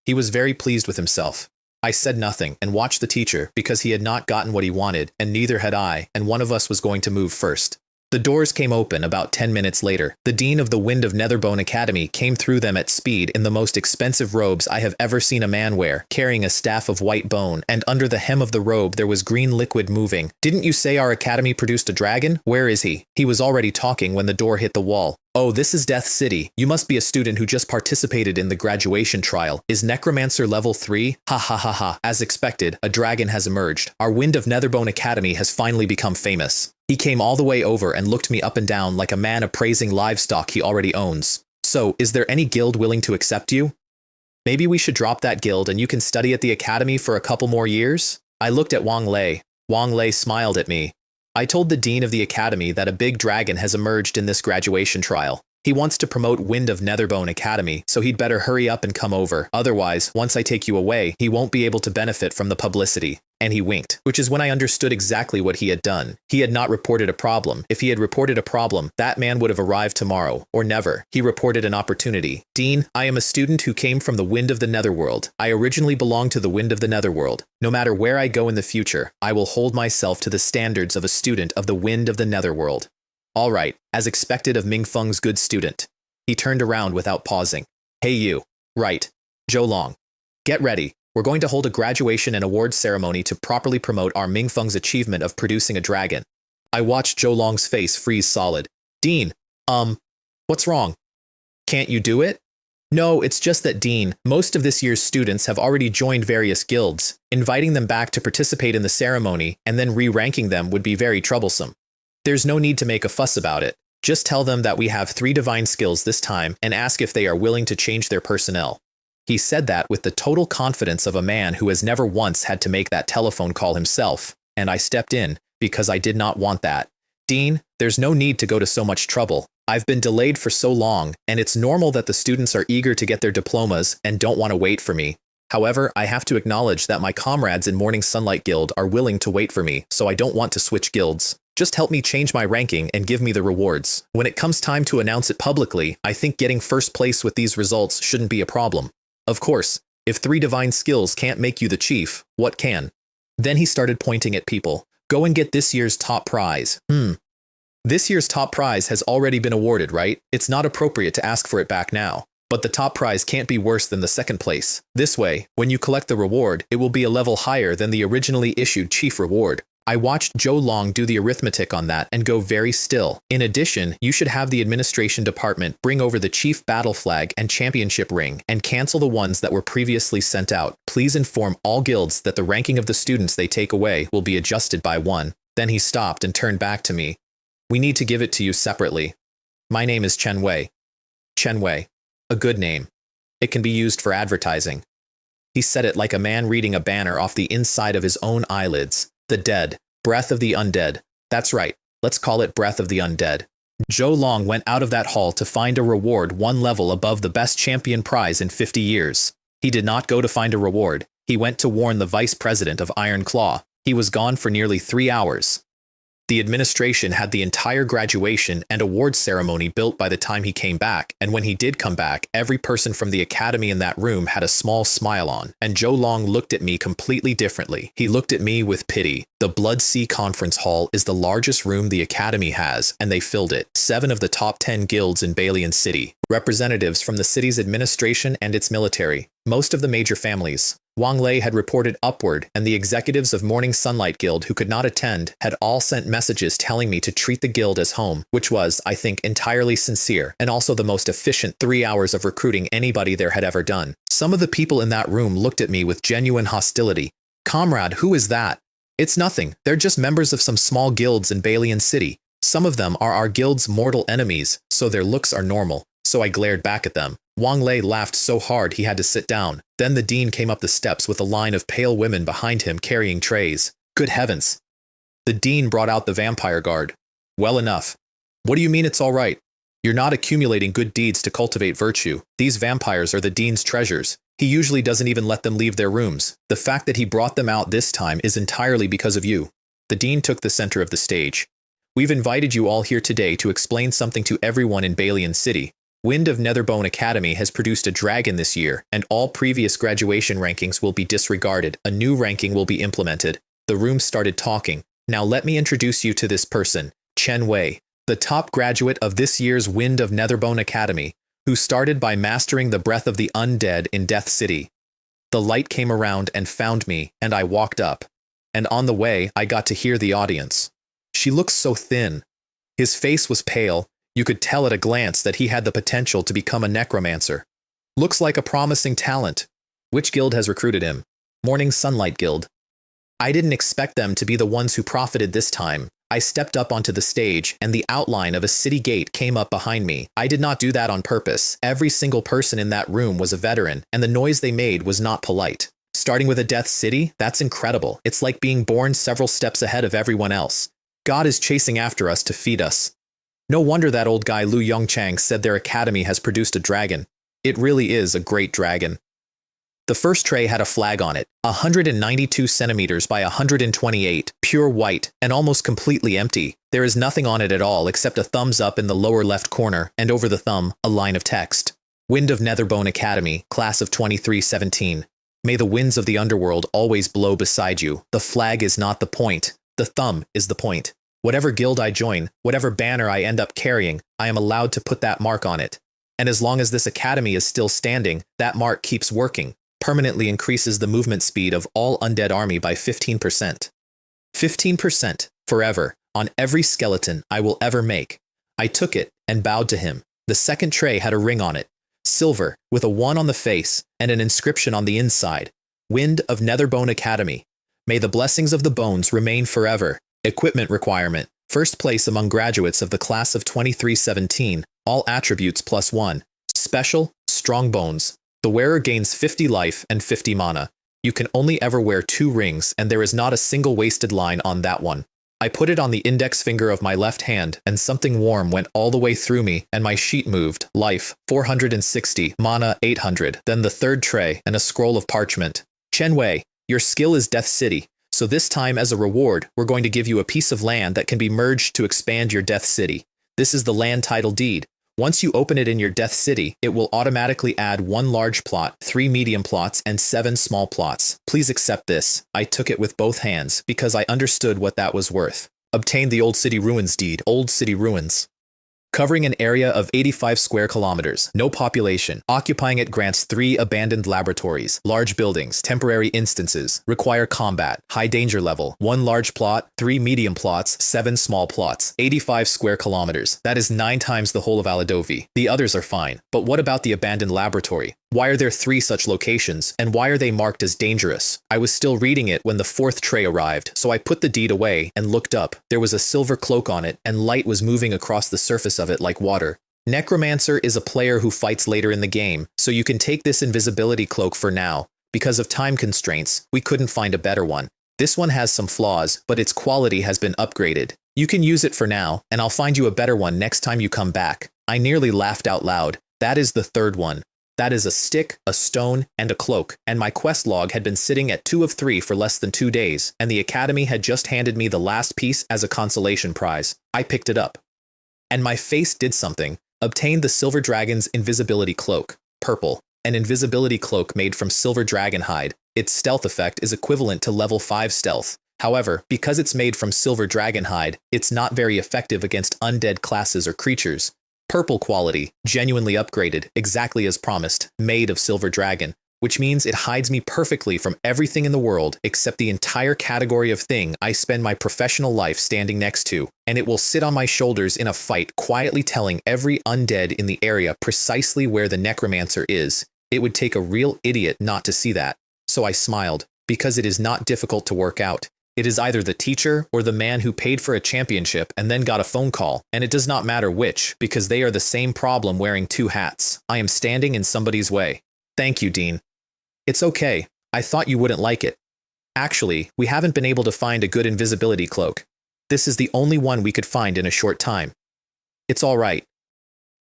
He was very pleased with himself. I said nothing and watched the teacher because he had not gotten what he wanted, and neither had I, and one of us was going to move first. The doors came open about 10 minutes later. The dean of the Wind of Netherbone Academy came through them at speed in the most expensive robes I have ever seen a man wear, carrying a staff of white bone, and under the hem of the robe there was green liquid moving. Didn't you say our academy produced a dragon? Where is he? He was already talking when the door hit the wall. Oh, this is Death City. You must be a student who just participated in the graduation trial. Is Necromancer level 3? Ha ha ha ha. As expected, a dragon has emerged. Our Wind of Netherbone Academy has finally become famous. He came all the way over and looked me up and down like a man appraising livestock he already owns. So, is there any guild willing to accept you? Maybe we should drop that guild and you can study at the academy for a couple more years? I looked at Wang Lei. Wang Lei smiled at me. I told the dean of the academy that a big dragon has emerged in this graduation trial. He wants to promote Wind of Netherbone Academy, so he'd better hurry up and come over. Otherwise, once I take you away, he won't be able to benefit from the publicity. And he winked, which is when I understood exactly what he had done. He had not reported a problem. If he had reported a problem, that man would have arrived tomorrow, or never. He reported an opportunity. Dean, I am a student who came from the Wind of the Netherworld. I originally belonged to the Wind of the Netherworld. No matter where I go in the future, I will hold myself to the standards of a student of the Wind of the Netherworld. All right, as expected of Ming Feng's good student. He turned around without pausing. Hey you. Right. Zhou Long. Get ready. We're going to hold a graduation and awards ceremony to properly promote our Ming Feng's achievement of producing a dragon. I watched Zhou Long's face freeze solid. Dean, what's wrong? Can't you do it? No, it's just that, Dean, most of this year's students have already joined various guilds. Inviting them back to participate in the ceremony and then re-ranking them would be very troublesome. There's no need to make a fuss about it. Just tell them that we have 3 divine skills this time and ask if they are willing to change their personnel. He said that with the total confidence of a man who has never once had to make that telephone call himself, and I stepped in because I did not want that. Dean, there's no need to go to so much trouble. I've been delayed for so long, and it's normal that the students are eager to get their diplomas and don't want to wait for me. However, I have to acknowledge that my comrades in Morning Sunlight Guild are willing to wait for me, so I don't want to switch guilds. Just help me change my ranking and give me the rewards. When it comes time to announce it publicly, I think getting first place with these results shouldn't be a problem. Of course, if 3 divine skills can't make you the chief, what can? Then he started pointing at people. Go and get this year's top prize. This year's top prize has already been awarded, right? It's not appropriate to ask for it back now. But the top prize can't be worse than the second place. This way, when you collect the reward, it will be a level higher than the originally issued chief reward. I watched Zhou Long do the arithmetic on that and go very still. In addition, you should have the administration department bring over the chief battle flag and championship ring and cancel the ones that were previously sent out. Please inform all guilds that the ranking of the students they take away will be adjusted by 1. Then he stopped and turned back to me. We need to give it to you separately. My name is Chen Wei. Chen Wei. A good name. It can be used for advertising. He said it like a man reading a banner off the inside of his own eyelids. The dead. Breath of the undead. That's right. Let's call it Breath of the Undead. Zhou Long went out of that hall to find a reward 1 level above the best champion prize in 50 years. He did not go to find a reward. He went to warn the vice president of Iron Claw. He was gone for nearly 3 hours. The administration had the entire graduation and award ceremony built by the time he came back, and when he did come back, every person from the academy in that room had a small smile on, and Zhou Long looked at me completely differently. He looked at me with pity. The Blood Sea Conference Hall is the largest room the academy has, and they filled it. 7 of the top 10 guilds in Balian City, representatives from the city's administration and its military, most of the major families. Wang Lei had reported upward, and the executives of Morning Sunlight Guild who could not attend had all sent messages telling me to treat the guild as home, which was, I think, entirely sincere, and also the most efficient 3 hours of recruiting anybody there had ever done. Some of the people in that room looked at me with genuine hostility. Comrade, who is that? It's nothing. They're just members of some small guilds in Balian City. Some of them are our guild's mortal enemies, so their looks are normal. So I glared back at them. Wang Lei laughed so hard he had to sit down. Then the dean came up the steps with a line of pale women behind him carrying trays. Good heavens. The dean brought out the vampire guard. Well enough. What do you mean it's all right? You're not accumulating good deeds to cultivate virtue. These vampires are the dean's treasures. He usually doesn't even let them leave their rooms. The fact that he brought them out this time is entirely because of you. The dean took the center of the stage. We've invited you all here today to explain something to everyone in Balian City. Wind of Netherbone Academy has produced a dragon this year, and all previous graduation rankings will be disregarded. A new ranking will be implemented. The room started talking. Now let me introduce you to this person, Chen Wei, the top graduate of this year's Wind of Netherbone Academy, who started by mastering the breath of the undead in Death City. The light came around and found me, and I walked up. And on the way, I got to hear the audience. She looks so thin. His face was pale. You could tell at a glance that he had the potential to become a necromancer. Looks like a promising talent. Which guild has recruited him? Morning Sunlight Guild. I didn't expect them to be the ones who profited this time. I stepped up onto the stage, and the outline of a city gate came up behind me. I did not do that on purpose. Every single person in that room was a veteran, and the noise they made was not polite. Starting with a Death City? That's incredible. It's like being born several steps ahead of everyone else. God is chasing after us to feed us. No wonder that old guy Lu Yongchang said their academy has produced a dragon. It really is a great dragon. The first tray had a flag on it, 192 centimeters by 128, pure white, and almost completely empty. There is nothing on it at all except a thumbs up in the lower left corner, and over the thumb, a line of text. Wind of Netherbone Academy, Class of 2317. May the winds of the underworld always blow beside you. The flag is not the point. The thumb is the point. Whatever guild I join, whatever banner I end up carrying, I am allowed to put that mark on it. And as long as this academy is still standing, that mark keeps working. Permanently increases the movement speed of all undead army by 15%. 15%, forever, on every skeleton I will ever make. I took it and bowed to him. The second tray had a ring on it, silver, with a 1 on the face and an inscription on the inside. Wind of Netherbone Academy. May the blessings of the bones remain forever. Equipment requirement. First place among graduates of the class of 2317. All attributes +1. Special, strong bones. The wearer gains 50 life and 50 mana. You can only ever wear 2 rings, and there is not a single wasted line on that one. I put it on the index finger of my left hand, and something warm went all the way through me, and my sheet moved. Life, 460, mana, 800. Then the third tray, and a scroll of parchment. Chen Wei, your skill is Death City. So this time as a reward, we're going to give you a piece of land that can be merged to expand your Death City. This is the land title deed. Once you open it in your Death City, it will automatically add 1 large plot, 3 medium plots, and 7 small plots. Please accept this. I took it with both hands because I understood what that was worth. Obtain the Old City Ruins deed. Old City Ruins. covering an area of 85 square kilometers, no population. Occupying it grants 3 abandoned laboratories, large buildings, temporary instances, require combat, high danger level, 1 large plot, 3 medium plots, 7 small plots, 85 square kilometers. That is 9 times the whole of Aladovi. The others are fine, but what about the abandoned laboratory? Why are there 3 such locations, and why are they marked as dangerous? I was still reading it when the 4th tray arrived, so I put the deed away and looked up. There was a silver cloak on it, and light was moving across the surface of it like water. Necromancer is a player who fights later in the game, so you can take this invisibility cloak for now. Because of time constraints, we couldn't find a better one. This one has some flaws, but its quality has been upgraded. You can use it for now, and I'll find you a better one next time you come back. I nearly laughed out loud. That is the 3rd one. That is a stick, a stone, and a cloak, and my quest log had been sitting at 2 of 3 for less than 2 days, and the Academy had just handed me the last piece as a consolation prize. I picked it up. And my face did something. Obtained the Silver Dragon's invisibility cloak. Purple. An invisibility cloak made from silver dragon hide. Its stealth effect is equivalent to level 5 stealth. However, because it's made from silver dragon hide, it's not very effective against undead classes or creatures. Purple quality, genuinely upgraded, exactly as promised, made of silver dragon, which means it hides me perfectly from everything in the world except the entire category of thing I spend my professional life standing next to, and it will sit on my shoulders in a fight quietly telling every undead in the area precisely where the Necromancer is. It would take a real idiot not to see that. So I smiled, because it is not difficult to work out. It is either the teacher or the man who paid for a championship and then got a phone call, and it does not matter which, because they are the same problem wearing 2 hats. I am standing in somebody's way. Thank you, Dean. It's okay. I thought you wouldn't like it. Actually, we haven't been able to find a good invisibility cloak. This is the only one we could find in a short time. It's all right.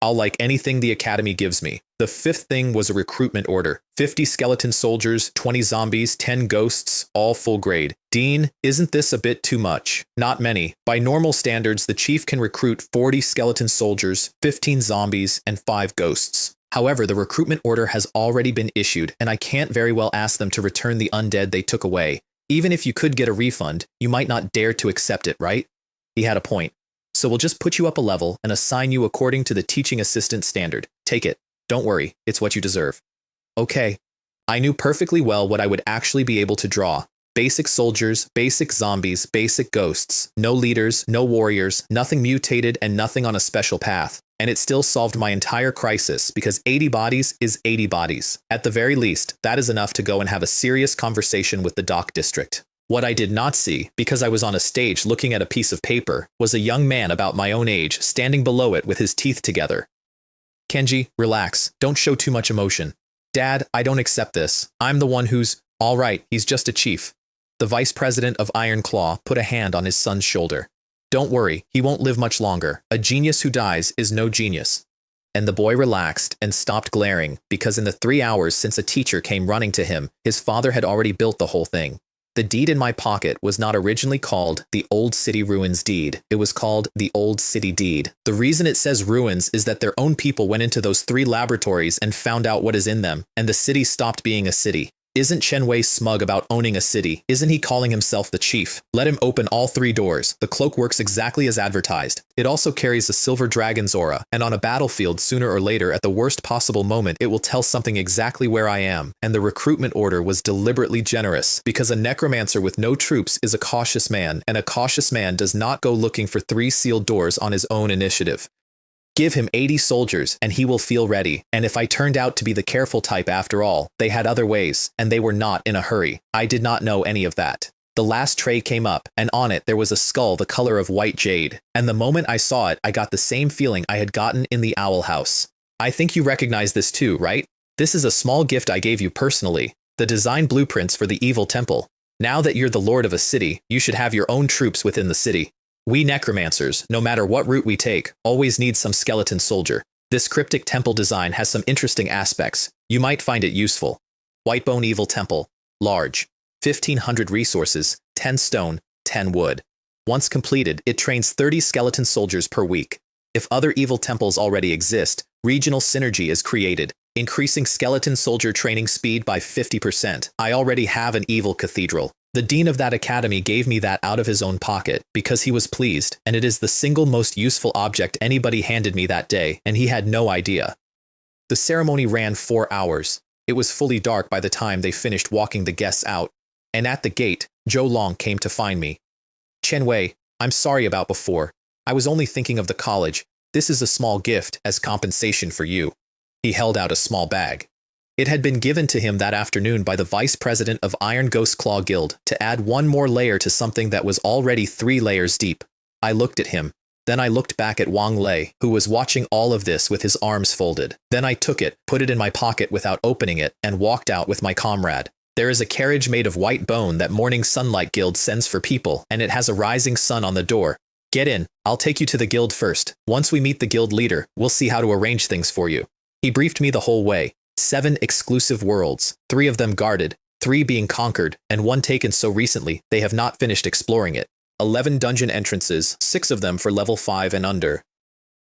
I'll like anything the Academy gives me. The 5th thing was a recruitment order. 50 skeleton soldiers, 20 zombies, 10 ghosts, all full grade. Dean, isn't this a bit too much? Not many. By normal standards, the chief can recruit 40 skeleton soldiers, 15 zombies, and 5 ghosts. However, the recruitment order has already been issued, and I can't very well ask them to return the undead they took away. Even if you could get a refund, you might not dare to accept it, right? He had a point. So we'll just put you up a level and assign you according to the teaching assistant standard. Take it. Don't worry, it's what you deserve. Okay. I knew perfectly well what I would actually be able to draw. Basic soldiers, basic zombies, basic ghosts, no leaders, no warriors, nothing mutated, and nothing on a special path. And it still solved my entire crisis, because 80 bodies is 80 bodies. At the very least, that is enough to go and have a serious conversation with the dock district. What I did not see, because I was on a stage looking at a piece of paper, was a young man about my own age standing below it with his teeth together. Kenji, relax. Don't show too much emotion. Dad, I don't accept this. I'm the one who's… All right, he's just a chief. The vice president of Iron Claw put a hand on his son's shoulder. Don't worry, he won't live much longer. A genius who dies is no genius. And the boy relaxed and stopped glaring, because in the 3 hours since a teacher came running to him, his father had already built the whole thing. The deed in my pocket was not originally called the Old City Ruins Deed. It was called the Old City Deed. The reason it says ruins is that their own people went into those 3 laboratories and found out what is in them, and the city stopped being a city. Isn't Chen Wei smug about owning a city? Isn't he calling himself the chief? Let him open all 3 doors. The cloak works exactly as advertised. It also carries a silver dragon's aura, and on a battlefield sooner or later at the worst possible moment it will tell something exactly where I am. And the recruitment order was deliberately generous, because a necromancer with no troops is a cautious man, and a cautious man does not go looking for 3 sealed doors on his own initiative. Give him 80 soldiers and he will feel ready. And if I turned out to be the careful type after all, they had other ways, and they were not in a hurry. I did not know any of that. The last tray came up, and on it there was a skull the color of white jade. And the moment I saw it, I got the same feeling I had gotten in the Owl House. I think you recognize this too, right? This is a small gift I gave you personally. The design blueprints for the evil temple. Now that you're the lord of a city, you should have your own troops within the city. We necromancers, no matter what route we take, always need some skeleton soldier. This cryptic temple design has some interesting aspects. You might find it useful. Whitebone Evil Temple. Large. 1,500 resources, 10 stone, 10 wood. Once completed, it trains 30 skeleton soldiers per week. If other evil temples already exist, regional synergy is created, increasing skeleton soldier training speed by 50%. I already have an evil cathedral. The dean of that academy gave me that out of his own pocket because he was pleased, and it is the single most useful object anybody handed me that day, and he had no idea. The ceremony ran 4 hours. It was fully dark by the time they finished walking the guests out, and at the gate, Zhou Long came to find me. Chen Wei, I'm sorry about before. I was only thinking of the college. This is a small gift as compensation for you. He held out a small bag. It had been given to him that afternoon by the vice president of Iron Ghost Claw Guild to add one more layer to something that was already 3 layers deep. I looked at him. Then I looked back at Wang Lei, who was watching all of this with his arms folded. Then I took it, put it in my pocket without opening it, and walked out with my comrade. There is a carriage made of white bone that Morning Sunlight Guild sends for people, and it has a rising sun on the door. Get in. I'll take you to the guild first. Once we meet the guild leader, we'll see how to arrange things for you. He briefed me the whole way. 7 exclusive worlds, 3 of them guarded, 3 being conquered, and 1 taken so recently they have not finished exploring it. 11 dungeon entrances, 6 of them for level 5 and under.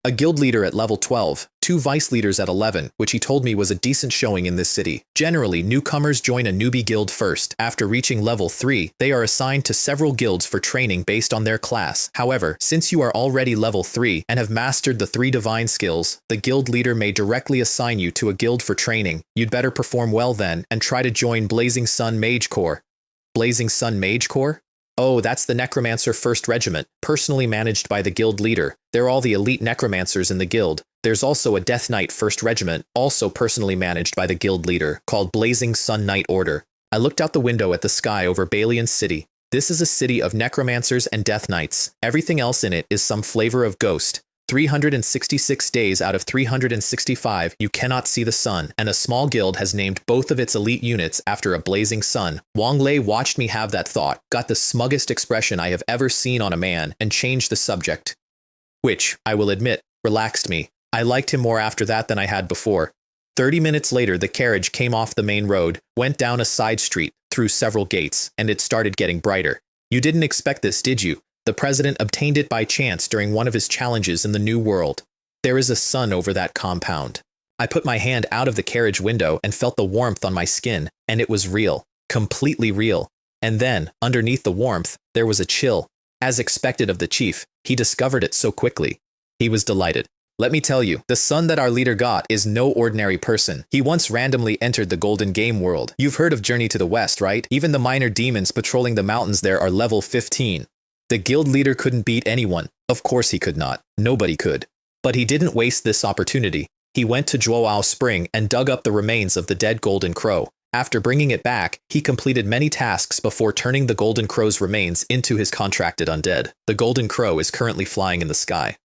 A guild leader at level 12, 2 vice leaders at 11, which he told me was a decent showing in this city. Generally, newcomers join a newbie guild first. After reaching level 3, they are assigned to several guilds for training based on their class. However, since you are already level 3 and have mastered the 3 divine skills, the guild leader may directly assign you to a guild for training. You'd better perform well then and try to join Blazing Sun Mage Corps. Blazing Sun Mage Corps? Oh, that's the Necromancer 1st Regiment, personally managed by the guild leader. They're all the elite necromancers in the guild. There's also a Death Knight 1st Regiment, also personally managed by the guild leader, called Blazing Sun Knight Order. I looked out the window at the sky over Balian City. This is a city of necromancers and death knights. Everything else in it is some flavor of ghost. 366 days out of 365 you cannot see the sun, and a small guild has named both of its elite units after a blazing sun. Wang Lei watched me have that thought, got the smuggest expression I have ever seen on a man, and changed the subject. Which, I will admit, relaxed me. I liked him more after that than I had before. 30 minutes later the carriage came off the main road, went down a side street, through several gates, and it started getting brighter. You didn't expect this, did you? The president obtained it by chance during one of his challenges in the New World. There is a sun over that compound. I put my hand out of the carriage window and felt the warmth on my skin, and it was real, completely real. And then, underneath the warmth, there was a chill. As expected of the chief, he discovered it so quickly. He was delighted. Let me tell you, the son that our leader got is no ordinary person. He once randomly entered the Golden Game world. You've heard of Journey to the West, right? Even the minor demons patrolling the mountains there are level 15. The guild leader couldn't beat anyone. Of course he could not. Nobody could. But he didn't waste this opportunity. He went to Zhuoao Spring and dug up the remains of the dead Golden Crow. After bringing it back, he completed many tasks before turning the Golden Crow's remains into his contracted undead. The Golden Crow is currently flying in the sky.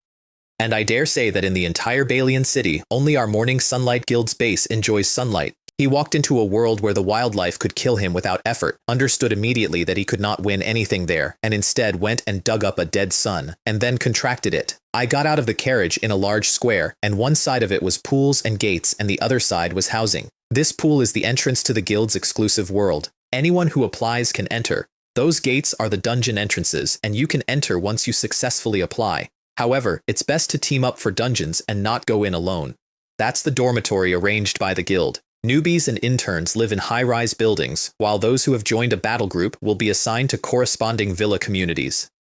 And I dare say that in the entire Balian City, only our Morning Sunlight Guild's base enjoys sunlight. He walked into a world where the wildlife could kill him without effort, understood immediately that he could not win anything there, and instead went and dug up a dead sun, and then contracted it. I got out of the carriage in a large square, and one side of it was pools and gates, and the other side was housing. This pool is the entrance to the guild's exclusive world. Anyone who applies can enter. Those gates are the dungeon entrances, and you can enter once you successfully apply. However, it's best to team up for dungeons and not go in alone. That's the dormitory arranged by the guild. Newbies and interns live in high-rise buildings, while those who have joined a battle group will be assigned to corresponding villa communities.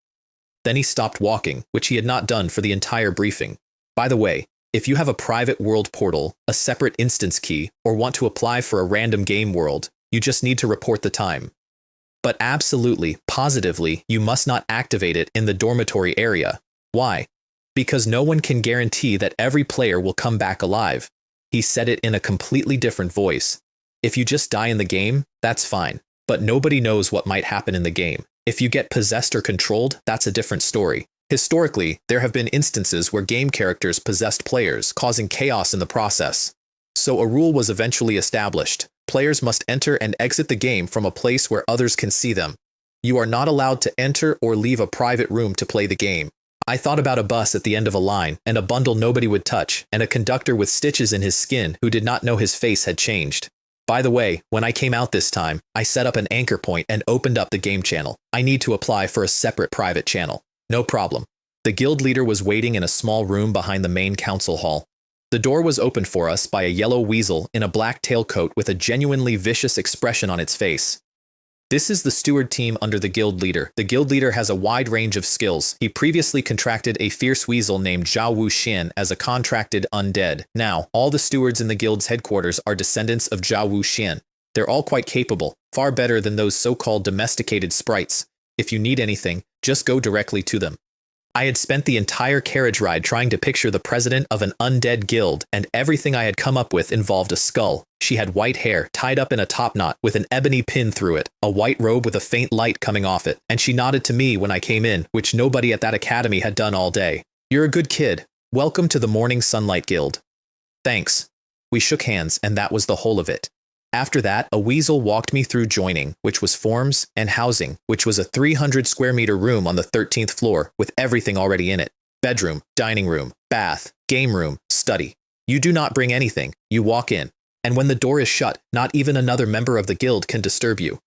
Then he stopped walking, which he had not done for the entire briefing. By the way, if you have a private world portal, a separate instance key, or want to apply for a random game world, you just need to report the time. But absolutely, positively, you must not activate it in the dormitory area. Why? Because no one can guarantee that every player will come back alive. He said it in a completely different voice. If you just die in the game, that's fine. But nobody knows what might happen in the game. If you get possessed or controlled, that's a different story. Historically, there have been instances where game characters possessed players, causing chaos in the process. So a rule was eventually established. Players must enter and exit the game from a place where others can see them. You are not allowed to enter or leave a private room to play the game. I thought about a bus at the end of a line, and a bundle nobody would touch, and a conductor with stitches in his skin who did not know his face had changed. By the way, when I came out this time, I set up an anchor point and opened up the game channel. I need to apply for a separate private channel. No problem. The guild leader was waiting in a small room behind the main council hall. The door was opened for us by a yellow weasel in a black tailcoat with a genuinely vicious expression on its face. This is the steward team under the guild leader. The guild leader has a wide range of skills. He previously contracted a fierce weasel named Zhao Wuxian as a contracted undead. Now, all the stewards in the guild's headquarters are descendants of Zhao Wuxian. They're all quite capable, far better than those so-called domesticated sprites. If you need anything, just go directly to them. I had spent the entire carriage ride trying to picture the president of an undead guild, and everything I had come up with involved a skull. She had white hair, tied up in a topknot, with an ebony pin through it, a white robe with a faint light coming off it, and she nodded to me when I came in, which nobody at that academy had done all day. "You're a good kid. Welcome to the Morning Sunlight Guild." "Thanks." We shook hands, and that was the whole of it. After that, a weasel walked me through joining, which was forms, and housing, which was a 300 square meter room on the 13th floor with everything already in it. Bedroom, dining room, bath, game room, study. You do not bring anything, you walk in. And when the door is shut, not even another member of the guild can disturb you.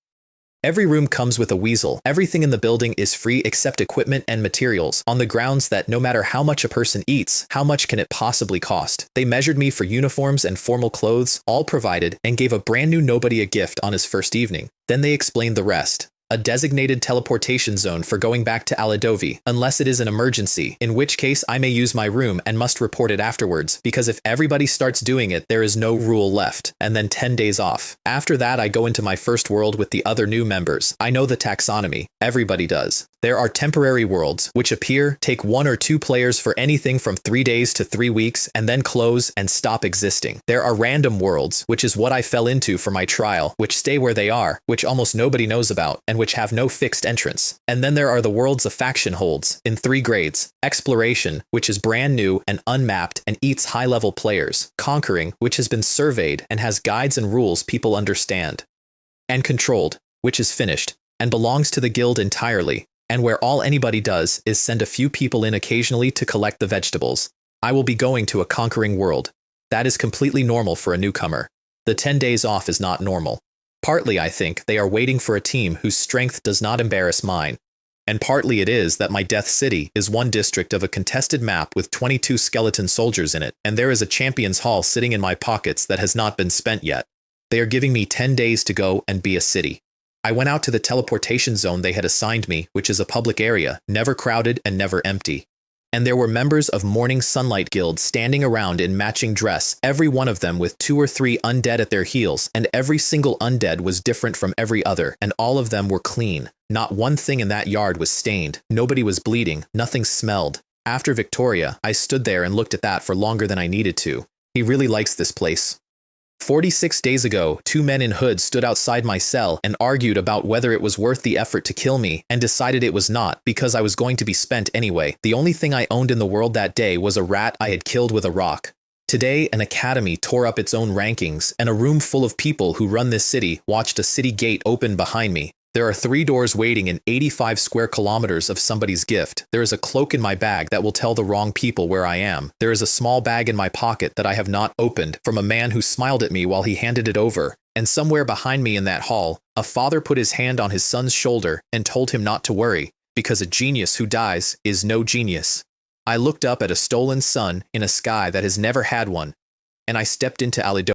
Every room comes with a weasel. Everything in the building is free except equipment and materials, on the grounds that no matter how much a person eats, how much can it possibly cost? They measured me for uniforms and formal clothes, all provided, and gave a brand new nobody a gift on his first evening. Then they explained the rest. A designated teleportation zone for going back to Aladovi, unless it is an emergency, in which case I may use my room and must report it afterwards, because if everybody starts doing it, there is no rule left, and then 10 days off. After that, I go into my first world with the other new members. I know the taxonomy. Everybody does. There are temporary worlds, which appear, take 1 or 2 players for anything from 3 days to 3 weeks, and then close and stop existing. There are random worlds, which is what I fell into for my trial, which stay where they are, which almost nobody knows about, and which have no fixed entrance. And then there are the worlds a faction holds, in 3 grades. Exploration, which is brand new and unmapped and eats high-level players. Conquering, which has been surveyed and has guides and rules people understand. And Controlled, which is finished, and belongs to the guild entirely, and where all anybody does is send a few people in occasionally to collect the vegetables. I will be going to a conquering world. That is completely normal for a newcomer. The 10 days off is not normal. Partly, I think, they are waiting for a team whose strength does not embarrass mine. And partly it is that my Death City is one district of a contested map with 22 skeleton soldiers in it, and there is a champion's hall sitting in my pockets that has not been spent yet. They are giving me 10 days to go and be a city. I went out to the teleportation zone they had assigned me, which is a public area, never crowded and never empty. And there were members of Morning Sunlight Guild standing around in matching dress, every one of them with 2 or 3 undead at their heels, and every single undead was different from every other, and all of them were clean. Not one thing in that yard was stained, nobody was bleeding, nothing smelled. After Victoria, I stood there and looked at that for longer than I needed to. He really likes this place. 46 days ago, 2 men in hoods stood outside my cell and argued about whether it was worth the effort to kill me, and decided it was not, because I was going to be spent anyway. The only thing I owned in the world that day was a rat I had killed with a rock. Today, an academy tore up its own rankings, and a room full of people who run this city watched a city gate open behind me. There are 3 doors waiting in 85 square kilometers of somebody's gift. There is a cloak in my bag that will tell the wrong people where I am. There is a small bag in my pocket that I have not opened from a man who smiled at me while he handed it over. And somewhere behind me in that hall, a father put his hand on his son's shoulder and told him not to worry, because a genius who dies is no genius. I looked up at a stolen sun in a sky that has never had one, and I stepped into Alido.